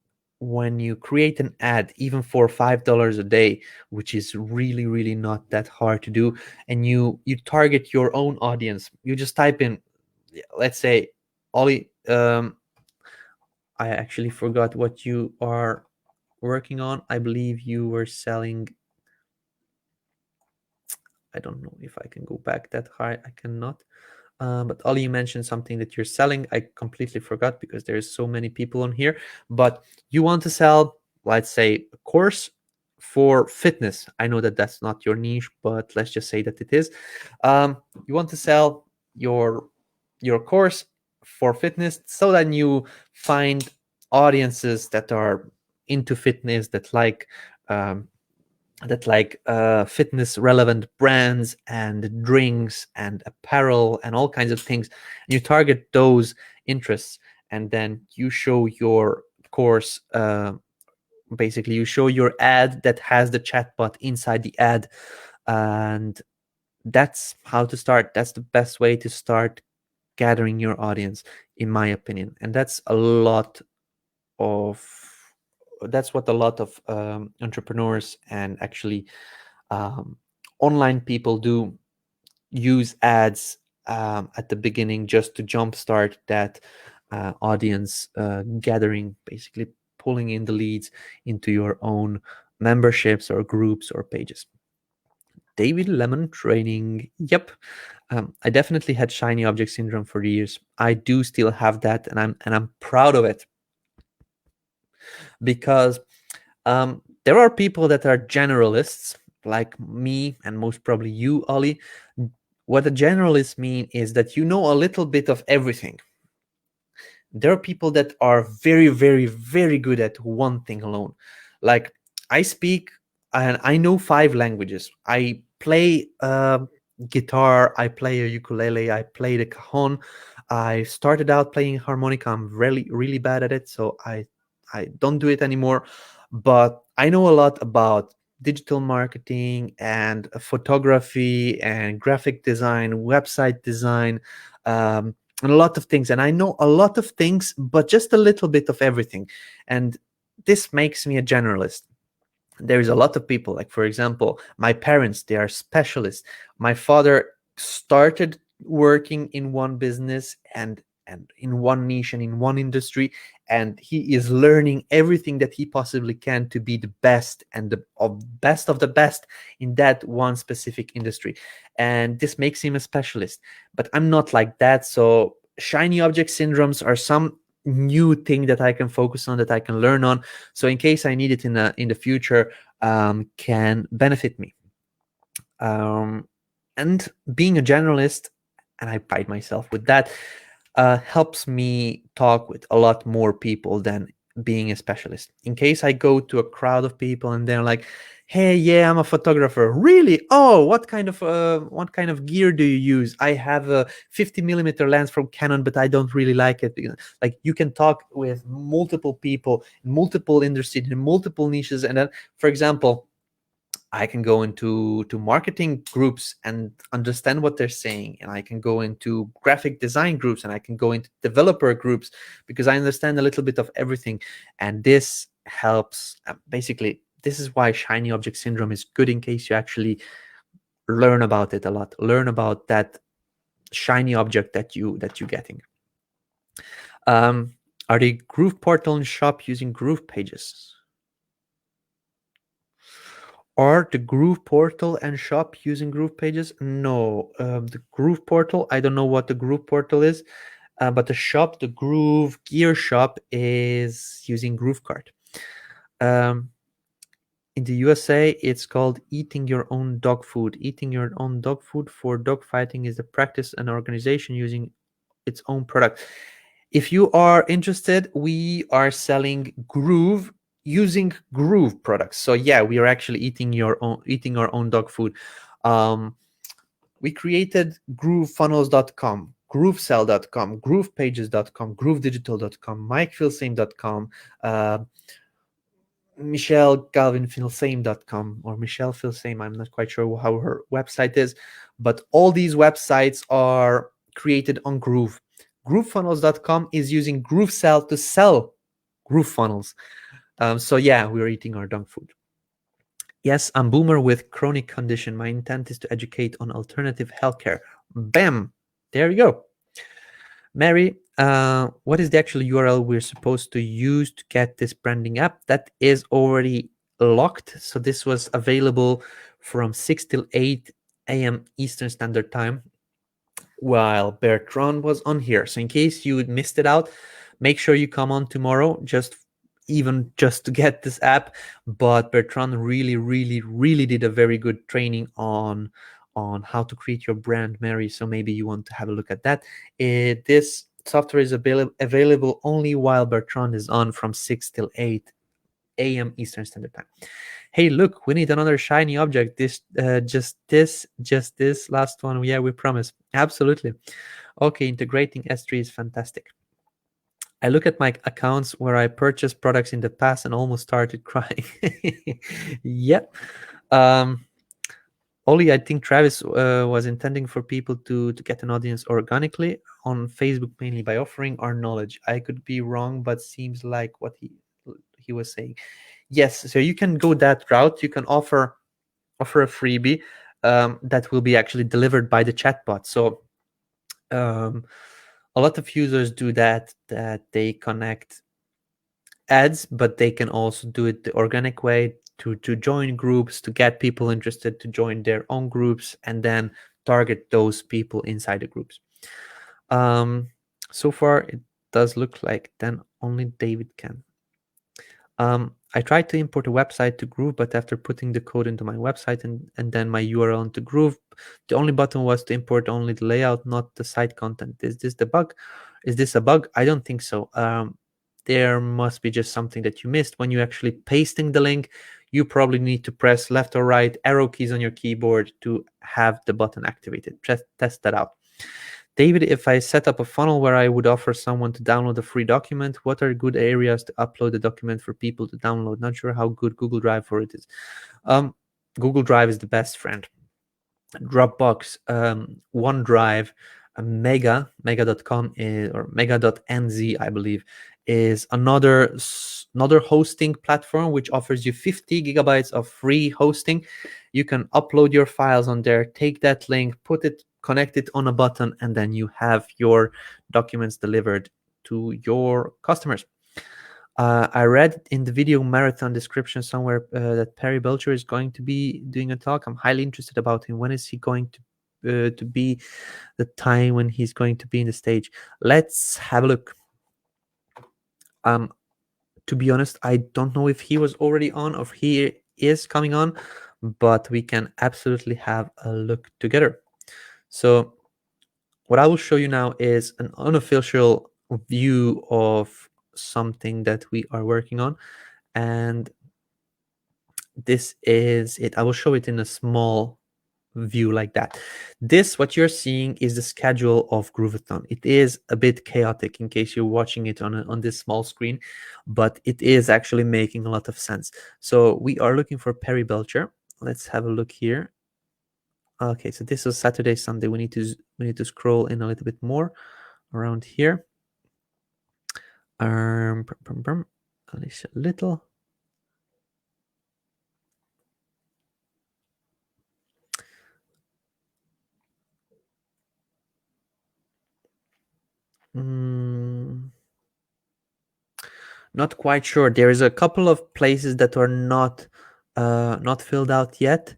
create an ad, even for $5 a day, which is really, really not that hard to do, and you target your own audience, you just type in, let's say, Ollie, I actually forgot what you are working on. I believe you were selling, I don't know if I can go back that high. I cannot. But Ollie, you mentioned something that you're selling. I completely forgot because there's so many people on here. But you want to sell, let's say, a course for fitness. I know that that's not your niche, but let's just say that it is. You want to sell your course for fitness, so then you find audiences that are into fitness, that like fitness relevant brands and drinks and apparel and all kinds of things. And you target those interests, and then you show your course, basically you show your ad that has the chatbot inside the ad, and that's how to start. That's the best way to start gathering your audience, in my opinion. And that's what a lot of entrepreneurs and actually online people do, use ads at the beginning just to jumpstart that audience gathering, basically pulling in the leads into your own memberships or groups or pages. David Lemon training. Yep. I definitely had shiny object syndrome for years. I do still have that, and I'm proud of it, because there are people that are generalists like me and most probably you, Ollie. What a generalist mean is that you know a little bit of everything. There are people that are very, very, very good at one thing alone. Like, I speak and I know 5 languages. I play guitar, I play a ukulele, I play the cajon. I started out playing harmonica. I'm really, really bad at it, so I don't do it anymore. But I know a lot about digital marketing and photography and graphic design, website design, and a lot of things. And I know a lot of things, but just a little bit of everything. And this makes me a generalist. There is a lot of people, like, for example, my parents, they are specialists. My father started working in one business and in one niche and in one industry, and he is learning everything that he possibly can to be the best and the best of the best in that one specific industry. And this makes him a specialist. But I'm not like that. So shiny object syndromes are some new thing that I can focus on, that I can learn on, so in case I need it in the future, can benefit me. And being a generalist, and I pride myself with that, helps me talk with a lot more people than being a specialist. In case I go to a crowd of people and they're like, hey, yeah, I'm a photographer. Really? Oh, what kind of gear do you use? I have a 50mm lens from Canon, but I don't really like it. Like, you can talk with multiple people in multiple industries, in multiple niches. And then, for example, I can go into marketing groups and understand what they're saying, and I can go into graphic design groups, and I can go into developer groups, because I understand a little bit of everything. And this helps. Basically, this is why shiny object syndrome is good, in case you actually learn about it a lot, learn about that shiny object that you're getting. Are the Groove portal and shop using GroovePages? Are the Groove portal and shop using GroovePages? No. The Groove portal, I don't know what the Groove portal is, but the shop, the Groove Gear shop, is using GrooveCart. In the USA, it's called eating your own dog food. Eating your own dog food for dog fighting is the practice and organization using its own product. If you are interested, we are selling Groove using Groove products. So yeah, we are actually eating our own dog food. We created GrooveFunnels.com, GrooveSell.com, GroovePages.com, GrooveDigital.com, MikeFilsaime.com, MichelleGalvinFilsaime.com, or Michelle Filsaime. I'm not quite sure how her website is, but all these websites are created on Groove. GrooveFunnels.com is using GrooveSell to sell GrooveFunnels. So yeah, we're eating our dog food. Yes, I'm boomer with chronic condition. My intent is to educate on alternative healthcare. Bam! There you go. Mary, what is the actual URL we're supposed to use to get this branding app? That is already locked. So this was available from 6 till 8 a.m. Eastern Standard Time while Bertrand was on here. So in case you missed it out, make sure you come on tomorrow, just to get this app. But Bertrand really did a very good training on how to create your brand, Mary. So maybe you want to have a look at that. This software is available only while Bertrand is on from 6 till 8 a.m. Eastern Standard Time. Hey, look, we need another shiny object. Just this last one. Yeah, we promise. Absolutely. Okay, integrating S3 is fantastic. I look at my accounts where I purchased products in the past and almost started crying. Yep. Ollie, I think Travis was intending for people to get an audience organically on Facebook, mainly by offering our knowledge. I could be wrong, but seems like what he was saying. Yes, so you can go that route. You can offer a freebie that will be actually delivered by the chatbot. So a lot of users do that they connect ads, but they can also do it the organic way to join groups, to get people interested to join their own groups, and then target those people inside the groups. So far it does look like then only David can. I tried to import a website to Groove, but after putting the code into my website and then my URL into Groove, the only button was to import only the layout, not the site content. Is this the bug? Is this a bug? I don't think so. There must be just something that you missed. When you're actually pasting the link, you probably need to press left or right arrow keys on your keyboard to have the button activated. Just test that out. David, if I set up a funnel where I would offer someone to download a free document, what are good areas to upload the document for people to download? Not sure how good Google Drive for it is. Google Drive is the best friend. Dropbox, OneDrive, mega.com or mega.nz, I believe, is another hosting platform which offers you 50 gigabytes of free hosting. You can upload your files on there, take that link, connect it on a button, and then you have your documents delivered to your customers. I read in the video marathon description somewhere that Perry Belcher is going to be doing a talk. I'm highly interested about him. When is he going to be the time when he's going to be in the stage? Let's have a look. To be honest, I don't know if he was already on or if he is coming on, but we can absolutely have a look together. So what I will show you now is an unofficial view of something that we are working on, and this is it. I will show it in a small view like that. What you're seeing is the schedule of Grooveathon. It is a bit chaotic in case you're watching it on this small screen, but it is actually making a lot of sense. So we are looking for Perry Belcher. Let's have a look here. Okay, so this is Saturday, Sunday. We need to scroll in a little bit more around here. Alicia Little. Not quite sure. There is a couple of places that are not filled out yet.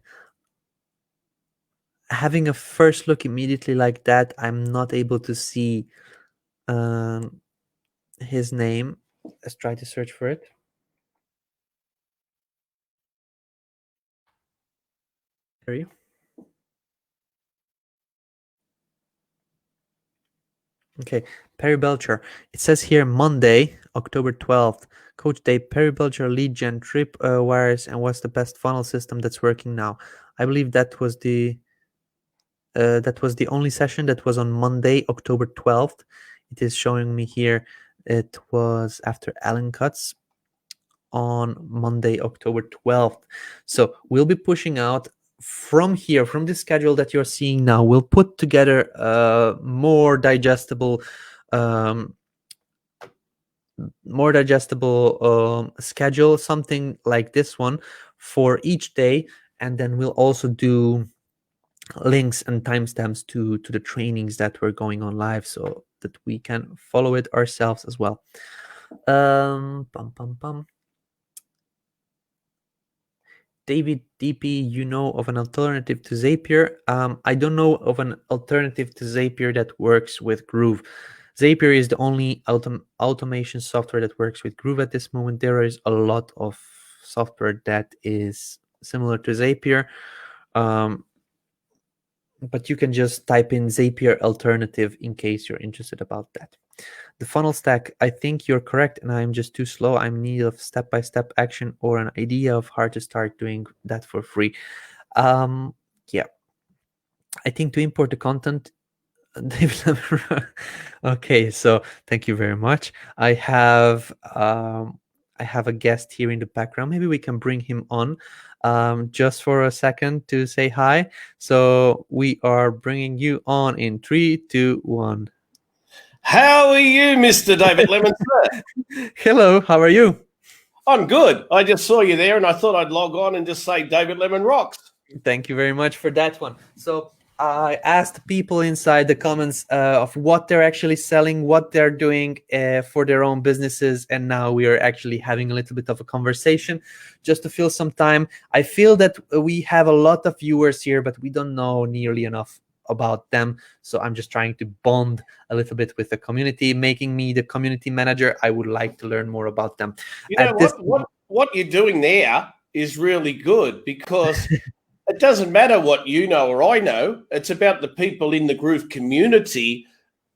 Having a first look immediately like that, I'm not able to see his name. Let's try to search for it. Perry. Okay, Perry Belcher. It says here Monday, October 12th. Coach Dave, Perry Belcher lead gen trip wires, and what's the best funnel system that's working now? I believe that was the only session that was on Monday, October 12th. It is showing me here. It was after Allen Cuts on Monday, October 12th. So we'll be pushing out from here, from the schedule that you're seeing now. We'll put together a more digestible schedule, something like this one for each day, and then we'll also do links and timestamps to the trainings that were going on live, so that we can follow it ourselves as well. David DP, you know of an alternative to Zapier? I don't know of an alternative to Zapier that works with Groove. Zapier is the only automation software that works with Groove at this moment. There is a lot of software that is similar to Zapier, but you can just type in Zapier alternative in case you're interested about that. The funnel stack, I think you're correct, and I'm just too slow. I'm in need of step-by-step action or an idea of how to start doing that for free. Yeah, I think to import the content, okay, so thank you very much. I have a guest here in the background. Maybe we can bring him on just for a second to say hi. So we are bringing you on in 3, 2, 1. How are you, Mr. David Lemon, sir? Hello, how are you? I'm good. I just saw you there and I thought I'd log on and just say David Lemon rocks. Thank you very much for that one. So I asked people inside the comments of what they're actually selling, what they're doing for their own businesses, and now we are actually having a little bit of a conversation just to fill some time. I feel that we have a lot of viewers here, but we don't know nearly enough about them, so I'm just trying to bond a little bit with the community. Making me the community manager, I would like to learn more about them. You know what you're doing there is really good, because it doesn't matter what you know or I know. It's about the people in the Groove community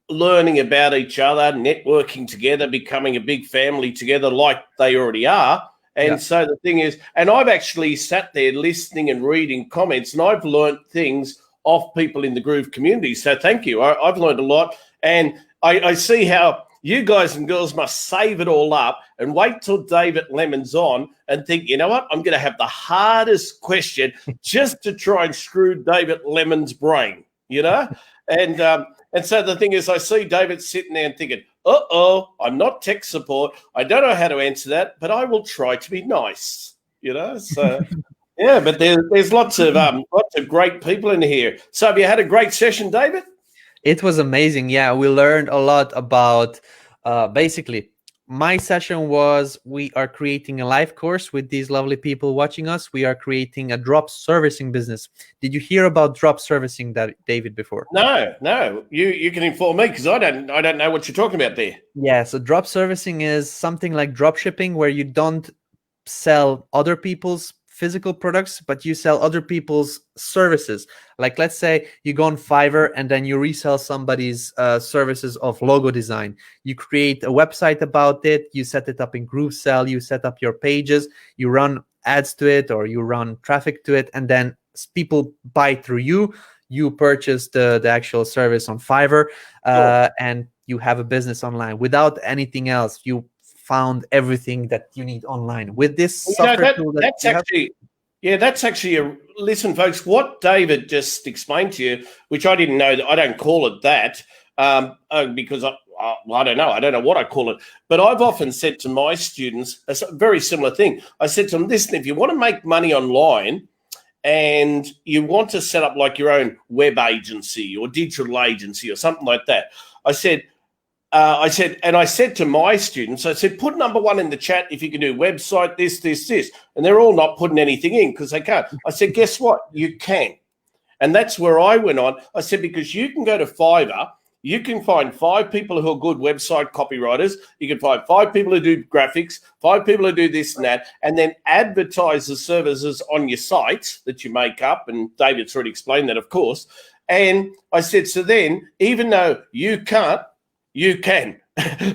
learning about each other, networking together, becoming a big family together like they already are. And so the thing is, and I've actually sat there listening and reading comments, and I've learned things off people in the Groove community. So thank you. I've learned a lot. And I see how you guys and girls must save it all up and wait till David Lemon's on and think, you know what, I'm going to have the hardest question just to try and screw David Lemon's brain, you know? And so the thing is, I see David sitting there and thinking, I'm not tech support. I don't know how to answer that, but I will try to be nice, you know? So... Yeah, but there's lots of great people in here. So have you had a great session, David? It was amazing. Yeah, we learned a lot about basically my session was we are creating a live course with these lovely people watching us. We are creating a drop servicing business. Did you hear about drop servicing, David, before? No. You can inform me, because I don't know what you're talking about there. Yeah, so drop servicing is something like drop shipping, where you don't sell other people's physical products, but you sell other people's services. Like, let's say you go on Fiverr and then you resell somebody's services of logo design. You create a website about it, you set it up in GrooveSell, you set up your pages, you run ads to it, or you run traffic to it, and then people buy through you. You purchase the actual service on Fiverr, and you have a business online without anything else. You found everything that you need online with this software tool. That's actually listen, folks, what David just explained to you, which I didn't know. I don't call it that because I don't know. I don't know what I call it. But I've often said to my students a very similar thing. I said to them, listen, if you want to make money online and you want to set up like your own web agency or digital agency or something like that, I said, I said to my students, I said, put number 1 in the chat if you can do website, this. And they're all not putting anything in because they can't. I said, guess what? You can. And that's where I went on. I said, because you can go to Fiverr, you can find 5 people who are good website copywriters. You can find 5 people who do graphics, 5 people who do this and that, and then advertise the services on your site that you make up. And David's already explained that, of course. And I said, so then, even though you can't, you can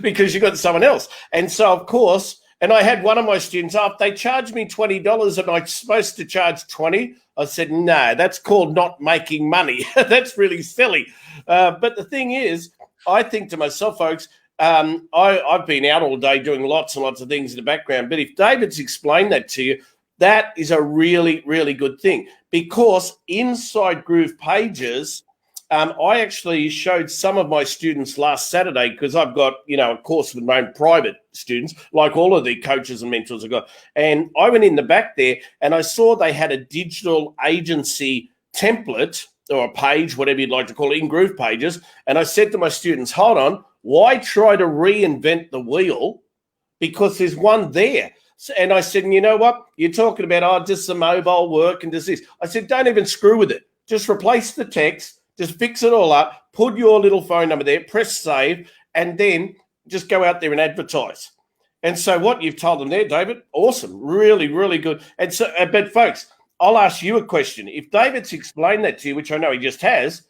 because you got someone else. And so, of course, and I had one of my students up, they charged me $20 and I'm supposed to charge 20. I said, no, that's called not making money. That's really silly. But the thing is, I think to myself, folks, I've been out all day doing lots and lots of things in the background. But if David's explained that to you, that is a really, really good thing because inside GroovePages, I actually showed some of my students last Saturday because I've got, a course with my own private students, like all of the coaches and mentors I've got. And I went in the back there and I saw they had a digital agency template or a page, whatever you'd like to call it, in GroovePages. And I said to my students, hold on, why try to reinvent the wheel? Because there's one there. And I said, and you know what? You're talking about, just the mobile work and just this. I said, don't even screw with it. Just replace the text. Just fix it all up, put your little phone number there, press save, and then just go out there and advertise. And so what you've told them there, David, awesome, really, really good. And so, but folks, I'll ask you a question. If David's explained that to you, which I know he just has,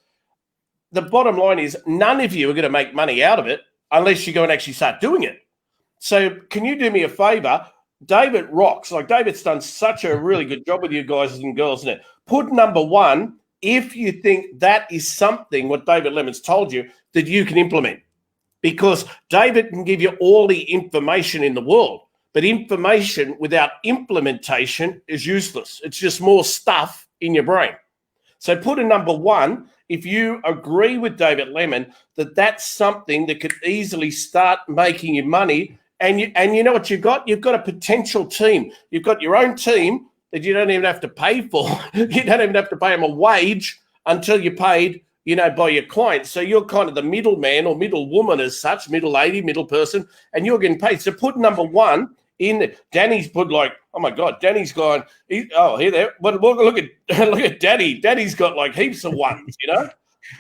the bottom line is none of you are going to make money out of it unless you go and actually start doing it. So can you do me a favor? David rocks. Like David's done such a really good job with you guys and girls now. Put number 1 if you think that is something, what David Lemon's told you, that you can implement. Because David can give you all the information in the world, but information without implementation is useless. It's just more stuff in your brain. So put a number 1 if you agree with David Lemon that that's something that could easily start making you money. And you know what you've got? You've got a potential team. You've got your own team that you don't even have to pay for. You don't even have to pay them a wage until you're paid, by your clients. So you're kind of the middleman or middle woman as such, middle lady, middle person, and you're getting paid. So put number 1 in. Danny's put like, oh my God, Danny's gone. Here there. But look at Danny. Danny's got like heaps of ones,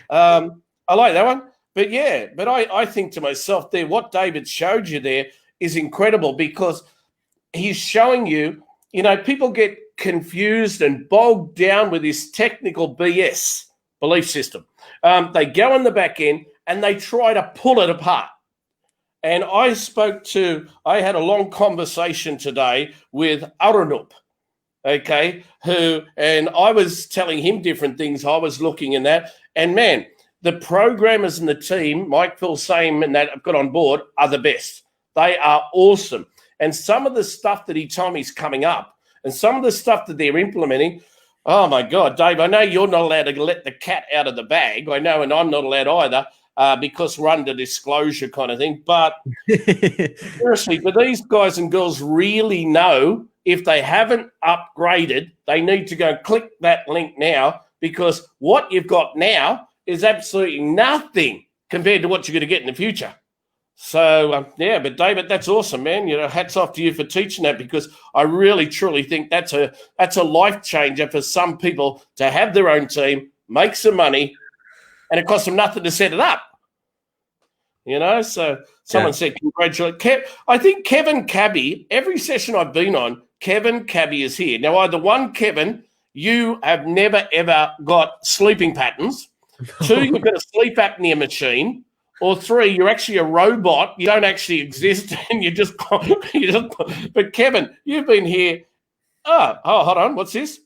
I like that one. But yeah, but I think to myself there, what David showed you there is incredible because he's showing you, people get confused and bogged down with this technical BS belief system. They go on the back end and they try to pull it apart. And I had a long conversation today with Arunup, and I was telling him different things. I was looking in that. And man, the programmers and the team, Mike Filsaime and that I've got on board are the best. They are awesome. And some of the stuff that he told me is coming up, and some of the stuff that they're implementing, oh, my God, Dave, I know you're not allowed to let the cat out of the bag. I know, and I'm not allowed either because we're under disclosure kind of thing. But seriously, do these guys and girls really know if they haven't upgraded, they need to go click that link now because what you've got now is absolutely nothing compared to what you're going to get in the future. So, but David, that's awesome, man. Hats off to you for teaching that because I really, truly think that's a life changer for some people to have their own team, make some money, and it costs them nothing to set it up. So someone said, congratulations. I think Kevin Cabby, every session I've been on, Kevin Cabby is here. Now, either one, Kevin, you have never, ever got sleeping patterns. 2, you've got a sleep apnea machine. Or 3, you're actually a robot. You don't actually exist, and But Kevin, you've been here. Oh, hold on. What's this?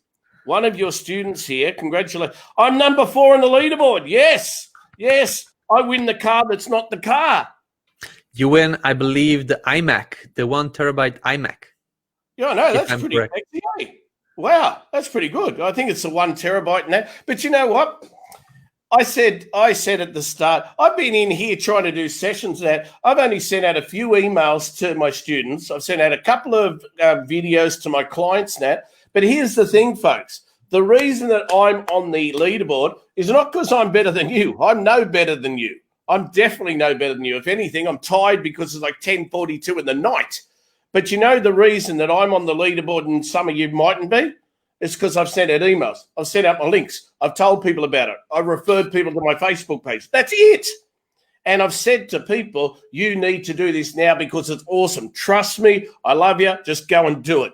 One of your students here. Congratulations. I'm number 4 on the leaderboard. Yes. I win the car that's not the car. You win, I believe, the iMac, the 1 terabyte iMac. Yeah, no, that's pretty sexy. Eh? Wow, that's pretty good. I think it's the 1 terabyte now. But you know what? I said at the start, I've been in here trying to do sessions that I've only sent out a few emails to my students. I've sent out a couple of videos to my clients now. But here's the thing, folks. The reason that I'm on the leaderboard is not because I'm better than you. I'm no better than you. I'm definitely no better than you. If anything, I'm tired because it's like 10:42 in the night. But you know the reason that I'm on the leaderboard and some of you mightn't be? It's because I've sent out emails. I've sent out my links. I've told people about it. I've referred people to my Facebook page. That's it. And I've said to people, you need to do this now because it's awesome. Trust me. I love you. Just go and do it.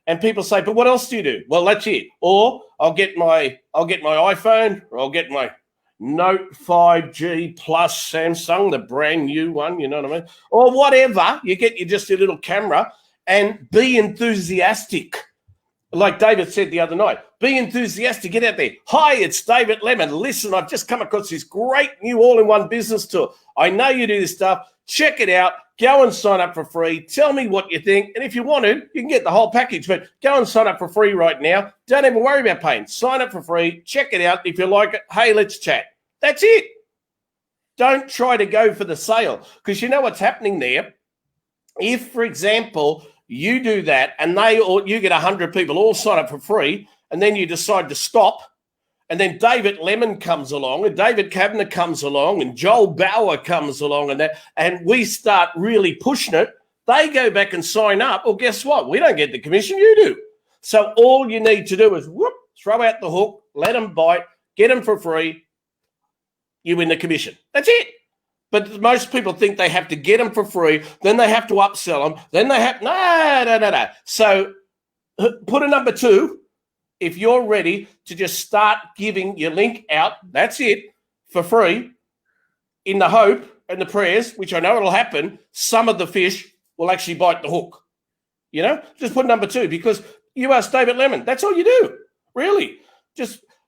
And people say, but what else do you do? Well, that's it. Or I'll get my iPhone, or I'll get my Note 5G Plus Samsung, the brand new one, you know what I mean? Or whatever. You get just your little camera and be enthusiastic. Like David said the other night, be enthusiastic, get out there. Hi, it's David Lemon. Listen, I've just come across this great new all-in-one business tool. I know you do this stuff. Check it out. Go and sign up for free. Tell me what you think. And if you want to, you can get the whole package. But go and sign up for free right now. Don't even worry about paying. Sign up for free. Check it out. If you like it, hey, let's chat. That's it. Don't try to go for the sale, because you know what's happening there. If, for example, you do that and you get 100 people all sign up for free, and then you decide to stop, and then David Lemon comes along and David Kavanagh comes along and Joel Bauer comes along and we start really pushing it, they go back and sign up. Well, guess what? We don't get the commission, you do. So all you need to do is throw out the hook, let them bite, get them for free, you win the commission. That's it. But most people think they have to get them for free, then they have to upsell them, then they have, no. So put a number 2 if you're ready to just start giving your link out, that's it, for free, in the hope and the prayers, which I know it'll happen, some of the fish will actually bite the hook. You know, just put number 2 because you ask David Lemon. That's all you do, really.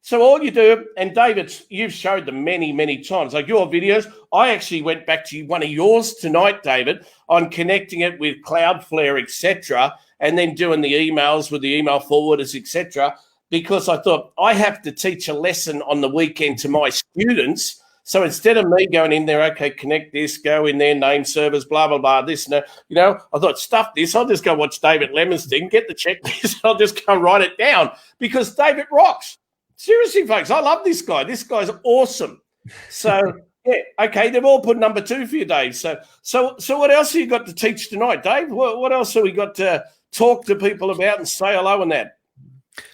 So all you do, and David, you've showed them many, many times, like your videos. I actually went back to one of yours tonight, David, on connecting it with Cloudflare, etc., and then doing the emails with the email forwarders, etc., because I thought I have to teach a lesson on the weekend to my students. So instead of me going in there, okay, connect this, go in there, name servers, blah, blah, blah, this and that, you know, I thought, stuff this. I'll just go watch David Lemon's thing, get the checklist, I'll just go write it down because David rocks. Seriously, folks, I love this guy. This guy's awesome. So, yeah, okay, they've all put number 2 for you, Dave. So what else have you got to teach tonight, Dave? What else have we got to talk to people about and say hello and that?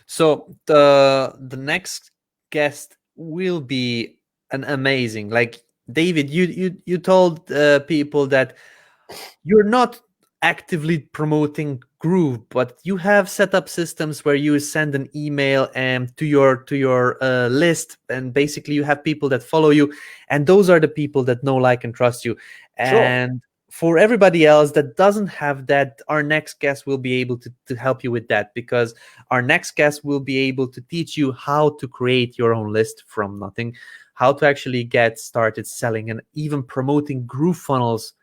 So the next guest will be an amazing, like David, you told people that you're not actively promoting Groove, but you have set up systems where you send an email to your list, and basically you have people that follow you, and those are the people that know, like, and trust you. And sure. For everybody else that doesn't have that, our next guest will be able to help you with that, because our next guest will be able to teach you how to create your own list from nothing, how to actually get started selling and even promoting GrooveFunnels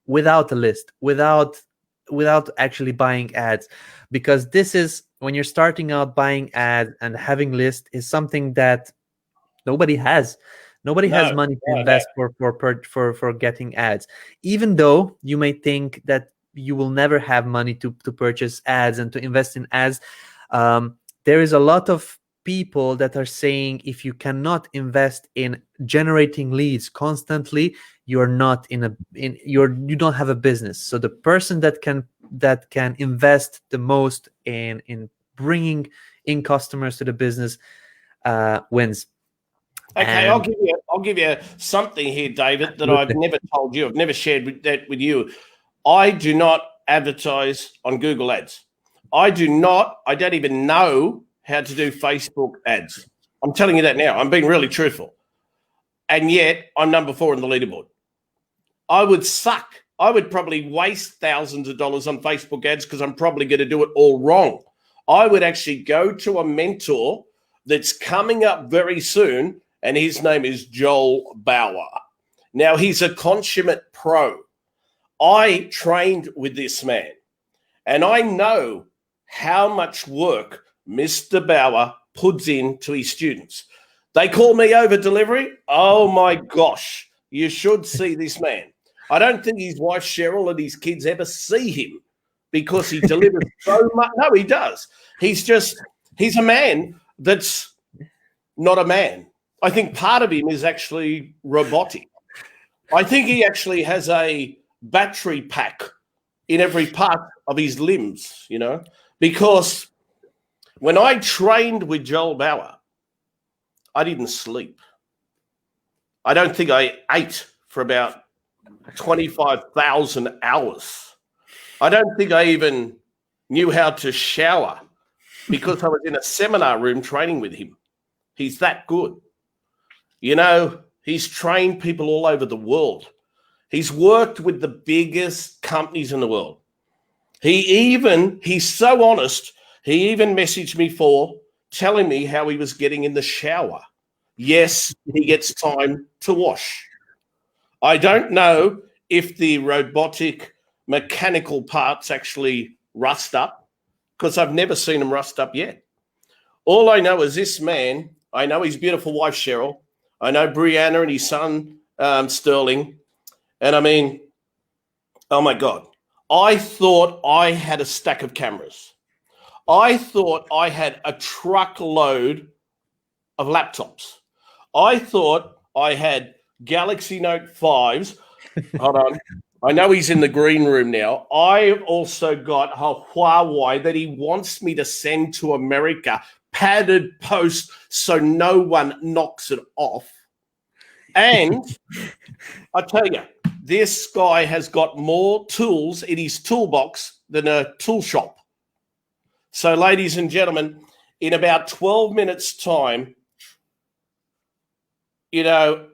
without a list, without actually buying ads. Because this is, when you're starting out, buying ads and having list is something that nobody has. Nobody has money to invest for getting ads. Even though you may think that you will never have money to purchase ads and to invest in ads, there is a lot of people that are saying if you cannot invest in generating leads constantly, you're not you don't have a business. So the person that can invest the most in bringing in customers to the business wins. Okay, I'll give you something here, David, that I've never told you. I've never shared that with you. I do not advertise on Google Ads. I don't even know how to do Facebook ads. I'm telling you that now. I'm being really truthful. And yet I'm number 4 on the leaderboard. I would suck. I would probably waste thousands of dollars on Facebook ads because I'm probably going to do it all wrong. I would actually go to a mentor that's coming up very soon, and his name is Joel Bauer. Now, he's a consummate pro. I trained with this man, and I know how much work Mr. Bauer puts into his students. They call me over delivery. Oh, my gosh. You should see this man. I don't think his wife Cheryl and his kids ever see him because he delivers so much. No, he does. He's a man that's not a man. I think part of him is actually robotic. I think he actually has a battery pack in every part of his limbs, you know, because when I trained with Joel Bauer, I didn't sleep. I don't think I ate for about 25,000 hours. I don't think I even knew how to shower because I was in a seminar room training with him. He's that good. You know, he's trained people all over the world. He's worked with the biggest companies in the world. He's so honest, he even messaged me telling me how he was getting in the shower. Yes, he gets time to wash. I don't know if the robotic mechanical parts actually rust up because I've never seen them rust up yet. All I know is this man, I know his beautiful wife, Cheryl. I know Brianna and his son, Sterling. And I mean, oh my God, I thought I had a stack of cameras. I thought I had a truckload of laptops. I thought I had Galaxy Note 5s. Hold on. I know he's in the green room now. I've also got a Huawei that he wants me to send to America, padded post so no one knocks it off. And I tell you, this guy has got more tools in his toolbox than a tool shop. So, ladies and gentlemen, in about 12 minutes' time, you know,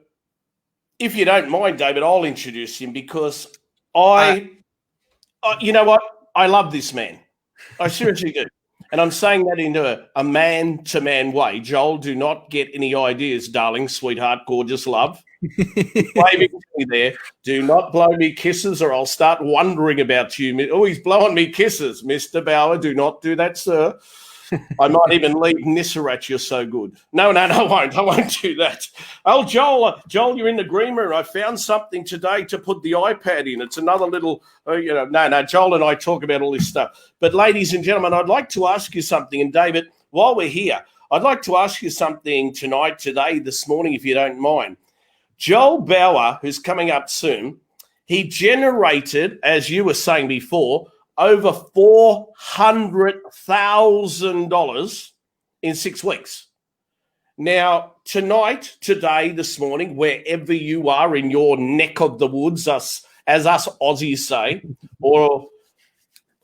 if you don't mind, David, I'll introduce him because you know what? I love this man. I seriously do. And I'm saying that into a man-to-man way. Joel, do not get any ideas, darling, sweetheart, gorgeous love. Waving to me there. Do not blow me kisses or I'll start wondering about you. Oh, he's blowing me kisses. Mr. Bauer, do not do that, sir. I might even leave Nissa at you, so good. No, I won't. I won't do that. Oh, Joel, you're in the green room. I found something today to put the iPad in. It's another little, no, Joel and I talk about all this stuff. But ladies and gentlemen, I'd like to ask you something. And David, while we're here, I'd like to ask you something today, this morning, if you don't mind. Joel Bauer, who's coming up soon, he generated, as you were saying before, over $400,000 in 6 weeks. Now, today, this morning, wherever you are in your neck of the woods, as us Aussies say, or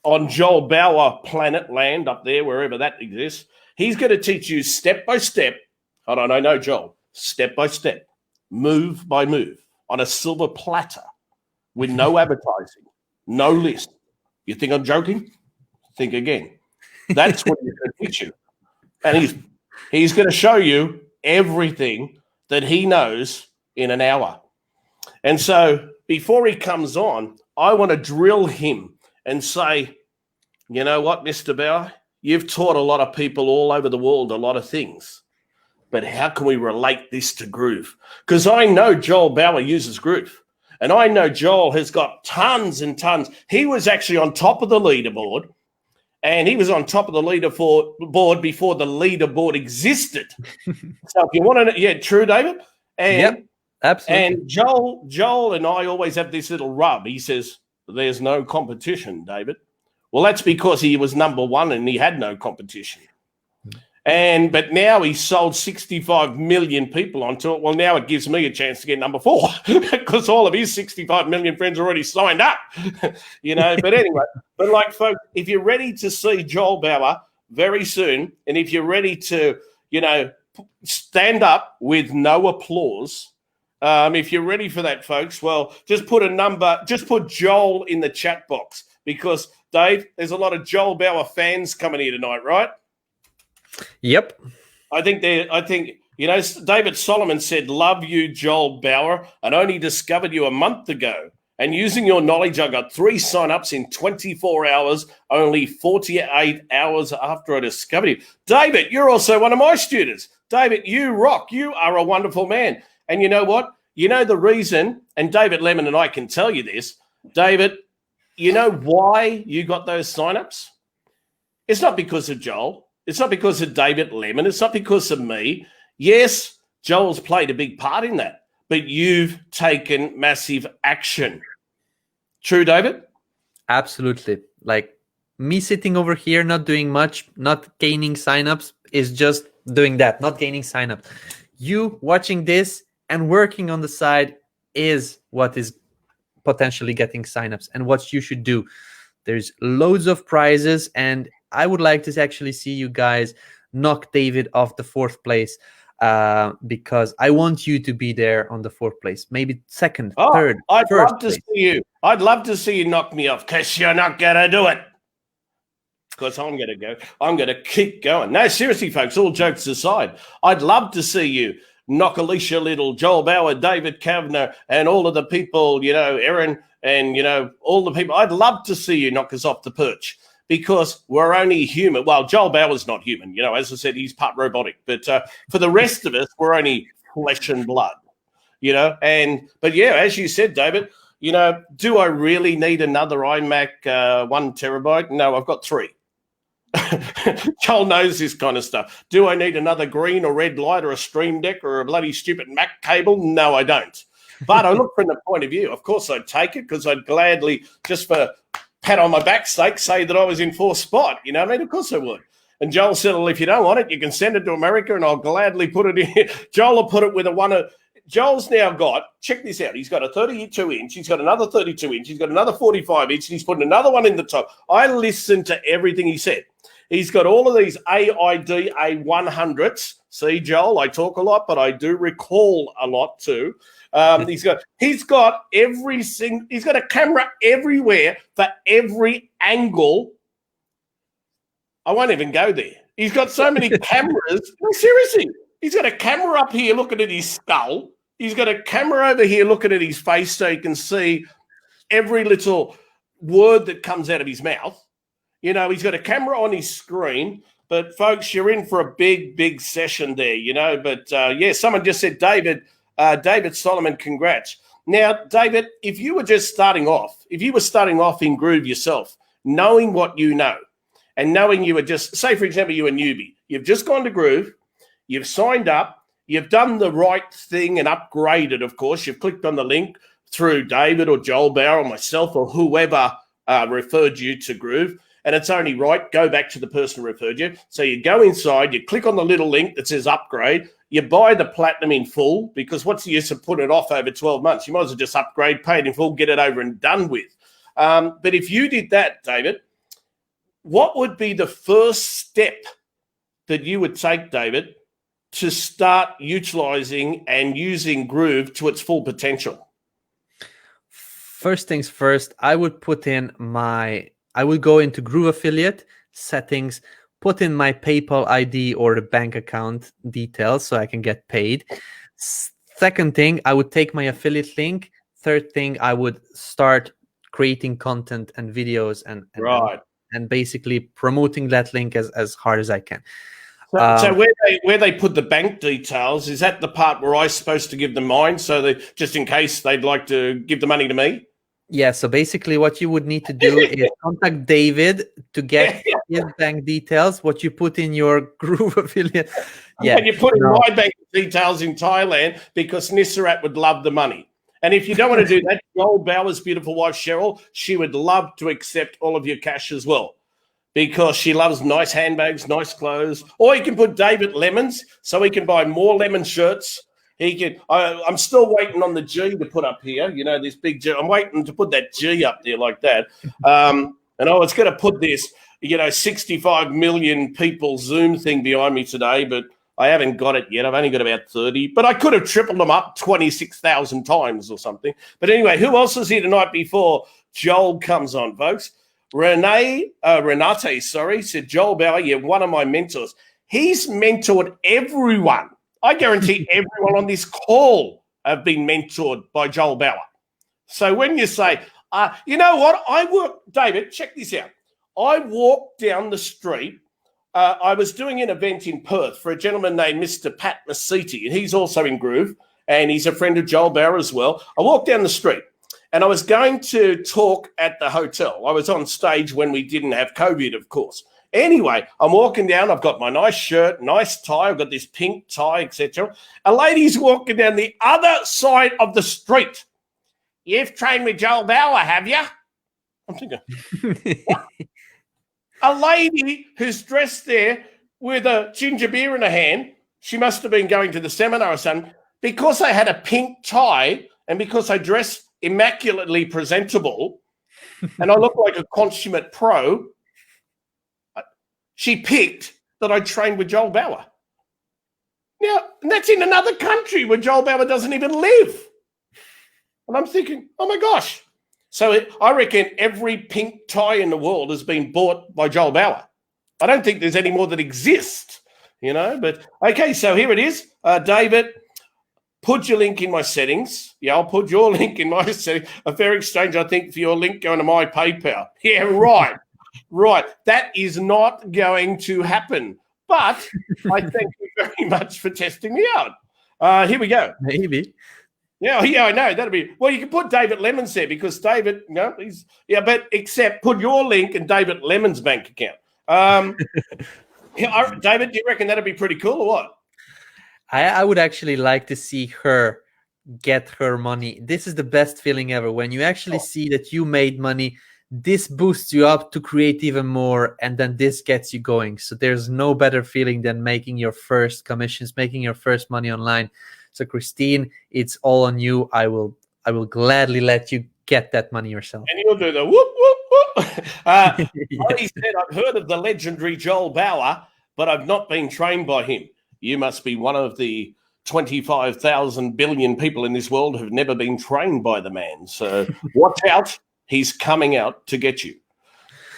on Joel Bauer planet land up there, wherever that exists, he's going to teach you step by step. Hold on, I know Joel. Step by step, move by move, on a silver platter with no advertising, no list. You think I'm joking? Think again. That's what he's going to teach you. And he's going to show you everything that he knows in an hour. And so before he comes on, I want to drill him and say, you know what, Mr. Bauer? You've taught a lot of people all over the world a lot of things. But how can we relate this to Groove? Because I know Joel Bauer uses Groove. And I know Joel has got tons and tons. He was actually on top of the leaderboard, and he was on top of the leaderboard before the leaderboard existed. So if you want to, yeah, true, David? And, yep, absolutely. And Joel and I always have this little rub. He says, there's no competition, David. Well, that's because he was number one and he had no competition. But now he's sold 65 million people onto it. Well, now it gives me a chance to get number 4 because all of his 65 million friends already signed up, you know. But anyway, like, folks, if you're ready to see Joel Bauer very soon, and if you're ready to, you know, stand up with no applause, if you're ready for that, folks, well, just put Joel in the chat box because, Dave, there's a lot of Joel Bauer fans coming here tonight, right? Yep. I think, you know, David Solomon said, love you, Joel Bauer, and only discovered you a month ago. And using your knowledge, I got 3 signups in 24 hours, only 48 hours after I discovered you. David, you're also one of my students. David, you rock. You are a wonderful man. And you know what? You know the reason, and David Lemon and I can tell you this, David, you know why you got those signups? It's not because of Joel. It's not because of David Lemon. It's not because of me. Yes, Joel's played a big part in that. but you've taken massive action. True, David? Absolutely. Like me sitting over here, not doing much, not gaining signups, is just doing that, not gaining signups. You watching this and working on the side is what is potentially getting signups and what you should do. There's loads of prizes, and I would like to actually see you guys knock David off the 4th place, because I want you to be there on the 4th place, maybe 2nd, 3rd, I'd 1st love to place. see you. I'd love to see you knock me off, because you're not going to do it. Because I'm going to go. I'm going to keep going. No, seriously, folks, all jokes aside, I'd love to see you knock Alicia Little, Joel Bauer, David Kavanagh, and all of the people, you know, Erin, and, you know, all the people. I'd love to see you knock us off the perch, because we're only human. Well, Joel Bauer's not human. You know, as I said, he's part robotic. But for the rest of us, we're only flesh and blood, you know. But, yeah, as you said, David, you know, do I really need another iMac 1 terabyte? No, I've got 3. Joel knows this kind of stuff. Do I need another green or red light or a Stream Deck or a bloody stupid Mac cable? No, I don't. But I look from the point of view, of course I'd take it, because I'd gladly, just for pat on my back's sake, say that I was in 4th spot. You know what I mean? Of course I would. And Joel said, well, if you don't want it, you can send it to America and I'll gladly put it in. Joel will put it with Joel's now got, check this out, he's got a 32-inch, he's got another 32-inch, he's got another 45-inch, and he's putting another one in the top. I listened to everything he said. He's got all of these AID A100s. See, Joel, I talk a lot, but I do recall a lot too. He's got a camera everywhere for every angle. I won't even go there. He's got so many cameras. No, seriously, he's got a camera up here looking at his skull. He's got a camera over here looking at his face so you can see every little word that comes out of his mouth. You know, he's got a camera on his screen. But, folks, you're in for a big, big session there, you know. But, yeah, someone just said, David Solomon, congrats. Now, David, if you were just starting off, in Groove yourself, knowing what you know, and knowing you were just, say, for example, you're a newbie. You've just gone to Groove. You've signed up. You've done the right thing and upgraded, of course. You've clicked on the link through David or Joel Bauer or myself or whoever referred you to Groove. And it's only right, go back to the person who referred you. So you go inside, you click on the little link that says upgrade, you buy the platinum in full, because what's the use of putting it off over 12 months? You might as well just upgrade, pay it in full, get it over and done with. But if you did that, David, what would be the first step that you would take, David, to start utilizing and using Groove to its full potential? First things first, I would go into Groove Affiliate settings, put in my PayPal ID or the bank account details so I can get paid. Second thing, I would take my affiliate link. Third thing, I would start creating content and videos and basically promoting that link as hard as I can. So where they put the bank details, is that the part where I'm supposed to give them mine, so that just in case they'd like to give the money to me? Yeah, so basically what you would need to do is contact David to get his bank details, what you put in your Groove affiliate. Yeah, and you put in my bank details in Thailand, because Nissarat would love the money. And if you don't want to do that, Joel Bauer's beautiful wife, Cheryl, she would love to accept all of your cash as well, because she loves nice handbags, nice clothes. Or you can put David Lemons, so he can buy more lemon shirts. I'm still waiting on the G to put up here. You know, this big G. I'm waiting to put that G up there like that. And I was going to put this, 65 million people Zoom thing behind me today, but I haven't got it yet. I've only got about 30. But I could have tripled them up 26,000 times or something. But anyway, who else is here tonight before Joel comes on, folks? Renate, said, Joel Bauer, you're one of my mentors. He's mentored everyone. I guarantee everyone on this call have been mentored by Joel Bauer. So when you say, you know what, David, check this out. I walked down the street. I was doing an event in Perth for a gentleman named Mr. Pat Masiti, and he's also in Groove, and he's a friend of Joel Bauer as well. I walked down the street, and I was going to talk at the hotel. I was on stage when we didn't have COVID, of course. Anyway, I'm walking down. I've got my nice shirt, nice tie. I've got this pink tie, etc. A lady's walking down the other side of the street. You've trained with Joel Bauer, have you? I'm thinking, what? A lady who's dressed there with a ginger beer in her hand. She must have been going to the seminar or something. Because I had a pink tie and because I dressed immaculately presentable and I look like a consummate pro, she picked that I trained with Joel Bauer. Now, and that's in another country where Joel Bauer doesn't even live. And I'm thinking, oh my gosh. So I reckon every pink tie in the world has been bought by Joel Bauer. I don't think there's any more that exist, you know. But, okay, so here it is. David, put your link in my settings. Yeah, I'll put your link in my settings. A fair exchange, I think, for your link going to my PayPal. Yeah, right. Right. That is not going to happen. But I thank you very much for testing me out. Here we go. Maybe. Yeah, I know. That'll be, well, you can put David Lemons there because David, but except put your link in David Lemon's bank account. David, do you reckon that'd be pretty cool or what? I would actually like to see her get her money. This is the best feeling ever. When you actually see that you made money, this boosts you up to create even more, and then this gets you going. So there's no better feeling than making your first commissions, making your first money online. So Christine, it's all on you. I will gladly let you get that money yourself. And you'll do the whoop, whoop, whoop. He said, I've heard of the legendary Joel Bauer, but I've not been trained by him. You must be one of the 25,000 billion people in this world who've never been trained by the man. So watch out. He's coming out to get you.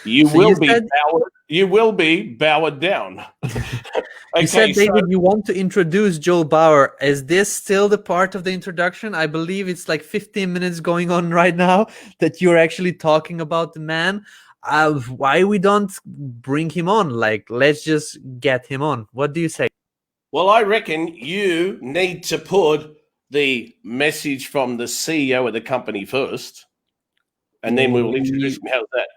You will be bowered down. Okay, you said, David, you want to introduce Joel Bauer. Is this still the part of the introduction? I believe it's like 15 minutes going on right now that you're actually talking about the man. Why we don't bring him on? Like, let's just get him on. What do you say? Well, I reckon you need to put the message from the CEO of the company first, and then we will introduce him. How's that?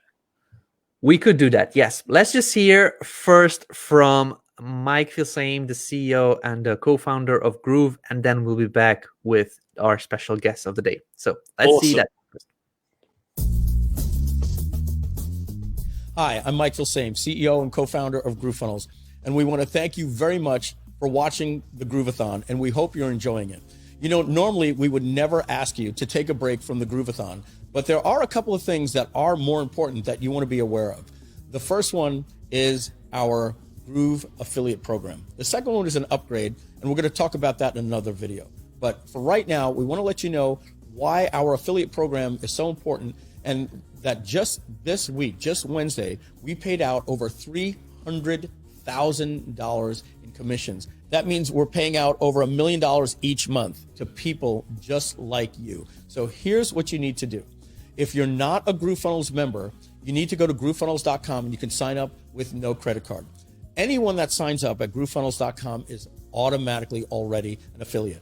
We could do that, yes. Let's just hear first from Mike Filsaime, the CEO and the co-founder of Groove, and then we'll be back with our special guest of the day. So let's see that first. Hi, I'm Mike Filsaime, CEO and co-founder of GrooveFunnels, and we want to thank you very much for watching the Grooveathon, and we hope you're enjoying it. You know, normally we would never ask you to take a break from the Grooveathon, but there are a couple of things that are more important that you want to be aware of. The first one is our Groove affiliate program. The second one is an upgrade, and we're going to talk about that in another video. But for right now, we want to let you know why our affiliate program is so important, and that just this week, just Wednesday, we paid out over $300,000 in commissions. That means we're paying out over $1 million each month to people just like you. So here's what you need to do. If you're not a GrooveFunnels member, you need to go to GrooveFunnels.com and you can sign up with no credit card. Anyone that signs up at GrooveFunnels.com is automatically already an affiliate.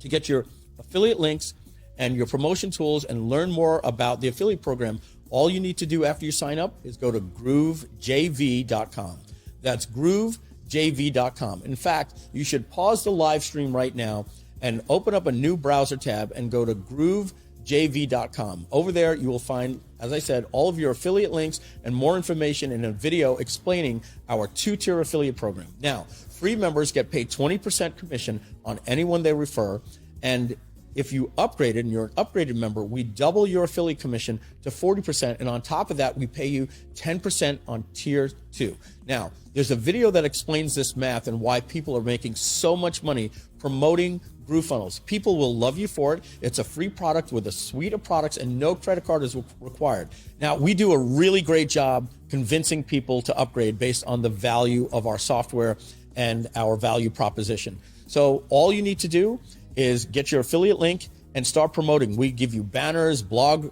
To get your affiliate links and your promotion tools and learn more about the affiliate program, all you need to do after you sign up is go to GrooveJV.com. That's GrooveJV.com. In fact, you should pause the live stream right now and open up a new browser tab and go to GrooveJV.com. Over there, you will find, as I said, all of your affiliate links and more information in a video explaining our two-tier affiliate program. Now, free members get paid 20% commission on anyone they refer, and if you upgraded and you're an upgraded member, we double your affiliate commission to 40%. And on top of that, we pay you 10% on tier 2. Now, there's a video that explains this math and why people are making so much money promoting GrooveFunnels. People will love you for it. It's a free product with a suite of products and no credit card is required. Now, we do a really great job convincing people to upgrade based on the value of our software and our value proposition. So all you need to do is get your affiliate link and start promoting. We give you banners, blog,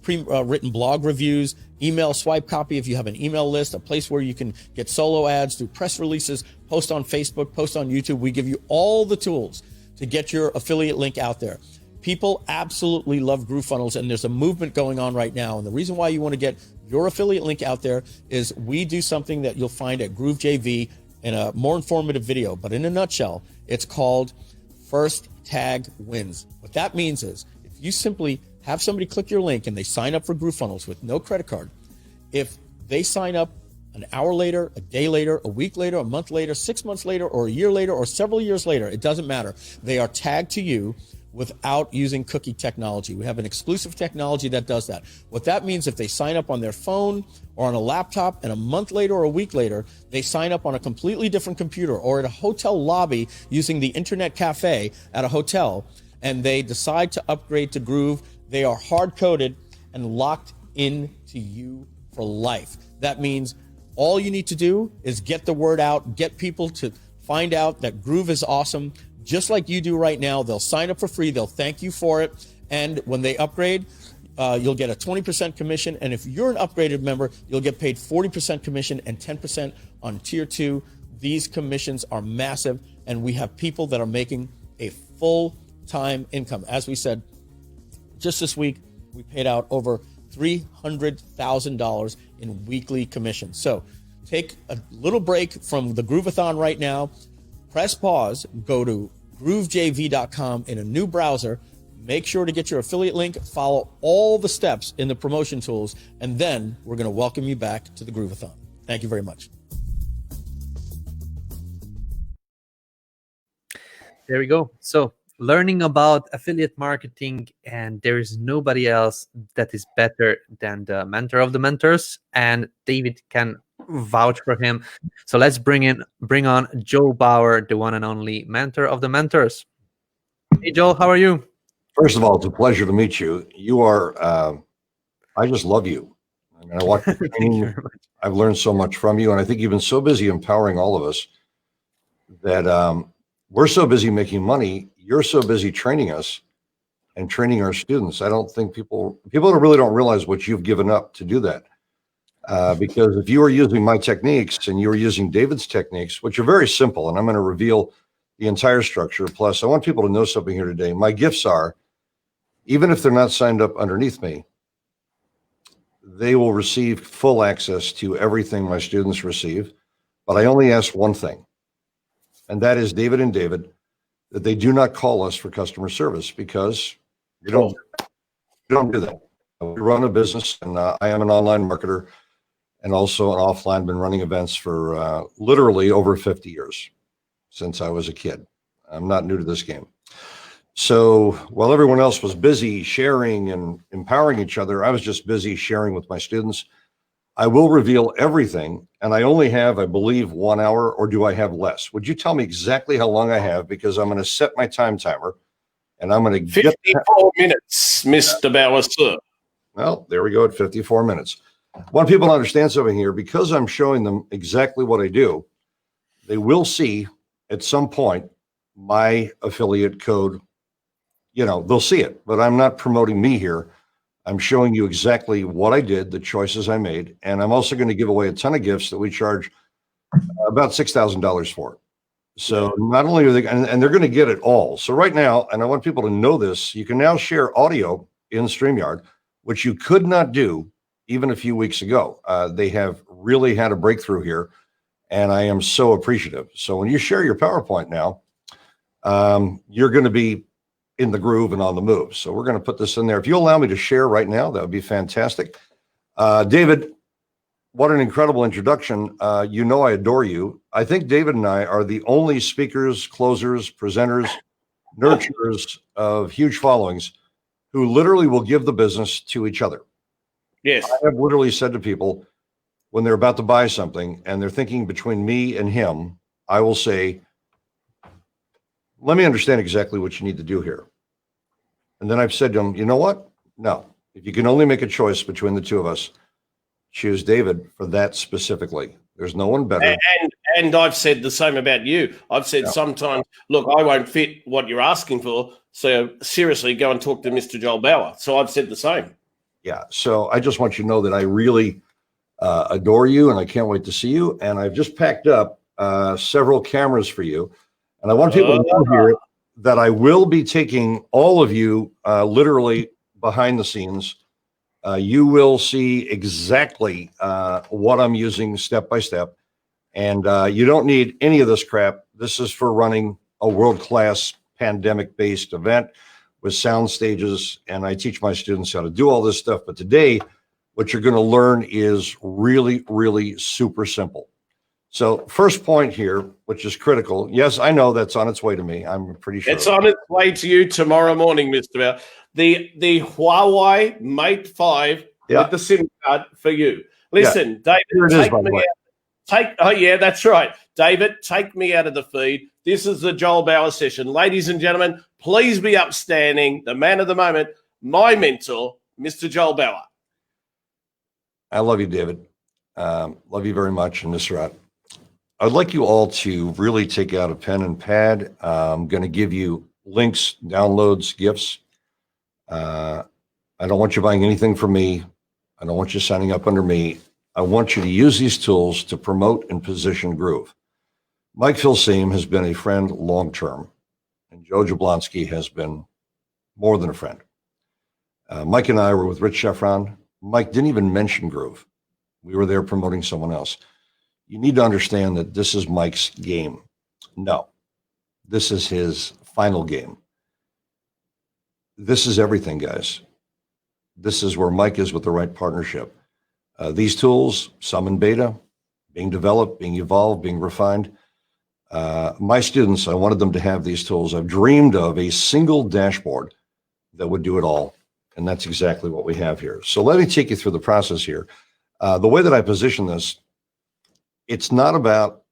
written blog reviews, email swipe copy if you have an email list, a place where you can get solo ads, do press releases, post on Facebook, post on YouTube. We give you all the tools to get your affiliate link out there. People absolutely love GrooveFunnels, and there's a movement going on right now. And the reason why you want to get your affiliate link out there is we do something that you'll find at GrooveJV in a more informative video, but in a nutshell, it's called First Tag Wins. What that means is if you simply have somebody click your link and they sign up for GrooveFunnels with no credit card, if they sign up an hour later, a day later, a week later, a month later, 6 months later, or a year later, or several years later, it doesn't matter. They are tagged to you without using cookie technology. We have an exclusive technology that does that. What that means, if they sign up on their phone or on a laptop and a month later or a week later, they sign up on a completely different computer or at a hotel lobby using the internet cafe at a hotel, and they decide to upgrade to Groove, they are hard-coded and locked into you for life. That means all you need to do is get the word out, get people to find out that Groove is awesome, just like you do right now. They'll sign up for free. They'll thank you for it. And when they upgrade, you'll get a 20% commission. And if you're an upgraded member, you'll get paid 40% commission and 10% on tier 2. These commissions are massive. And we have people that are making a full-time income. As we said, just this week, we paid out over $300,000 in weekly commissions. So take a little break from the Grooveathon right now. Press pause, go to groovejv.com in a new browser. Make sure to get your affiliate link, follow all the steps in the promotion tools, and then we're going to welcome you back to the Grooveathon. Thank you very much. There we go. So learning about affiliate marketing, and there is nobody else that is better than the mentor of the mentors, and David can vouch for him. So let's bring on Joe Bauer, the one and only mentor of the mentors. Hey Joel, how are you? First of all, it's a pleasure to meet you. You are, I just love you. I mean, I watch your training. I've learned so much from you, and I think you've been so busy empowering all of us that we're so busy making money. You're so busy training us and training our students. I don't think people really don't realize what you've given up to do that. Because if you were using my techniques and you were using David's techniques, which are very simple, and I'm going to reveal the entire structure. Plus, I want people to know something here today. My gifts are, even if they're not signed up underneath me, they will receive full access to everything my students receive. But I only ask one thing, and that is David and David, that they do not call us for customer service, because we don't do that. We run a business, and I am an online marketer and also an offline. Been running events for literally over 50 years, since I was a kid. I'm not new to this game. So while everyone else was busy sharing and empowering each other, I was just busy sharing with my students. I will reveal everything, and I only have, I believe, 1 hour, or do I have less? Would you tell me exactly how long I have? Because I'm going to set my time timer, and I'm going to 54 minutes, Mr. Bauer, sir. Well, there we go at 54 minutes. I want people to understand something here. Because I'm showing them exactly what I do, they will see at some point my affiliate code. You know, they'll see it, but I'm not promoting me here. I'm showing you exactly what I did, the choices I made, and I'm also going to give away a ton of gifts that we charge about $6,000 for. So not only are they, and they're going to get it all. So right now, and I want people to know this, you can now share audio in StreamYard, which you could not do even a few weeks ago. They have really had a breakthrough here, and I am so appreciative. So when you share your PowerPoint now, you're going to be in the groove and on the move. So we're going to put this in there. If you allow me to share right now, that would be fantastic. David, what an incredible introduction. You know I adore you. I think David and I are the only speakers, closers, presenters, nurturers of huge followings who literally will give the business to each other. Yes. I have literally said to people when they're about to buy something and they're thinking between me and him, I will say, let me understand exactly what you need to do here. And then I've said to them, you know what? No, if you can only make a choice between the two of us, choose David for that specifically. There's no one better. And I've said the same about you. I've said sometimes, look, I won't fit what you're asking for. So seriously, go and talk to Mr. Joel Bauer. So I've said the same. Yeah. So I just want you to know that I really adore you, and I can't wait to see you. And I've just packed up several cameras for you. And I want people to know here that I will be taking all of you literally behind the scenes You will see exactly what I'm using step by step. And you don't need any of this crap. This is for running a world-class pandemic-based event with sound stages. And I teach my students how to do all this stuff. But today, what you're going to learn is really, really super simple. So first point here, which is critical. Yes, I know that's on its way to me. I'm pretty sure. It's on its way to you tomorrow morning, Mr. Bell. The Huawei Mate 5 with the SIM card for you. Listen, David, take me out. Oh, yeah, that's right. David, take me out of the feed. This is the Joel Bauer session. Ladies and gentlemen, please be upstanding. The man of the moment, my mentor, Mr. Joel Bauer. I love you, David. Love you very much in this route. I'd like you all to really take out a pen and pad. I'm going to give you links, downloads, gifts. I don't want you buying anything from me. I don't want you signing up under me. I want you to use these tools to promote and position Groove. Mike Filsaime has been a friend long-term, and Joe Jablonski has been more than a friend. Mike and I were with Rich Sheffron. Mike didn't even mention Groove. We were there promoting someone else. You need to understand that this is Mike's game. No, this is his final game. This is everything, guys. This is where Mike is with the right partnership. These tools, some in beta, being developed, being evolved, being refined. My students, I wanted them to have these tools. I've dreamed of a single dashboard that would do it all. And that's exactly what we have here. So let me take you through the process here. The way that I position this, it's not about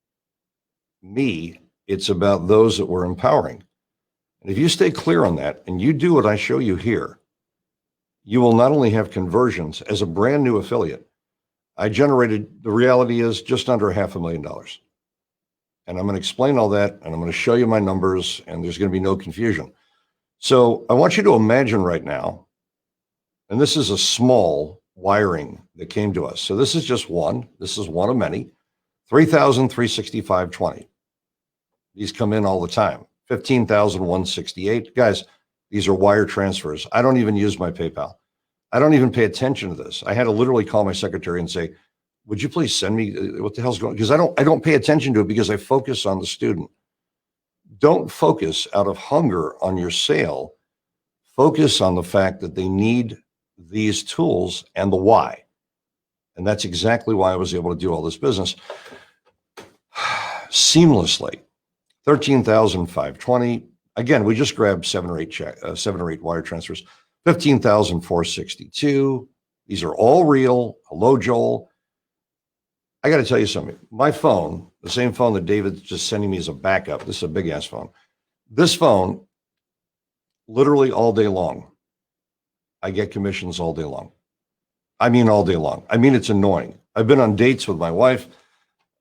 me. It's about those that we're empowering. And if you stay clear on that and you do what I show you here, you will not only have conversions as a brand new affiliate. I generated, the reality is just under $500,000. And I'm going to explain all that, and I'm going to show you my numbers, and there's going to be no confusion. So I want you to imagine right now, and this is a small wiring that came to us. So this is just one. This is one of many. 3,365.20. These come in all the time. 15,168. Guys, these are wire transfers. I don't even use my PayPal. I don't even pay attention to this. I had to literally call my secretary and say, would you please send me what the hell's going on? Because I don't pay attention to it because I focus on the student. Don't focus out of hunger on your sale. Focus on the fact that they need these tools and the why. And that's exactly why I was able to do all this business seamlessly. 13,520. Again, we just grabbed seven or eight wire transfers. 15,462. These are all real. Hello, Joel. I got to tell you something. My phone, the same phone that David's just sending me as a backup. This is a big ass phone. This phone, literally all day long, I get commissions all day long. I mean, all day long. I mean, it's annoying. I've been on dates with my wife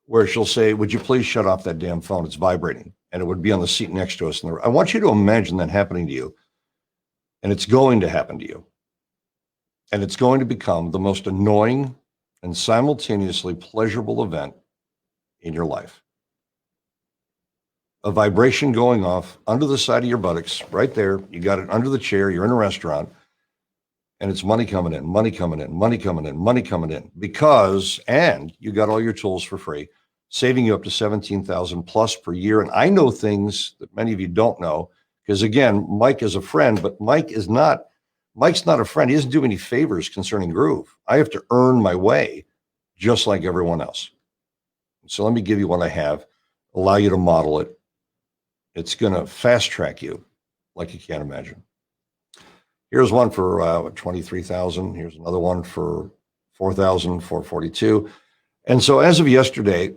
where she'll say, would you please shut off that damn phone? It's vibrating. And it would be on the seat next to us. And I want you to imagine that happening to you. And it's going to happen to you. And it's going to become the most annoying and simultaneously pleasurable event in your life. A vibration going off under the side of your buttocks, right there. You got it under the chair. You're in a restaurant. And it's money coming in, money coming in, money coming in, money coming in. Because, and you got all your tools for free, saving you up to 17,000 plus per year. And I know things that many of you don't know. Because again, Mike is a friend, but Mike's not a friend. He doesn't do any favors concerning Groove. I have to earn my way just like everyone else. So let me give you what I have, allow you to model it. It's going to fast track you like you can't imagine. Here's one for 23,000. Here's another one for 4,442. And so as of yesterday,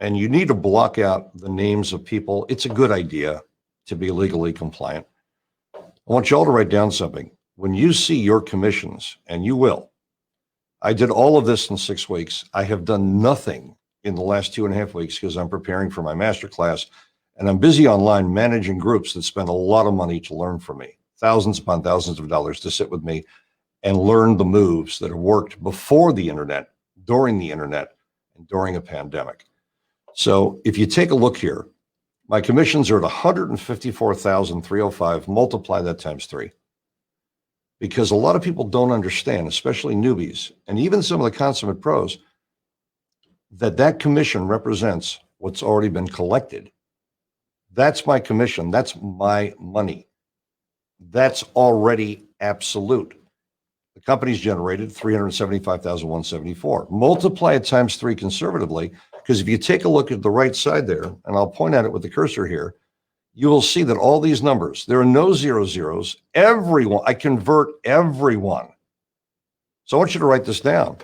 and you need to block out the names of people. It's a good idea to be legally compliant. I want you all to write down something. When you see your commissions, and you will, I did all of this in 6 weeks. I have done nothing in the last 2.5 weeks because I'm preparing for my masterclass, and I'm busy online managing groups that spend a lot of money to learn from me, thousands upon thousands of dollars to sit with me and learn the moves that have worked before the internet, during the internet, and during a pandemic. So if you take a look here, my commissions are at 154,305. Multiply that times 3. because a lot of people don't understand, especially newbies, and even some of the consummate pros, that commission represents what's already been collected. That's my commission. That's my money. That's already absolute. The company's generated $375,174. Multiply it times 3 conservatively, because if you take a look at the right side there, and I'll point at it with the cursor here, you will see that all these numbers, there are no 0 zeros. Everyone, I convert everyone. So I want you to write this down.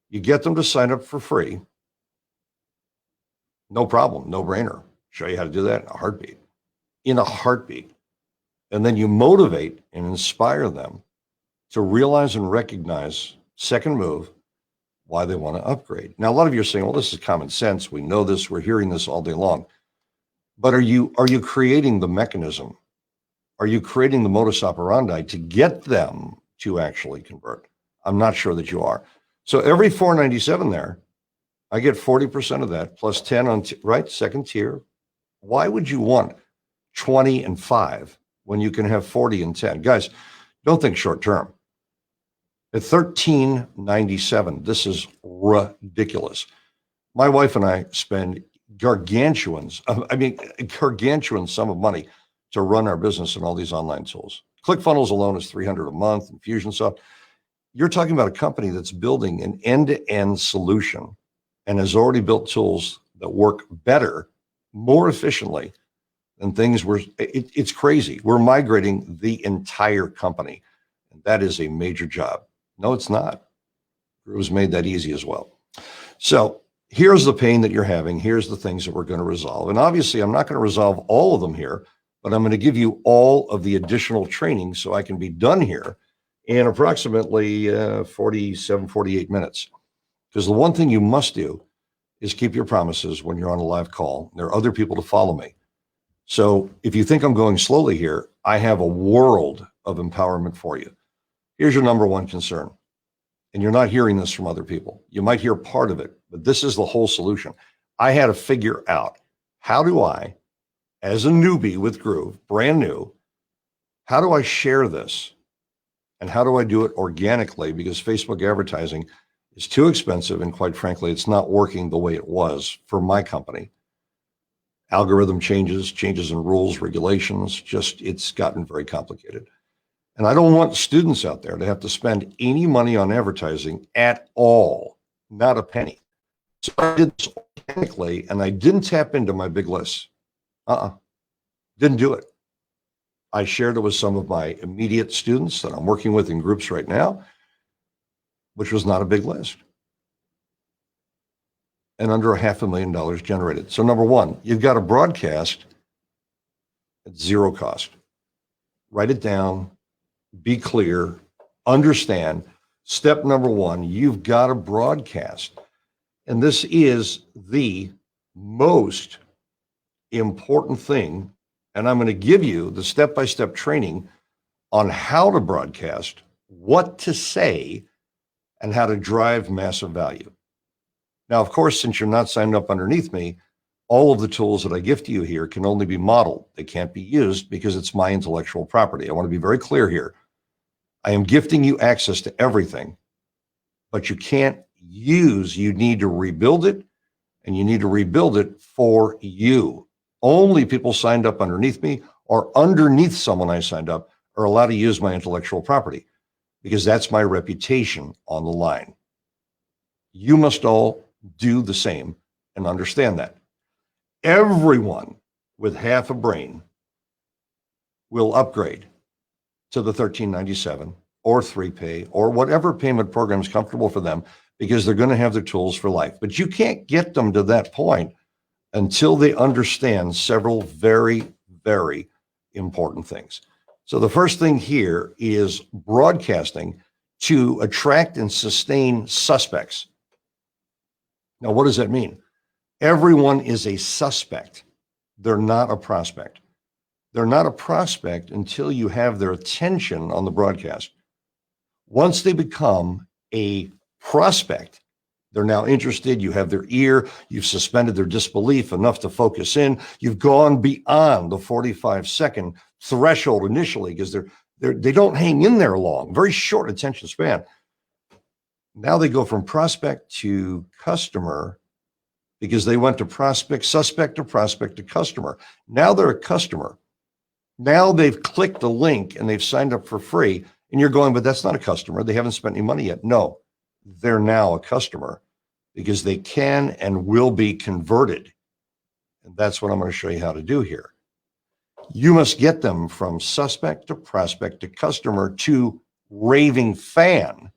You get them to sign up for free. No problem, no brainer. Show you how to do that in a heartbeat. In a heartbeat. And then you motivate and inspire them to realize and recognize, second move, why they want to upgrade. Now, a lot of you are saying, well, this is common sense. We know this. We're hearing this all day long. But are you creating the mechanism? Are you creating the modus operandi to get them to actually convert? I'm not sure that you are. So every $497 there, I get 40% of that plus 10 on, right, second tier. Why would you want 20 and 5 when you can have 40 and 10? Guys, don't think short term. At $13.97, this is ridiculous. My wife and I spend gargantuan sum of money to run our business and all these online tools. ClickFunnels alone is $300 a month, Infusionsoft. You're talking about a company that's building an end-to-end solution and has already built tools that work better, more efficiently than things were. It's crazy. We're migrating the entire company. And that is a major job. No, it's not. Groove's made that easy as well. So here's the pain that you're having. Here's the things that we're going to resolve. And obviously, I'm not going to resolve all of them here, but I'm going to give you all of the additional training so I can be done here in approximately 47, 48 minutes. Because the one thing you must do is keep your promises when you're on a live call. There are other people to follow me. So if you think I'm going slowly here, I have a world of empowerment for you. Here's your number one concern. And you're not hearing this from other people. You might hear part of it, but this is the whole solution. I had to figure out, how do I, as a newbie with Groove, brand new, how do I share this? And how do I do it organically? Because Facebook advertising is too expensive, and quite frankly, it's not working the way it was for my company. Algorithm changes in rules, regulations, it's gotten very complicated. And I don't want students out there to have to spend any money on advertising at all, not a penny. So I did this organically, and I didn't tap into my big lists. Didn't do it. I shared it with some of my immediate students that I'm working with in groups right now, which was not a big list. And under $500,000 generated. So number one, you've got to broadcast at zero cost. Write it down, be clear, understand. Step number one, you've got to broadcast. And this is the most important thing. And I'm going to give you the step-by-step training on how to broadcast, what to say, and how to drive massive value. Now, of course, since you're not signed up underneath me, all of the tools that I give to you here can only be modeled. They can't be used because it's my intellectual property. I want to be very clear here. I am gifting you access to everything, but you can't use, you need to rebuild it, and you need to rebuild it for you. Only people signed up underneath me or underneath someone I signed up are allowed to use my intellectual property, because that's my reputation on the line. You must all do the same and understand that. Everyone with half a brain will upgrade to the $13.97 or 3Pay or whatever payment program is comfortable for them, because they're going to have their tools for life. But you can't get them to that point until they understand several very, very important things. So the first thing here is broadcasting to attract and sustain suspects. Now, what does that mean? Everyone is a suspect. They're not a prospect. They're not a prospect until you have their attention on the broadcast. Once they become a prospect, they're now interested. You have their ear. You've suspended their disbelief enough to focus in. You've gone beyond the 45-second threshold initially, because They don't hang in there long, very short attention span. Now they go from prospect to customer because they went to suspect to customer. Now they're a customer. Now they've clicked a link and they've signed up for free. And you're going, but that's not a customer. They haven't spent any money yet. No, they're now a customer because they can and will be converted. And that's what I'm going to show you how to do here. You must get them from suspect to prospect to customer to raving fan,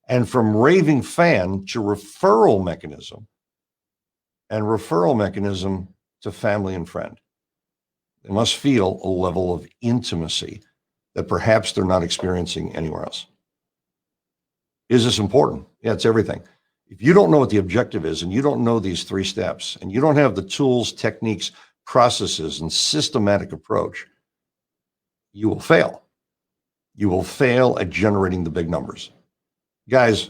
and from raving fan to referral mechanism, and referral mechanism to family and friend. They must feel a level of intimacy that perhaps they're not experiencing anywhere else. Is this important? Yeah, it's everything. If you don't know what the objective is and you don't know these 3 steps and you don't have the tools, techniques, processes, and systematic approach, you will fail. You will fail at generating the big numbers. Guys,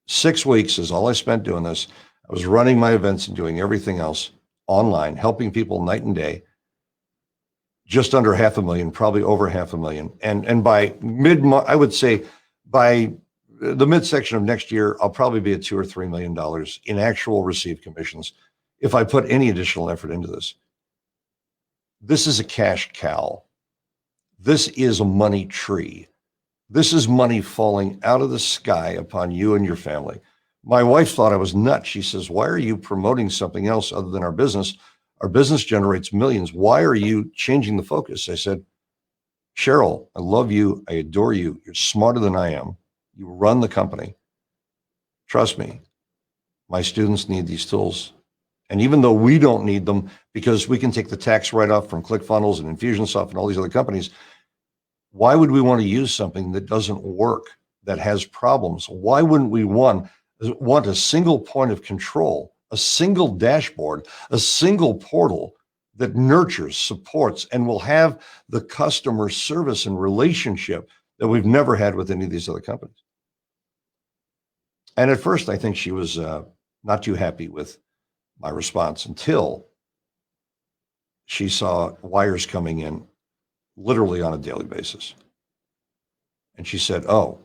6 weeks is all I spent doing this. I was running my events and doing everything else online, helping people night and day. Just under 500,000, probably over 500,000. And by I would say by the midsection of next year, I'll probably be at $2 or $3 million in actual received commissions if I put any additional effort into this. This is a cash cow. This is a money tree. This is money falling out of the sky upon you and your family. My wife thought I was nuts. She says, why are you promoting something else other than our business? Our business generates millions. Why are you changing the focus? I said, Cheryl, I love you. I adore you. You're smarter than I am. You run the company. Trust me, my students need these tools. And even though we don't need them because we can take the tax write-off from ClickFunnels and Infusionsoft and all these other companies, why would we want to use something that doesn't work, that has problems? Why wouldn't we want a single point of control, a single dashboard, a single portal that nurtures, supports, and will have the customer service and relationship that we've never had with any of these other companies? And at first, I think she was not too happy with my response until she saw wires coming in literally on a daily basis. And she said, oh,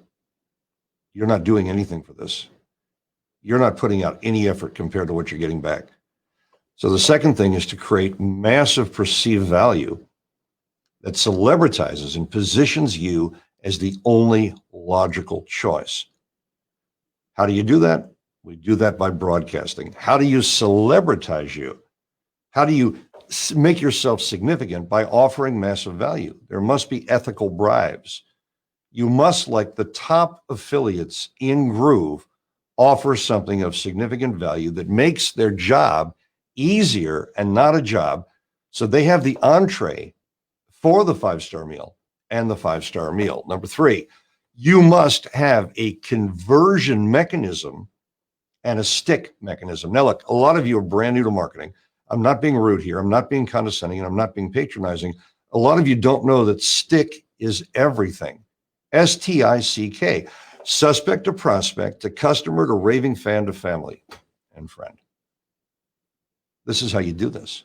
you're not doing anything for this. You're not putting out any effort compared to what you're getting back. So the second thing is to create massive perceived value that celebritizes and positions you as the only logical choice. How do you do that? We do that by broadcasting. How do you celebritize you? How do you make yourself significant? By offering massive value. There must be ethical bribes. You must, like the top affiliates in Groove, offer something of significant value that makes their job easier and not a job, so they have the entree for the 5-star meal and the 5-star meal. Number 3, you must have a conversion mechanism and a stick mechanism. Now, look, a lot of you are brand new to marketing. I'm not being rude here. I'm not being condescending, and I'm not being patronizing. A lot of you don't know that stick is everything. STICK. Suspect to prospect, to customer, to raving fan, to family and friend. This is how you do this.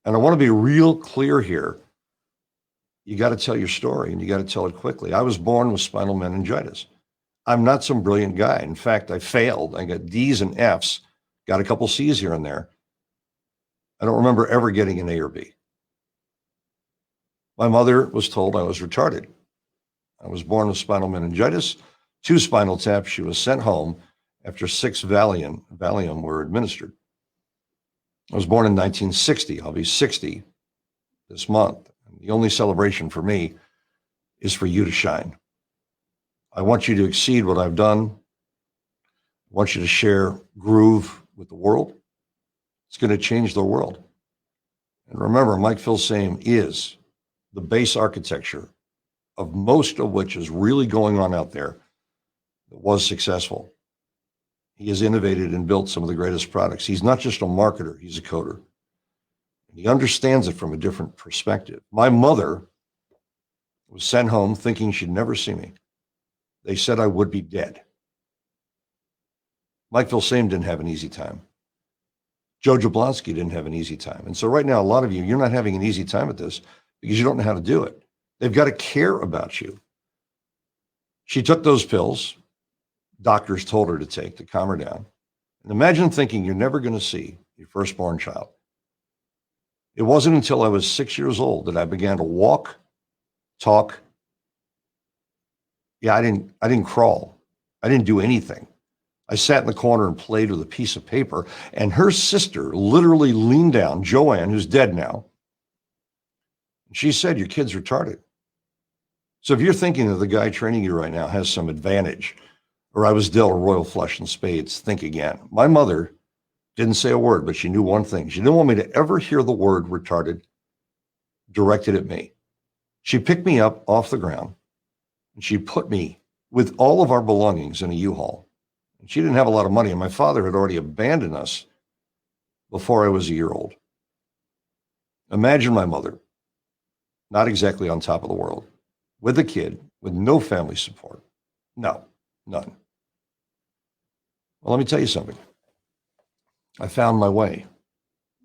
And I want to be real clear here. You got to tell your story, and you got to tell it quickly. I was born with spinal meningitis. I'm not some brilliant guy. In fact, I failed. I got D's and F's, got a couple C's here and there. I don't remember ever getting an A or B. My mother was told I was retarded. I was born with spinal meningitis, 2 spinal taps. She was sent home after 6 Valium were administered. I was born in 1960. I'll be 60 this month. The only celebration for me is for you to shine. I want you to exceed what I've done. I want you to share Groove with the world. It's going to change the world. And remember, Mike Filsaime is the base architecture of most of which is really going on out there that was successful. He has innovated and built some of the greatest products. He's not just a marketer, he's a coder. And he understands it from a different perspective. My mother was sent home thinking she'd never see me. They said I would be dead. Mike Filsaime didn't have an easy time. Joe Jablonski didn't have an easy time. And so right now, a lot of you, you're not having an easy time at this because you don't know how to do it. They've got to care about you. She took those pills doctors told her to take to calm her down. And imagine thinking you're never going to see your firstborn child. It wasn't until I was 6 years old that I began to walk, talk. Yeah, I didn't crawl. I didn't do anything. I sat in the corner and played with a piece of paper, and her sister literally leaned down, Joanne, who's dead now. And she said, "Your kid's retarded." So if you're thinking that the guy training you right now has some advantage, or I was dealt a royal flush and spades, think again. My mother didn't say a word, but she knew one thing. She didn't want me to ever hear the word retarded directed at me. She picked me up off the ground, and she put me with all of our belongings in a U-Haul. And she didn't have a lot of money, and my father had already abandoned us before I was a year old. Imagine my mother, not exactly on top of the world, with a kid, with no family support. No, none. Well, let me tell you something. I found my way.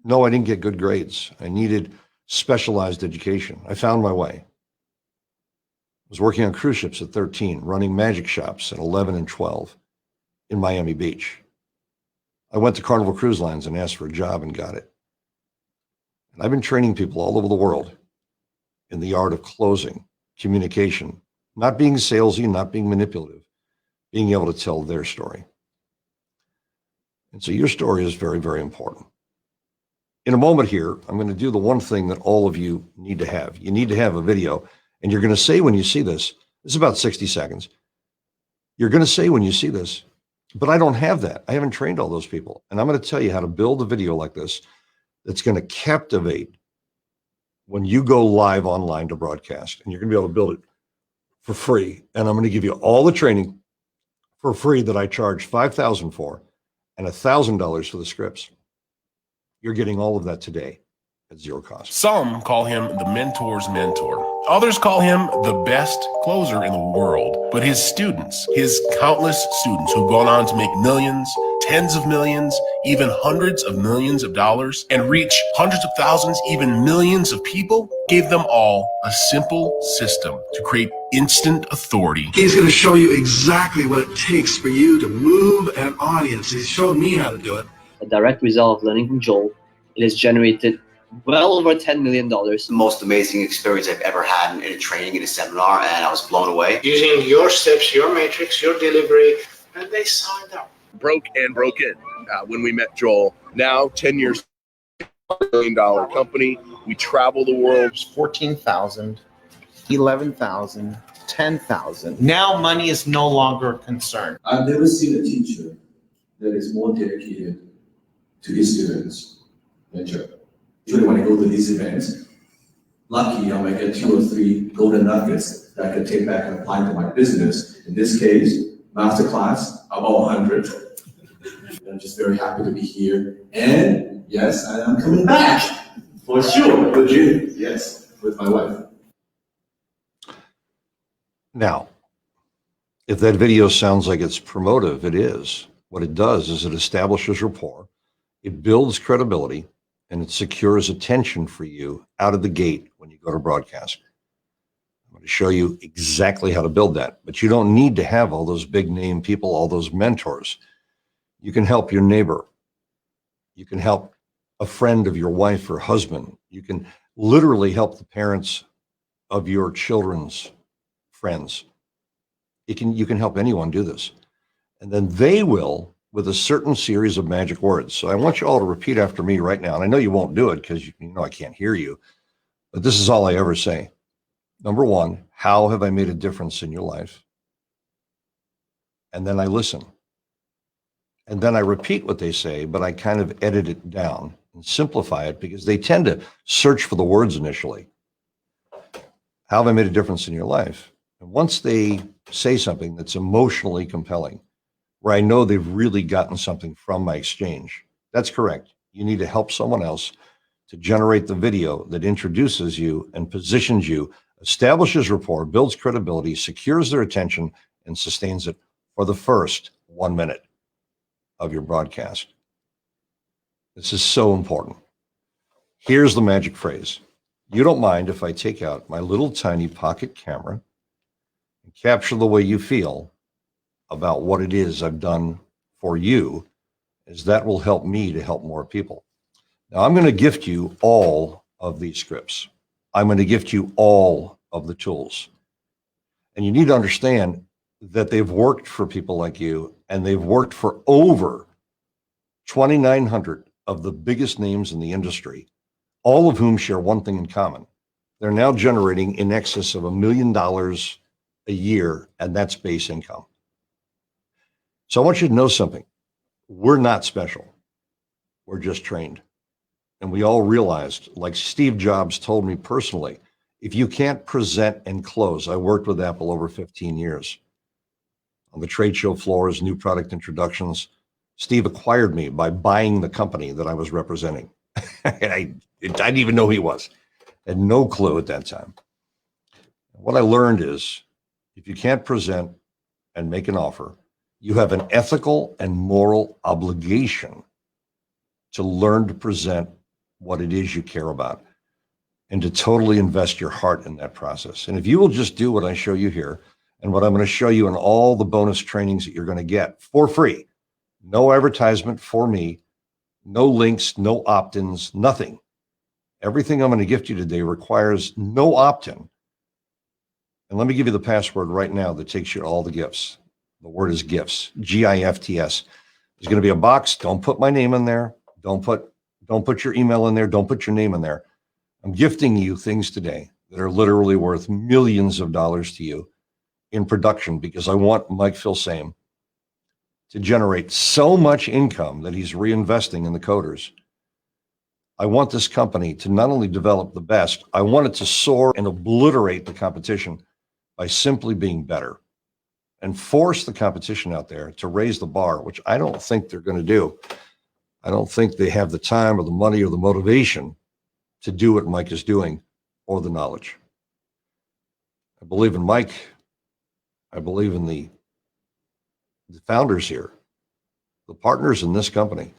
No, I didn't get good grades. I needed specialized education. I found my way. I was working on cruise ships at 13, running magic shops at 11 and 12 in Miami Beach. I went to Carnival Cruise Lines and asked for a job and got it. And I've been training people all over the world in the art of closing, communication, not being salesy, not being manipulative, being able to tell their story. And so your story is very, very important. In a moment here, I'm going to do the one thing that all of you need to have. You need to have a video, and you're going to say when you see this is about 60 seconds. You're going to say when you see this, but I don't have that. I haven't trained all those people. And I'm going to tell you how to build a video like this that's going to captivate when you go live online to broadcast. And you're going to be able to build it for free. And I'm going to give you all the training for free that I charge $5,000 for and $1,000 for the scripts. You're getting all of that today at zero cost. Some call him the mentor's mentor. Others call him the best closer in the world. But his students, his countless students who've gone on to make millions, tens of millions, even hundreds of millions of dollars, and reach hundreds of thousands, even millions of people, gave them all a simple system to create instant authority. He's going to show you exactly what it takes for you to move an audience. He's showed me how to do it. A direct result of learning from Joel. It has generated well over $10 million. The most amazing experience I've ever had in a training, in a seminar, and I was blown away. Using your steps, your matrix, your delivery, and they signed up. Broke and broke in when we met Joel. Now, 10 years, $1 million company. We travel the world. 14,000, 11,000, 10,000. Now money is no longer a concern. I've never seen a teacher that is more dedicated to his students than Joe. Usually when I go to these events, lucky I might get 2 or 3 golden nuggets that I can take back and apply to my business. In this case, masterclass, about 100. I'm just very happy to be here. And yes, I am coming back for sure. With you, yes, with my wife. Now, if that video sounds like it's promotive, it is. What it does is it establishes rapport, it builds credibility, and it secures attention for you out of the gate when you go to broadcast. I'm going to show you exactly how to build that, but you don't need to have all those big name people, all those mentors. You can help your neighbor. You can help a friend of your wife or husband. You can literally help the parents of your children's friends. You can help anyone do this. And then they will with a certain series of magic words. So I want you all to repeat after me right now. And I know you won't do it because you know I can't hear you, but this is all I ever say. Number 1, how have I made a difference in your life? And then I listen. And then I repeat what they say, but I kind of edit it down and simplify it because they tend to search for the words initially. How have I made a difference in your life? And once they say something that's emotionally compelling, where I know they've really gotten something from my exchange, that's correct. You need to help someone else to generate the video that introduces you and positions you, establishes rapport, builds credibility, secures their attention, and sustains it for the first 1 minute of your broadcast. This is so important. Here's the magic phrase. You don't mind if I take out my little tiny pocket camera and capture the way you feel about what it is I've done for you, as that will help me to help more people. Now, I'm going to gift you all of these scripts. I'm going to gift you all of the tools. And you need to understand that they've worked for people like you, and they've worked for over 2,900 of the biggest names in the industry, all of whom share one thing in common. They're now generating in excess of $1 million a year, and that's base income. So I want you to know something. We're not special. We're just trained. And we all realized, like Steve Jobs told me personally, if you can't present and close, I worked with Apple over 15 years. On the trade show floors, new product introductions, Steve acquired me by buying the company that I was representing. And I didn't even know who he was. I had no clue at that time. What I learned is, if you can't present and make an offer, you have an ethical and moral obligation to learn to present what it is you care about and to totally invest your heart in that process. And if you will just do what I show you here and what I'm going to show you in all the bonus trainings that you're going to get for free, no advertisement for me, no links, no opt-ins, nothing. Everything I'm going to gift you today requires no opt-in. And let me give you the password right now that takes you to all the gifts. The word is gifts, GIFTS. There's going to be a box. Don't put my name in there. Don't put your email in there. Don't put your name in there. I'm gifting you things today that are literally worth millions of dollars to you in production, because I want Mike Filsaime to generate so much income that he's reinvesting in the coders. I want this company to not only develop the best, I want it to soar and obliterate the competition by simply being better, and force the competition out there to raise the bar, which I don't think they're going to do. I don't think they have the time or the money or the motivation to do what Mike is doing, or the knowledge. I believe in Mike. I believe in the founders here, the partners in this company.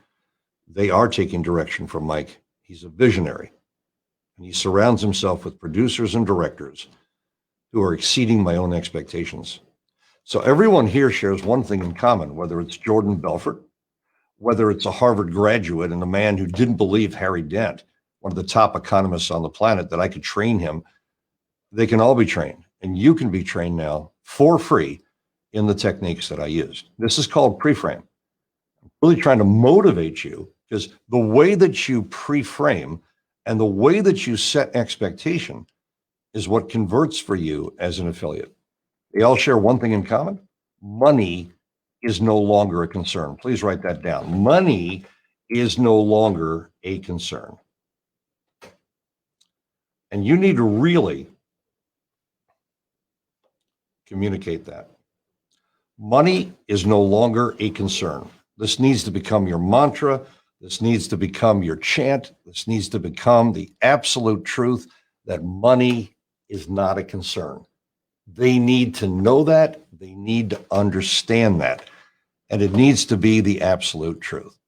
They are taking direction from Mike. He's a visionary, and he surrounds himself with producers and directors who are exceeding my own expectations. So everyone here shares one thing in common, whether it's Jordan Belfort, whether it's a Harvard graduate and a man who didn't believe Harry Dent, one of the top economists on the planet, that I could train him. They can all be trained, and you can be trained now for free in the techniques that I used. This is called pre-frame. I'm really trying to motivate you, because the way that you pre-frame and the way that you set expectation is what converts for you as an affiliate. They all share one thing in common. Money is no longer a concern. Please write that down. Money is no longer a concern. And you need to really communicate that. Money is no longer a concern. This needs to become your mantra. This needs to become your chant. This needs to become the absolute truth that money is not a concern. They need to know that. They need to understand that. And it needs to be the absolute truth.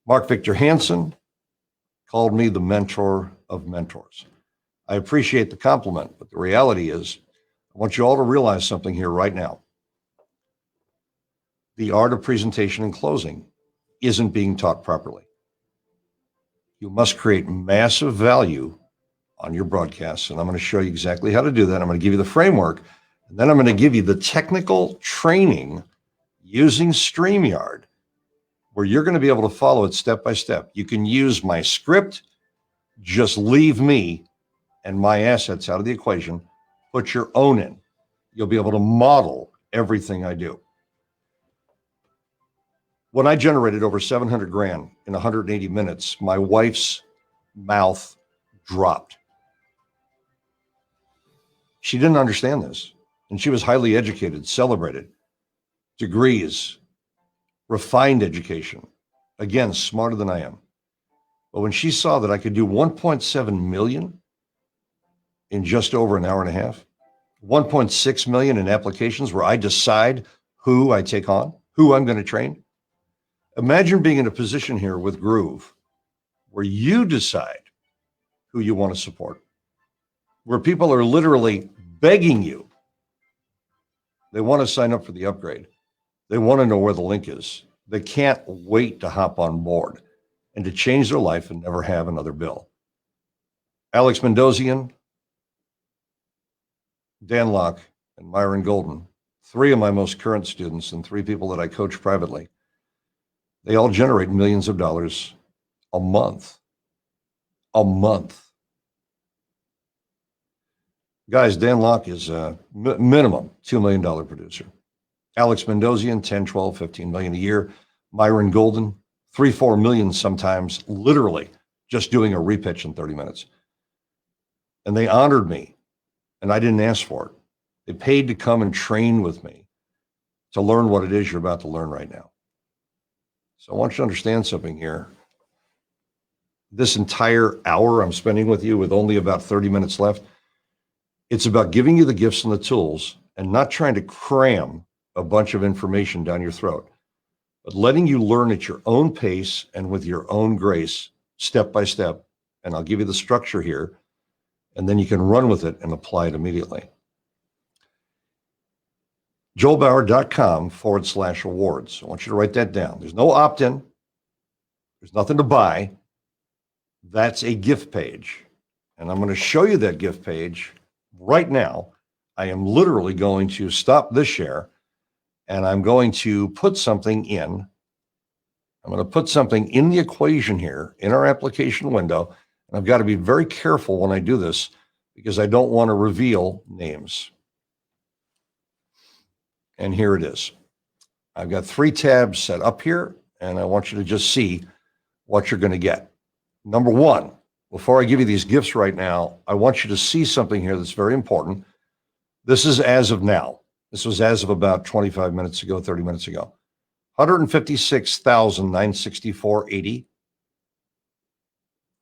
Mark Victor Hansen called me the mentor of mentors. I appreciate the compliment, but the reality is, I want you all to realize something here right now. The art of presentation and closing isn't being taught properly. You must create massive value on your broadcasts, and I'm going to show you exactly how to do that. I'm going to give you the framework, and then I'm going to give you the technical training using StreamYard, where you're going to be able to follow it step by step. You can use my script, just leave me and my assets out of the equation, put your own in. You'll be able to model everything I do. When I generated over 700 grand in 180 minutes, my wife's mouth dropped. She didn't understand this, and she was highly educated, celebrated, degrees, refined education, again, smarter than I am. But when she saw that I could do 1.7 million in just over an hour and a half, 1.6 million in applications where I decide who I take on, who I'm going to train. Imagine being in a position here with Groove where you decide who you want to support, where people are literally begging you. They want to sign up for the upgrade. They want to know where the link is. They can't wait to hop on board and to change their life and never have another bill. Alex Mendozian, Dan Locke, and Myron Golden, 3 of my most current students and 3 people that I coach privately, they all generate millions of dollars a month. A month. Guys, Dan Locke is a minimum $2 million producer. Alex Mendozian, 10, 12, 15 million a year. Myron Golden, 3, 4 million sometimes, literally just doing a repitch in 30 minutes. And they honored me, and I didn't ask for it. They paid to come and train with me to learn what it is you're about to learn right now. So I want you to understand something here. This entire hour I'm spending with you with only about 30 minutes left, it's about giving you the gifts and the tools and not trying to cram a bunch of information down your throat, but letting you learn at your own pace and with your own grace, step by step. And I'll give you the structure here, and then you can run with it and apply it immediately. joelbauer.com/awards. I want you to write that down. There's no opt-in. There's nothing to buy. That's a gift page. And I'm going to show you that gift page right now. I am literally going to stop this share, and I'm going to put something in. I'm going to put something in the equation here in our application window. And I've got to be very careful when I do this because I don't want to reveal names. And here it is. I've got 3 tabs set up here, and I want you to just see what you're going to get. Number 1, before I give you these gifts right now, I want you to see something here that's very important. This is as of now. This was as of about 25 minutes ago, 30 minutes ago. $156,964.80.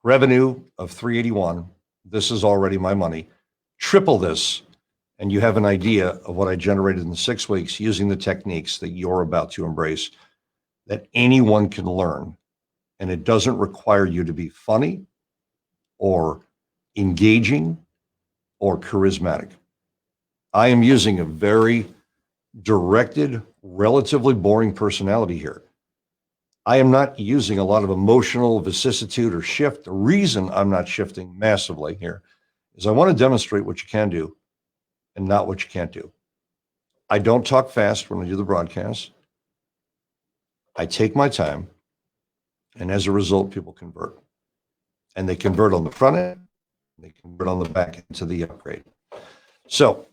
Revenue of $381. This is already my money. Triple this, and you have an idea of what I generated in 6 weeks using the techniques that you're about to embrace, that anyone can learn. And it doesn't require you to be funny or engaging or charismatic. I am using a very directed, relatively boring personality here. I am not using a lot of emotional vicissitude or shift. The reason I'm not shifting massively here is I want to demonstrate what you can do and not what you can't do. I don't talk fast when I do the broadcast. I take my time, and as a result, people convert. And they convert on the front end, they convert on the back end to the upgrade. So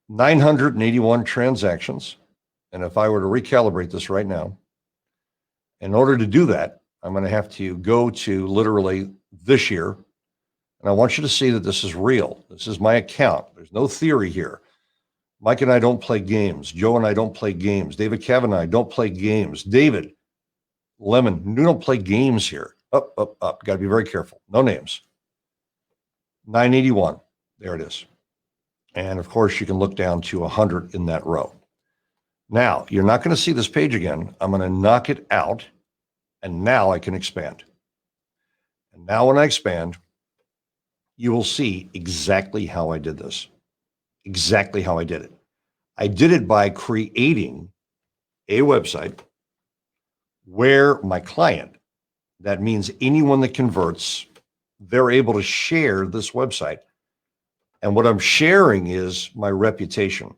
981 transactions. And if I were to recalibrate this right now, in order to do that, I'm going to have to go to literally this year. And I want you to see that this is real. This is my account. There's no theory here. Mike and I don't play games. Joe and I don't play games. David Cavan and I don't play games. David Lemon, you don't play games here. Up, up, up. Got to be very careful. No names. 981. There it is. And of course, you can look down to 100 in that row. Now, you're not going to see this page again. I'm going to knock it out, and now I can expand. And now when I expand, you will see exactly how I did this. Exactly how I did it. I did it by creating a website where my client, that means anyone that converts, they're able to share this website. And what I'm sharing is my reputation.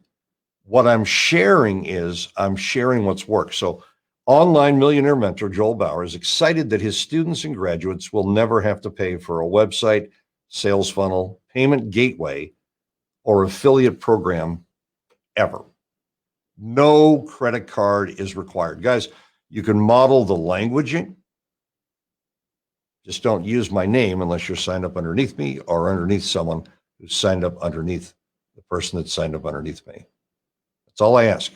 What I'm sharing is I'm sharing what's worked. So online millionaire mentor Joel Bauer is excited that his students and graduates will never have to pay for a website, sales funnel, payment gateway, or affiliate program ever. No credit card is required. Guys, you can model the languaging. Just don't use my name unless you're signed up underneath me or underneath someone who's signed up underneath the person that signed up underneath me. That's all I ask.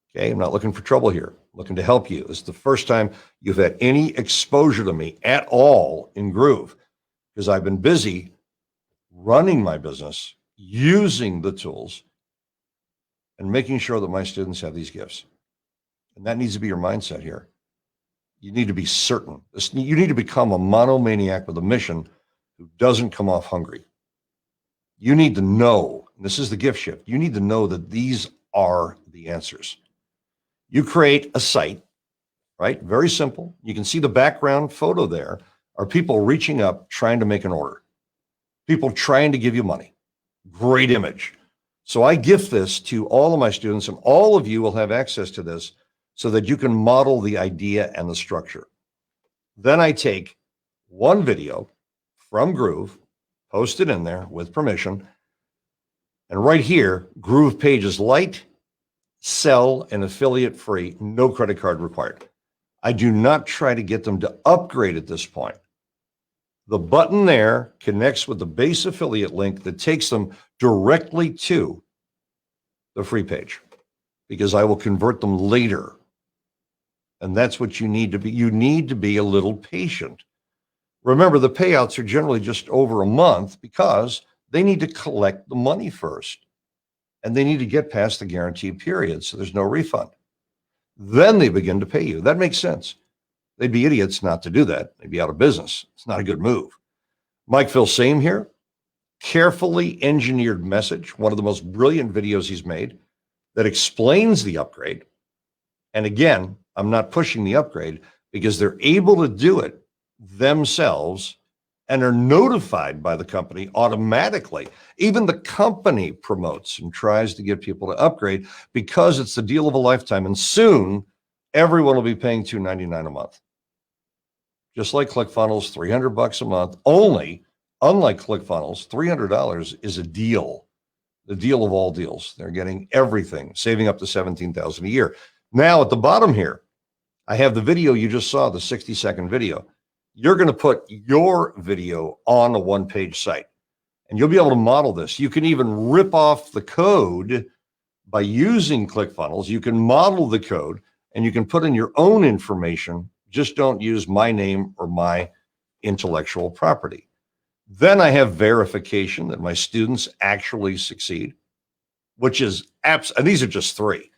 Okay, I'm not looking for trouble here. I'm looking to help you. This is the first time you've had any exposure to me at all in Groove, because I've been busy running my business, using the tools, and making sure that my students have these gifts. And that needs to be your mindset here. You need to be certain. You need to become a monomaniac with a mission who doesn't come off hungry. You need to know, and this is the gift shift, you need to know that these are the answers. You create a site, right? Very simple. You can see the background photo there are people reaching up, trying to make an order. People trying to give you money. Great image. So I gift this to all of my students, and all of you will have access to this so that you can model the idea and the structure. Then I take one video from Groove, post it in there with permission, and right here, GroovePages Lite, sell and affiliate free, no credit card required. I do not try to get them to upgrade at this point. The button there connects with the base affiliate link that takes them directly to the free page, because I will convert them later. And that's what you need to be. You need to be a little patient. Remember, the payouts are generally just over a month because they need to collect the money first, and they need to get past the guarantee period, so there's no refund. Then they begin to pay you. That makes sense. They'd be idiots not to do that. They'd be out of business. It's not a good move. Mike Filsaime here, carefully engineered message, one of the most brilliant videos he's made that explains the upgrade. And again, I'm not pushing the upgrade because they're able to do it themselves and are notified by the company automatically. Even the company promotes and tries to get people to upgrade because it's the deal of a lifetime. And soon, everyone will be paying $299 a month. Just like ClickFunnels, $300 a month. Only, unlike ClickFunnels, $300 is a deal, the deal of all deals. They're getting everything, saving up to $17,000 a year. Now, at the bottom here, I have the video you just saw, the 60-second video. You're going to put your video on a one-page site, and you'll be able to model this. You can even rip off the code by using ClickFunnels. You can model the code, and you can put in your own information. Just don't use my name or my intellectual property. Then I have verification that my students actually succeed, which is and these are just three.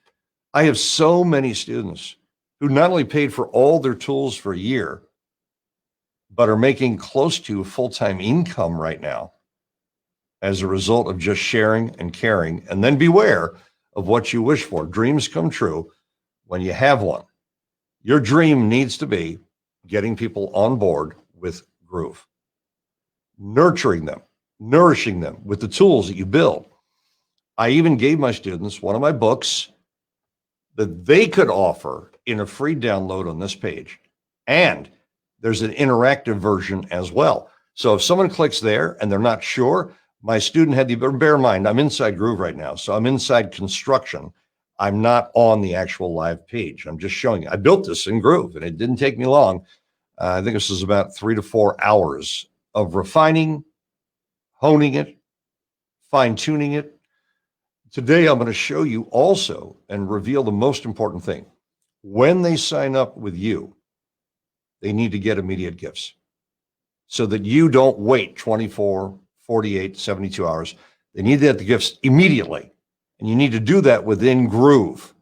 I have so many students who not only paid for all their tools for a year, but are making close to full-time income right now as a result of just sharing and caring. And then beware of what you wish for. Dreams come true when you have one. Your dream needs to be getting people on board with Groove, nurturing them, nourishing them with the tools that you build. I even gave my students one of my books that they could offer in a free download on this page. And there's an interactive version as well. So if someone clicks there and they're not sure, my student had the, bear in mind, I'm inside Groove right now. So I'm inside construction. I'm not on the actual live page. I'm just showing you. I built this in Groove and it didn't take me long. I think this is about 3 to 4 hours of refining, honing it, fine tuning it. Today, I'm going to show you also and reveal the most important thing. When they sign up with you, they need to get immediate gifts so that you don't wait 24, 48, 72 hours. They need to get the gifts immediately. And you need to do that within Groove.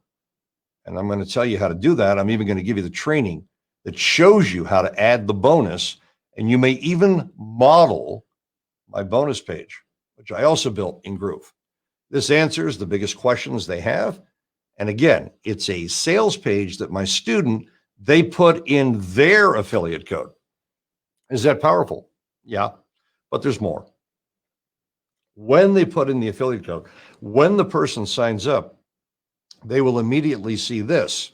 And I'm going to tell you how to do that. I'm even going to give you the training that shows you how to add the bonus. And you may even model my bonus page, which I also built in Groove. This answers the biggest questions they have. And again, it's a sales page that my student, they put in their affiliate code. Is that powerful? Yeah, but there's more. When they put in the affiliate code, when the person signs up, they will immediately see this.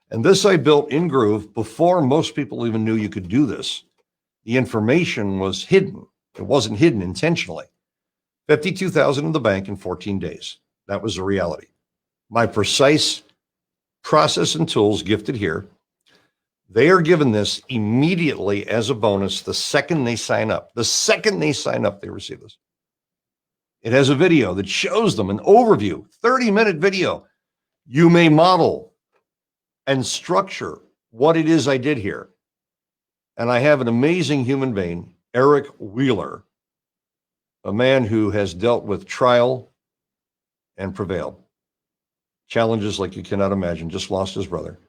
And this I built in Groove before most people even knew you could do this. The information was hidden. It wasn't hidden intentionally. $52,000 in the bank in 14 days. That was the reality. My precise process and tools gifted here. They are given this immediately as a bonus the second they sign up. The second they sign up, they receive this. It has a video that shows them an overview, 30-minute video. You may model and structure what it is I did here. And I have an amazing human being, Eric Wheeler, a man who has dealt with trial and prevailed. Challenges like you cannot imagine, just lost his brother.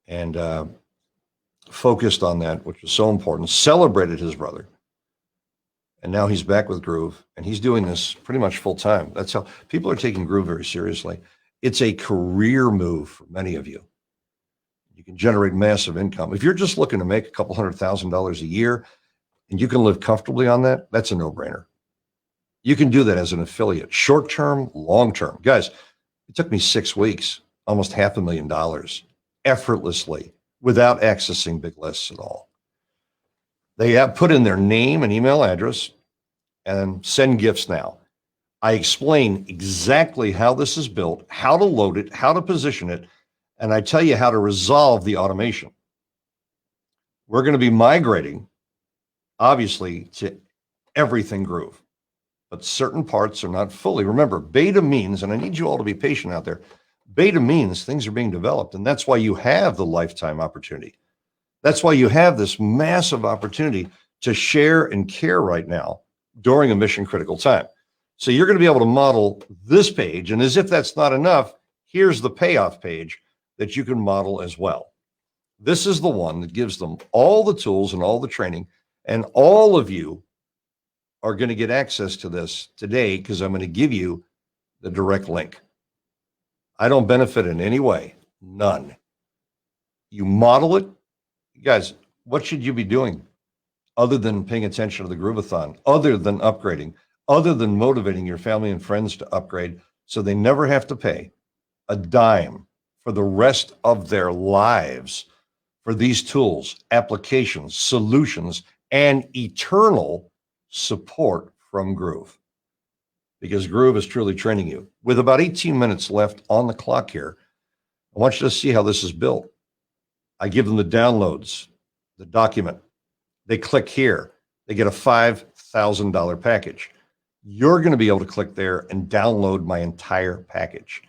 And focused on that, which was so important, celebrated his brother, And now he's back with Groove, and he's doing this pretty much full time. That's how people are taking Groove very seriously. It's a career move for many of you. You can generate massive income. If you're just looking to make a couple $100,000 a year and you can live comfortably on that, that's a no-brainer. You can do that as an affiliate, short-term, long-term. Guys, it took me 6 weeks, almost $500,000, effortlessly, without accessing big lists at all. They have put in their name and email address and send gifts now. I explain exactly how this is built, how to load it, how to position it, and I tell you how to resolve the automation. We're going to be migrating, obviously, to everything Groove, but certain parts are not fully. Remember, beta means, and I need you all to be patient out there, beta means things are being developed, and that's why you have the lifetime opportunity. That's why you have this massive opportunity to share and care right now during a mission critical time. So you're going to be able to model this page, and as if that's not enough, here's the payoff page that you can model as well. This is the one that gives them all the tools and all the training, and all of you are going to get access to this today because I'm going to give you the direct link. I don't benefit in any way, none. You model it. Guys, what should you be doing other than paying attention to the Grooveathon, other than upgrading, other than motivating your family and friends to upgrade so they never have to pay a dime for the rest of their lives for these tools, applications, solutions, and eternal support from Groove? Because Groove is truly training you. With about 18 minutes left on the clock here, I want you to see how this is built. I give them the downloads, the document. They click here. They get a $5,000 package. You're going to be able to click there and download my entire package.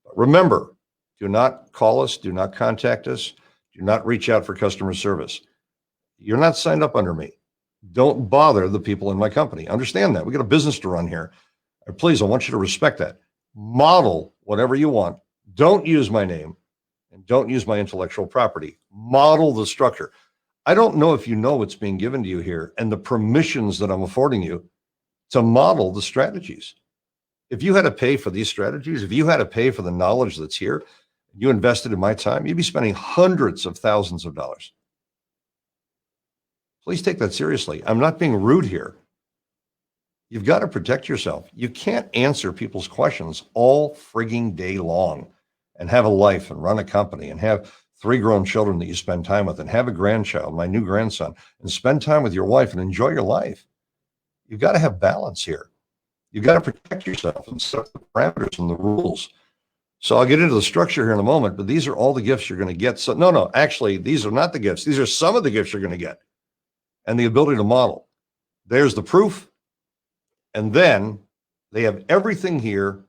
But remember, do not call us. Do not contact us. Do not reach out for customer service. You're not signed up under me. Don't bother the people in my company. Understand that. We got a business to run here. Please, I want you to respect that. Model whatever you want. Don't use my name and don't use my intellectual property. Model the structure. I don't know if you know what's being given to you here and the permissions that I'm affording you to model the strategies. If you had to pay for these strategies, if you had to pay for the knowledge that's here, you invested in my time, you'd be spending hundreds of thousands of dollars. Please take that seriously. I'm not being rude here. You've got to protect yourself. You can't answer people's questions all frigging day long and have a life and run a company and have 3 grown children that you spend time with and have a grandchild, my new grandson, and spend time with your wife and enjoy your life. You've got to have balance here. You've got to protect yourself and set the parameters and the rules. So I'll get into the structure here in a moment, but these are all the gifts you're going to get. So no, actually, these are not the gifts. These are some of the gifts you're going to get and the ability to model. There's the proof. And then they have everything here,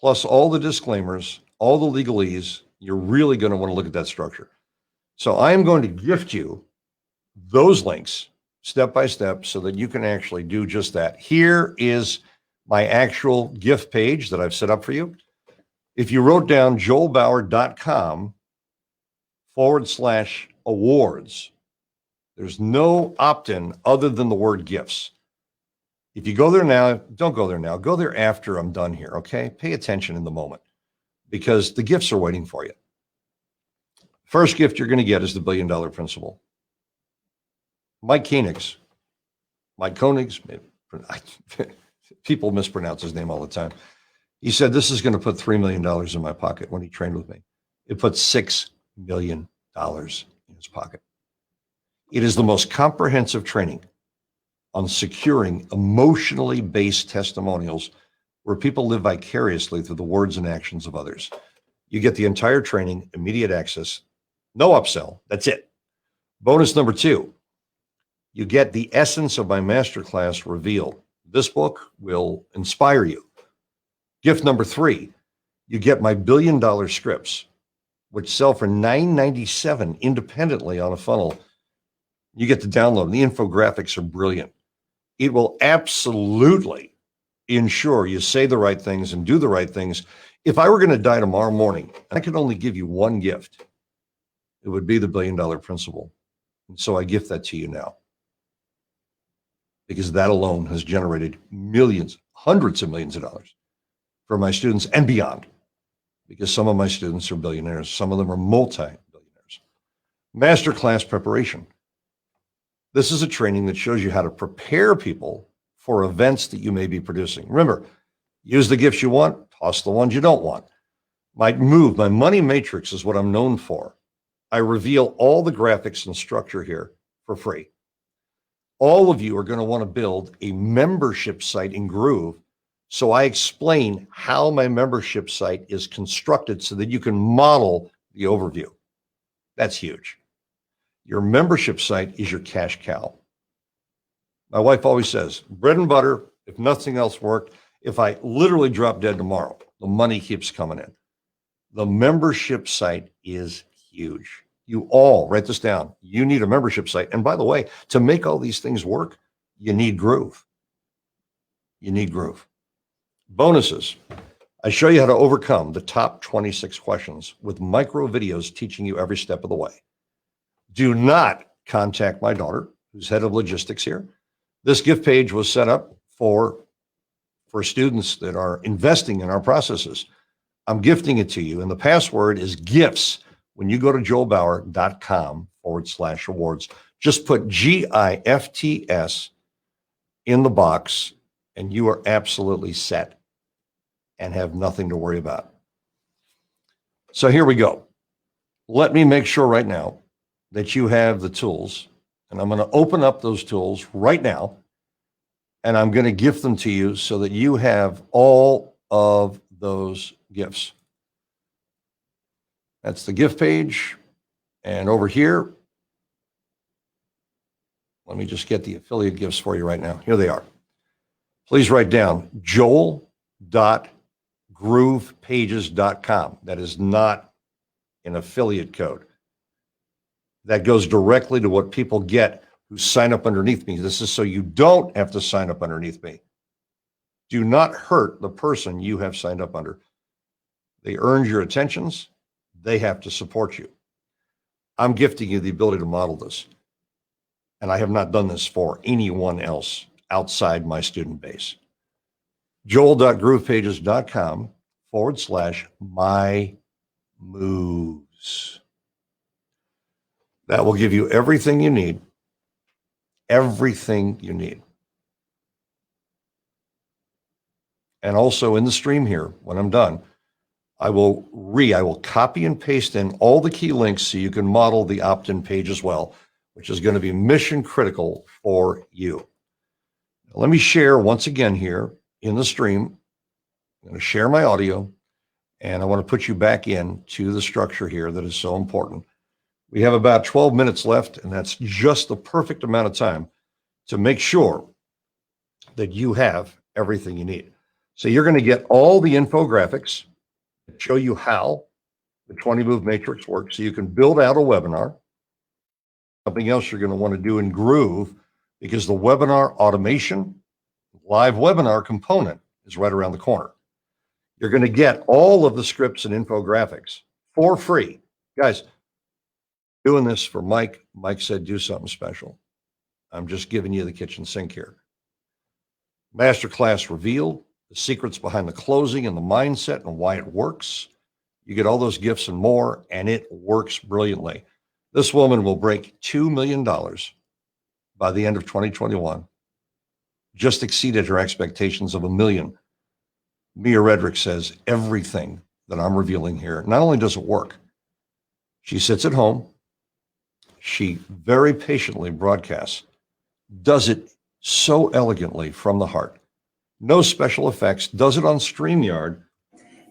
plus all the disclaimers, all the legalese. You're really going to want to look at that structure. So I am going to gift you those links step by step so that you can actually do just that. Here is my actual gift page that I've set up for you. If you wrote down joelbauer.com/awards, there's no opt-in other than the word gifts. If you go there now, don't go there now. Go there after I'm done here, okay? Pay attention in the moment because the gifts are waiting for you. First gift you're going to get is the $1 Billion Principle. Mike Koenigs, people mispronounce his name all the time. He said, this is going to put $3 million in my pocket when he trained with me. It put $6 million in his pocket. It is the most comprehensive training on securing emotionally based testimonials where people live vicariously through the words and actions of others. You get the entire training, immediate access, no upsell. That's it. Bonus number 2, you get the essence of my masterclass revealed. This book will inspire you. Gift number 3, you get my $1 billion scripts, which sell for $9.97 independently on a funnel. You get to download. The infographics are brilliant. It will absolutely ensure you say the right things and do the right things. If I were going to die tomorrow morning, I could only give you one gift. It would be the $1 Billion Principle. And so I gift that to you now. because that alone has generated millions, hundreds of millions of dollars for my students and beyond, because some of my students are billionaires. Some of them are multi-billionaires. Masterclass preparation. This is a training that shows you how to prepare people for events that you may be producing. Remember, use the gifts you want, toss the ones you don't want. My money matrix is what I'm known for. I reveal all the graphics and structure here for free. All of you are going to want to build a membership site in Groove. So I explain how my membership site is constructed so that you can model the overview. That's huge. Your membership site is your cash cow. My wife always says, bread and butter, if nothing else worked, if I literally drop dead tomorrow, the money keeps coming in. The membership site is huge. You all write this down. You need a membership site. And by the way, to make all these things work, you need Groove. You need Groove. Bonuses. I show you how to overcome the top 26 questions with micro videos teaching you every step of the way. Do not contact my daughter, who's head of logistics here. This gift page was set up for students that are investing in our processes. I'm gifting it to you, and the password is GIFTS. When you go to joelbauer.com/awards, just put GIFTS in the box, and you are absolutely set and have nothing to worry about. So here we go. Let me make sure right now that you have the tools, and I'm going to open up those tools right now, and I'm going to gift them to you so that you have all of those gifts. That's the gift page. And over here, let me just get the affiliate gifts for you right now. Here they are. Please write down joel.groovepages.com. That is not an affiliate code. That goes directly to what people get who sign up underneath me. This is so you don't have to sign up underneath me. Do not hurt the person you have signed up under. They earned your attentions. They have to support you. I'm gifting you the ability to model this. And I have not done this for anyone else outside my student base. joel.groovepages.com/my moves. That will give you everything you need. Everything you need. And also in the stream here, when I'm done, I will copy and paste in all the key links so you can model the opt-in page as well, which is going to be mission critical for you. Now, let me share once again here in the stream. I'm going to share my audio, and I want to put you back into the structure here that is so important. We have about 12 minutes left, and that's just the perfect amount of time to make sure that you have everything you need. So you're going to get all the infographics that show you how the 20 move matrix works, so you can build out a webinar. Something else you're going to want to do in Groove, because the webinar automation, live webinar component is right around the corner. You're going to get all of the scripts and infographics for free. Guys, doing this for Mike. Mike said do something special. I'm just giving you the kitchen sink here. Masterclass revealed, the secrets behind the closing and the mindset and why it works. You get all those gifts and more, and it works brilliantly. This woman will break $2 million by the end of 2021. Just exceeded her expectations of $1 million. Mia Redrick says everything that I'm revealing here, not only does it work, she sits at home, she very patiently broadcasts, does it so elegantly from the heart. No special effects, does it on StreamYard.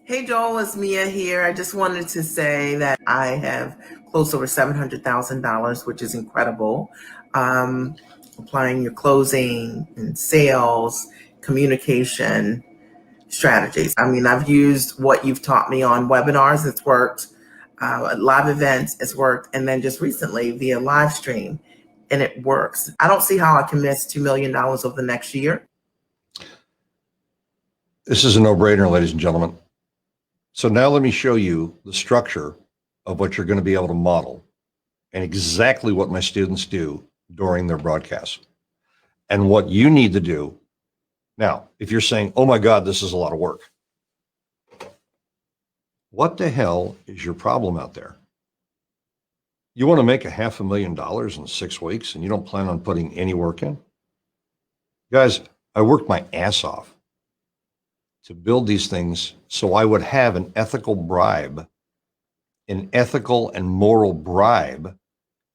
Hey Joel, it's Mia here. I just wanted to say that I have closed over $700,000, which is incredible. Applying your closing and sales, communication strategies. I mean, I've used what you've taught me on webinars. It's worked. Live events, it's worked. And then just recently via live stream, and it works. I don't see how I can miss $2 million over the next year. This is a no-brainer, ladies and gentlemen. So now let me show you the structure of what you're going to be able to model and exactly what my students do during their broadcasts. and what you need to do. Now, if you're saying, oh my God, this is a lot of work. What the hell is your problem out there? You want to make $500,000 in 6 weeks and you don't plan on putting any work in? Guys, I worked my ass off to build these things so I would have an ethical bribe, an ethical and moral bribe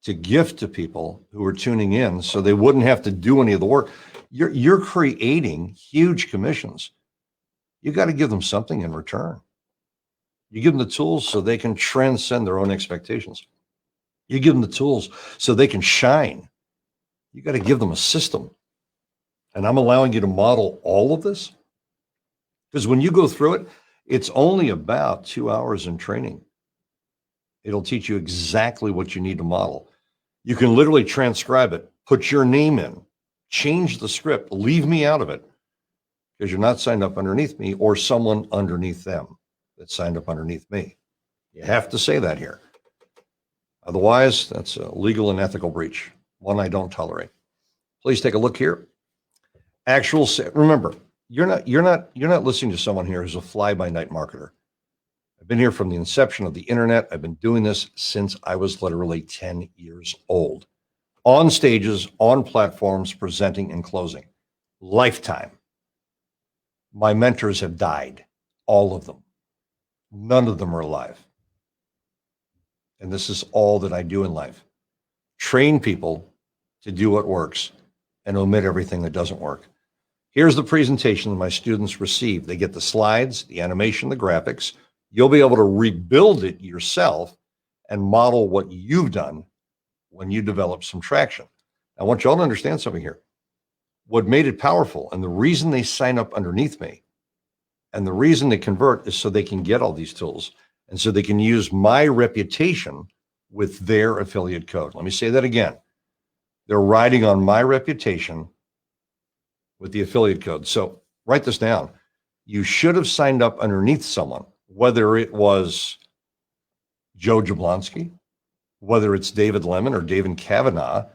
to gift to people who are tuning in so they wouldn't have to do any of the work. You're creating huge commissions. You got to give them something in return. You give them the tools so they can transcend their own expectations. You give them the tools so they can shine. You got to give them a system. And I'm allowing you to model all of this because when you go through it, it's only about 2 hours in training. It'll teach you exactly what you need to model. You can literally transcribe it, put your name in, change the script, leave me out of it because you're not signed up underneath me or someone underneath them that signed up underneath me. You have to say that here. Otherwise, that's a legal and ethical breach, one I don't tolerate. Please take a look here. Remember, you're not listening to someone here who's a fly-by-night marketer. I've been here from the inception of the internet. I've been doing this since I was literally 10 years old. On stages, on platforms, presenting and closing. Lifetime. My mentors have died, all of them. None of them are alive. And this is all that I do in life. Train people to do what works and omit everything that doesn't work. Here's the presentation that my students receive. They get the slides, the animation, the graphics. You'll be able to rebuild it yourself and model what you've done when you develop some traction. I want y'all to understand something here. What made it powerful and the reason they sign up underneath me and the reason they convert is so they can get all these tools and so they can use my reputation with their affiliate code. Let me say that again. They're riding on my reputation with the affiliate code. So write this down. You should have signed up underneath someone, whether it was Joe Jablonski, whether it's David Lemon or David Kavanaugh.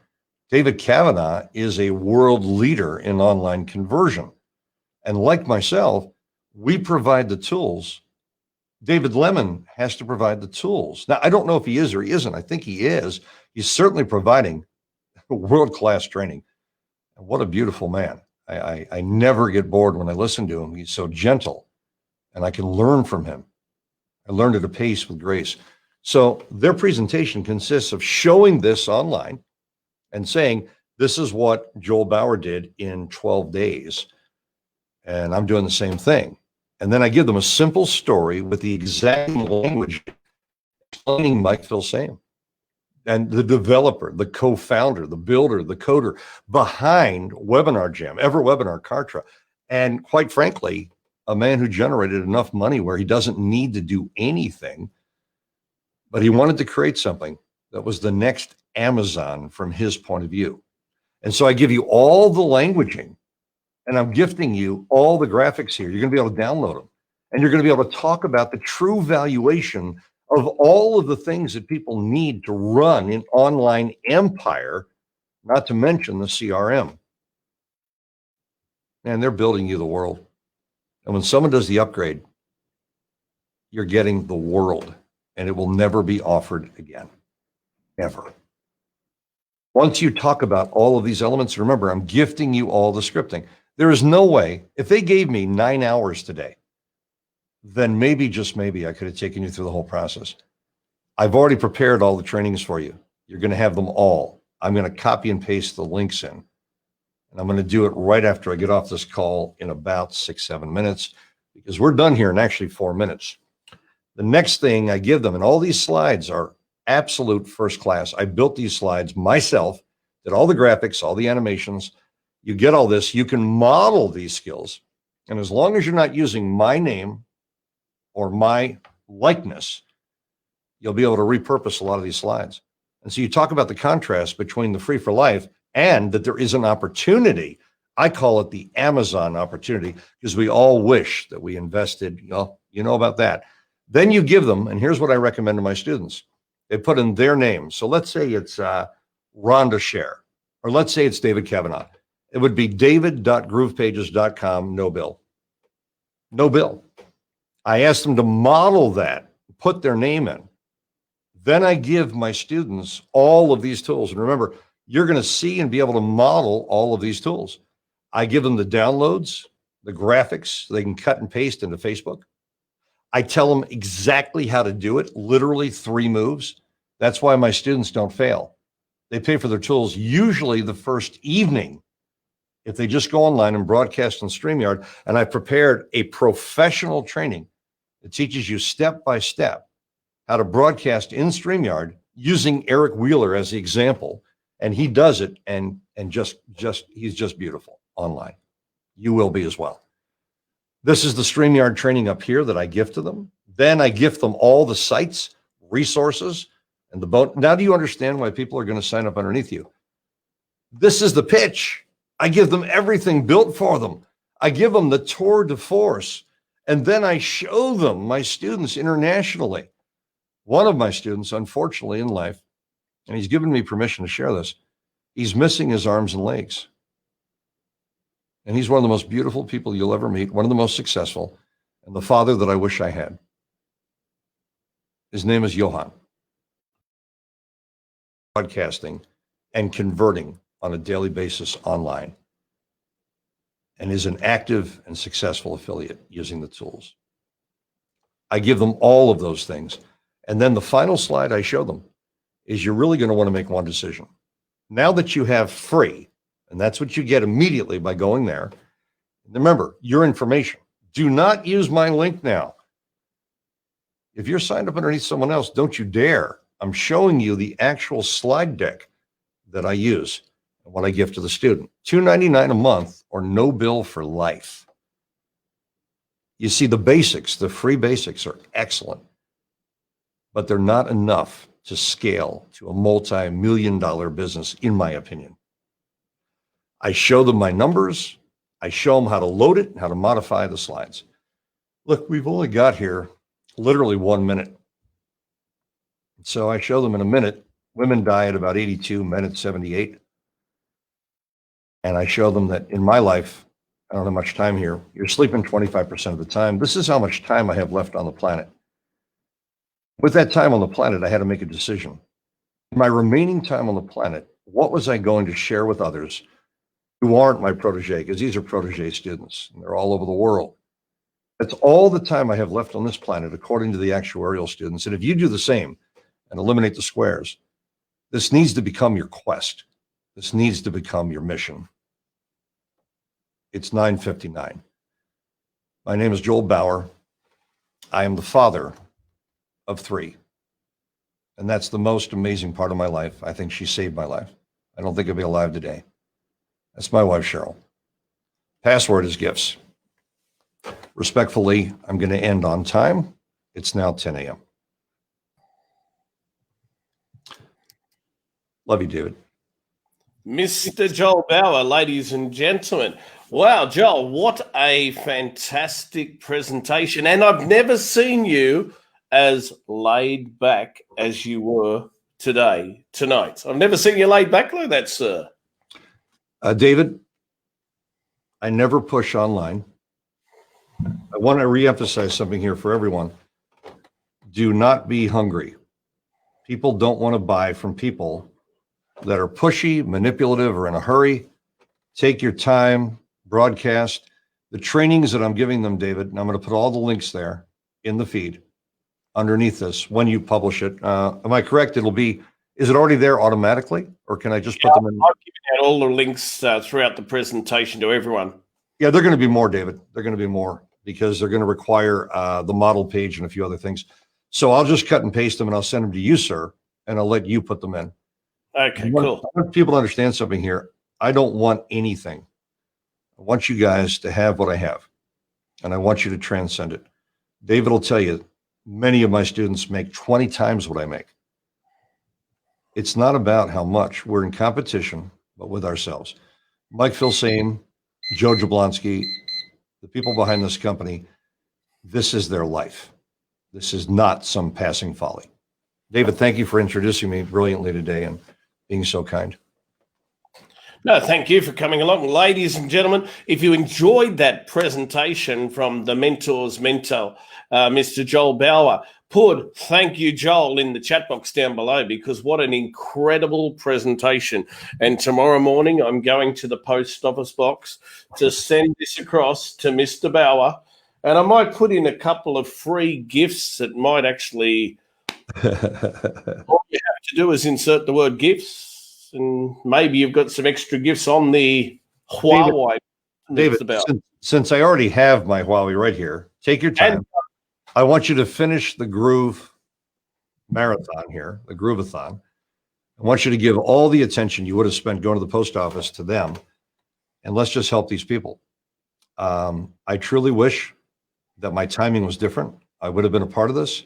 David Kavanaugh is a world leader in online conversion. And like myself, we provide the tools. David Lemon has to provide the tools. Now, I don't know if he is or he isn't. I think he is. He's certainly providing world-class training. And what a beautiful man. I never get bored when I listen to him. He's so gentle, and I can learn from him. I learned at a pace with grace. So their presentation consists of showing this online and saying, this is what Joel Bauer did in 12 days. And I'm doing the same thing. And then I give them a simple story with the exact language explaining Mike Filsaime and the developer, the co-founder, the builder, the coder behind Webinar Jam, EverWebinar, Kartra. And quite frankly, a man who generated enough money where he doesn't need to do anything, but he wanted to create something that was the next Amazon from his point of view. And so I give you all the languaging and I'm gifting you all the graphics here. You're going to be able to download them and you're going to be able to talk about the true valuation of all of the things that people need to run an online empire, not to mention the CRM. And they're building you the world. And when someone does the upgrade, you're getting the world and it will never be offered again, ever. Once you talk about all of these elements, remember, I'm gifting you all the scripting. There is no way, if they gave me 9 hours today, then maybe, just maybe, I could have taken you through the whole process. I've already prepared all the trainings for you. You're going to have them all. I'm going to copy and paste the links in. And I'm going to do it right after I get off this call in about 6-7 minutes, because we're done here in actually 4 minutes. The next thing I give them, and all these slides are absolute first class. I built these slides myself, did all the graphics, all the animations. You get all this. You can model these skills. And as long as you're not using my name or my likeness, you'll be able to repurpose a lot of these slides. And so you talk about the contrast between the free for life and that there is an opportunity. I call it the Amazon opportunity because we all wish that we invested, you know about that. Then you give them, and here's what I recommend to my students. They put in their name. So let's say it's Rhonda Scher, or let's say it's David Kavanaugh. It would be david.groovepages.com, no bill. No bill. I asked them to model that, put their name in. Then I give my students all of these tools. And remember, you're going to see and be able to model all of these tools. I give them the downloads, the graphics, so they can cut and paste into Facebook. I tell them exactly how to do it, literally 3 moves. That's why my students don't fail. They pay for their tools usually the first evening if they just go online and broadcast on StreamYard. And I prepared a professional training that teaches you step by step how to broadcast in StreamYard using Eric Wheeler as the example. And he does it, and he's just beautiful online. You will be as well. This is the StreamYard training up here that I gift to them. Then I gift them all the sites, resources, and the bone. Now do you understand why people are going to sign up underneath you? This is the pitch. I give them everything built for them. I give them the tour de force, and then I show them my students internationally. One of my students, unfortunately in life, and he's given me permission to share this, he's missing his arms and legs. And he's one of the most beautiful people you'll ever meet, one of the most successful, and the father that I wish I had. His name is Johan. Broadcasting and converting on a daily basis online, and is an active and successful affiliate using the tools. I give them all of those things. And then the final slide I show them is you're really going to want to make one decision. Now that you have free, and that's what you get immediately by going there. Remember, your information. Do not use my link now. If you're signed up underneath someone else, don't you dare. I'm showing you the actual slide deck that I use and what I give to the student. $2.99 a month or no bill for life. You see, the basics, the free basics are excellent, but they're not enough to scale to a multi-million-dollar business, in my opinion. I show them my numbers. I show them how to load it, how to modify the slides. Look, we've only got here literally 1 minute. So I show them in a minute, women die at about 82, men at 78. And I show them that in my life, I don't have much time here. You're sleeping 25% of the time. This is how much time I have left on the planet. With that time on the planet, I had to make a decision. In my remaining time on the planet, what was I going to share with others who aren't my protege? Because these are protege students, and they're all over the world. That's all the time I have left on this planet, according to the actuarial students. And if you do the same and eliminate the squares, this needs to become your quest. This needs to become your mission. It's 9:59. My name is Joel Bauer. I am the father of 3. And that's the most amazing part of my life. I think she saved my life. I don't think I'd be alive today. That's my wife, Cheryl. Password is gifts. Respectfully, I'm going to end on time. It's now 10 a.m. Love you, David. Mr. Joel Bauer, ladies and gentlemen. Wow, Joel, what a fantastic presentation. And I've never seen you as laid back as you were tonight. I've never seen you laid back like that, sir. David, I never push online. I want to reemphasize something here for everyone. Do not be hungry. People don't want to buy from people that are pushy, manipulative, or in a hurry. Take your time, broadcast. The trainings that I'm giving them, David, and I'm going to put all the links there in the feed underneath this when you publish it. Am I correct? Is it already there automatically, or can I just put them in? I've given out all the links throughout the presentation to everyone. Yeah, they're going to be more, David. They're going to be more because they're going to require the model page and a few other things. So I'll just cut and paste them and I'll send them to you, sir, and I'll let you put them in. Okay, cool. I want people to understand something here. I don't want anything. I want you guys to have what I have, and I want you to transcend it. David will tell you, many of my students make 20 times what I make. It's not about how much. We're in competition, but with ourselves. Mike Filsaime, Joe Jablonski, the people behind this company, this is their life. This is not some passing folly. David, thank you for introducing me brilliantly today and being so kind. No, thank you for coming along. Ladies and gentlemen, if you enjoyed that presentation from the mentor's mentor, Mr. Joel Bauer, put thank you, Joel, in the chat box down below, because what an incredible presentation. And tomorrow morning, I'm going to the post office box to send this across to Mr. Bauer. And I might put in a couple of free gifts that might actually, all you have to do is insert the word gifts, and maybe you've got some extra gifts on the Huawei. David, since I already have my Huawei right here, take your time. I want you to finish the Groove marathon here, the Grooveathon. I want you to give all the attention you would have spent going to the post office to them, and let's just help these people. I truly wish that my timing was different. I would have been a part of this.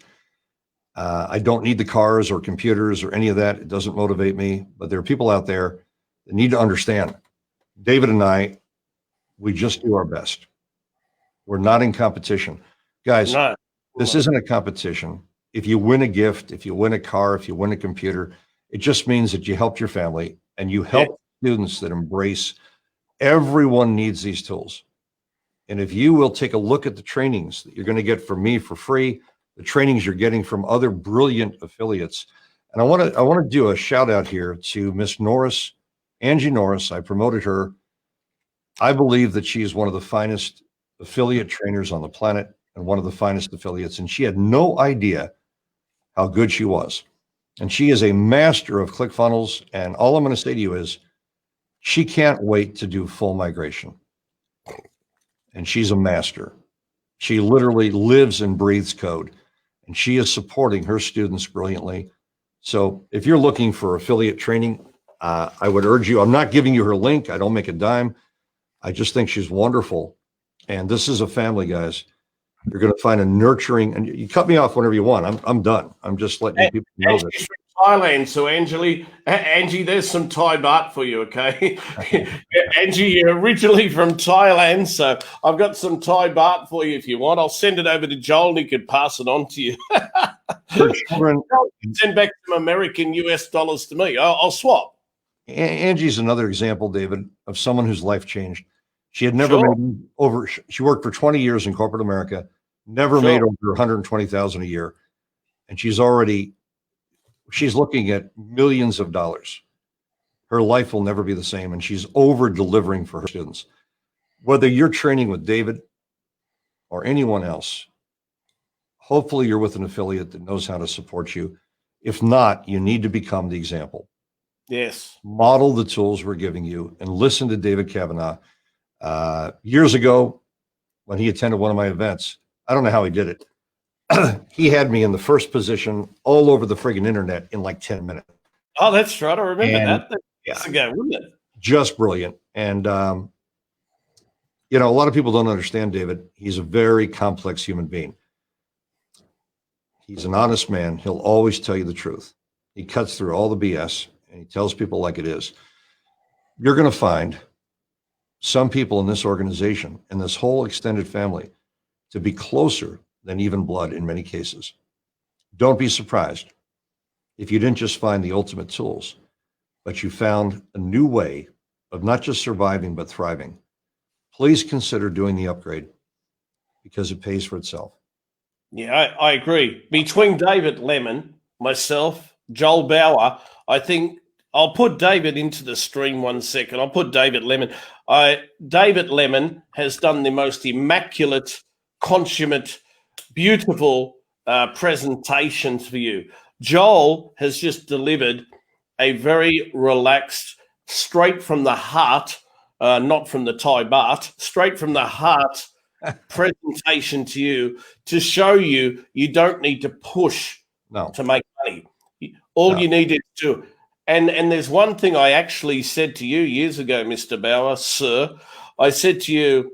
I don't need the cars or computers or any of that. It doesn't motivate me, but there are people out there that need to understand. David and I, we just do our best. We're not in competition. Guys, this isn't a competition. If you win a gift, if you win a car, if you win a computer, it just means that you helped your family and you help students that embrace. Everyone needs these tools. And if you will take a look at the trainings that you're going to get from me for free, the trainings you're getting from other brilliant affiliates. And I want to do a shout out here to Miss Norris, Angie Norris. I promoted her. I believe that she is one of the finest affiliate trainers on the planet and one of the finest affiliates. And she had no idea how good she was. And she is a master of ClickFunnels. And all I'm going to say to you is she can't wait to do full migration. And she's a master. She literally lives and breathes code, and she is supporting her students brilliantly. So if you're looking for affiliate training, I would urge you. I'm not giving you her link. I don't make a dime. I just think she's wonderful. And this is a family, guys. You're going to find a nurturing, and you cut me off whenever you want. I'm done. I'm just letting people know this. She's from Thailand, so Angie, there's some Thai baht for you, okay? Angie, you're originally from Thailand, so I've got some Thai baht for you if you want. I'll send it over to Joel, and he could pass it on to you. For children, send back some American US dollars to me. I'll swap. Angie's another example, David, of someone whose life changed. She had never made over. She worked for 20 years in corporate America, never made over 120,000 a year, and she's looking at millions of dollars. Her life will never be the same, and she's over delivering for her students. Whether you're training with David or anyone else, hopefully you're with an affiliate that knows how to support you. If not, you need to become the example. Yes. Model the tools we're giving you and listen to David Kavanaugh. Years ago, when he attended one of my events, I don't know how he did it. He had me in the first position all over the friggin' internet in like 10 minutes. Oh, that's right. I remember that. That's ago, wasn't it? Just brilliant. And, you know, a lot of people don't understand David. He's a very complex human being. He's an honest man. He'll always tell you the truth. He cuts through all the BS and he tells people like it is. You're going to find some people in this organization and this whole extended family to be closer than even blood in many cases. Don't be surprised if you didn't just find the ultimate tools, but you found a new way of not just surviving, but thriving. Please consider doing the upgrade because it pays for itself. Yeah, I agree. Between David Lemon, myself, Joel Bauer, I think I'll put David into the stream 1 second. I'll put David Lemon. David Lemon has done the most immaculate, consummate, beautiful presentations for you. Joel has just delivered a very relaxed, straight from the heart, not from the Thai baht, straight from the heart presentation to you to show you don't need to push to make money. All you need is to. And there's one thing I actually said to you years ago, Mr. Bauer, sir. I said to you,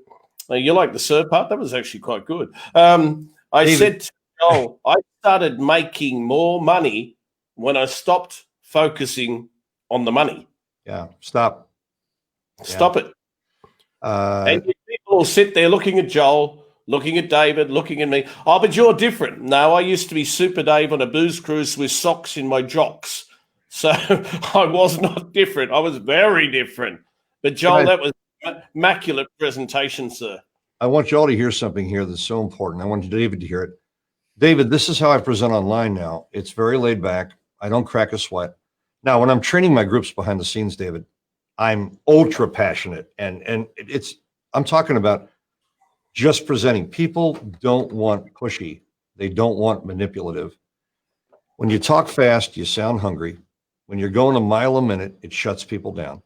you like the sir part? That was actually quite good. I said to Joel, I started making more money when I stopped focusing on the money. Yeah, stop it. And people will sit there looking at Joel, looking at David, looking at me. Oh, but you're different. No, I used to be Super Dave on a booze cruise with socks in my jocks. So I was not different. I was very different. But Joel, that was immaculate presentation, sir. I want you all to hear something here that's so important. I want David to hear it. David, this is how I present online now. It's very laid back. I don't crack a sweat. Now, when I'm training my groups behind the scenes, David, I'm ultra passionate. And I'm talking about just presenting. People don't want pushy. They don't want manipulative. When you talk fast, you sound hungry. When you're going a mile a minute, it shuts people down.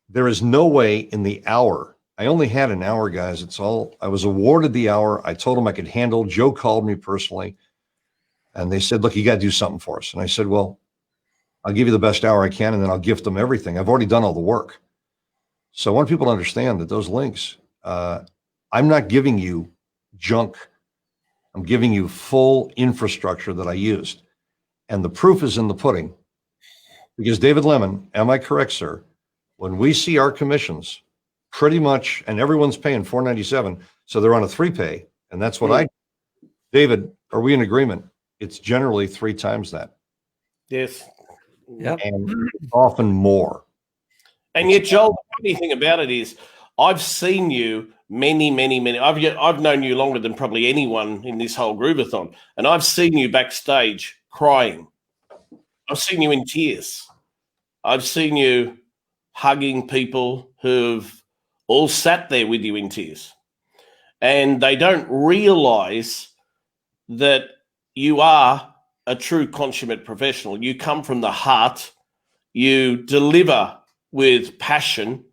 There is no way in the hour. I only had an hour, guys. It's all, I was awarded the hour. I told them I could handle. Joe called me personally and they said, look, you got to do something for us. And I said, well, I'll give you the best hour I can, and then I'll gift them everything. I've already done all the work. So I want people to understand that those links, I'm not giving you junk. I'm giving you full infrastructure that I used. And the proof is in the pudding. Because David Lemon, am I correct, sir? When we see our commissions, pretty much, and everyone's paying $497, so they're on a 3-pay, and that's what I, David, are we in agreement? It's generally 3 times that. Yes. Yeah. And often more. And yet, Joel, the funny thing about it is I've seen you many. I've known you longer than probably anyone in this whole Grooveathon, and I've seen you backstage crying. I've seen you in tears. I've seen you hugging people who've all sat there with you in tears. And they don't realize that you are a true consummate professional. You come from the heart, you deliver with passion,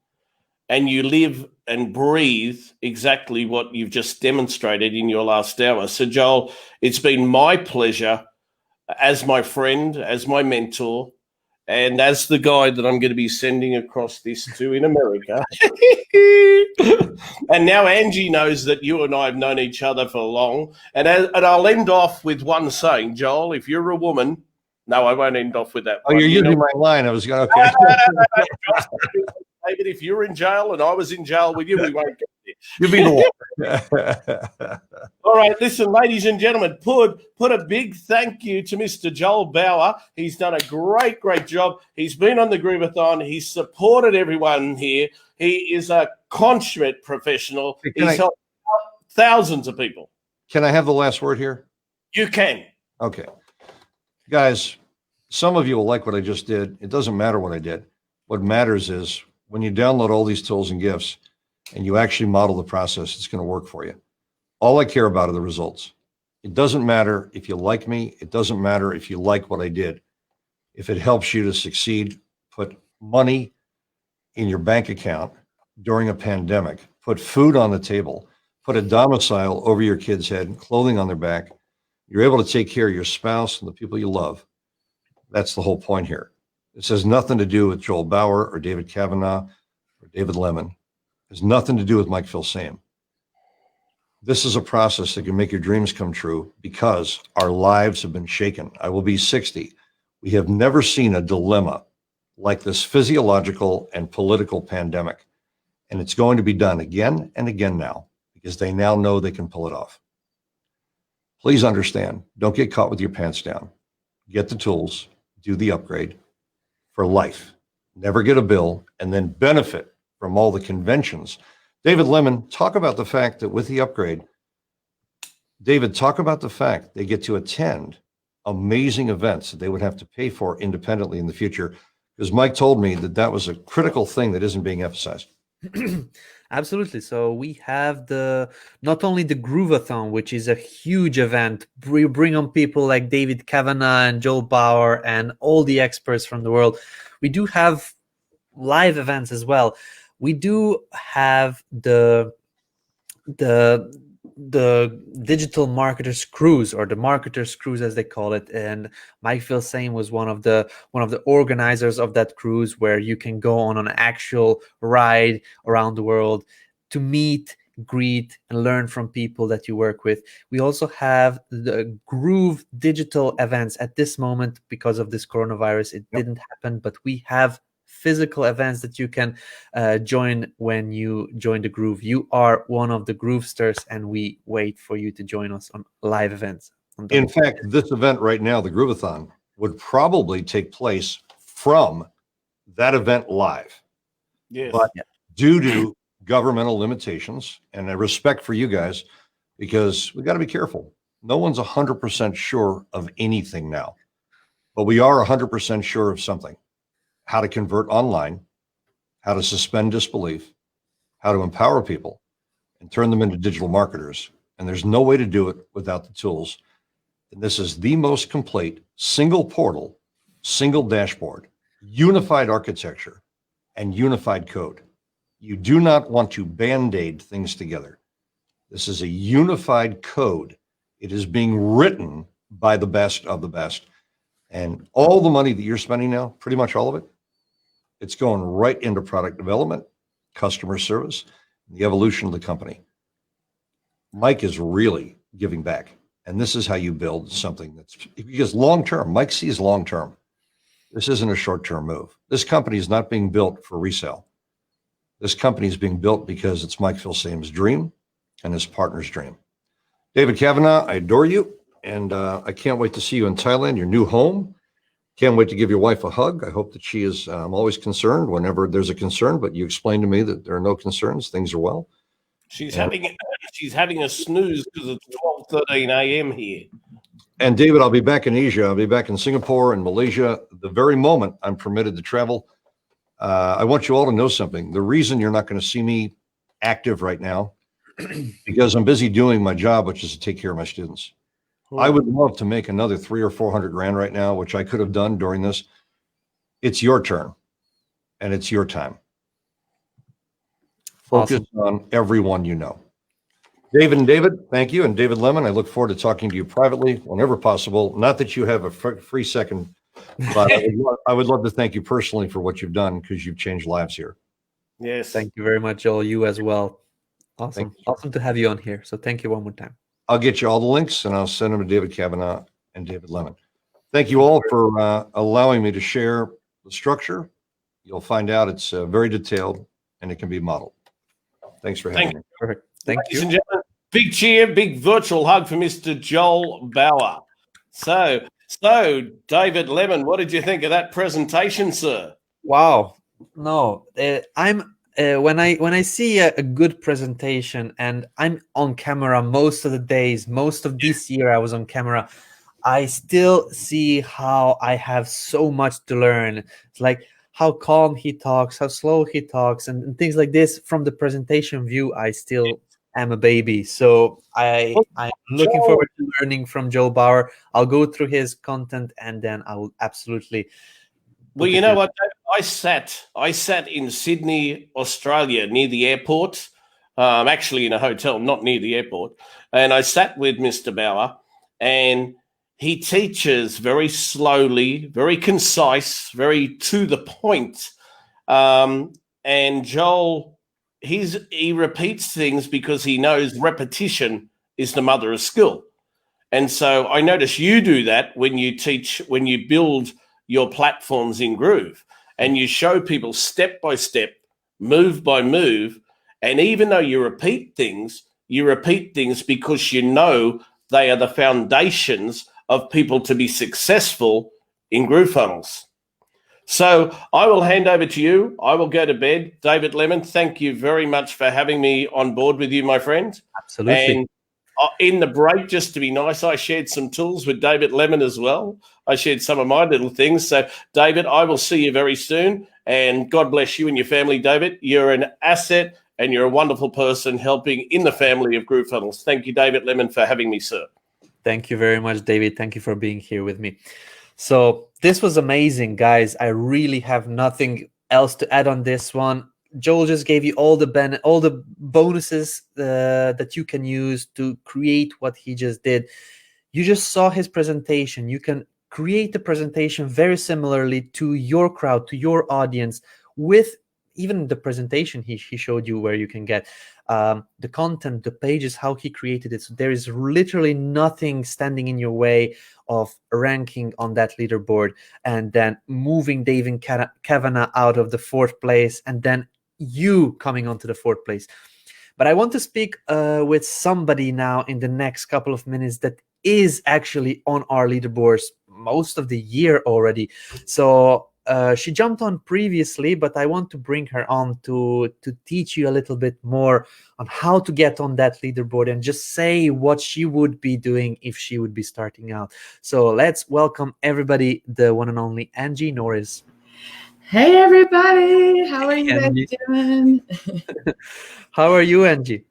and you live and breathe exactly what you've just demonstrated in your last hour. So, Joel, it's been my pleasure as my friend, as my mentor, and as the guy that I'm going to be sending across this to in America. And now Angie knows that you and I have known each other for long. And I'll end off with one saying, Joel, if you're a woman, no, I won't end off with that. Oh, you're using my line. I was going, okay. No. David, if you're in jail and I was in jail with you, we won't get there. You'll be the one. All right, listen, ladies and gentlemen, put a big thank you to Mr. Joel Bauer. He's done a great job. He's been on the Grooveathon. He's supported everyone here. He is a consummate professional. He's helped thousands of people. Can I have the last word here? You can. Okay. Guys, some of you will like what I just did. It doesn't matter what I did. What matters is when you download all these tools and gifts and you actually model the process, it's going to work for you. All I care about are the results. It doesn't matter if you like me. It doesn't matter if you like what I did. If it helps you to succeed, put money in your bank account during a pandemic, put food on the table, put a domicile over your kid's head, clothing on their back. You're able to take care of your spouse and the people you love. That's the whole point here. This has nothing to do with Joel Bauer or David Kavanaugh or David Lemon. It has nothing to do with Mike Filsaime. This is a process that can make your dreams come true because our lives have been shaken. I will be 60. We have never seen a dilemma like this physiological and political pandemic. And it's going to be done again and again now because they now know they can pull it off. Please understand, don't get caught with your pants down. Get the tools, do the upgrade for life. Never get a bill and then benefit from all the conventions. David Lemon, talk about the fact that with the upgrade, David, talk about the fact they get to attend amazing events that they would have to pay for independently in the future. Because Mike told me that that was a critical thing that isn't being emphasized. Absolutely. So we have not only the Grooveathon, which is a huge event. We bring on people like David Kavanaugh and Joel Bauer and all the experts from the world. We do have live events as well. We do have the digital marketers cruise, or the marketers cruise as they call it, and Mike Filsaime was one of the organizers of that cruise, where you can go on an actual ride around the world to meet, greet, and learn from people that you work with. We also have the Groove digital events. At this moment, because of this coronavirus, it didn't happen, but we have physical events that you can join when you join the Groove. You are one of the Groovesters, and we wait for you to join us on live events. In fact, this event right now, the Grooveathon, would probably take place from that event live. Yes. But due to governmental limitations, and a respect for you guys, because we got to be careful. No one's 100% sure of anything now, but we are 100% sure of something: how to convert online, how to suspend disbelief, how to empower people and turn them into digital marketers. And there's no way to do it without the tools. And this is the most complete single portal, single dashboard, unified architecture, and unified code. You do not want to band-aid things together. This is a unified code. It is being written by the best of the best. And all the money that you're spending now, pretty much all of it, it's going right into product development, customer service, the evolution of the company. Mike is really giving back. And this is how you build something that's, because long-term, Mike sees long-term. This isn't a short-term move. This company is not being built for resale. This company is being built because it's Mike Filsaime's dream and his partner's dream. David Kavanagh, I adore you. And I can't wait to see you in Thailand, your new home. Can't wait to give your wife a hug. I hope that she is, I'm always concerned whenever there's a concern, but you explained to me that there are no concerns. Things are well. She's having a snooze because it's 12:13 a.m. here. And David, I'll be back in Asia. I'll be back in Singapore and Malaysia the very moment I'm permitted to travel. I want you all to know something. The reason you're not going to see me active right now, because I'm busy doing my job, which is to take care of my students. I would love to make another 300 or 400 grand right now, which I could have done during this. It's your turn and it's your time. Focus on everyone you know. David and David, thank you. And David Lemon, I look forward to talking to you privately whenever possible. Not that you have a free second, but I would love to thank you personally for what you've done, because you've changed lives here. Yes. Thank you very much, Joel. You as well. Awesome. Awesome to have you on here. So thank you one more time. I'll get you all the links and I'll send them to David Kavanagh and David Lemon. Thank you all for allowing me to share the structure. You'll find out it's very detailed and it can be modeled. Thanks for having me. Perfect. Thank you. Ladies and gentlemen, big cheer, big virtual hug for Mr. Joel Bauer. So David Lemon, what did you think of that presentation, sir? Wow. No, I'm when I see a good presentation and I'm on camera most of the days, most of this year I was on camera, I still see how I have so much to learn. It's like how calm he talks, how slow he talks, and things like this. From the presentation view, I still am a baby. So I'm looking forward to learning from Joel Bauer. I'll go through his content and then I will absolutely. Well, you know what? I sat in Sydney, Australia, near the airport, actually in a hotel, not near the airport. And I sat with Mr. Bauer, and he teaches very slowly, very concise, very to the point. And Joel, he repeats things because he knows repetition is the mother of skill. And so I notice you do that when you teach, when you build your platforms in Groove, and you show people step by step, move by move. And even though you repeat things because you know they are the foundations of people to be successful in GrooveFunnels. So I will hand over to you. I will go to bed. David Lemon, thank you very much for having me on board with you, my friend. Absolutely. And in the break, just to be nice, I shared some tools with David Lemon as well. I shared some of my little things. So, David, I will see you very soon. And God bless you and your family, David. You're an asset and you're a wonderful person helping in the family of GrooveFunnels. Thank you, David Lemon, for having me, sir. Thank you very much, David. Thank you for being here with me. So this was amazing, guys. I really have nothing else to add on this one. Joel just gave you all the bonuses that you can use to create what he just did. You just saw his presentation. You can create the presentation very similarly to your crowd, to your audience, with even the presentation he showed you, where you can get the content, the pages, how he created it. So there is literally nothing standing in your way of ranking on that leaderboard and then moving David Kavanagh out of the 4th place and then you coming onto the 4th place. But I want to speak with somebody now in the next couple of minutes that is actually on our leaderboards most of the year already. So she jumped on previously, but I want to bring her on to teach you a little bit more on how to get on that leaderboard and just say what she would be doing if she would be starting out. So let's welcome everybody, the one and only Angie Norris. Hey everybody, how are you guys doing? How are you, Angie?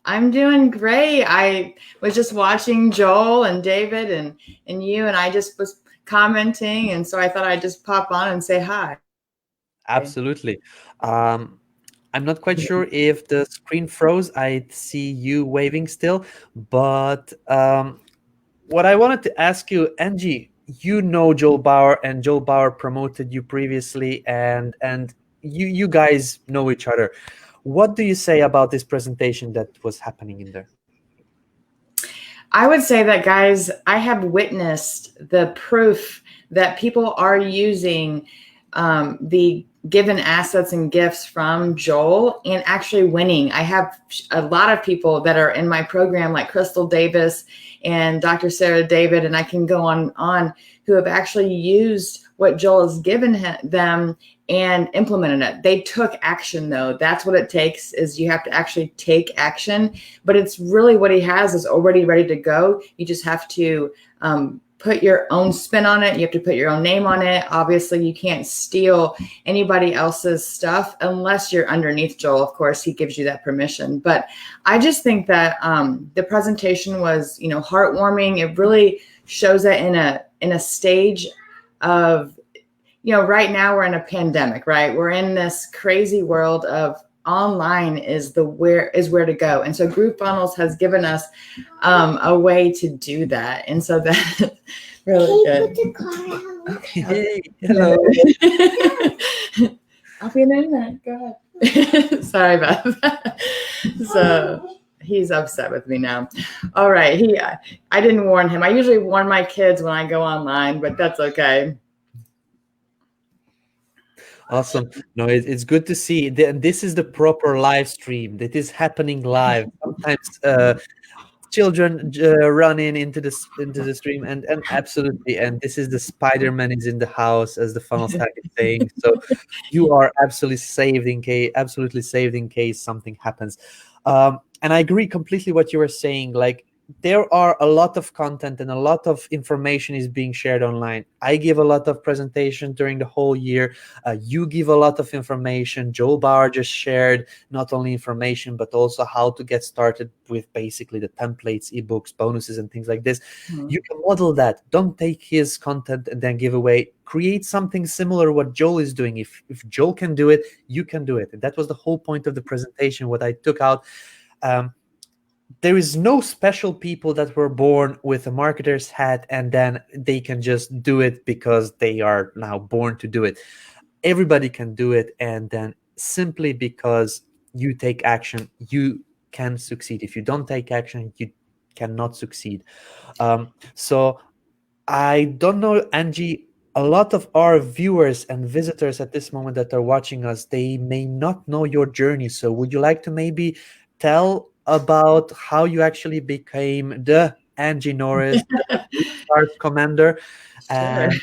I'm doing great. I was just watching Joel and David and you, and I just was commenting, and so I thought I'd just pop on and say hi. Absolutely. I'm not quite sure if the screen froze. I see you waving still, but what I wanted to ask you, Angie, you know Joel Bauer, and Joel Bauer promoted you previously, and you guys know each other. What do you say about this presentation that was happening in there? I would say that, guys, I have witnessed the proof that people are using the given assets and gifts from Joel and actually winning. I have a lot of people that are in my program, like Crystal Davis and Dr. Sarah David, and I can go on, who have actually used what Joel has given them and implemented it. They took action, though. That's what it takes, is you have to actually take action. But it's really what he has is already ready to go. You just have to put your own spin on it. You have to put your own name on it. Obviously, you can't steal anybody else's stuff unless you're underneath Joel. Of course, he gives you that permission. But I just think that the presentation was, heartwarming. It really shows that in a stage of, right now we're in a pandemic, right? We're in this crazy world of online is where to go. And so GrooveFunnels has given us a way to do that. And so that's really good. Okay. Hey, hello. I'll be in a minute. Go ahead. Sorry about that. So he's upset with me now. All right. I didn't warn him. I usually warn my kids when I go online, but that's okay. Awesome. No, it's good to see. This is the proper live stream. That is happening live. Sometimes children run into the stream, and absolutely. And this is the Spider-Man is in the house, as the funnel stack is saying. So you are absolutely saved in case something happens. And I agree completely what you were saying. Like, there are a lot of content and a lot of information is being shared online. I give a lot of presentation during the whole year. You give a lot of information. Joel Bauer just shared not only information, but also how to get started with basically the templates, ebooks, bonuses, and things like this. Mm-hmm. You can model that. Don't take his content and then give away. Create something similar to what Joel is doing. If Joel can do it, you can do it. And that was the whole point of the presentation, what I took out. There is no special people that were born with a marketer's hat and then they can just do it because they are now born to do it. Everybody can do it, and then simply because you take action, you can succeed. If you don't take action, you cannot succeed. So I don't know, Angie, a lot of our viewers and visitors at this moment that are watching us, they may not know your journey. So would you like to maybe tell about how you actually became the Angie Norris, the commander, and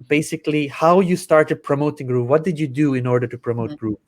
basically how you started promoting Groove? What did you do in order to promote Groove?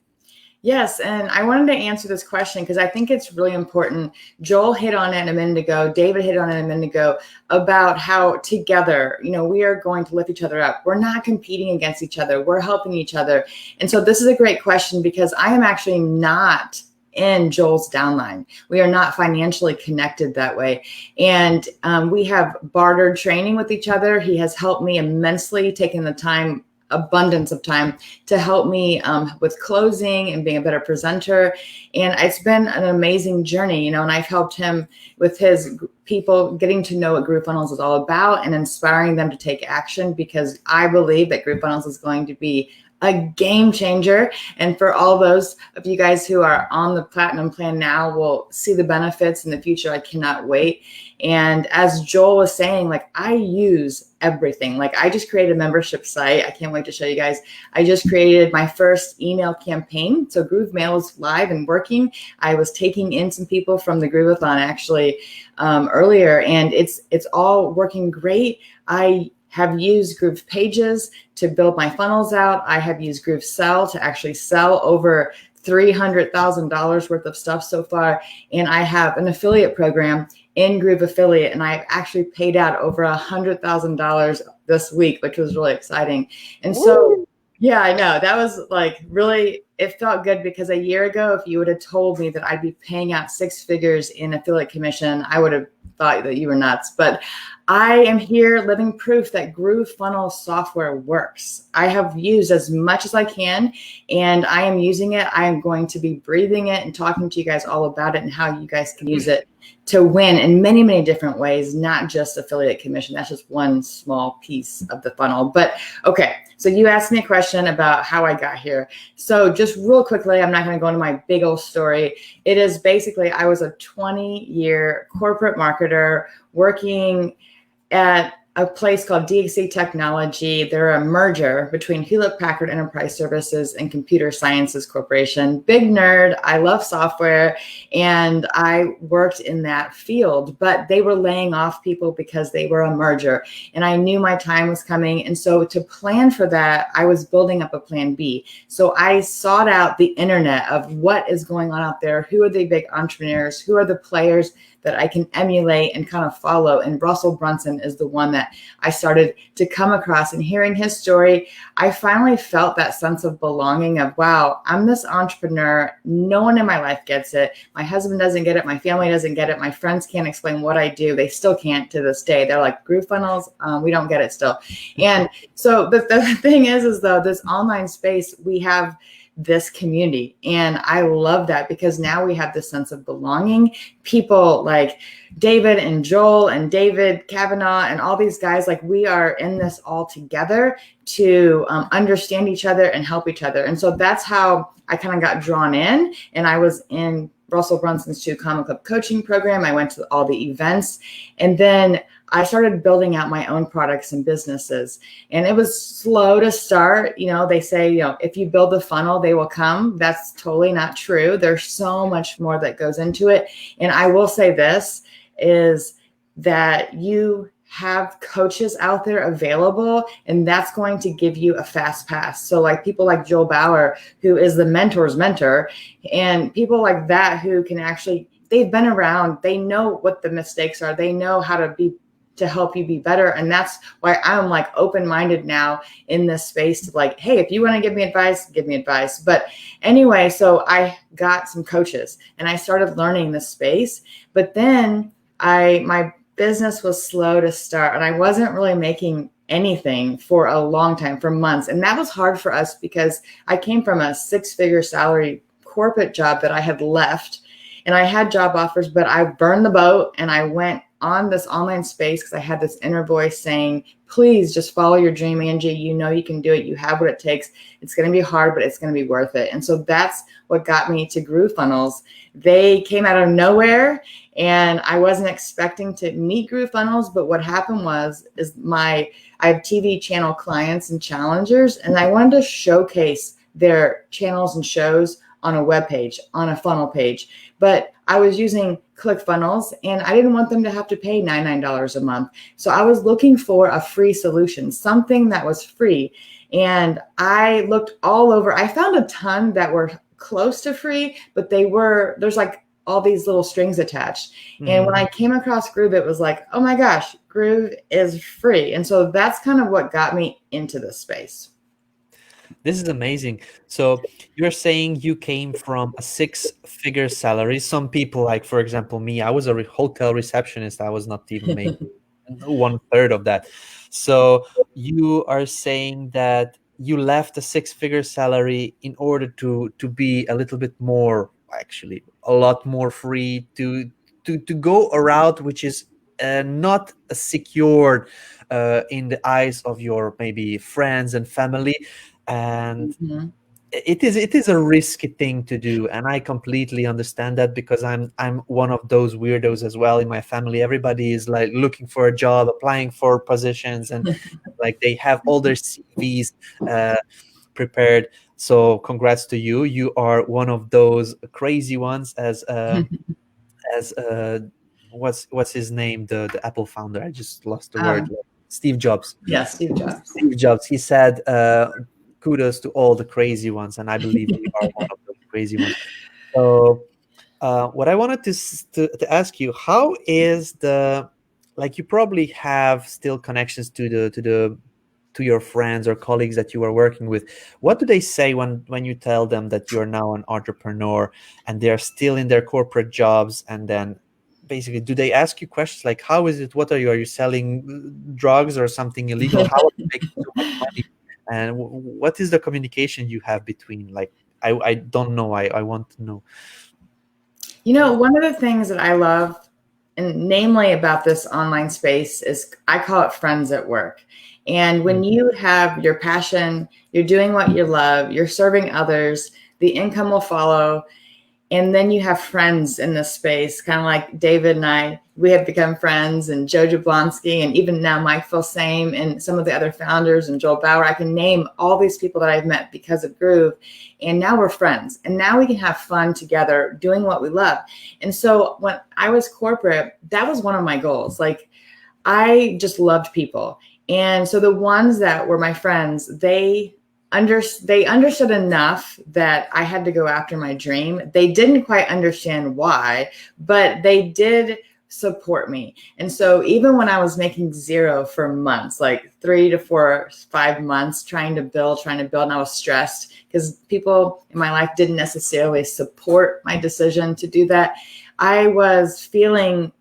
Yes, and I wanted to answer this question because I think it's really important. Joel hit on it a minute ago. David hit on it a minute ago about how together, we are going to lift each other up. We're not competing against each other. We're helping each other. And so this is a great question because I am actually not in Joel's downline. We are not financially connected that way. And we have bartered training with each other. He has helped me immensely, taking the time, abundance of time to help me with closing and being a better presenter. And it's been an amazing journey, and I've helped him with his people getting to know what GrooveFunnels is all about and inspiring them to take action, because I believe that GrooveFunnels is going to be a game changer. And for all those of you guys who are on the platinum plan now will see the benefits in the future. I cannot wait. And as Joel was saying, I use everything. I just created a membership site. I can't wait to show you guys. I just created my first email campaign. So Groove Mail is live and working. I was taking in some people from the Grooveathon actually earlier, and it's all working great. I have used GroovePages to build my funnels out. I have used GrooveSell to actually sell over $300,000 worth of stuff so far. And I have an affiliate program in Groove Affiliate, and I've actually paid out over $100,000 this week, which was really exciting. And so, yeah, I know that was like really, it felt good, because a year ago, if you would have told me that I'd be paying out 6 figures in affiliate commission, I would have thought that you were nuts. But I am here living proof that GrooveFunnels software works. I have used as much as I can, and I am using it. I am going to be breathing it and talking to you guys all about it and how you guys can use it to win in many, many different ways, not just affiliate commission. That's just one small piece of the funnel. But okay, so you asked me a question about how I got here. So just real quickly, I'm not going to go into my big old story. It is basically, I was a 20-year corporate marketer working at a place called DXC Technology. They're a merger between Hewlett-Packard Enterprise Services and Computer Sciences Corporation. Big nerd. I love software, and I worked in that field, but they were laying off people because they were a merger, and I knew my time was coming. And so to plan for that, I was building up a plan B. So I sought out the internet of what is going on out there. Who are the big entrepreneurs? Who are the players that I can emulate and kind of follow? And Russell Brunson is the one that I started to come across. And hearing his story, I finally felt that sense of belonging of, wow, I'm this entrepreneur. No one in my life gets it. My husband doesn't get it. My family doesn't get it. My friends can't explain what I do. They still can't to this day. They're like, GrooveFunnels, we don't get it still. And so the thing is though, this online space, we have this community. And I love that, because now we have this sense of belonging. People like David and Joel and David Kavanaugh and all these guys, like we are in this all together to understand each other and help each other. And so that's how I kind of got drawn in. And I was in Russell Brunson's 2 Common Club coaching program. I went to all the events, and then I started building out my own products and businesses. And it was slow to start. You know, they say, you know, if you build the funnel, they will come. That's totally not true. There's so much more that goes into it. And I will say this is that you have coaches out there available, and that's going to give you a fast pass. So like people like Joel Bauer, who is the mentor's mentor, and people like that who can actually, they've been around, they know what the mistakes are, they know how to help you be better. And that's why I'm like open-minded now in this space to like, hey, if you want to give me advice, give me advice. But anyway, so I got some coaches and I started learning this space, but then my business was slow to start, and I wasn't really making anything for a long time, for months. And that was hard for us because I came from a 6-figure salary corporate job that I had left, and I had job offers, but I burned the boat and I went on this online space because I had this inner voice saying, please just follow your dream, Angie. You know you can do it. You have what it takes. It's going to be hard, but it's going to be worth it. And so that's what got me to GrooveFunnels. They came out of nowhere, and I wasn't expecting to meet GrooveFunnels, but what happened is I have TV channel clients and challengers, and I wanted to showcase their channels and shows on a web page, on a funnel page. But I was using ClickFunnels, and I didn't want them to have to pay $99 a month. So I was looking for a free solution, something that was free. And I looked all over. I found a ton that were close to free, but there's like all these little strings attached. Mm-hmm. And when I came across Groove, it was like, oh my gosh, Groove is free. And so that's kind of what got me into this space. This is amazing. So you're saying you came from a 6-figure salary. Some people, like for example me, I was a hotel receptionist. I was not even making 1/3 of that. So you are saying that you left a 6-figure salary in order to be a little bit more, actually a lot more free, to go a route which is not secured in the eyes of your maybe friends and family. And mm-hmm. it is a risky thing to do, and I completely understand that, because I'm one of those weirdos as well in my family. Everybody is like looking for a job, applying for positions, and like they have all their CVs prepared. So congrats to you. You are one of those crazy ones, as what's his name, the Apple founder. I just lost the word. Steve Jobs. Yes, Steve Jobs. Steve Jobs. He said, kudos to all the crazy ones, and I believe you are one of those crazy ones. So what I wanted to ask you, how is the, like, you probably have still connections to your friends or colleagues that you are working with. What do they say when you tell them that you're now an entrepreneur and they're still in their corporate jobs? And then basically, do they ask you questions like, how is it? What are you selling drugs or something illegal? How are you making so much money? And what is the communication you have between, like, I don't know. I want to know. You know, one of the things that I love, and namely about this online space, is I call it friends at work. And when you have your passion, you're doing what you love, you're serving others, the income will follow. And then you have friends in this space, kind of like David and I, we have become friends, and Joe Jablonski, and even now Mike Filsaime, and some of the other founders, and Joel Bauer. I can name all these people that I've met because of Groove. And now we're friends. And now we can have fun together doing what we love. And so when I was corporate, that was one of my goals. Like, I just loved people. And so the ones that were my friends, they understood enough that I had to go after my dream. They didn't quite understand why, but they did support me. And so even when I was making zero for months, like 3 to 4, 5 months, trying to build, and I was stressed because people in my life didn't necessarily support my decision to do that. I was feeling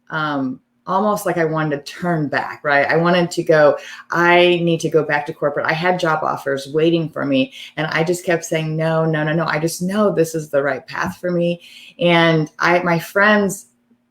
almost like I wanted to turn back, right? I wanted to go, I need to go back to corporate. I had job offers waiting for me. And I just kept saying, no. I just know this is the right path for me. And my friends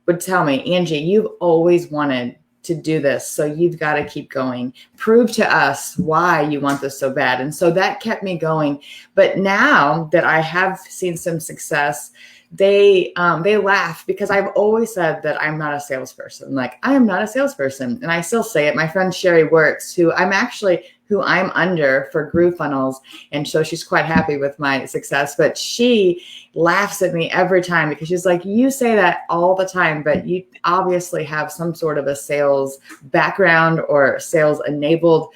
would tell me, Angie, you've always wanted to do this, so you've got to keep going. Prove to us why you want this so bad. And so that kept me going. But now that I have seen some success, they laugh, because I've always said that I'm not a salesperson. Like, I am not a salesperson. And I still say it. My friend Sherry Works, who I'm under for GrooveFunnels. And so she's quite happy with my success, but she laughs at me every time, because she's like, you say that all the time, but you obviously have some sort of a sales background or sales enabled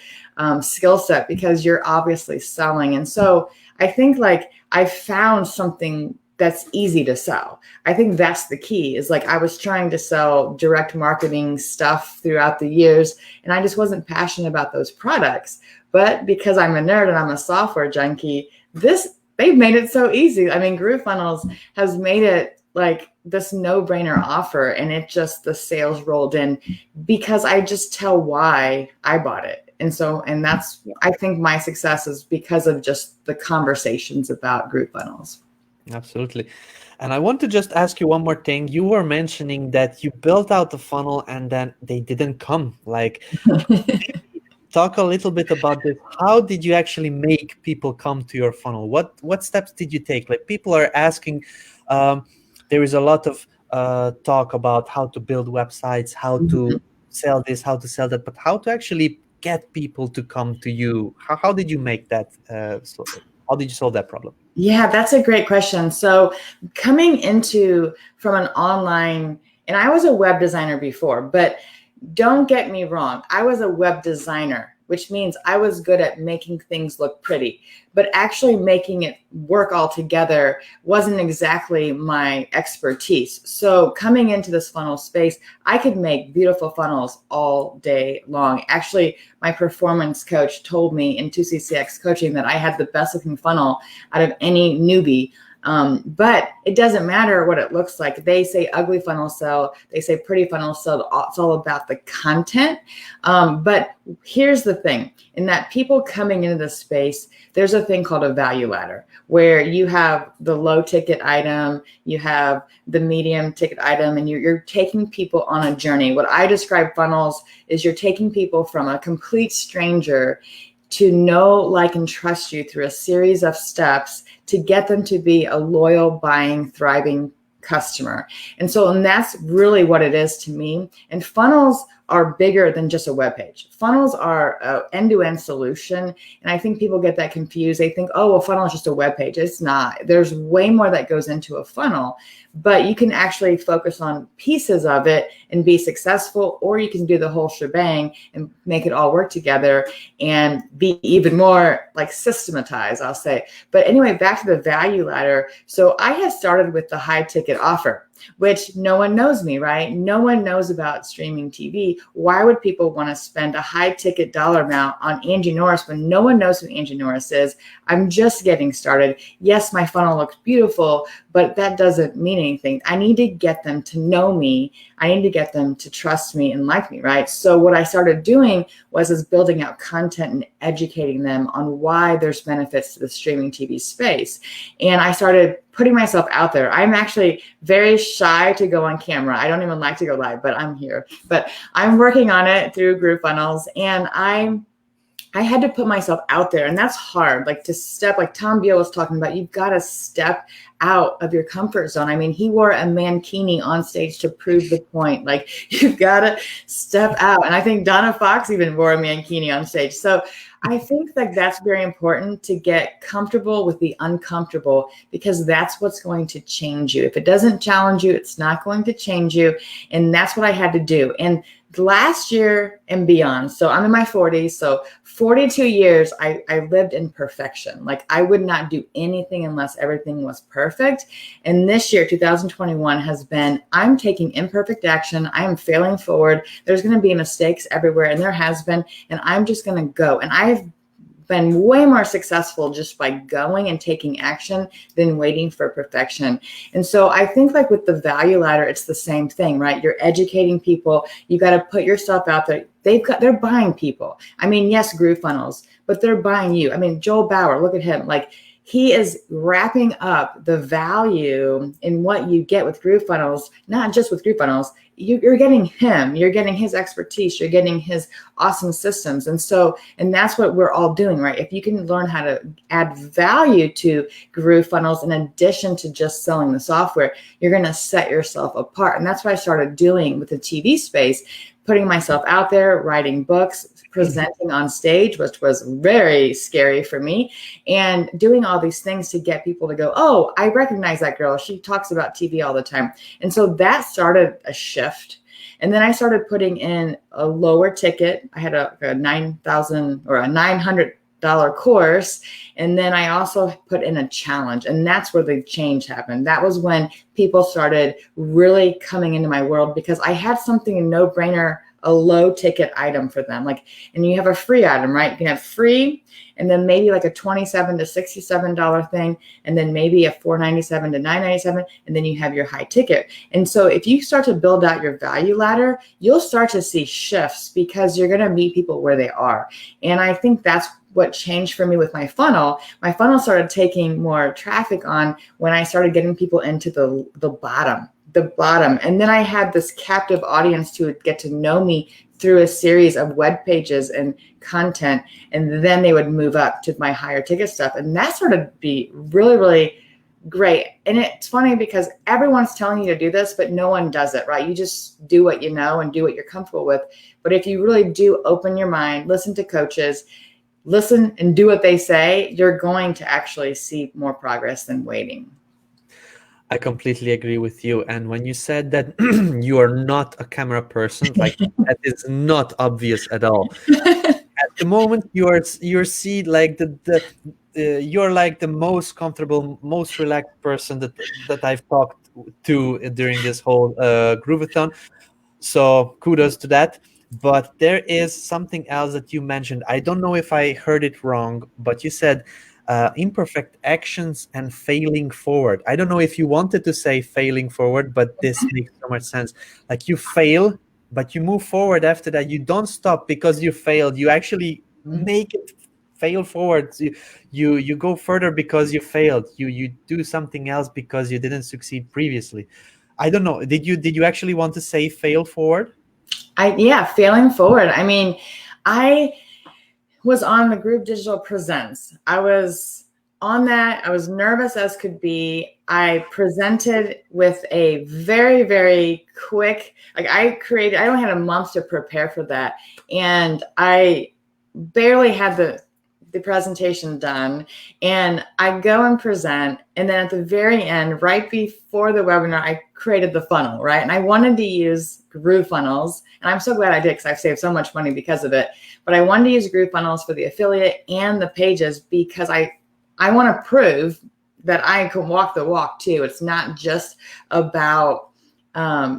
skill set, because you're obviously selling. And so I think, like, I found something that's easy to sell. I think that's the key, is like, I was trying to sell direct marketing stuff throughout the years, and I just wasn't passionate about those products. But because I'm a nerd and I'm a software junkie, they've made it so easy. I mean, GrooveFunnels has made it like this no-brainer offer, and the sales rolled in because I just tell why I bought it. And that's, I think my success is because of just the conversations about GrooveFunnels. Absolutely. And I want to just ask you one more thing. You were mentioning that you built out the funnel and then they didn't come. Like, talk a little bit about this. How did you actually make people come to your funnel? What steps did you take? Like, people are asking, there is a lot of talk about how to build websites, how to sell this, how to sell that, but how to actually get people to come to you? How did you make that? How did you solve that problem? Yeah, that's a great question. So coming from an online, and I was a web designer before, but don't get me wrong, I was a web designer, which means I was good at making things look pretty, but actually making it work all together wasn't exactly my expertise. So coming into this funnel space, I could make beautiful funnels all day long. Actually, my performance coach told me in 2CCX coaching that I had the best looking funnel out of any newbie. But it doesn't matter what it looks like. They say ugly funnels sell. They say pretty funnels sell. It's all about the content. But here's the thing, in that people coming into this space, there's a thing called a value ladder, where you have the low ticket item, you have the medium ticket item, and you're taking people on a journey. What I describe funnels is you're taking people from a complete stranger to know, like, and trust you through a series of steps to get them to be a loyal, buying, thriving customer. And that's really what it is to me. And funnels are bigger than just a web page. Funnels are an end-to-end solution. And I think people get that confused. They think, oh, a funnel is just a web page. It's not. There's way more that goes into a funnel, but you can actually focus on pieces of it and be successful, or you can do the whole shebang and make it all work together and be even more like systematized, I'll say. But anyway, back to the value ladder. So I had started with the high ticket offer, which no one knows me, right? No one knows about streaming TV. Why would people want to spend a high ticket dollar amount on Angie Norris when no one knows who Angie Norris is? I'm just getting started. Yes, my funnel looks beautiful, but that doesn't mean anything. I need to get them to know me. I need to get them to trust me and like me, right? So what I started doing was building out content and educating them on why there's benefits to the streaming TV space. And I started putting myself out there. I'm actually very shy to go on camera. I don't even like to go live, but I'm here. But I'm working on it through GrooveFunnels, and I had to put myself out there, and that's hard. Like to step, like Tom Beal was talking about, you've got to step out of your comfort zone. I mean, he wore a mankini on stage to prove the point. Like you've got to step out. And I think Donna Fox even wore a mankini on stage. So I think that that's very important, to get comfortable with the uncomfortable, because that's what's going to change you. If it doesn't challenge you, it's not going to change you. And that's what I had to do. And last year and beyond, so I'm in my 40s, so 42 years, I lived in perfection. Like I would not do anything unless everything was perfect. And this year, 2021, has been, I'm taking imperfect action. I am failing forward. There's going to be mistakes everywhere, and there has been, and I'm just going to go. And I've been way more successful just by going and taking action than waiting for perfection. And so I think like with the value ladder, it's the same thing, right? You're educating people. You got to put yourself out there. They're buying people. I mean, yes, GrooveFunnels, but they're buying you. I mean, Joel Bauer, look at him. Like he is wrapping up the value in what you get with GrooveFunnels, not just with GrooveFunnels. You're getting him, you're getting his expertise, you're getting his awesome systems. And that's what we're all doing, right? If you can learn how to add value to GrooveFunnels in addition to just selling the software, you're going to set yourself apart. And that's what I started doing with the TV space, putting myself out there, writing books, presenting on stage, which was very scary for me, and doing all these things to get people to go, oh, I recognize that girl. She talks about TV all the time. And so that started a shift. And then I started putting in a lower ticket. I had a $9,000 or a $900 course. And then I also put in a challenge, and that's where the change happened. That was when people started really coming into my world, because I had something, a no-brainer, a low ticket item for them. Like, and you have a free item, right? You can have free, and then maybe like a $27 to $67 thing, and then maybe a $497 to $997, and then you have your high ticket. And so if you start to build out your value ladder, you'll start to see shifts, because you're going to meet people where they are. And I think that's what changed for me with my funnel. My funnel started taking more traffic on when I started getting people into the bottom. And then I had this captive audience to get to know me through a series of web pages and content. And then they would move up to my higher ticket stuff. And that started to be really, really great. And it's funny because everyone's telling you to do this, but no one does it, right? You just do what you know and do what you're comfortable with. But if you really do open your mind, listen to coaches, listen and do what they say, you're going to actually see more progress than waiting. I completely agree with you. And when you said that you are not a camera person, like that is not obvious at all. At the moment, you're see like you're like the most comfortable, most relaxed person that I've talked to during this whole Grooveathon. So kudos to that. But there is something else that you mentioned. I don't know if I heard it wrong, but you said imperfect actions and failing forward. I don't know if you wanted to say failing forward, but this makes so much sense. Like you fail, but you move forward after that. You don't stop because you failed. You actually make it fail forward. You go further because you failed. You do something else because you didn't succeed previously. I don't know. Did you actually want to say fail forward? Yeah, failing forward. I mean, I was on the Groove Digital Presents. I was on that, I was nervous as could be. I presented with a very, very quick, like I only had a month to prepare for that. And I barely had the presentation done, and I go and present, and then at the very end, right before the webinar, I created the funnel, right? And I wanted to use GrooveFunnels, and I'm so glad I did because I've saved so much money because of it. But I wanted to use GrooveFunnels for the affiliate and the pages because I want to prove that I can walk the walk too. It's not just about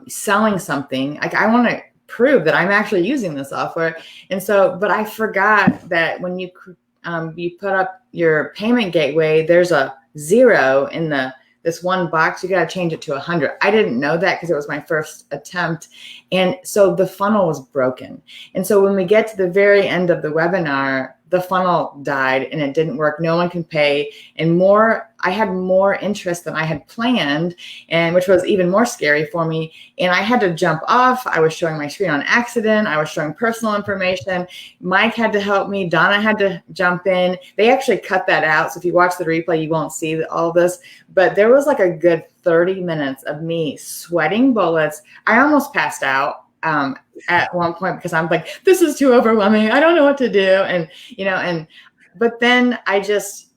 selling something. Like I want to prove that I'm actually using the software. And so, but I forgot that when you put up your payment gateway, there's a 0 in this one box. You got to change it to 100. I didn't know that because it was my first attempt. And so the funnel was broken. And so when we get to the very end of the webinar, the funnel died and it didn't work. No one can pay. And I had more interest than I had planned, and which was even more scary for me. And I had to jump off. I was showing my screen on accident. I was showing personal information. Mike had to help me. Donna had to jump in. They actually cut that out. So if you watch the replay, you won't see all this. But there was like a good 30 minutes of me sweating bullets. I almost passed out at one point because I'm like, this is too overwhelming. I don't know what to do. And, but then I just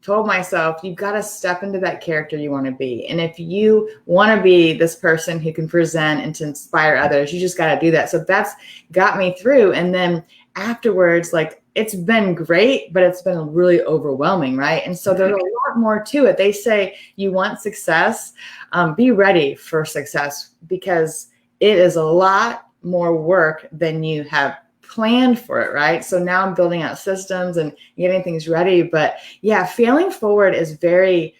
told myself, you've got to step into that character you want to be. And if you want to be this person who can present and to inspire others, you just got to do that. So that's got me through. And then afterwards, like, it's been great, but it's been really overwhelming, right? And so there's a lot more to it. They say you want success, be ready for success because it is a lot more work than you have planned for it, right? So now I'm building out systems and getting things ready. But yeah, failing forward is very,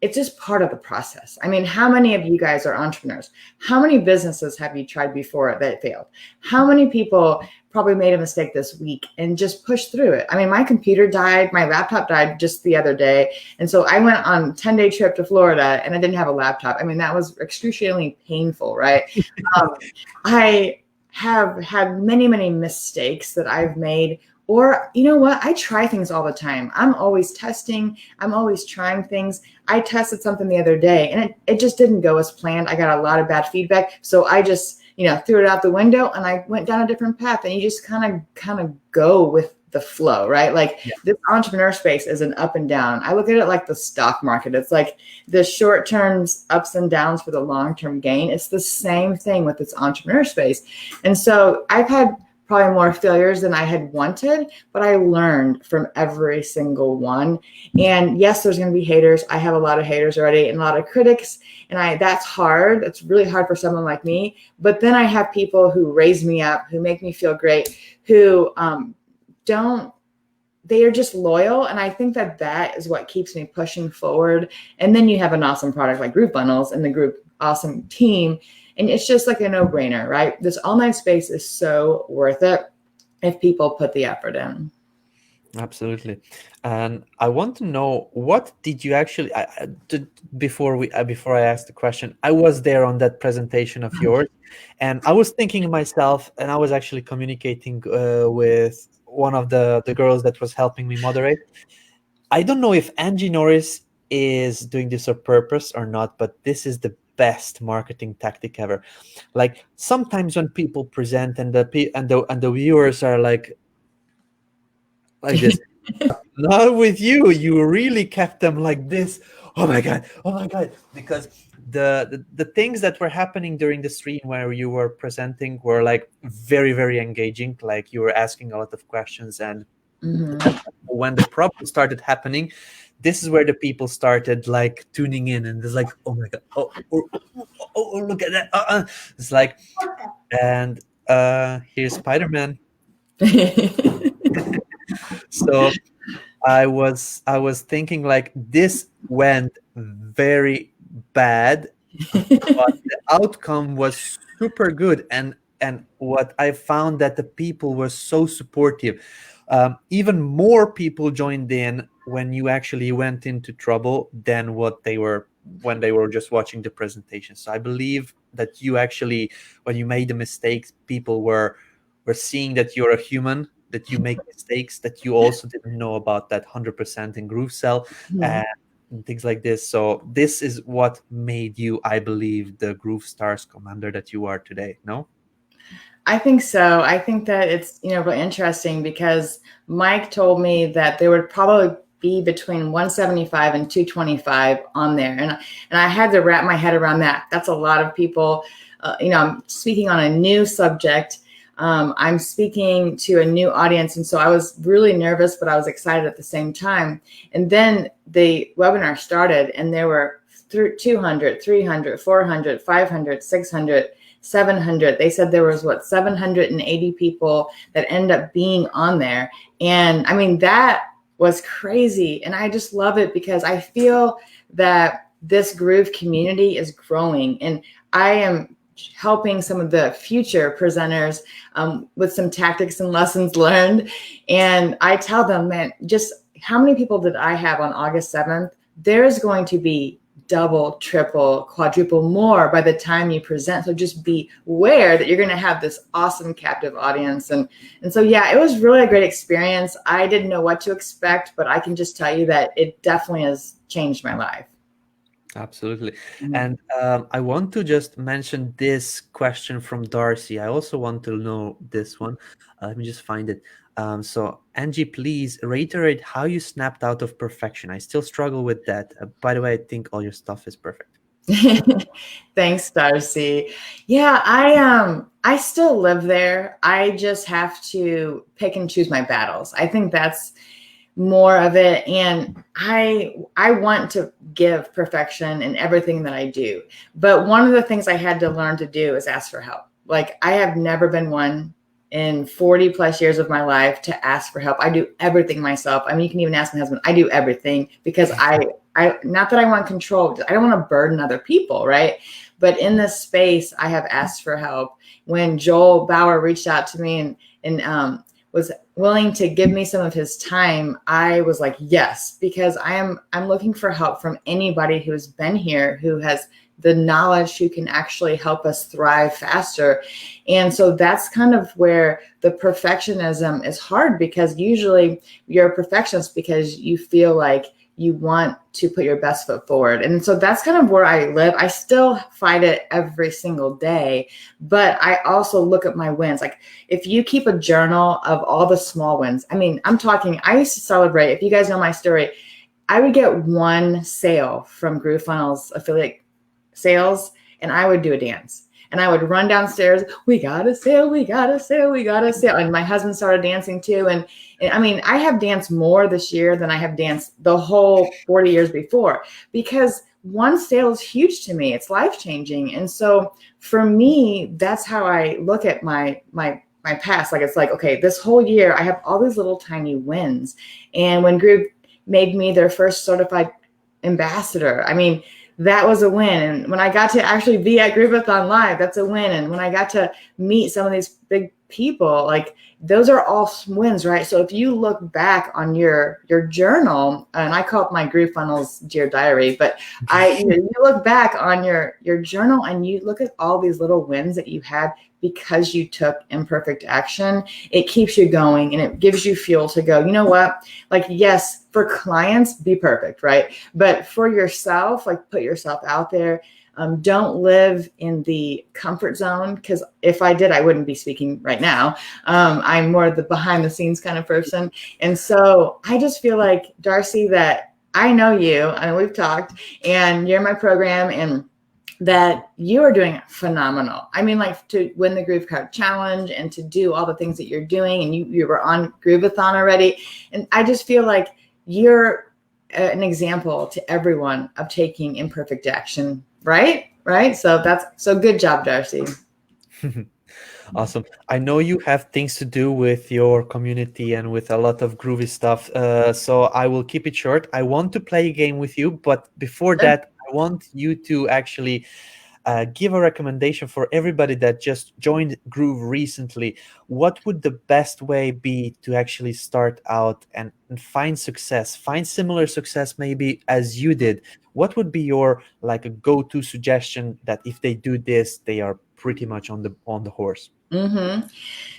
it's just part of the process. I mean, how many of you guys are entrepreneurs? How many businesses have you tried before that failed? How many people probably made a mistake this week and just pushed through it? I mean, my computer died, my laptop died just the other day. And so I went on a 10-day trip to Florida and I didn't have a laptop. I mean, that was excruciatingly painful, right? I have had many, many mistakes that I've made. Or, you know what? I try things all the time. I'm always testing. I'm always trying things. I tested something the other day and it just didn't go as planned. I got a lot of bad feedback. So I just, threw it out the window and I went down a different path. And you just kind of go with the flow, right? Like this entrepreneur space is an up and down. I look at it like the stock market. It's like the short term ups and downs for the long-term gain. It's the same thing with this entrepreneur space. And so I've had probably more failures than I had wanted, but I learned from every single one. And yes, there's going to be haters. I have a lot of haters already and a lot of critics. And that's hard. It's really hard for someone like me. But then I have people who raise me up, who make me feel great, who they are just loyal. And I think that is what keeps me pushing forward. And then you have an awesome product like GrooveFunnels and the Group awesome team. And it's just like a no-brainer, right? This online space is so worth it if people put the effort in. Absolutely. And I want to know, what did you actually, before I asked the question, I was there on that presentation of yours, and I was thinking to myself, and I was actually communicating with one of the girls that was helping me moderate. I don't know if Angie Norris is doing this on purpose or not, but this is the best marketing tactic ever. Like sometimes when people present and the viewers are like this, not with you. You really kept them like this. Oh my god! Because the things that were happening during the stream where you were presenting were like very, very engaging. Like you were asking a lot of questions, and when the problem started happening, this is where the people started like tuning in, and it's like, oh my god, oh look at that. It's like, and here's Spider-Man. So I was thinking like this went very bad, but the outcome was super good. And what I found that the people were so supportive. Even more people joined in when you actually went into trouble than what they were when they were just watching the presentation. So I believe that you actually, when you made the mistakes, people were seeing that you're a human, that you make mistakes that you also didn't know about that 100% in GrooveSell and things like this. So this is what made you, I believe, the Groove Stars commander that you are today. No? I think so. I think that it's, really interesting because Mike told me that there would probably be between 175 and 225 on there. And I had to wrap my head around that. That's a lot of people. I'm speaking on a new subject. I'm speaking to a new audience. And so I was really nervous, but I was excited at the same time. And then the webinar started and there were 200, 300, 400, 500, 600, 700. They said there was 780 people that end up being on there. And I mean, that was crazy. And I just love it because I feel that this Groove community is growing, and I am helping some of the future presenters with some tactics and lessons learned. And I tell them, man, just how many people did I have on August 7th? There's going to be double, triple, quadruple more by the time you present. So just be aware that you're going to have this awesome captive audience. And so, yeah, it was really a great experience. I didn't know what to expect, but I can just tell you that it definitely has changed my life. Absolutely. And I want to just mention this question from Darcy. I also want to know this one. Let me just find it. So Angie, please reiterate how you snapped out of perfection. I still struggle with that. By the way, I think all your stuff is perfect. Thanks, Darcy. Yeah, I still live there. I just have to pick and choose my battles. I think that's more of it. And I want to give perfection in everything that I do. But one of the things I had to learn to do is ask for help. Like, I have never been one in 40 plus years of my life to ask for help. I do everything myself. I mean, you can even ask my husband. I do everything because I not that I want control. I don't want to burden other people, right? But in this space, I have asked for help. When Joel Bauer reached out to me and was willing to give me some of his time, I was like, yes, because I'm looking for help from anybody who's been here, who has the knowledge, who can actually help us thrive faster. And so that's kind of where the perfectionism is hard, because usually you're a perfectionist because you feel like you want to put your best foot forward. And so that's kind of where I live. I still fight it every single day, but I also look at my wins. Like, if you keep a journal of all the small wins, I mean, I used to celebrate, if you guys know my story, I would get one sale from GrooveFunnels affiliate sales, and I would do a dance. And I would run downstairs, we got a sale, we got a sale, we got a sale. And my husband started dancing too. And I mean, I have danced more this year than I have danced the whole 40 years before, because one sale is huge to me. It's life-changing. And so for me, that's how I look at my past. Like, it's like, okay, this whole year I have all these little tiny wins. And when Groove made me their first certified ambassador, I mean, that was a win. And when I got to actually be at Grooveathon Live, that's a win. And when I got to meet some of these big people, like, those are all wins, right? So if you look back on your journal, and I call it my GrooveFunnels Dear Diary, but you look back on your journal and you look at all these little wins that you had because you took imperfect action, it keeps you going and it gives you fuel to go, you know what? Like, yes, for clients, be perfect, right? But for yourself, like, put yourself out there. Don't live in the comfort zone, because if I did, I wouldn't be speaking right now. I'm more the behind the scenes kind of person. And so I just feel like, Darcy, that I know you and we've talked and you're in my program, and that you are doing phenomenal. I mean, like, to win the Groove Card Challenge and to do all the things that you're doing, and you were on Grooveathon already. And I just feel like you're an example to everyone of taking imperfect action, right? So good job, Darcy. Awesome. I know you have things to do with your community and with a lot of groovy stuff. So I will keep it short. I want to play a game with you, but before that, I want you to actually give a recommendation for everybody that just joined Groove recently. What would the best way be to actually start out and find success, find similar success maybe as you did? What would be your, like, a go-to suggestion that if they do this, they are pretty much on the horse. Mm-hmm.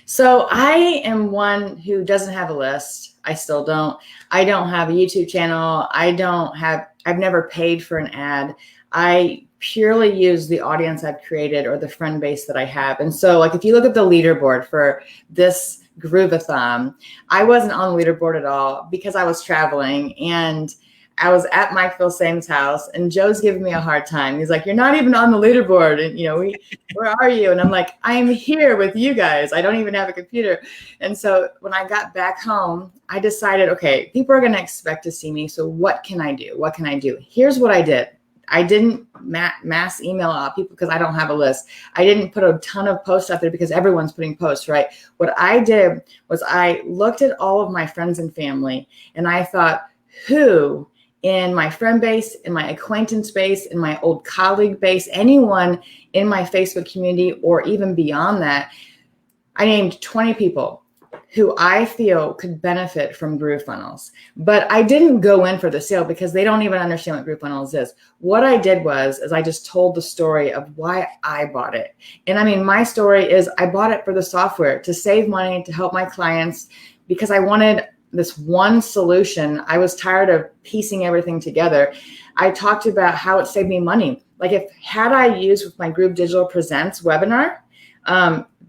So I am one who doesn't have a list. I still don't. I don't have a YouTube channel. I've never paid for an ad. I purely use the audience I've created or the friend base that I have. And so like, if you look at the leaderboard for this Grooveathon, I wasn't on the leaderboard at all because I was traveling, and I was at Mike Filsaime's house, and Joe's giving me a hard time. He's like, "You're not even on the leaderboard." And, where are you? And I'm like, I'm here with you guys. I don't even have a computer. And so when I got back home, I decided, okay, people are going to expect to see me. So what can I do? What can I do? Here's what I did. I didn't mass email out people because I don't have a list. I didn't put a ton of posts out there because everyone's putting posts, right? What I did was I looked at all of my friends and family, and I thought, who in my friend base, in my acquaintance base, in my old colleague base, anyone in my Facebook community or even beyond that, I named 20 people who I feel could benefit from GrooveFunnels. But I didn't go in for the sale because they don't even understand what GrooveFunnels is. What I did was I just told the story of why I bought it. And I mean, my story is I bought it for the software to save money, to help my clients, because I wanted this one solution. I was tired of piecing everything together. I talked about how it saved me money. Like had I used with my Groove Digital Presents webinar,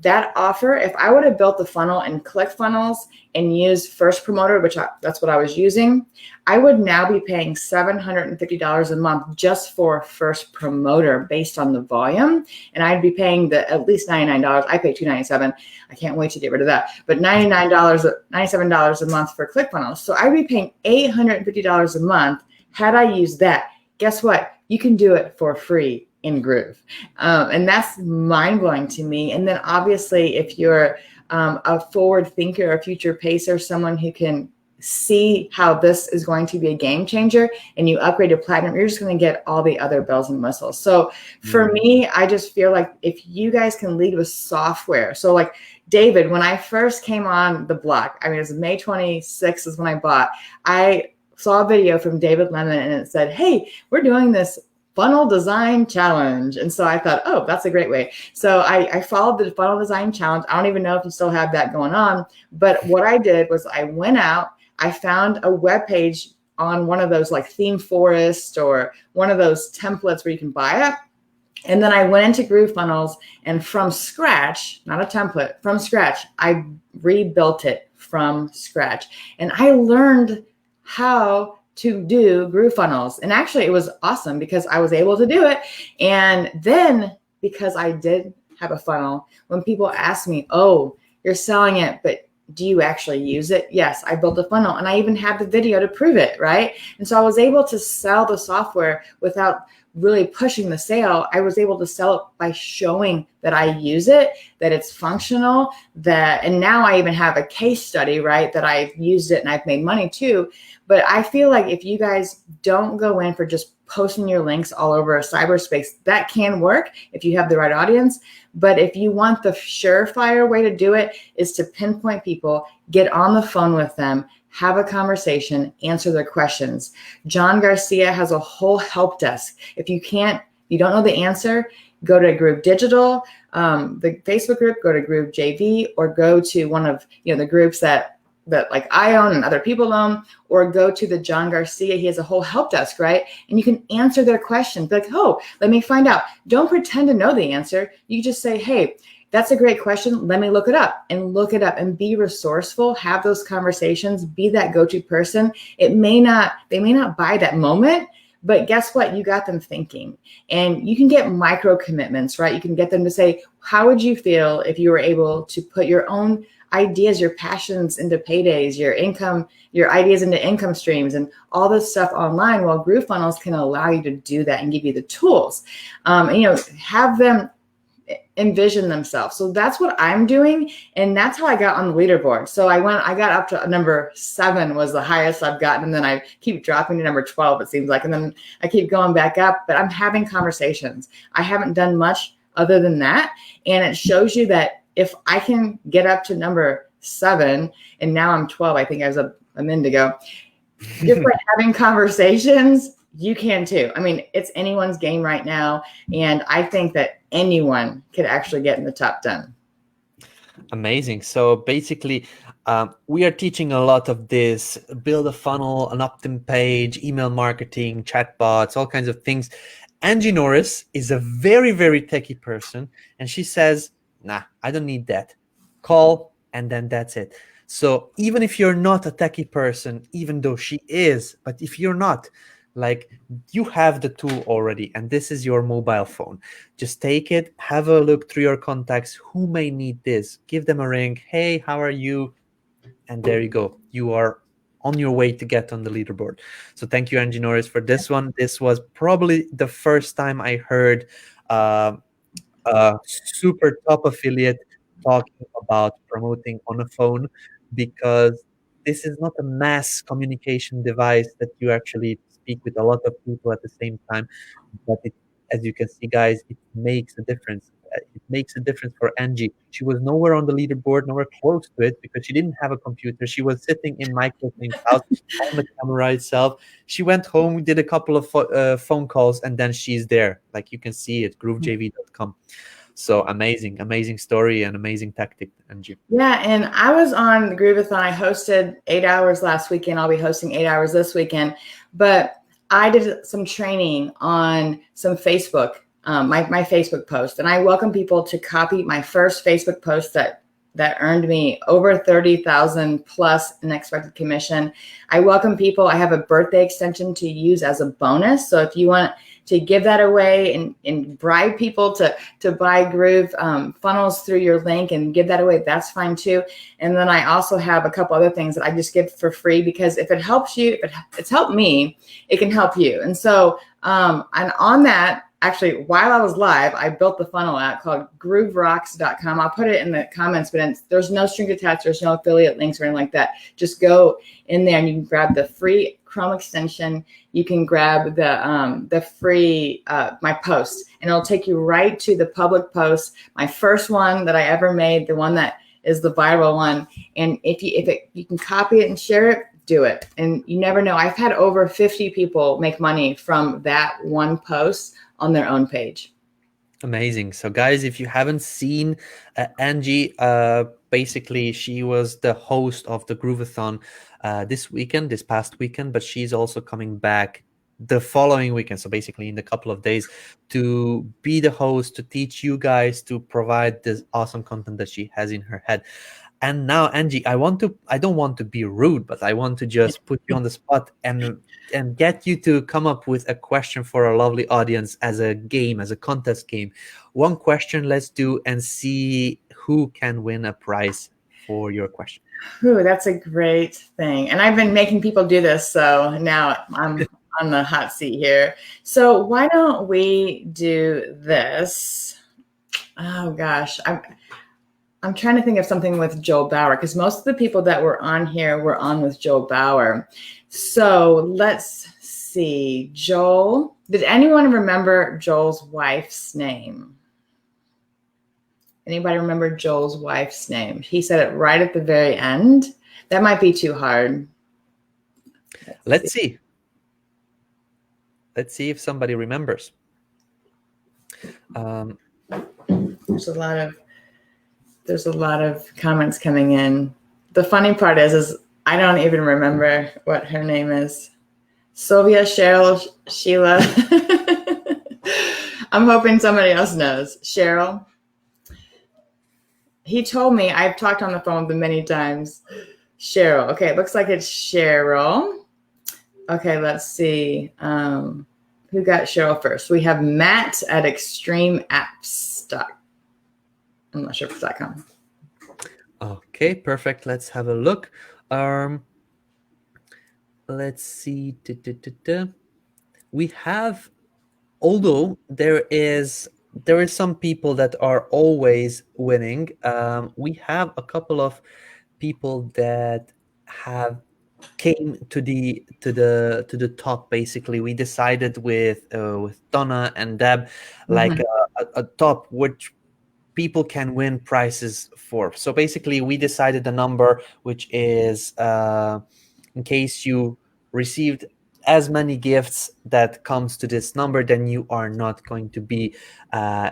that offer, if I would have built the funnel in ClickFunnels and used First Promoter, that's what I was using, I would now be paying $750 a month just for First Promoter based on the volume. And I'd be paying at least $99. I pay $297. I can't wait to get rid of that. But $97 a month for ClickFunnels. So I'd be paying $850 a month had I used that. Guess what? You can do it for free in Groove. And that's mind-blowing to me. And then obviously, if you're a forward thinker, a future pacer, someone who can see how this is going to be a game changer, and you upgrade to platinum, you're just going to get all the other bells and whistles. So for me, I just feel like if you guys can lead with software. So like David, when I first came on the block, I mean, it was May 26th is when I bought, I saw a video from David Lemon, and it said, hey, we're doing this funnel design challenge. And so I thought, oh, that's a great way. So I followed the funnel design challenge. I don't even know if you still have that going on. But what I did was I went out, I found a web page on one of those like Theme Forest or one of those templates where you can buy it. And then I went into GrooveFunnels, and from scratch, not a template, from scratch, I rebuilt it from scratch. And I learned how to do GrooveFunnels. And actually it was awesome because I was able to do it. And then because I did have a funnel, when people ask me, oh, you're selling it, but do you actually use it? Yes, I built a funnel, and I even have the video to prove it, right? And so I was able to sell the software without really pushing the sale. I was able to sell it by showing that I use it, that it's functional, and now I even have a case study, right, that I've used it and I've made money too. But I feel like if you guys don't go in for just posting your links all over a cyberspace, that can work if you have the right audience. But if you want the surefire way to do it is to pinpoint people, get on the phone with them, have a conversation, answer their questions. John Garcia has a whole help desk. If you don't know the answer, go to Groove Digital, the Facebook group, go to Groove JV, or go to one of the groups that like I own and other people own, or go to the John Garcia. He has a whole help desk, right? And you can answer their questions. Be like, oh, let me find out. Don't pretend to know the answer. You just say, hey, that's a great question. Let me look it up, and be resourceful. Have those conversations. Be that go-to person. They may not buy that moment, but guess what? You got them thinking. And you can get micro commitments, right? You can get them to say, how would you feel if you were able to put your own ideas, your passions into paydays, your ideas into income streams, and all this stuff online? Well, GrooveFunnels can allow you to do that and give you the tools. Have them envision themselves. So that's what I'm doing, and that's how I got on the leaderboard. So I got up to number 7 was the highest I've gotten, and then I keep dropping to number 12, it seems like, and then I keep going back up. But I'm having conversations. I haven't done much other than that, and it shows you that if I can get up to number 7, and now I'm 12, I think I was a minute ago, just like having conversations, you can too. I mean, it's anyone's game right now. And I think that anyone could actually get in the top 10. Amazing. So basically, we are teaching a lot of this: build a funnel, an opt-in page, email marketing, chatbots, all kinds of things. Angie Norris is a very, very techie person, and she says, nah, I don't need that. Call, and then that's it. So even if you're not a techie person, even though she is, but if you're not, like, you have the tool already, and this is your mobile phone. Just take it, have a look through your contacts. Who may need this? Give them a ring. Hey, how are you? And there you go. You are on your way to get on the leaderboard. So thank you, Angie Norris, for this one. This was probably the first time I heard a super top affiliate talking about promoting on a phone, because this is not a mass communication device that you actually speak with a lot of people at the same time. But it, as you can see, guys, it makes a difference. It makes a difference for Angie. She was nowhere on the leaderboard, nowhere close to it, because she didn't have a computer. She was sitting in Microsoft's house on the camera itself. She went home, did a couple of phone calls, and then she's there. Like you can see it, groovejv.com. So amazing story and amazing tactic, Angie. Yeah, and I was on the Grooveathon. I hosted 8 hours last weekend. I'll be hosting 8 hours this weekend. But I did some training on some Facebook, my Facebook post. And I welcome people to copy my first Facebook post that earned me over 30,000 plus an expected commission. I welcome people. I have a birthday extension to use as a bonus. So if you want to give that away and bribe people to buy Groove funnels through your link and give that away, that's fine too. And then I also have a couple other things that I just give for free, because if it helps you, if it's helped me, it can help you. And so, and on that, actually, while I was live, I built the funnel app called grooverocks.com. I'll put it in the comments, but there's no strings attached. There's no affiliate links or anything like that. Just go in there and you can grab the free Chrome extension. You can grab the free my post, and it'll take you right to the public post. My first one that I ever made, the one that is the viral one. And if you can copy it and share it, do it. And you never know. I've had over 50 people make money from that one post on their own page. Amazing. So guys, if you haven't seen Angie, basically she was the host of the Grooveathon this past weekend, but she's also coming back the following weekend. So basically in a couple of days, to be the host, to teach you guys, to provide this awesome content that she has in her head. And now, Angie, I don't want to be rude, but I want to just put you on the spot and get you to come up with a question for our lovely audience as a game, as a contest game. One question, let's do, and see who can win a prize for your question. Ooh, that's a great thing. And I've been making people do this, so now I'm on the hot seat here. So why don't we do this? Oh gosh, I'm trying to think of something with Joel Bauer, because most of the people that were on here were on with Joel Bauer. So let's see. Joel, did anyone remember Joel's wife's name? Anybody remember Joel's wife's name? He said it right at the very end. That might be too hard. Let's see. Let's see if somebody remembers. There's a lot of comments coming in. The funny part is I don't even remember what her name is. Sylvia, Cheryl, Sheila. I'm hoping somebody else knows. Cheryl. He told me, I've talked on the phone with him many times. Cheryl. Okay, it looks like it's Cheryl. Okay, let's see. Who got Cheryl first? We have Matt at Extreme Apps. I'm not sure if it's .com. Okay, perfect. Let's have a look. Let's see. We have, although there is some people that are always winning. We have a couple of people that have came to the top. Basically, we decided with Donna and Deb, like a top which people can win prizes for. So basically, we decided the number, which is in case you received as many gifts that comes to this number, then you are not going to be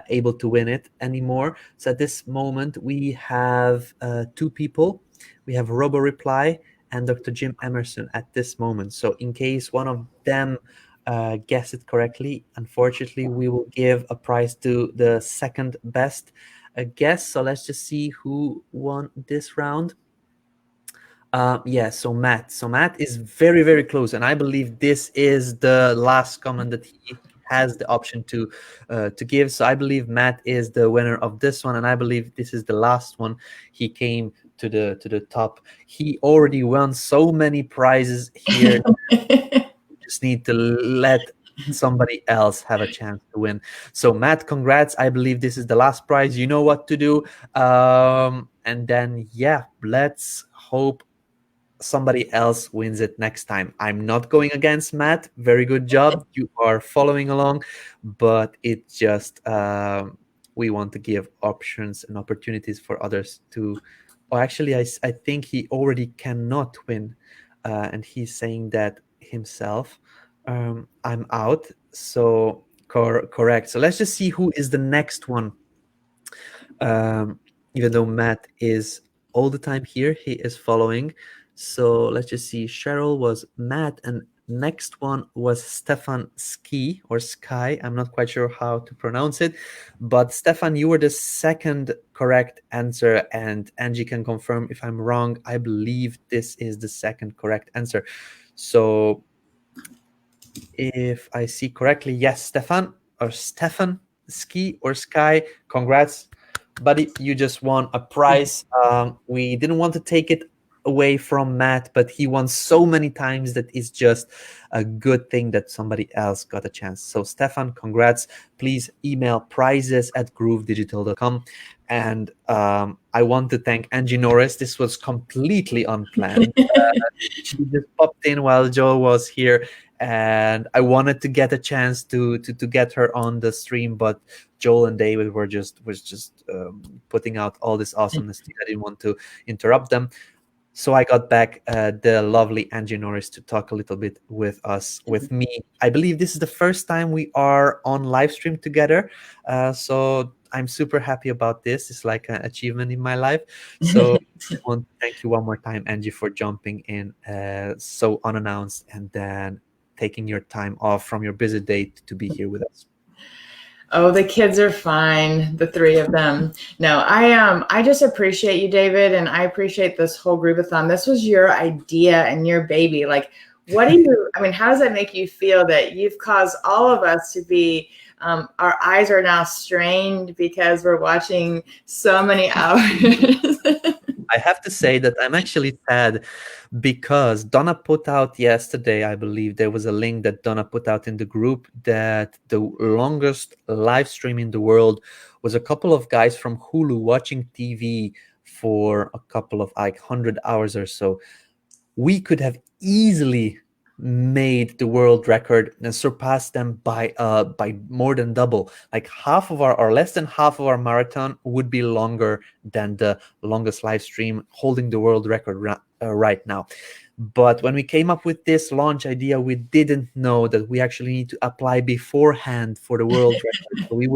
able to win it anymore. So at this moment, we have 2 people. We have Robo Reply and Dr. Jim Emerson at this moment. So in case one of them guess it correctly, unfortunately, we will give a prize to the second best guess. So let's just see who won this round. Yeah, so Matt. So Matt is very, very close, and I believe this is the last comment that he has the option to give. So I believe Matt is the winner of this one, and I believe this is the last one. He came to the top. He already won so many prizes here. Just need to let somebody else have a chance to win. So Matt, congrats. I believe this is the last prize. You know what to do. And then, yeah, let's hope somebody else wins it next time. I'm not going against Matt. Very good job. You are following along, but it just we want to give options and opportunities for others to. Oh, actually, I think he already cannot win, and he's saying that himself. I'm out. So correct. So let's just see who is the next one. Even though Matt is all the time here, he is following. So let's just see. Cheryl was Matt, and next one was Stefan Ski or Sky. I'm not quite sure how to pronounce it, but Stefan, you were the second correct answer, and Angie can confirm if I'm wrong. I believe this is the second correct answer. So if I see correctly, yes, Stefan Ski or Sky, congrats, buddy. You just won a prize. We didn't want to take it away from Matt, but he won so many times that it's just a good thing that somebody else got a chance. So Stefan, congrats. Please email prizes@groovedigital.com. And I want to thank Angie Norris. This was completely unplanned. She just popped in while Joe was here, and I wanted to get a chance to get her on the stream, but Joel and David was just putting out all this awesomeness. I didn't want to interrupt them. So I got back the lovely Angie Norris to talk a little bit with me. I believe this is the first time we are on live stream together. So I'm super happy about this. It's like an achievement in my life. So I want to thank you one more time, Angie, for jumping in so unannounced and then taking your time off from your busy day to be here with us. Oh, the kids are fine, the 3 of them. No, I just appreciate you, David, and I appreciate this whole Grooveathon. This was your idea and your baby. Like, what do you, I mean, how does that make you feel that you've caused all of us to be, our eyes are now strained because we're watching so many hours? I have to say that I'm actually sad because Donna put out yesterday, I believe there was a link that Donna put out in the group that the longest live stream in the world was a couple of guys from Hulu watching TV for a couple of 100 hours or so. We could have easily made the world record and surpassed them by more than double. Like half of our, or less than half of our marathon would be longer than the longest live stream holding the world record right now. But when we came up with this launch idea, we didn't know that we actually need to apply beforehand for the world record. So we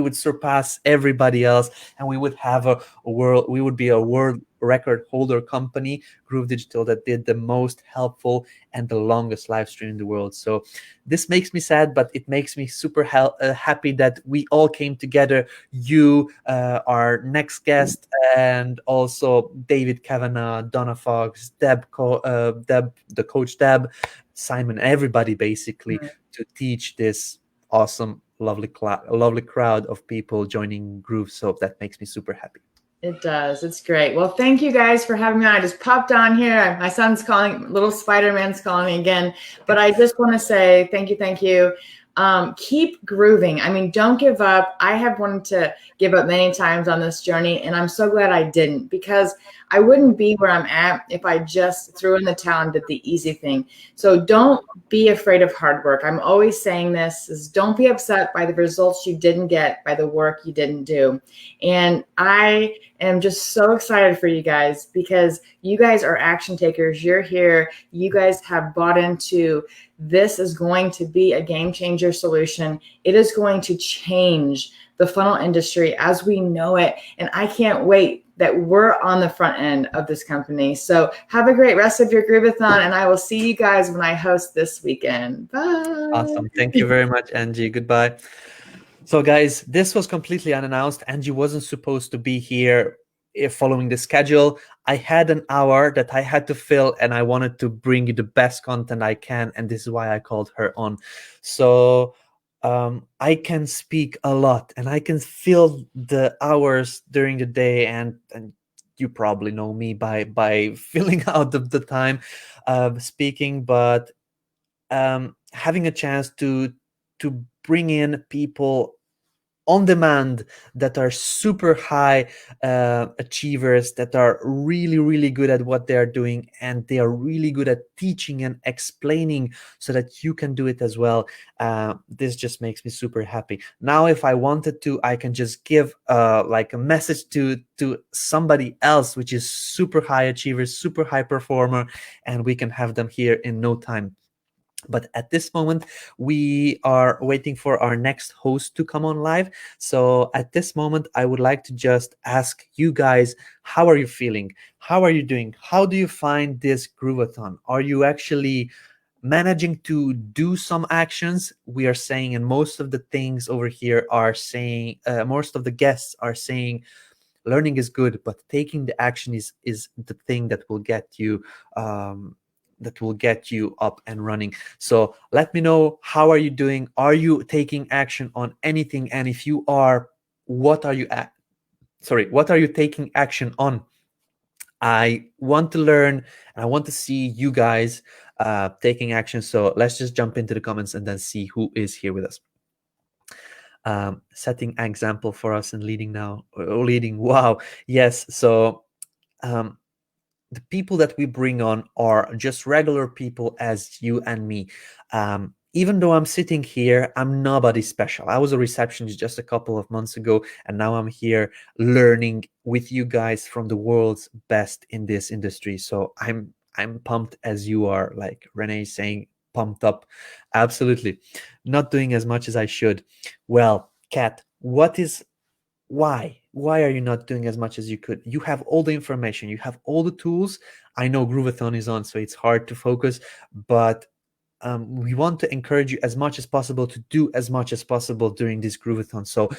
would surpass everybody else, and we would have we would be a world record holder company, Groove Digital, that did the most helpful and the longest live stream in the world. So this makes me sad, but it makes me super happy that we all came together. You, our next guest, and also David Kavanagh, Donna Fox, Deb, the coach Deb, Simon, everybody basically to teach this awesome, lovely crowd of people joining Groove. So that makes me super happy. It does. It's great. Well, thank you guys for having me on. I just popped on here. My son's calling, little Spider-Man's calling me again. But I just want to say thank you, thank you. Keep grooving. I mean, don't give up. I have wanted to give up many times on this journey, and I'm so glad I didn't, because I wouldn't be where I'm at if I just threw in the towel and did the easy thing. So don't be afraid of hard work. I'm always saying this, is don't be upset by the results you didn't get, by the work you didn't do. And I And I'm just so excited for you guys because you guys are action takers. You're here. You guys have bought into this is going to be a game changer solution. It is going to change the funnel industry as we know it. And I can't wait that we're on the front end of this company. So have a great rest of your Grooveathon, and I will see you guys when I host this weekend. Bye. Awesome. Thank you very much, Angie. Goodbye. So guys, this was completely unannounced. Angie wasn't supposed to be here following the schedule. I had an hour that I had to fill, and I wanted to bring you the best content I can, and this is why I called her on. So I can speak a lot, and I can fill the hours during the day, and you probably know me by filling out the time speaking, but having a chance to bring in people on demand that are super high achievers, that are really, really good at what they are doing, and they are really good at teaching and explaining so that you can do it as well. This just makes me super happy. Now, if I wanted to, I can just give like a message to somebody else, which is super high achiever, super high performer, and we can have them here in no time. But at this moment, we are waiting for our next host to come on live. So at this moment, I would like to just ask you guys, how are you feeling? How are you doing? How do you find this Grooveathon? Are you actually managing to do some actions? We are saying, and most of the things over here are saying, most of the guests are saying, learning is good, but taking the action is the thing that will get you up and running. So let me know, how are you doing? Are you taking action on anything? And if you are, what are you taking action on? I want to learn, and I want to see you guys taking action. So let's just jump into the comments and then see who is here with us. Setting an example for us and leading now. Leading, wow, yes. So the people that we bring on are just regular people as you and me. Even though I'm sitting here, I'm nobody special. I was a receptionist just a couple of months ago, and now I'm here learning with you guys from the world's best in this industry. So I'm pumped as you are, like Renee saying, pumped up. Absolutely. Not doing as much as I should. Well, Kat, why are you not doing as much as you could? You have all the information, you have all the tools. I know Grooveathon is on, so it's hard to focus, but we want to encourage you as much as possible to do as much as possible during this Grooveathon. So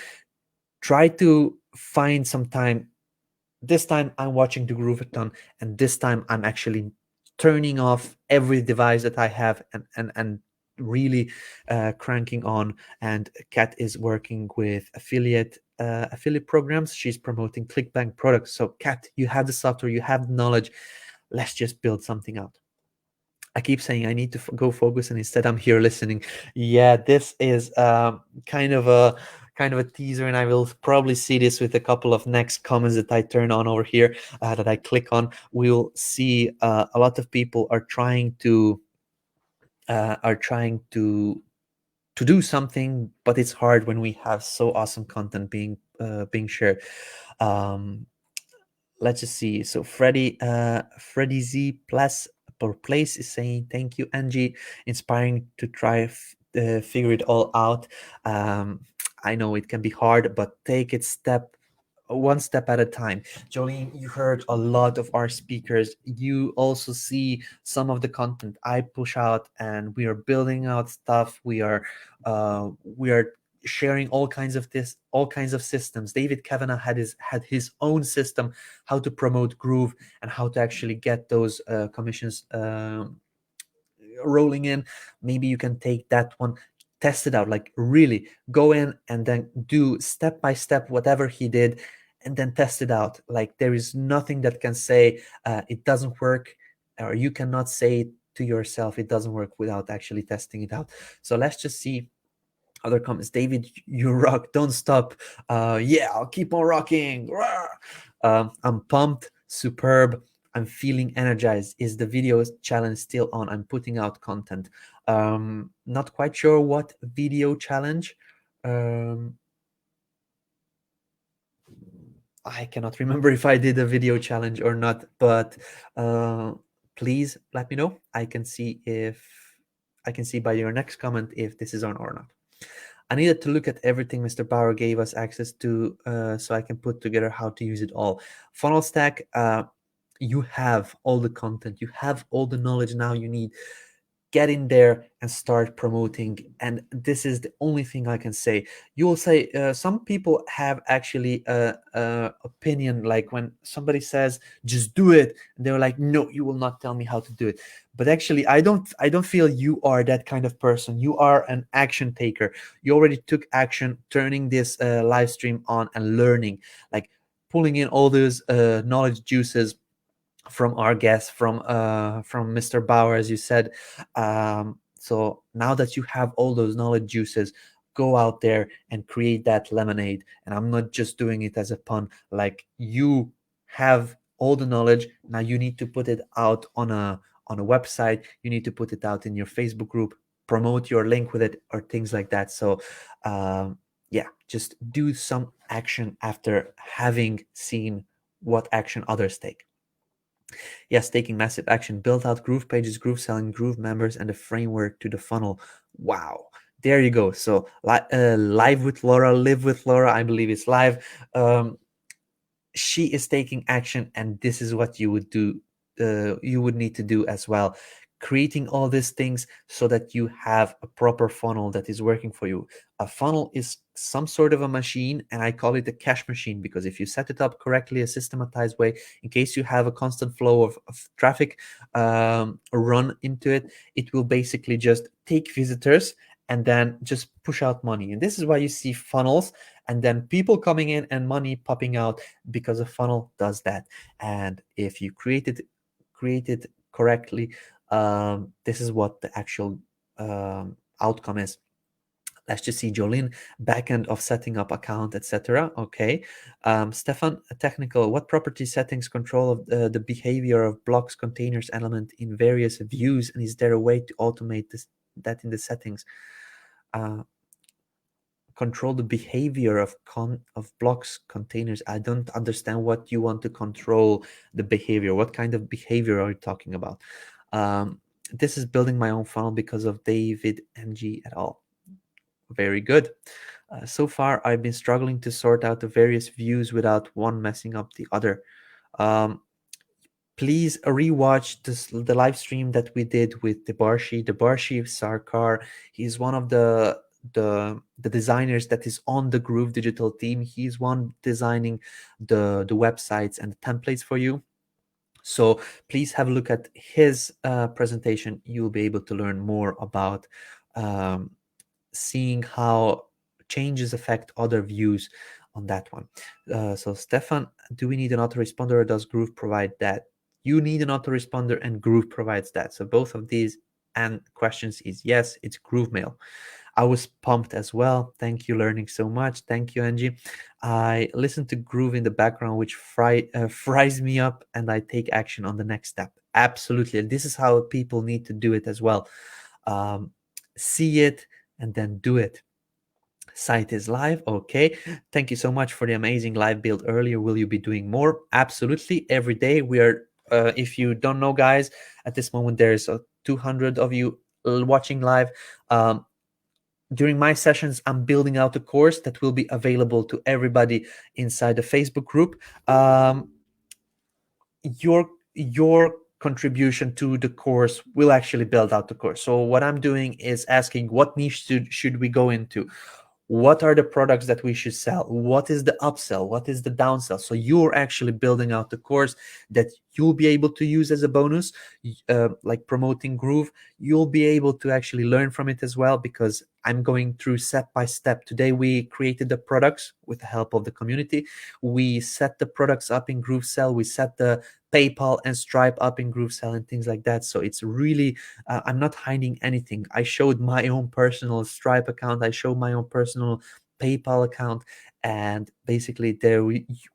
try to find some time. This time I'm watching the Grooveathon, and this time I'm actually turning off every device that I have and really cranking on. And Kat is working with affiliate programs. She's promoting ClickBank products. So Kat, you have the software, you have the knowledge. Let's just build something out. I keep saying I need to go focus, and instead I'm here listening. Yeah, this is kind of a teaser, and I will probably see this with a couple of next comments that I turn on over here, that I click on. We'll see a lot of people are trying to do something, but it's hard when we have so awesome content being shared. Let's just see. So Freddie Z plus per place is saying, thank you, Angie, inspiring to try figure it all out. I know it can be hard, but take it one step at a time. Jolene, you heard a lot of our speakers. You also see some of the content I push out, and we are building out stuff. We are sharing all kinds of systems. David Kavanagh had his own system, how to promote Groove and how to actually get those commissions rolling in. Maybe you can take that one, test it out, like really go in and then do step by step whatever he did, and then test it out. Like there is nothing that can say it doesn't work, or you cannot say to yourself it doesn't work without actually testing it out. So let's just see other comments. David, you rock, don't stop. Yeah, I'll keep on rocking. I'm pumped, superb. I'm feeling energized. Is the video challenge still on? I'm putting out content. Not quite sure what video challenge. I cannot remember if I did a video challenge or not, but please let me know. I can see by your next comment if this is on or not. I needed to look at everything Mr. Bauer gave us access to, so I can put together how to use it all. Funnel Stack, you have all the content, you have all the knowledge now you need. Get in there and start promoting, and this is the only thing I can say. You will say some people have actually a opinion, like when somebody says just do it, they're like, no, you will not tell me how to do it. But actually I don't feel you are that kind of person. You are an action taker. You already took action, turning this live stream on and learning, like pulling in all those knowledge juices from our guest, from Mr. Bauer, as you said. So now that you have all those knowledge juices, go out there and create that lemonade. And I'm not just doing it as a pun. Like, you have all the knowledge. Now you need to put it out on a website. You need to put it out in your Facebook group, promote your link with it, or things like that. So yeah, just do some action after having seen what action others take. Yes, taking massive action. Build out GroovePages, GrooveSell, Groove members, and a framework to the funnel. Wow. There you go. So live with Laura, live with Laura. I believe it's live. She is taking action, and this is what you would do. You would need to do as well. Creating all these things so that you have a proper funnel that is working for you. A funnel is some sort of a machine, and I call it a cash machine, because if you set it up correctly, a systematized way, in case you have a constant flow of traffic run into it, it will basically just take visitors and then just push out money. And this is why you see funnels and then people coming in and money popping out, because a funnel does that. And if you create it correctly, this is what the actual outcome is. Let's just see. Jolene, backend of setting up account, etc. Okay. Stefan, technical. What property settings control of the behavior of blocks, containers, element in various views, and is there a way to automate that in the settings? Control the behavior of blocks, containers. I don't understand what you want to control the behavior. What kind of behavior are you talking about? This is building my own funnel because of David MG et al. Very good. So far, I've been struggling to sort out the various views without one messing up the other. Please rewatch the live stream that we did with Debarshi Sarkar. He's one of the designers that is on the Groove Digital team. He's one designing the websites and the templates for you. So please have a look at his presentation. You'll be able to learn more about seeing how changes affect other views on that one. So Stefan, do we need an autoresponder, or does Groove provide that? You need an autoresponder, and Groove provides that. So both of these and questions is yes, it's GrooveMail. I was pumped as well. Thank you, learning so much. Thank you, Angie. I listen to Groove in the background, which fries me up, and I take action on the next step. Absolutely. And this is how people need to do it as well. See it and then do it. Site is live. Okay. Thank you so much for the amazing live build earlier. Will you be doing more? Absolutely. Every day we are, if you don't know, guys, at this moment, there's 200 of you watching live. During my sessions, I'm building out a course that will be available to everybody inside the Facebook group. Your contribution to the course will actually build out the course. So what I'm doing is asking, what niche should we go into? What are the products that we should sell? What is the upsell? What is the downsell? So you're actually building out the course that you'll be able to use as a bonus, like promoting Groove. You'll be able to actually learn from it as well, because I'm going through step by step. Today, we created the products with the help of the community. We set the products up in GrooveSell. We set the PayPal and Stripe up in GrooveSell and things like that. So it's really, I'm not hiding anything. I showed my own personal Stripe account. I showed my own personal PayPal account. And basically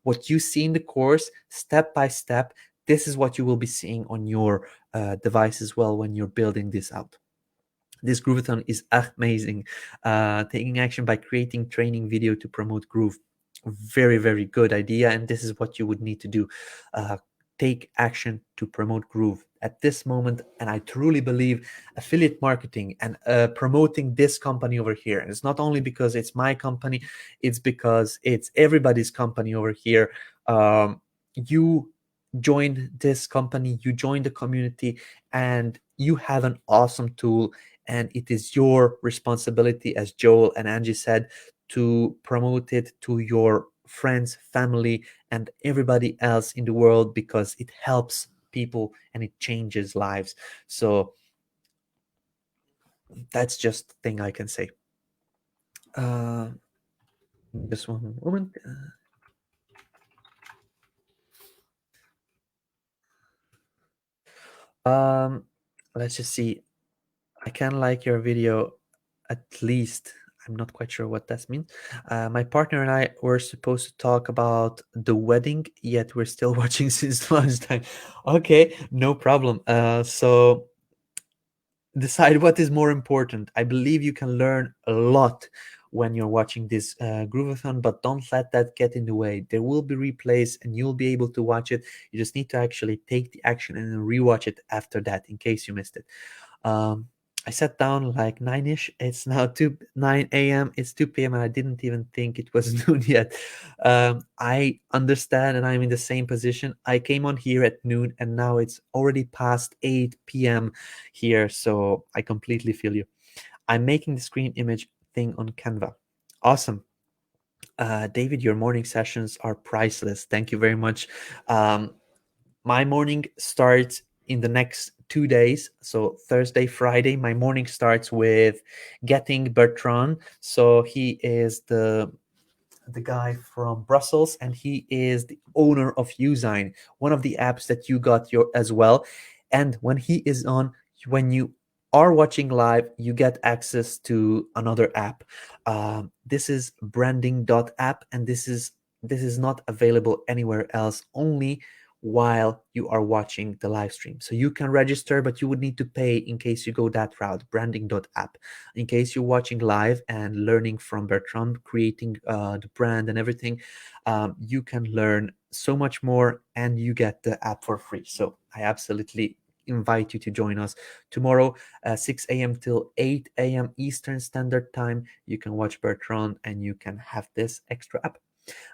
what you see in the course, step by step, this is what you will be seeing on your device as well when you're building this out. This Grooveathon is amazing. Taking action by creating training video to promote Groove. very, very good idea, and this is what you would need to do. Take action to promote Groove at this moment. And I truly believe affiliate marketing and promoting this company over here, and it's not only because it's my company, it's because it's everybody's company over here. You join this company, you join the community, and you have an awesome tool, and it is your responsibility, as Joel and Angie said, to promote it to your friends, family, and everybody else in the world, because it helps people and it changes lives. So that's just the thing I can say. Just one moment. Let's just see. I can like your video at least. I'm not quite sure what that means. My partner and I were supposed to talk about the wedding, yet we're still watching since lunchtime. Okay, no problem. So decide what is more important. I believe you can learn a lot when you're watching this Grooveathon, but don't let that get in the way. There will be replays and you'll be able to watch it. You just need to actually take the action and then rewatch it after that in case you missed it. I sat down like 9-ish. It's now 9 a.m. It's 2 p.m. and I didn't even think it was noon yet. I understand, and I'm in the same position. I came on here at noon and now it's already past 8 p.m. here, so I completely feel you. I'm making the screen image thing on Canva. Awesome. David, your morning sessions are priceless. Thank you very much. My morning starts in the next 2 days. So Thursday, Friday, my morning starts with getting Bertrand. So he is the guy from Brussels, and he is the owner of Usign, one of the apps that you got as well. And when he is on, when you are watching live, you get access to another app. This is branding.app, and this is not available anywhere else, only while you are watching the live stream. So you can register, but you would need to pay in case you go that route, branding.app. In case you're watching live and learning from Bertrand, creating the brand and everything, you can learn so much more and you get the app for free. So I absolutely invite you to join us tomorrow, 6 a.m. till 8 a.m. Eastern Standard Time. You can watch Bertrand and you can have this extra app.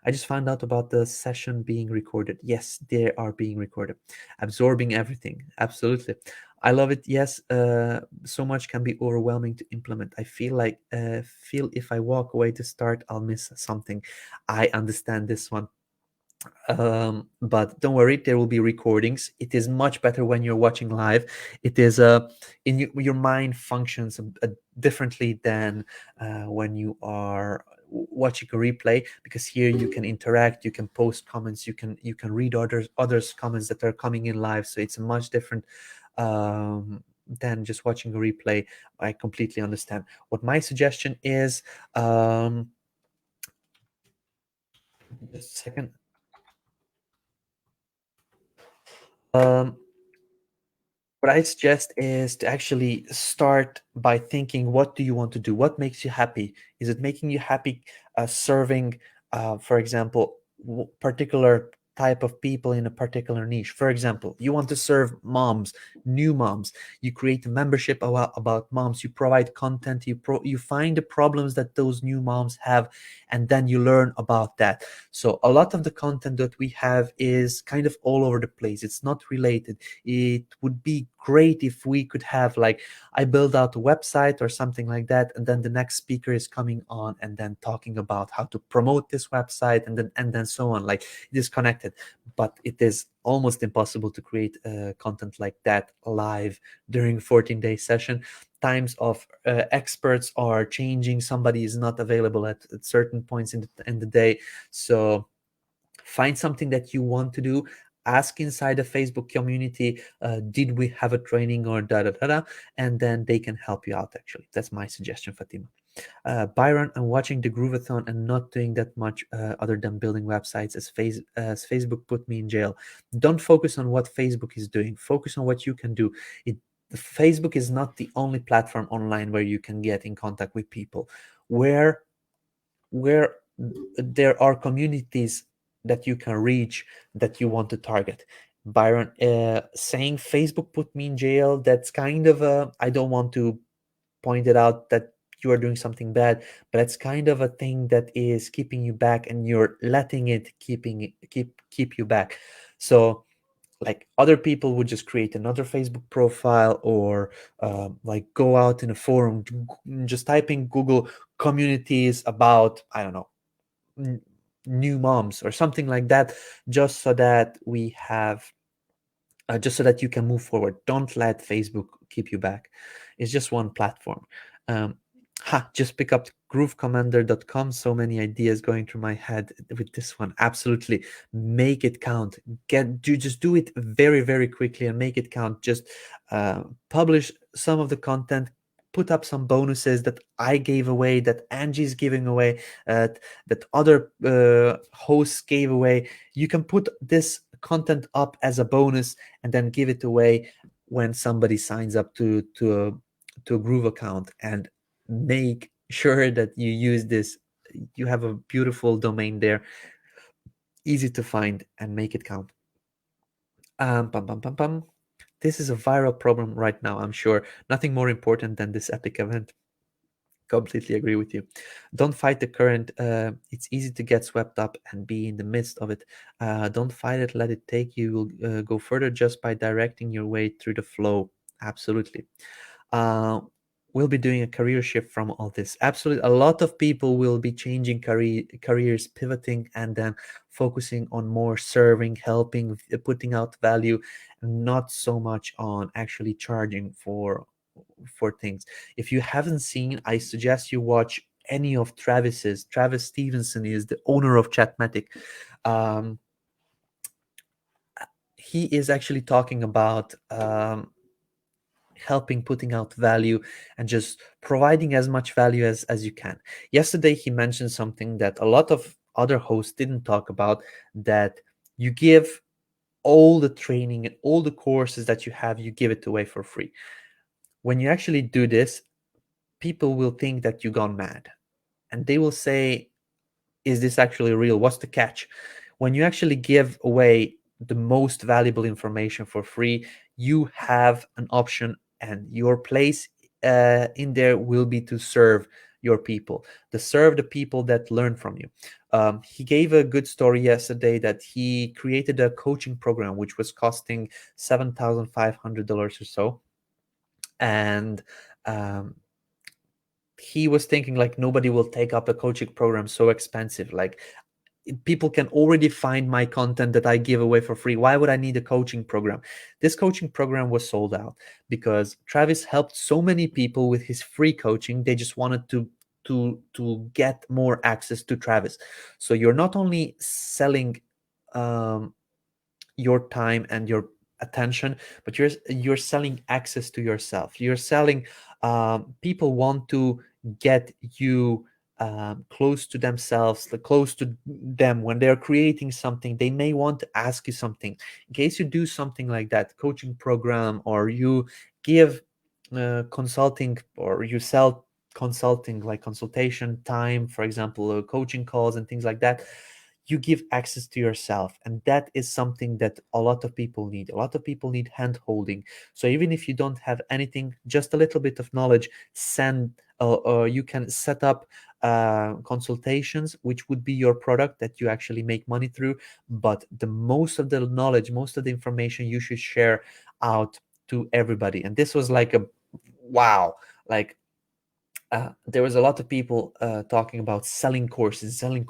I just found out about the session being recorded. Yes, they are being recorded. Absorbing everything. Absolutely. I love it. Yes, so much can be overwhelming to implement. I feel like if I walk away to start, I'll miss something. I understand this one. But don't worry, there will be recordings. It is much better when you're watching live. It is your mind functions differently than when you are watching a replay, because here you can interact, you can post comments, you can read others comments that are coming in live. So it's much different than just watching a replay. I completely understand. What my suggestion is, just a second. What I suggest is to actually start by thinking, what do you want to do? What makes you happy? Is it making you happy serving, for example, particular type of people in a particular niche? For example, you want to serve moms, new moms. You create a membership about moms. You provide content. You find the problems that those new moms have, and then you learn about that. So a lot of the content that we have is kind of all over the place. It's not related. It would be great if we could have, like, I build out a website or something like that, and then the next speaker is coming on and then talking about how to promote this website, and then so on. Like, it is connected, but it is almost impossible to create content like that live during 14-day session. Times of experts are changing. Somebody is not available at certain points in the day. So find something that you want to do. Ask inside the Facebook community, did we have a training or and then they can help you out. Actually, that's my suggestion, Fatima. Byron, I'm watching the Grooveathon and not doing that much other than building websites, as Facebook put me in jail. Don't focus on what Facebook is doing. Focus on what you can do. Facebook is not the only platform online where you can get in contact with people. Where there are communities that you can reach, that you want to target. Byron, saying Facebook put me in jail, that's kind of a, I don't want to point it out that you are doing something bad, but it's kind of a thing that is keeping you back, and you're letting it keep you back. So like other people would just create another Facebook profile, or like go out in a forum, just type in Google communities about, I don't know, new moms or something like that, just so that we have just so that you can move forward. Don't let Facebook keep you back. It's just one platform. Just pick up groovecommander.com. So many ideas going through my head with this one. Absolutely. Make it count. Just do it very, very quickly and make it count. Just publish some of the content, put up some bonuses that I gave away, that Angie's giving away, that other hosts gave away. You can put this content up as a bonus and then give it away when somebody signs up to a Groove account, and make sure that you use this. You have a beautiful domain there, easy to find, and make it count. This is a viral problem right now, I'm sure. Nothing more important than this epic event. Completely agree with you. Don't fight the current. It's easy to get swept up and be in the midst of it. Don't fight it, let it take you. Will go further just by directing your way through the flow. Absolutely. We'll be doing a career shift from all this. Absolutely. A lot of people will be changing careers, pivoting, and then focusing on more serving, helping, putting out value, not so much on actually charging for things. If you haven't seen, I suggest you watch any of Travis's. Travis Stevenson is the owner of Chatmatic. He is actually talking about helping, putting out value, and just providing as much value as you can. Yesterday he mentioned something that a lot of other hosts didn't talk about, that you give all the training and all the courses that you have, you give it away for free. When you actually do this, people will think that you gone mad, and they will say, is this actually real? What's the catch? When you actually give away the most valuable information for free, you have an option, and your place in there will be to serve your people, to serve the people that learn from you. He gave a good story yesterday that he created a coaching program which was costing $7,500 or so, and he was thinking like, nobody will take up a coaching program so expensive. Like, people can already find my content that I give away for free. Why would I need a coaching program? This coaching program was sold out because Travis helped so many people with his free coaching. They just wanted to get more access to Travis. So you're not only selling your time and your attention, but you're selling access to yourself. You're selling people want to get you close to themselves, close to them. When they're creating something, they may want to ask you something. In case you do something like that, coaching program, or you give consulting, or you sell consulting, like consultation time, for example, coaching calls and things like that, you give access to yourself. And that is something that a lot of people need. A lot of people need hand holding. So even if you don't have anything, just a little bit of knowledge, you can set up consultations, which would be your product that you actually make money through. But the most of the knowledge, most of the information, you should share out to everybody. And this was like a wow, like there was a lot of people talking about selling courses, selling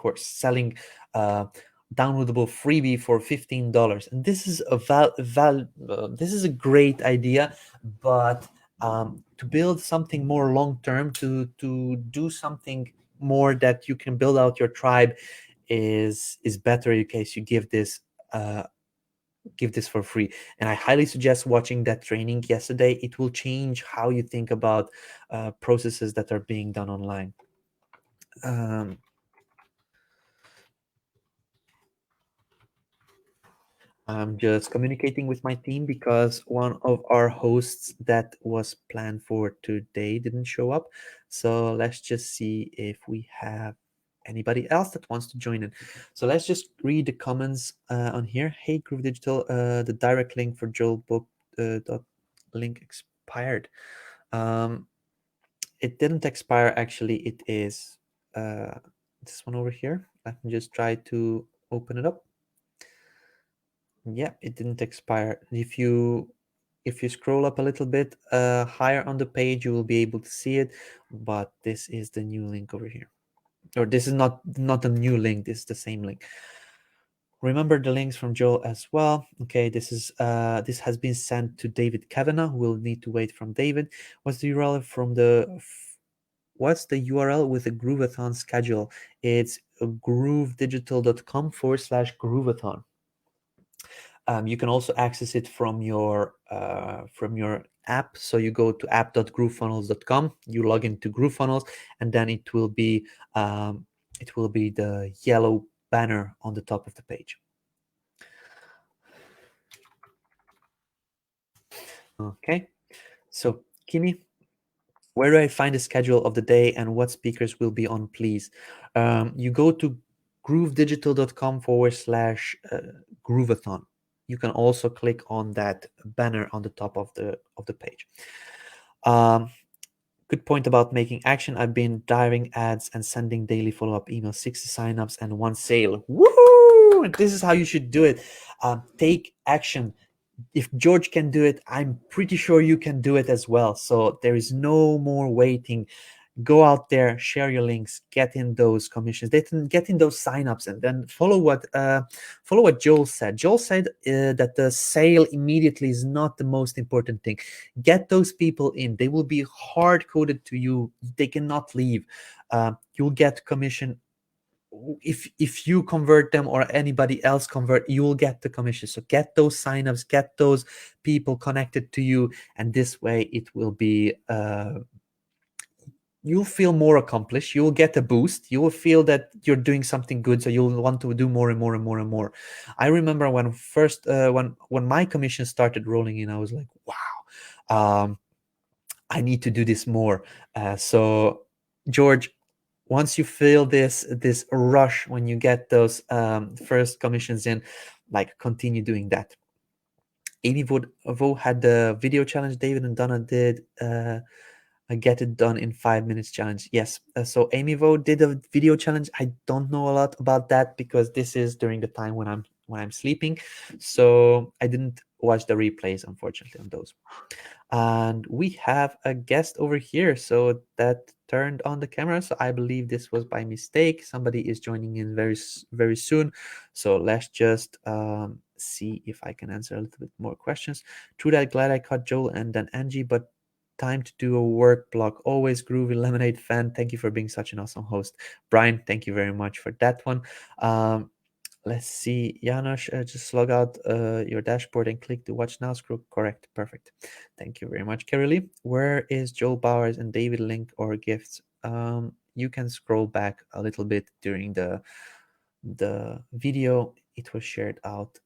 downloadable freebie for $15. And this is this is a great idea, but to build something more long term, to do something more that you can build out your tribe, is better in case you give this for free. And I highly suggest watching that training yesterday. It will change how you think about processes that are being done online. I'm just communicating with my team because one of our hosts that was planned for today didn't show up. So let's just see if we have anybody else that wants to join in. So let's just read the comments on here. Hey, Groove Digital, the direct link for Joel book dot link expired. It didn't expire, actually. It is this one over here. Let me just try to open it up. Yeah, it didn't expire. If you scroll up a little bit higher on the page, you will be able to see it, but this is the new link over here. Or this is not a new link, this is the same link. Remember the links from Joel as well. Okay, this is this has been sent to David Kavanagh. We'll need to wait from David. What's the URL from the what's the URL with the Grooveathon schedule? It's groovedigital.com/Grooveathon. You can also access it from your app. So you go to app.groovefunnels.com, you log into GrooveFunnels, and then it will be the yellow banner on the top of the page. Okay, so Kimi, where do I find the schedule of the day and what speakers will be on, please? You go to groovedigital.com/Grooveathon. You can also click on that banner on the top of the page. Good point about making action. I've been driving ads and sending daily follow-up emails, 60 signups and 1 sale. Woohoo! This is how you should do it. Take action. If George can do it, I'm pretty sure you can do it as well. So there is no more waiting. Go out there, share your links, get in those commissions, get in those signups, and then follow what Joel said. Joel said that the sale immediately is not the most important thing. Get those people in. They will be hard coded to you. They cannot leave. You'll get commission. If you convert them or anybody else convert, you will get the commission. So get those signups, get those people connected to you, and this way it will be you'll feel more accomplished. You'll get a boost. You will feel that you're doing something good, so you'll want to do more and more and more and more. I remember when when my commission started rolling in, I was like, wow, I need to do this more. So George, once you feel this rush when you get those first commissions in, like, continue doing that. Amy Vo had the video challenge David and Donna did. Get it done in 5 minutes challenge. Yes. So Amy Vo did a video challenge. I don't know a lot about that because this is during the time when I'm sleeping. So I didn't watch the replays, unfortunately, on those. And we have a guest over here. So that turned on the camera. So I believe this was by mistake. Somebody is joining in very, very soon. So let's just see if I can answer a little bit more questions. True that, glad I caught Joel and then Angie, but time to do a work block. Always Groovy Lemonade fan. Thank you for being such an awesome host. Brian, thank you very much for that one. Let's see. Janos, just log out your dashboard and click the watch now scroll. Correct. Perfect. Thank you very much. Carrie Lee, where is Joel Bowers and David link or gifts? You can scroll back a little bit during the video. It was shared out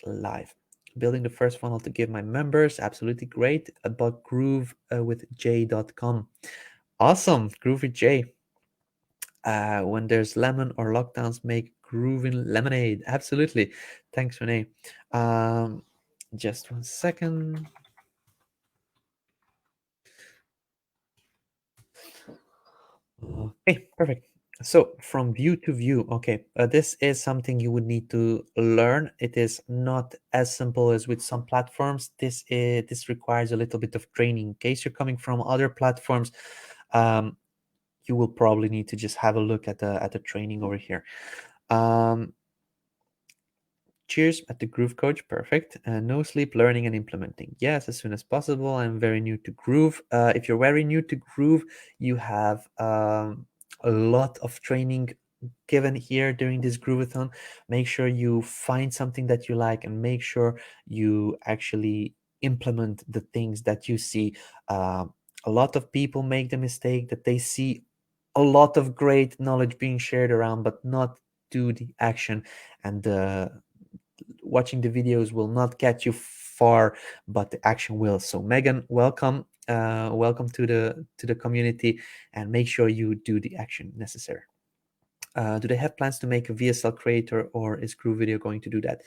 live. Building the first funnel to give my members. Absolutely great. About groove with j.com. Awesome. Groove with J. When there's lemon or lockdowns, make grooving lemonade. Absolutely. Thanks, Renee. Just 1 second. Okay, perfect. So from view to view, okay, this is something you would need to learn. It is not as simple as with some platforms. This requires a little bit of training. In case you're coming from other platforms, you will probably need to just have a look at the training over here. Cheers at the Groove Coach. Perfect. No sleep, learning and implementing. Yes, as soon as possible. I'm very new to Groove. If you're very new to Groove, you have a lot of training given here during this Grooveathon. Make sure you find something that you like and make sure you actually implement the things that you see. A lot of people make the mistake that they see a lot of great knowledge being shared around, but not do the action, and watching the videos will not get you far, but the action will. So Megan, welcome to the community, and make sure you do the action necessary. do they have plans to make a VSL creator, or is Groove Video going to do that?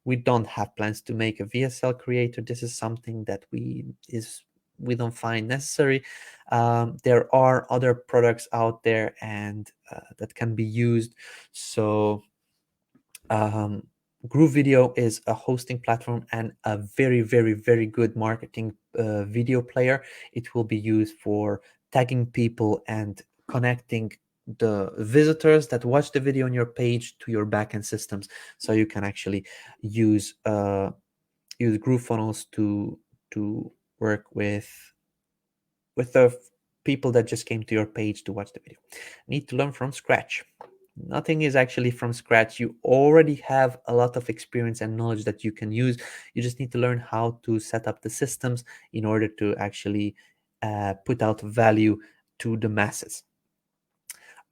We don't have plans to make a VSL creator. This is something that we don't find necessary. There are other products out there and that can be used. So Groove Video is a hosting platform and a very, very, very good marketing video player. It will be used for tagging people and connecting the visitors that watch the video on your page to your backend systems, so you can actually use GrooveFunnels to work with the people that just came to your page to watch the video. Need to learn from scratch. Nothing is actually from scratch. You already have a lot of experience and knowledge that you can use. You just need to learn how to set up the systems in order to actually put out value to the masses.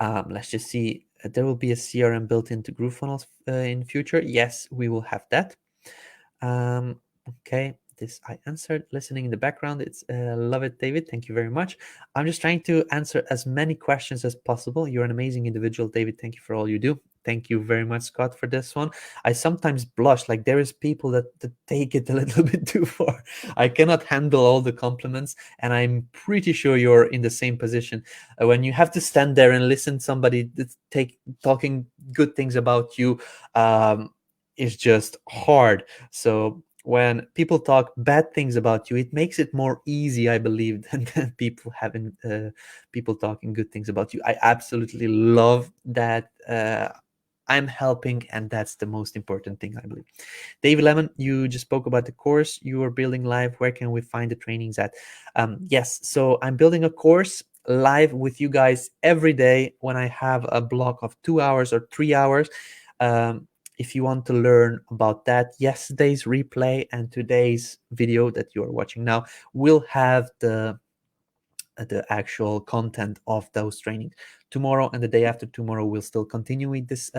Let's just see. There will be a CRM built into GrooveFunnels in future. Yes, we will have that. Okay, this I answered. Listening in the background, it's love it, David. Thank you very much. I'm just trying to answer as many questions as possible. You're an amazing individual, David. Thank you for all you do. Thank you very much, Scott, for this one. I sometimes blush, like there is people that take it a little bit too far. I cannot handle all the compliments, and I'm pretty sure you're in the same position. When you have to stand there and listen to somebody talking good things about you, is just hard. So when people talk bad things about you, it makes it more easy, I believe, than people having people talking good things about you. I absolutely love that. I'm helping, and that's the most important thing, I believe. David Lemon, you just spoke about the course you are building live. Where can we find the trainings at? Yes, so I'm building a course live with you guys every day when I have a block of 2 hours or 3 hours. If you want to learn about that, yesterday's replay and today's video that you are watching now will have the actual content of those trainings. Tomorrow and the day after tomorrow, we'll still continue with this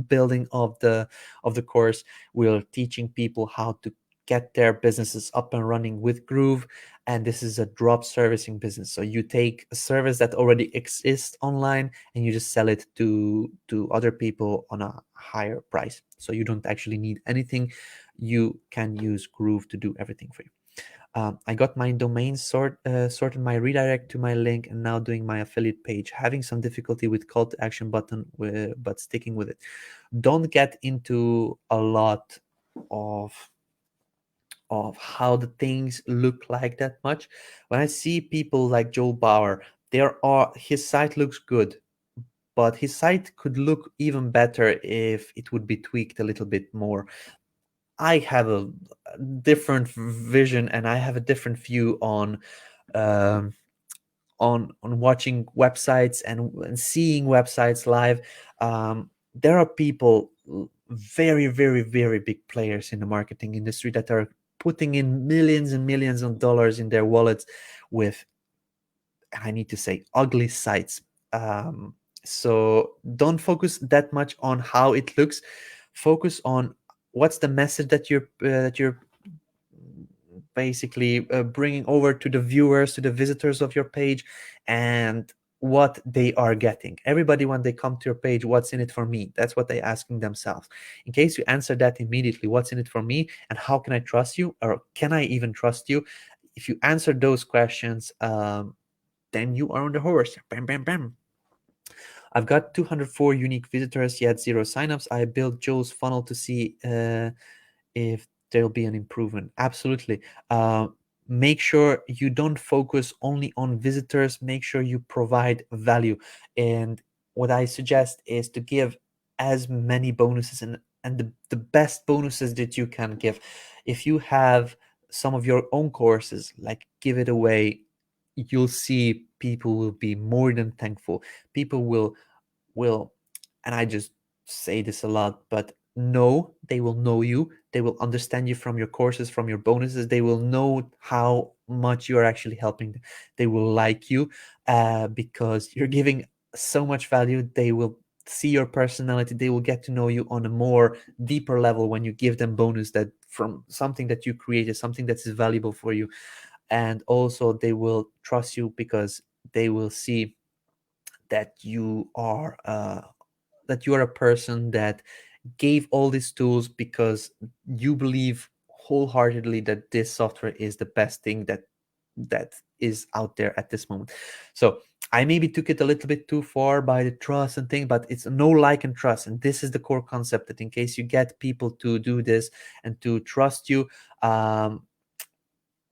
building of the course. We're teaching people how to get their businesses up and running with Groove, and this is a drop servicing business. So you take a service that already exists online and you just sell it to other people on a higher price. So you don't actually need anything. You can use Groove to do everything for you. I got my domain sorted, my redirect to my link, and now doing my affiliate page. Having some difficulty with call to action button, but sticking with it. Don't get into a lot of how the things look like that much. When I see people like Joel Bauer, his site looks good, but his site could look even better if it would be tweaked a little bit more. I have a different vision, and I have a different view on watching websites and seeing websites live. There are people, very, very, very big players in the marketing industry, that are putting in millions and millions of dollars in their wallets with, I need to say, ugly sites. So don't focus that much on how it looks. Focus on what's the message that you're basically bringing over to the viewers, to the visitors of your page, and what they are getting. Everybody, when they come to your page, what's in it for me? That's what they're asking themselves. In case you answer that immediately, what's in it for me, and how can I trust you, or can I even trust you? If you answer those questions, then you are on the horse. Bam, bam, bam. I've got 204 unique visitors, yet 0 signups. I built Joel's funnel to see if there'll be an improvement. Absolutely. Make sure you don't focus only on visitors. Make sure you provide value. And what I suggest is to give as many bonuses and the best bonuses that you can give. If you have some of your own courses, like, give it away. You'll see people will be more than thankful. People will, and I just say this a lot, but they will know you. They will understand you from your courses, from your bonuses. They will know how much you are actually helping them. They will like you because you're giving so much value. They will see your personality. They will get to know you on a more deeper level when you give them bonus that from something that you created, something that is valuable for you. And also they will trust you because they will see that you are a person that gave all these tools because you believe wholeheartedly that this software is the best thing that is out there at this moment. So I maybe took it a little bit too far by the trust and thing, but it's no like and trust. And this is the core concept, that in case you get people to do this and to trust you,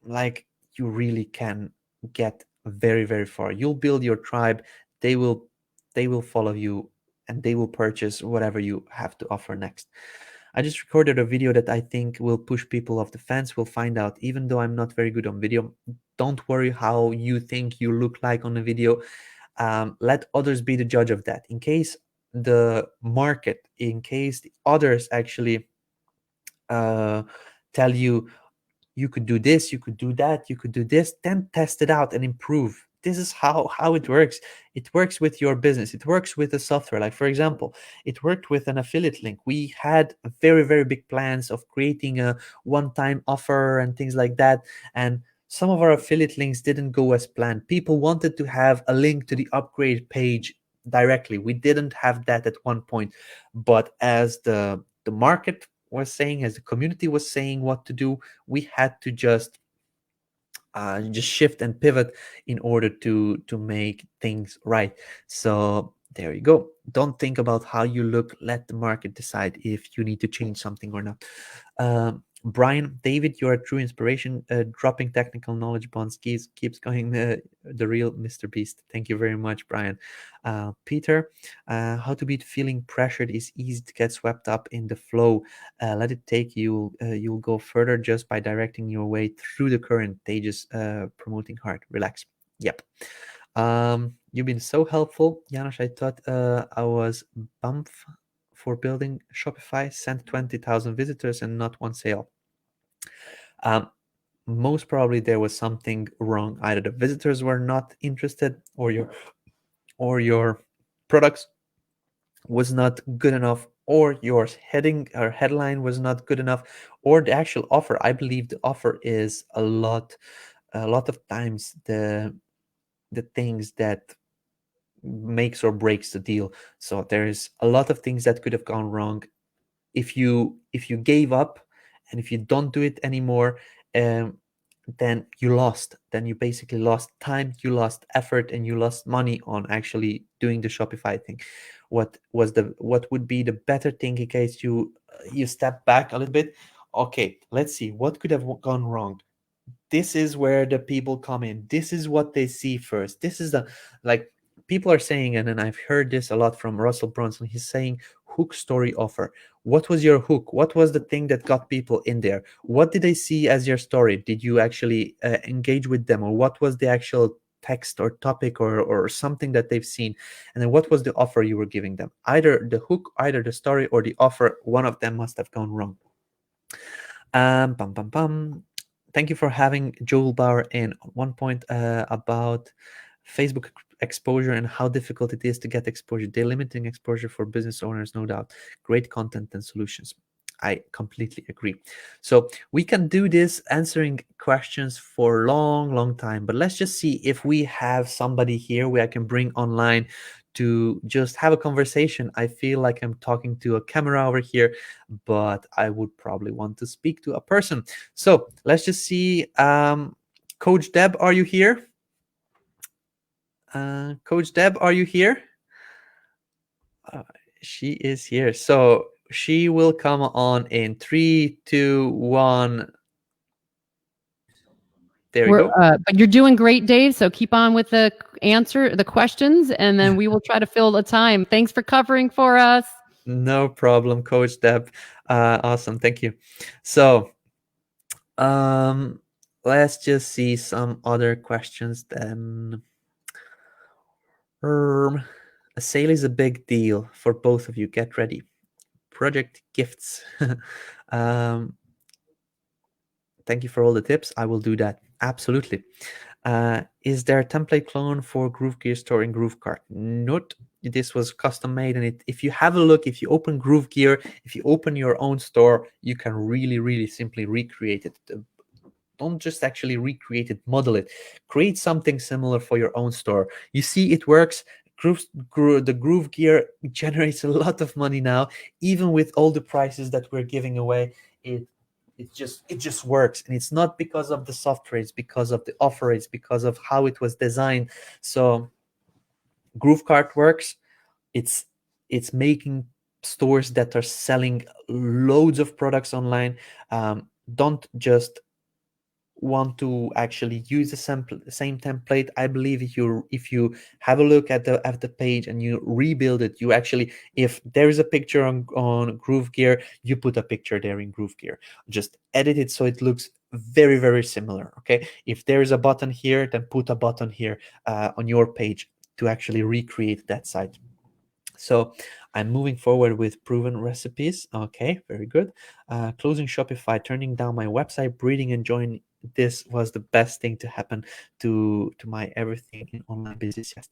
like, you really can get very, very far. You'll build your tribe. They will follow you, and they will purchase whatever you have to offer next. I just recorded a video that I think will push people off the fence. We'll find out. Even though I'm not very good on video, don't worry how you think you look like on the video. Let others be the judge of that. In case the market, in case the others actually tell you, you could do this, you could do that, you could do this, then test it out and improve. This is how it works. It works with your business. It works with the software. Like, for example, it worked with an affiliate link. We had very, very big plans of creating a one-time offer and things like that. And some of our affiliate links didn't go as planned. People wanted to have a link to the upgrade page directly. We didn't have that at one point. But as the market was saying, as the community was saying what to do, we had to just shift and pivot in order to make things right. So there you go. Don't think about how you look. Let the market decide if you need to change something or not. Brian, David, you're a true inspiration. Dropping technical knowledge bombs keeps going the real Mr. Beast. Thank you very much, Brian. Peter, how to beat feeling pressured is easy to get swept up in the flow. Let it take you. You'll go further just by directing your way through the current. They just promoting hard. Relax. Yep. You've been so helpful, Janos. I thought I was bummed for building Shopify, sent 20,000 visitors and not one sale. Most probably there was something wrong. Either the visitors were not interested, or your products was not good enough, or your heading or headline was not good enough, or the actual offer. I believe the offer is a lot of times the things that makes or breaks the deal. So there's a lot of things that could have gone wrong. If you gave up and if you don't do it anymore, then you lost. Then you basically lost time, you lost effort, and you lost money on actually doing the Shopify thing. What would be the better thing in case you step back a little bit? Okay, let's see what could have gone wrong. This is where the people come in. This is what they see first. This is people are saying, and then I've heard this a lot from Russell Brunson. He's saying hook story offer. What was your hook? What was the thing that got people in there? What did they see as your story? Did you actually engage with them, or what was the actual text or topic or something that they've seen? And then what was the offer you were giving them? Either the hook, either the story, or the offer. One of them must have gone wrong. Thank you for having Joel Bauer in. One point about Facebook exposure and how difficult it is to get exposure. They're limiting exposure for business owners, no doubt. Great content and solutions. I completely agree. So we can do this answering questions for a long time, but let's just see if we have somebody here where I can bring online to just have a conversation. I feel like I'm talking to a camera over here, but I would probably want to speak to a person. So let's just see. Coach Deb, are you here? Coach Deb, are you here? She is here. So she will come on in 3, 2, 1. There we go. But you're doing great, Dave. So keep on with the questions, and then we will try to fill the time. Thanks for covering for us. No problem, Coach Deb. Awesome. Thank you. So let's just see some other questions then. A sale is a big deal for both of you. Get ready. Project gifts. Thank you for all the tips. I will do that. Absolutely. Is there a template clone for GrooveGear store in GrooveCart? Not. This was custom made, and if you have a look, if you open GrooveGear, if you open your own store, you can really simply recreate it. Don't just actually recreate it, model it. Create something similar for your own store. You see it works, the Groove Gear generates a lot of money now, even with all the prices that we're giving away. It just works, and it's not because of the software, it's because of the offer, it's because of how it was designed. So GrooveCart works. It's making stores that are selling loads of products online don't just want to actually use the same template. I believe if you have a look at the page and you rebuild it, you actually, if there is a picture on Groove Gear, you put a picture there in Groove Gear. Just edit it so it looks very, very similar. Okay, if there is a button here, then put a button here on your page to actually recreate that site. So I'm moving forward with proven recipes. Okay, very good. Closing Shopify, turning down my website, breathing, enjoying. This was the best thing to happen to my everything in online business. Yes,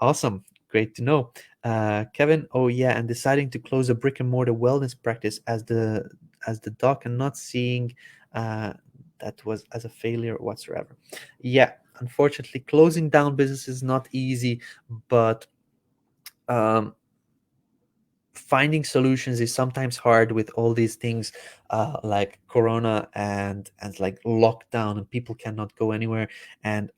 awesome, great to know. Kevin, oh yeah, and deciding to close a brick and mortar wellness practice as the doc and not seeing that was as a failure whatsoever. Yeah, unfortunately, closing down business is not easy, but finding solutions is sometimes hard with all these things like Corona and like lockdown, and people cannot go anywhere. And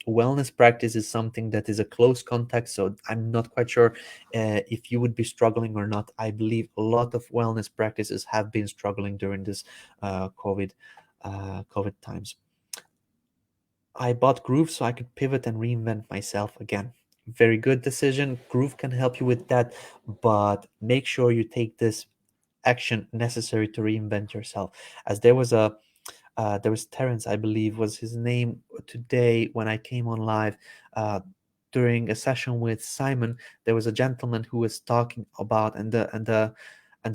wellness practice is something that is a close contact, so I'm not quite sure if you would be struggling or not. I believe a lot of wellness practices have been struggling during this COVID times. I bought Groove so I could pivot and reinvent myself again. Very good decision. Groove can help you with that, but make sure you take this action necessary to reinvent yourself. As there was Terence, I believe was his name, today when I came on live during a session with Simon. There was a gentleman who was talking about and the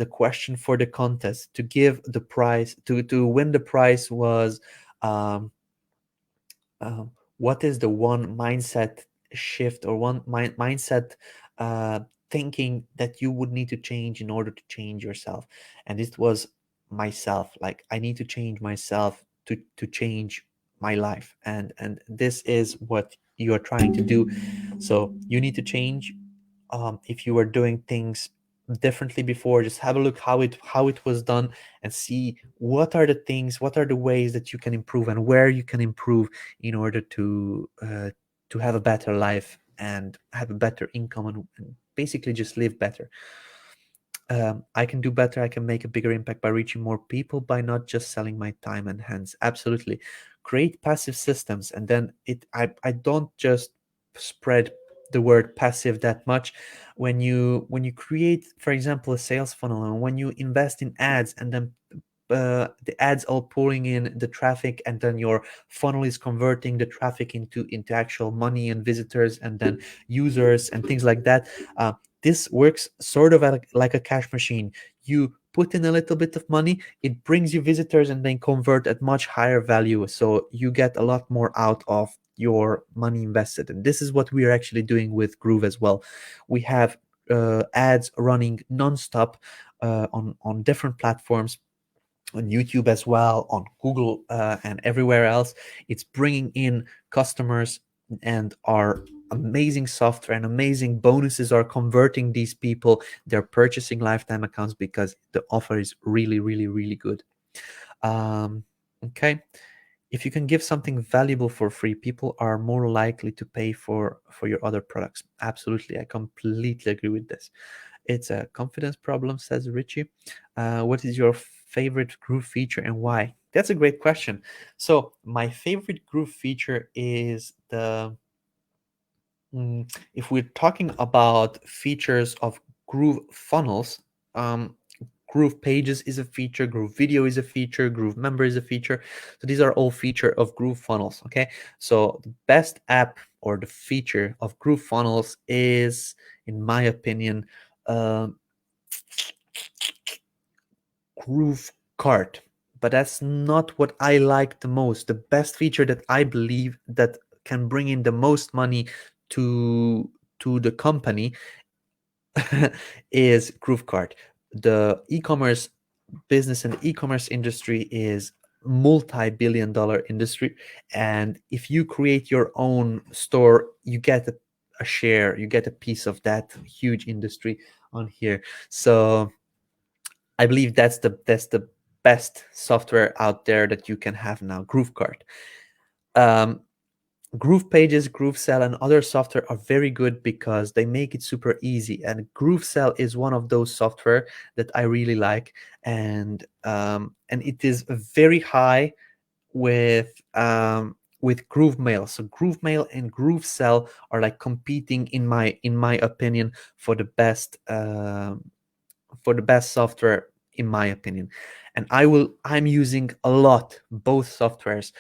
question for the contest to give the prize to win the prize was what is the one mindset shift or one mindset thinking that you would need to change in order to change yourself? And it was myself. Like, I need to change myself to change my life, and this is what you are trying to do. So you need to change. If you were doing things differently before, just have a look how it was done and see what are the things, what are the ways that you can improve and where you can improve in order to have a better life and have a better income and basically just live better. I can do better. I can make a bigger impact by reaching more people, by not just selling my time and hands. Absolutely. Create passive systems. And then I don't just spread the word passive that much. When you create, for example, a sales funnel, and when you invest in ads, and then the ads all pulling in the traffic, and then your funnel is converting the traffic into actual money and visitors and then users and things like that. This works sort of like a cash machine. You put in a little bit of money, it brings you visitors, and then convert at much higher value. So you get a lot more out of your money invested. And this is what we are actually doing with Groove as well. We have ads running nonstop on different platforms, on YouTube as well, on Google and everywhere else. It's bringing in customers, and our amazing software and amazing bonuses are converting these people. They're purchasing lifetime accounts because the offer is really, really, really good. Okay. If you can give something valuable for free, people are more likely to pay for your other products. Absolutely. I completely agree with this. It's a confidence problem, says Richie. What is your favorite Groove feature and why? That's a great question. So my favorite Groove feature is if we're talking about features of GrooveFunnels, GroovePages is a feature, Groove Video is a feature, Groove Member is a feature. So these are all feature of GrooveFunnels. Okay, so the best app or the feature of GrooveFunnels is, in my opinion, GrooveCart. But that's not what I like the most. The best feature that I believe that can bring in the most money to the company is GrooveCart. The e-commerce business and the e-commerce industry is multi-billion-dollar industry, and if you create your own store, you get a share, you get a piece of that huge industry on here. So I believe that's the best software out there that you can have now, GrooveCart. GroovePages, GrooveSell, and other software are very good because they make it super easy. And GrooveSell is one of those software that I really like, and it is very high with GrooveMail. So GrooveMail and GrooveSell are like competing, in my opinion, for the best software, in my opinion. And I'm using a lot both softwares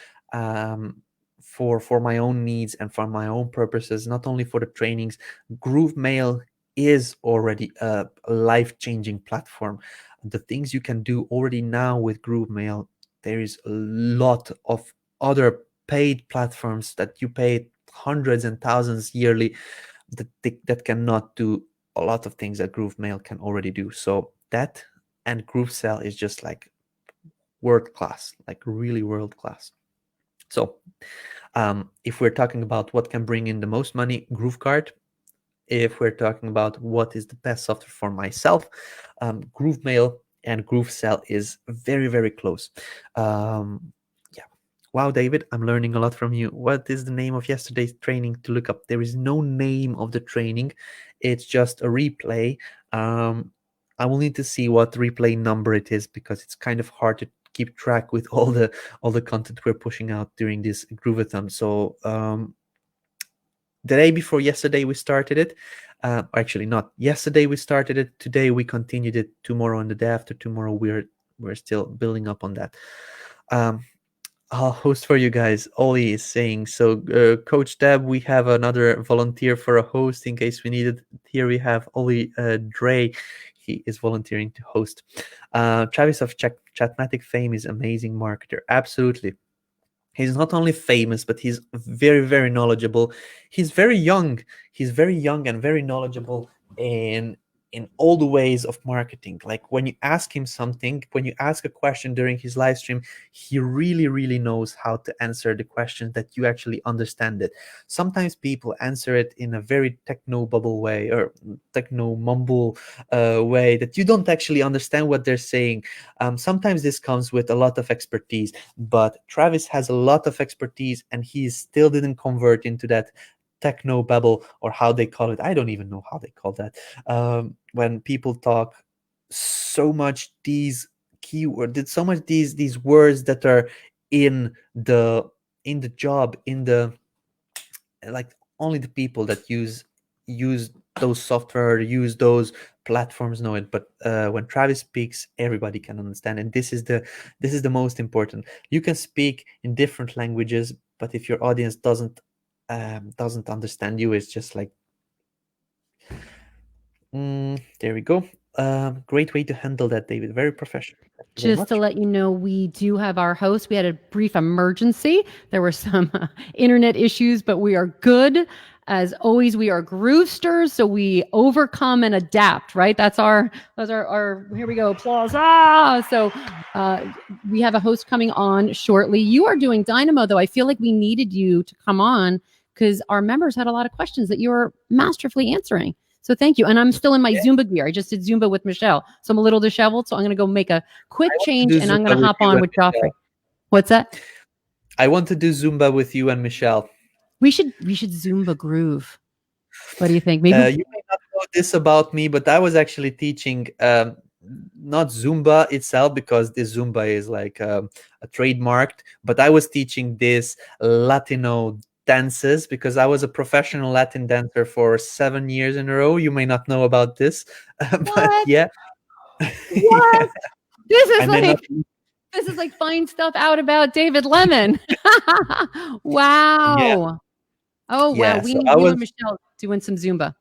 for my own needs and for my own purposes, not only for the trainings. GrooveMail is already a life-changing platform. The things you can do already now with GrooveMail, there is a lot of other paid platforms that you pay hundreds and thousands yearly that cannot do a lot of things that GrooveMail can already do. So that and GrooveSell is just like world class, like really world class. So if we're talking about what can bring in the most money, GrooveCart. If we're talking about what is the best software for myself, GrooveMail and GrooveSell is very, very close. Wow, David, I'm learning a lot from you. What is the name of yesterday's training to look up? There is no name of the training. It's just a replay. I will need to see what replay number it is, because it's kind of hard to keep track with all the content we're pushing out during this Grooveathon. So the day before yesterday we started it. Actually, not yesterday we started it. Today we continued it. Tomorrow and the day after tomorrow we're still building up on that. I'll host for you guys. Oli is saying, so Coach Deb, we have another volunteer for a host in case we need it. Here we have Oli Dre. He is volunteering to host. Travis of Chatmatic fame is amazing marketer. Absolutely. He's not only famous, but he's very, very knowledgeable. He's very young. He's very young and very knowledgeable in all the ways of marketing. Like when you ask him something, when you ask a question during his live stream, he really, really knows how to answer the question that you actually understand it. Sometimes people answer it in a very techno bubble way or techno mumble way that you don't actually understand what they're saying. Sometimes this comes with a lot of expertise, but Travis has a lot of expertise and he still didn't convert into that techno babble, or how they call it. I don't even know how they call that. When people talk so much these keywords, so much these words that are in the job, in the, like, only the people that use those software, use those platforms know it. But when Travis speaks, everybody can understand, and this is the most important. You can speak in different languages, but if your audience doesn't understand you, it's just like, there we go. Great way to handle that, David. Very professional. Just to let you know, we do have our host. We had a brief emergency. There were some internet issues, but we are good. As always, we are Groovesters, so we overcome and adapt, right? That's our here we go, applause. So we have a host coming on shortly. You are doing Dynamo, though. I feel like we needed you to come on because our members had a lot of questions that you were masterfully answering. So thank you. And I'm still in my Zumba gear. I just did Zumba with Michelle. So I'm a little disheveled. So I'm going to go make a quick change and I'm going to hop on with Joffrey. What's that? I want to do Zumba with you and Michelle. We should Zumba groove. What do you think? Maybe you may not know this about me, but I was actually teaching not Zumba itself, because this Zumba is like a trademarked, but I was teaching this Latino dances because I was a professional Latin dancer for 7 years in a row. You may not know about this, but yeah. What? This is like find stuff out about David Lemon. Wow. Yeah. Oh wow. Yeah, We so need you and Michelle doing some Zumba.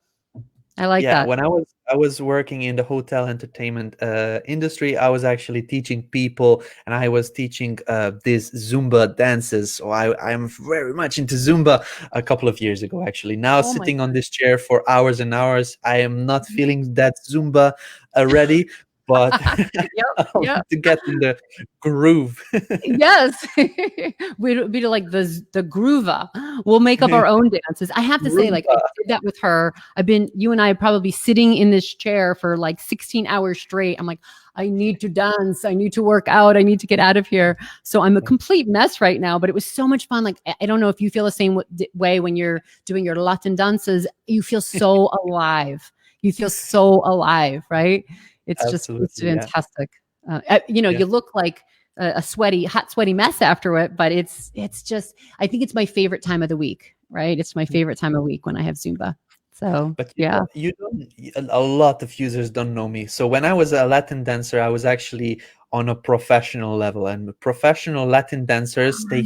I like that. When I was working in the hotel entertainment industry, I was actually teaching people, and I was teaching these Zumba dances. So I'm very much into Zumba a couple of years ago, actually. Now sitting on this chair for hours and hours, I am not feeling that Zumba already. but Yep. to get in the groove. Yes. We'd be like the Groova. We'll make up our own dances. I have to say, like, I did that with her. You and I are probably sitting in this chair for like 16 hours straight. I'm like, I need to dance. I need to work out. I need to get out of here. So I'm a complete mess right now, but it was so much fun. Like, I don't know if you feel the same way when you're doing your Latin dances. You feel so alive. You feel so alive, right? It's Absolutely, it's fantastic. You look like a hot, sweaty mess after it, but it's just, I think it's my favorite time of the week, right? It's my favorite time of week when I have Zumba. So, but yeah. You don't, a lot of users don't know me. So when I was a Latin dancer, I was actually on a professional level, and professional Latin dancers, they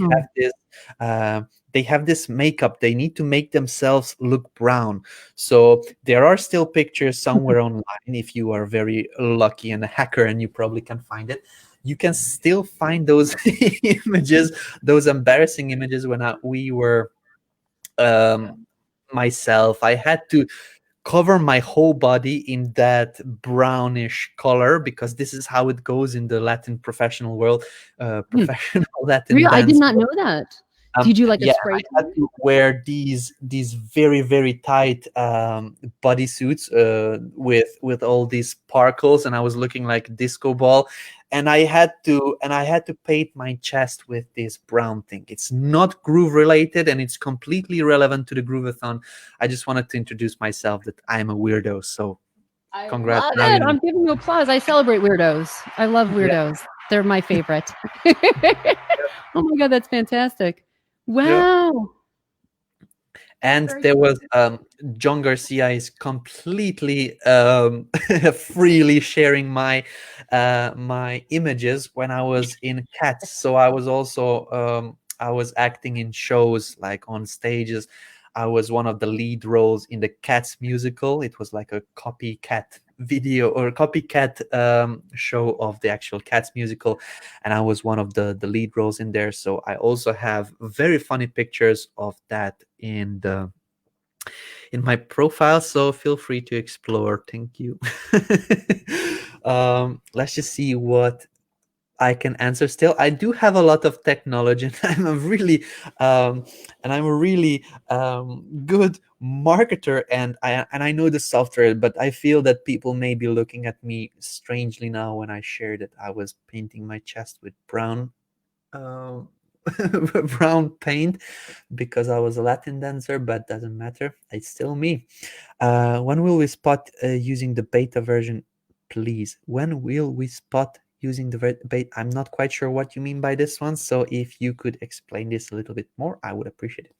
have this makeup. They need to make themselves look brown. So there are still pictures somewhere online. If you are very lucky and a hacker, and you probably can find it, you can still find those images, those embarrassing images when we were myself. I had to cover my whole body in that brownish color because this is how it goes in the Latin professional world, professional Latin dance. I did not know that. Do you do like a spray? I had to wear these very, very tight bodysuits with all these sparkles, and I was looking like a disco ball. And I had to paint my chest with this brown thing. It's not groove related, and it's completely irrelevant to the Grooveathon. I just wanted to introduce myself that I'm a weirdo. So, congrats! I love it. I'm giving you applause. I celebrate weirdos. I love weirdos. Yeah. They're my favorite. Oh my god, that's fantastic! Wow. Yeah. And there was John Garcia is completely freely sharing my my images when I was in Cats. So I was also I was acting in shows, like on stages. I was one of the lead roles in the Cats musical. It was like a copycat video or copycat show of the actual Cats musical, and I was one of the lead roles in there. So I also have very funny pictures of that in my profile, so feel free to explore. Thank you. Let's just see what I can answer. Still, I do have a lot of tech knowledge, and I'm a really good marketer, and I know the software, but I feel that people may be looking at me strangely now when I shared that I was painting my chest with brown brown paint because I was a Latin dancer, but doesn't matter. It's still me. When will we spot using the beta version, please? When will we spot using the beta? I'm not quite sure what you mean by this one. So if you could explain this a little bit more, I would appreciate it.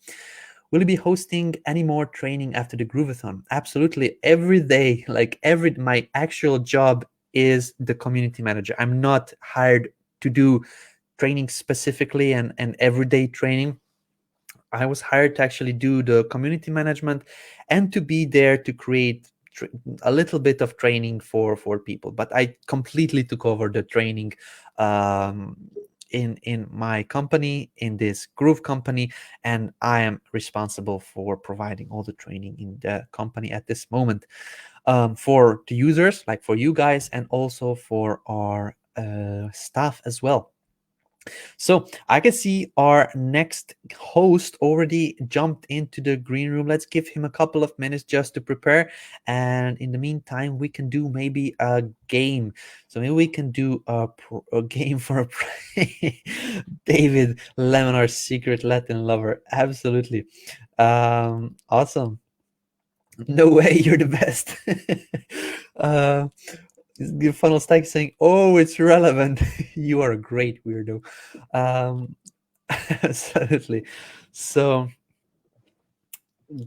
Will you be hosting any more training after the Grooveathon? Absolutely. Every day, my actual job is the community manager. I'm not hired to do training specifically and everyday training. I was hired to actually do the community management and to be there to create a little bit of training for people. But I completely took over the training in my company, in this Groove company, and I am responsible for providing all the training in the company at this moment for the users, like for you guys, and also for our staff as well. So I can see our next host already jumped into the green room. Let's give him a couple of minutes just to prepare. And in the meantime, we can do maybe a game. So maybe we can do a game for David Lemon, our secret Latin lover. Absolutely. Awesome. No way, you're the best. The funnel stack saying, "Oh, it's relevant." You are a great weirdo. Absolutely. So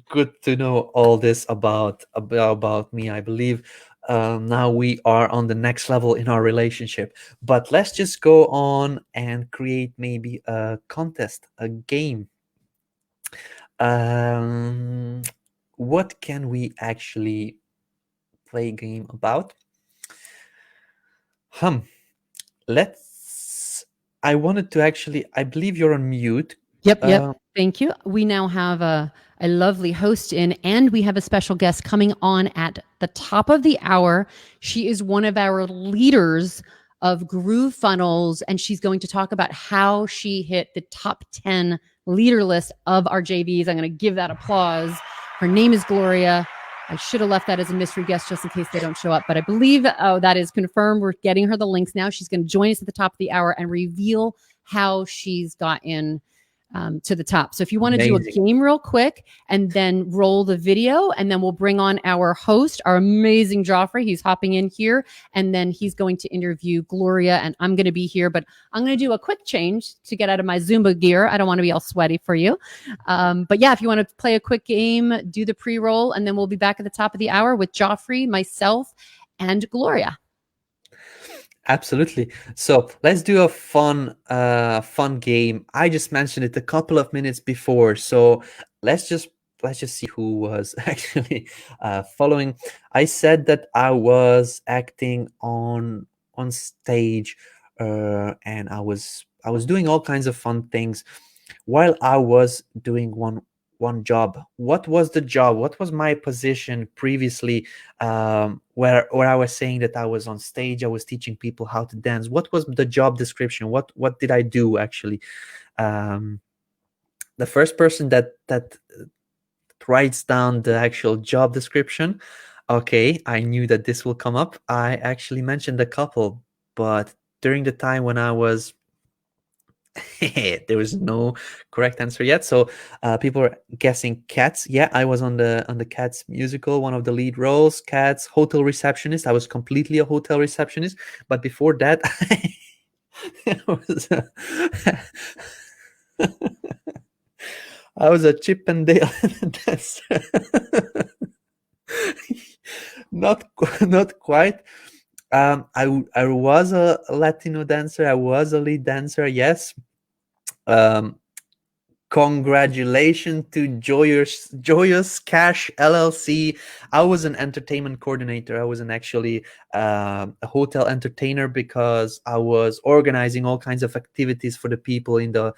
good to know all this about me. I believe now we are on the next level in our relationship. But let's just go on and create maybe a contest, a game. What can we actually play a game about? I wanted to actually, I believe you're on mute. Yep. Thank you. We now have a a lovely host in, and we have a special guest coming on at the top of the hour. She is one of our leaders of GrooveFunnels, and she's going to talk about how she hit the top 10 leader list of our JVs. I'm going to give that applause. Her name is Gloria. I should have left that as a mystery guest just in case they don't show up, but I believe that is confirmed. We're getting her the links now. She's going to join us at the top of the hour and reveal how she's got in to the top. So if you want to do a game real quick and then roll the video, and then we'll bring on our host, our amazing Joffrey. He's hopping in here, and then he's going to interview Gloria, and I'm going to be here, but I'm going to do a quick change to get out of my Zumba gear. I don't want to be all sweaty for you. But yeah, if you want to play a quick game, do the pre-roll, and then we'll be back at the top of the hour with Joffrey, myself, and Gloria. Absolutely. So let's do a fun game. I just mentioned it a couple of minutes before. So let's just see who was actually following. I said that I was acting on stage, and I was doing all kinds of fun things while I was doing one job. What was the job? What was my position previously, where I was saying that I was on stage, I was teaching people how to dance? What was the job description? What did I do actually? The first person that writes down the actual job description, okay, I knew that this will come up. I actually mentioned a couple, but during the time when I was there was no correct answer yet, so people are guessing Cats. Yeah, I was on the Cats musical, one of the lead roles. Cats, hotel receptionist. I was completely a hotel receptionist, but before that I was a Chip and Dale dancer. Not quite. I was a Latino dancer. I was a lead dancer. Yes. Congratulations to Joyous Cash LLC. I was an entertainment coordinator. I wasn't actually a hotel entertainer, because I was organizing all kinds of activities for the people in the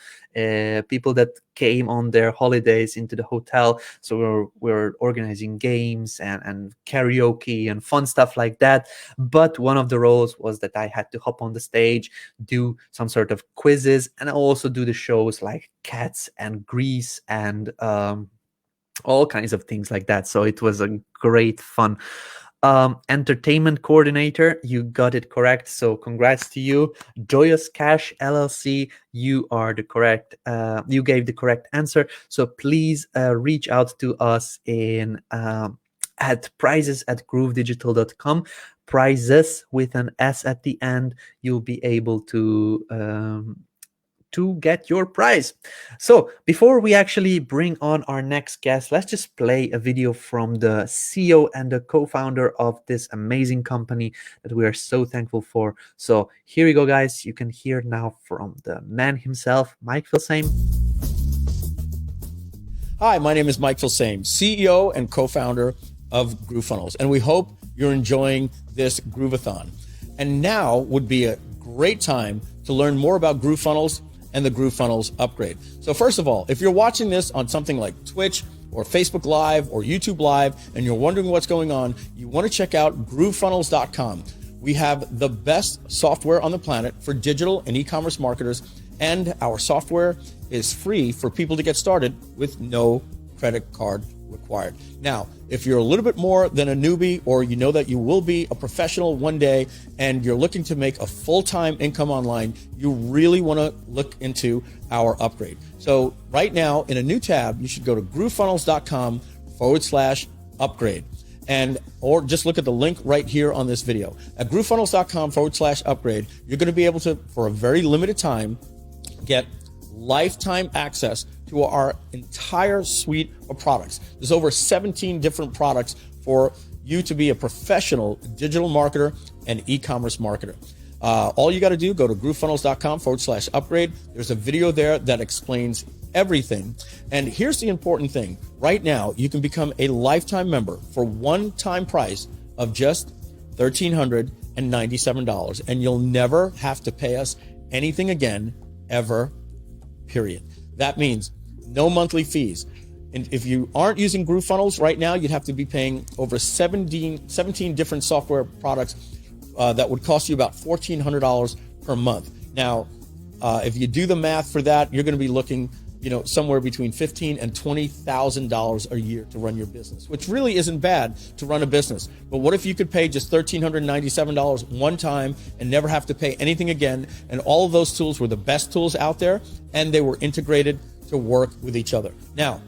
people that came on their holidays into the hotel. So we're organizing games and karaoke and fun stuff like that. But one of the roles was that I had to hop on the stage, do some sort of quizzes, and also do the shows like Cats and Grease and all kinds of things like that. So it was a great fun. Entertainment coordinator, you got it correct. So congrats to you. Joyous Cash LLC, you are the correct, you gave the correct answer. So please reach out to us in at prizes@groovedigital.com. Prizes with an S at the end. You'll be able to get your prize. So before we actually bring on our next guest, let's just play a video from the CEO and the co-founder of this amazing company that we are so thankful for. So here you go, guys. You can hear now from the man himself, Mike Filsaime. Hi, my name is Mike Filsaime, CEO and co-founder of GrooveFunnels, and we hope you're enjoying this Grooveathon. And now would be a great time to learn more about GrooveFunnels and the GrooveFunnels upgrade. So first of all, if you're watching this on something like Twitch or Facebook Live or YouTube Live, and you're wondering what's going on, you want to check out GrooveFunnels.com. We have the best software on the planet for digital and e-commerce marketers, and our software is free for people to get started with no credit card required. Now, if you're a little bit more than a newbie, or you know that you will be a professional one day and you're looking to make a full-time income online, you really want to look into our upgrade. So right now in a new tab, you should go to groovefunnels.com/upgrade. Or just look at the link right here on this video. At groovefunnels.com/upgrade, you're going to be able to, for a very limited time, get lifetime access to our entire suite of products. There's over 17 different products for you to be a professional digital marketer and e-commerce marketer. All you got to do, go to groovefunnels.com/upgrade. There's a video there that explains everything. And here's the important thing. Right now, you can become a lifetime member for one-time price of just $1,397. And you'll never have to pay us anything again, ever, period. That means no monthly fees. And if you aren't using GrooveFunnels right now, you'd have to be paying over 17 different software products that would cost you about $1,400 per month. Now, if you do the math for that, you're going to be looking, somewhere between $15,000 and $20,000 a year to run your business, which really isn't bad to run a business. But what if you could pay just $1,397 one time and never have to pay anything again? And all of those tools were the best tools out there, and they were integrated to work with each other. Now,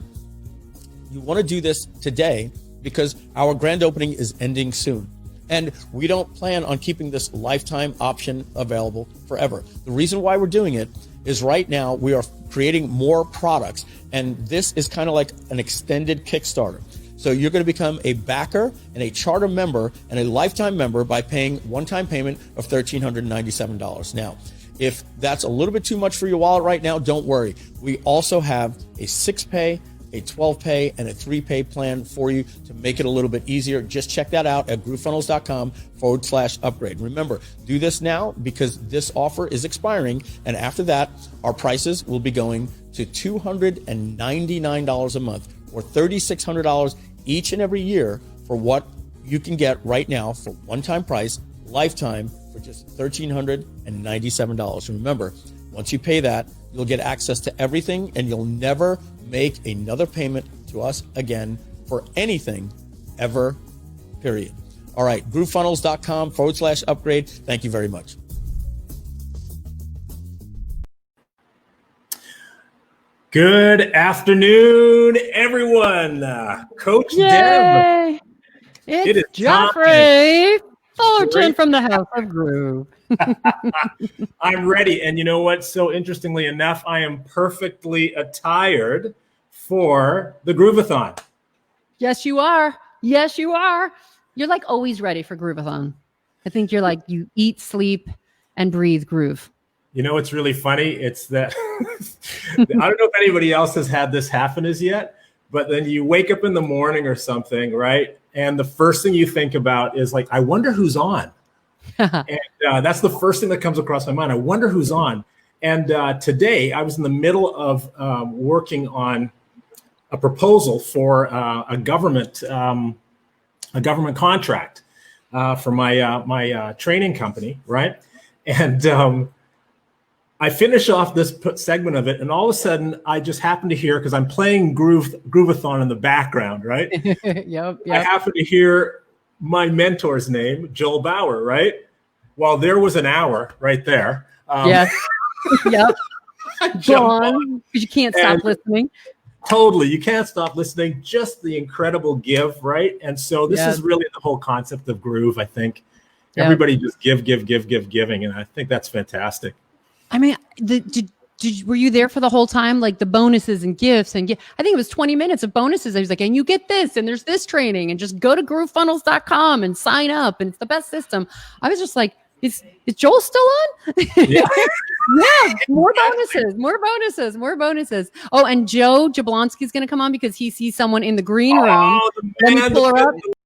you want to do this today because our grand opening is ending soon. And we don't plan on keeping this lifetime option available forever. The reason why we're doing it is right now we are creating more products, and this is kind of like an extended Kickstarter. So you're going to become a backer and a charter member and a lifetime member by paying one-time payment of $1,397. Now, if that's a little bit too much for your wallet right now, don't worry. We also have a 6-pay, a 12-pay, and a 3-pay plan for you to make it a little bit easier. Just check that out at groovefunnels.com/upgrade. Remember, do this now because this offer is expiring, and after that, our prices will be going to $299 a month or $3,600 each and every year for what you can get right now for one-time price, lifetime for just $1,397. Remember, once you pay that, you'll get access to everything, and you'll never make another payment to us again for anything ever, period. All right, groovefunnels.com/upgrade. Thank you very much. Good afternoon, everyone. Coach Yay! Deb. It's Geoffrey Fullerton from the House of Groove. I'm ready. And you know what? So interestingly enough, I am perfectly attired for the Grooveathon. Yes, you are. Yes, you are. You're like always ready for Grooveathon. I think you're like, you eat, sleep, and breathe groove. You know what's really funny? It's that I don't know if anybody else has had this happen as yet, but then you wake up in the morning or something, right? And the first thing you think about is like, I wonder who's on. And that's the first thing that comes across my mind. I wonder who's on. And today I was in the middle of working on a proposal for a government contract for my training company, right? And I finish off this segment of it, and all of a sudden I just happen to hear, because I'm playing Grooveathon in the background, right? Yep. I happen to hear my mentor's name, Joel Bauer, right? Well, there was an hour right there. Yes. Yep. Go on, because you can't stop listening. Totally. You can't stop listening. Just the incredible give, right? And so this is really the whole concept of Groove, I think. Everybody just giving. And I think that's fantastic. I mean, were you there for the whole time? Like the bonuses and gifts I think it was 20 minutes of bonuses. I was like, and you get this, and there's this training, and just go to groovefunnels.com and sign up, and it's the best system. I was just like, is Joel still on? Yeah. Yeah, more bonuses. Oh, and Joe Jablonski's going to come on because he sees someone in the green room. Oh, the man, Let me pull her up.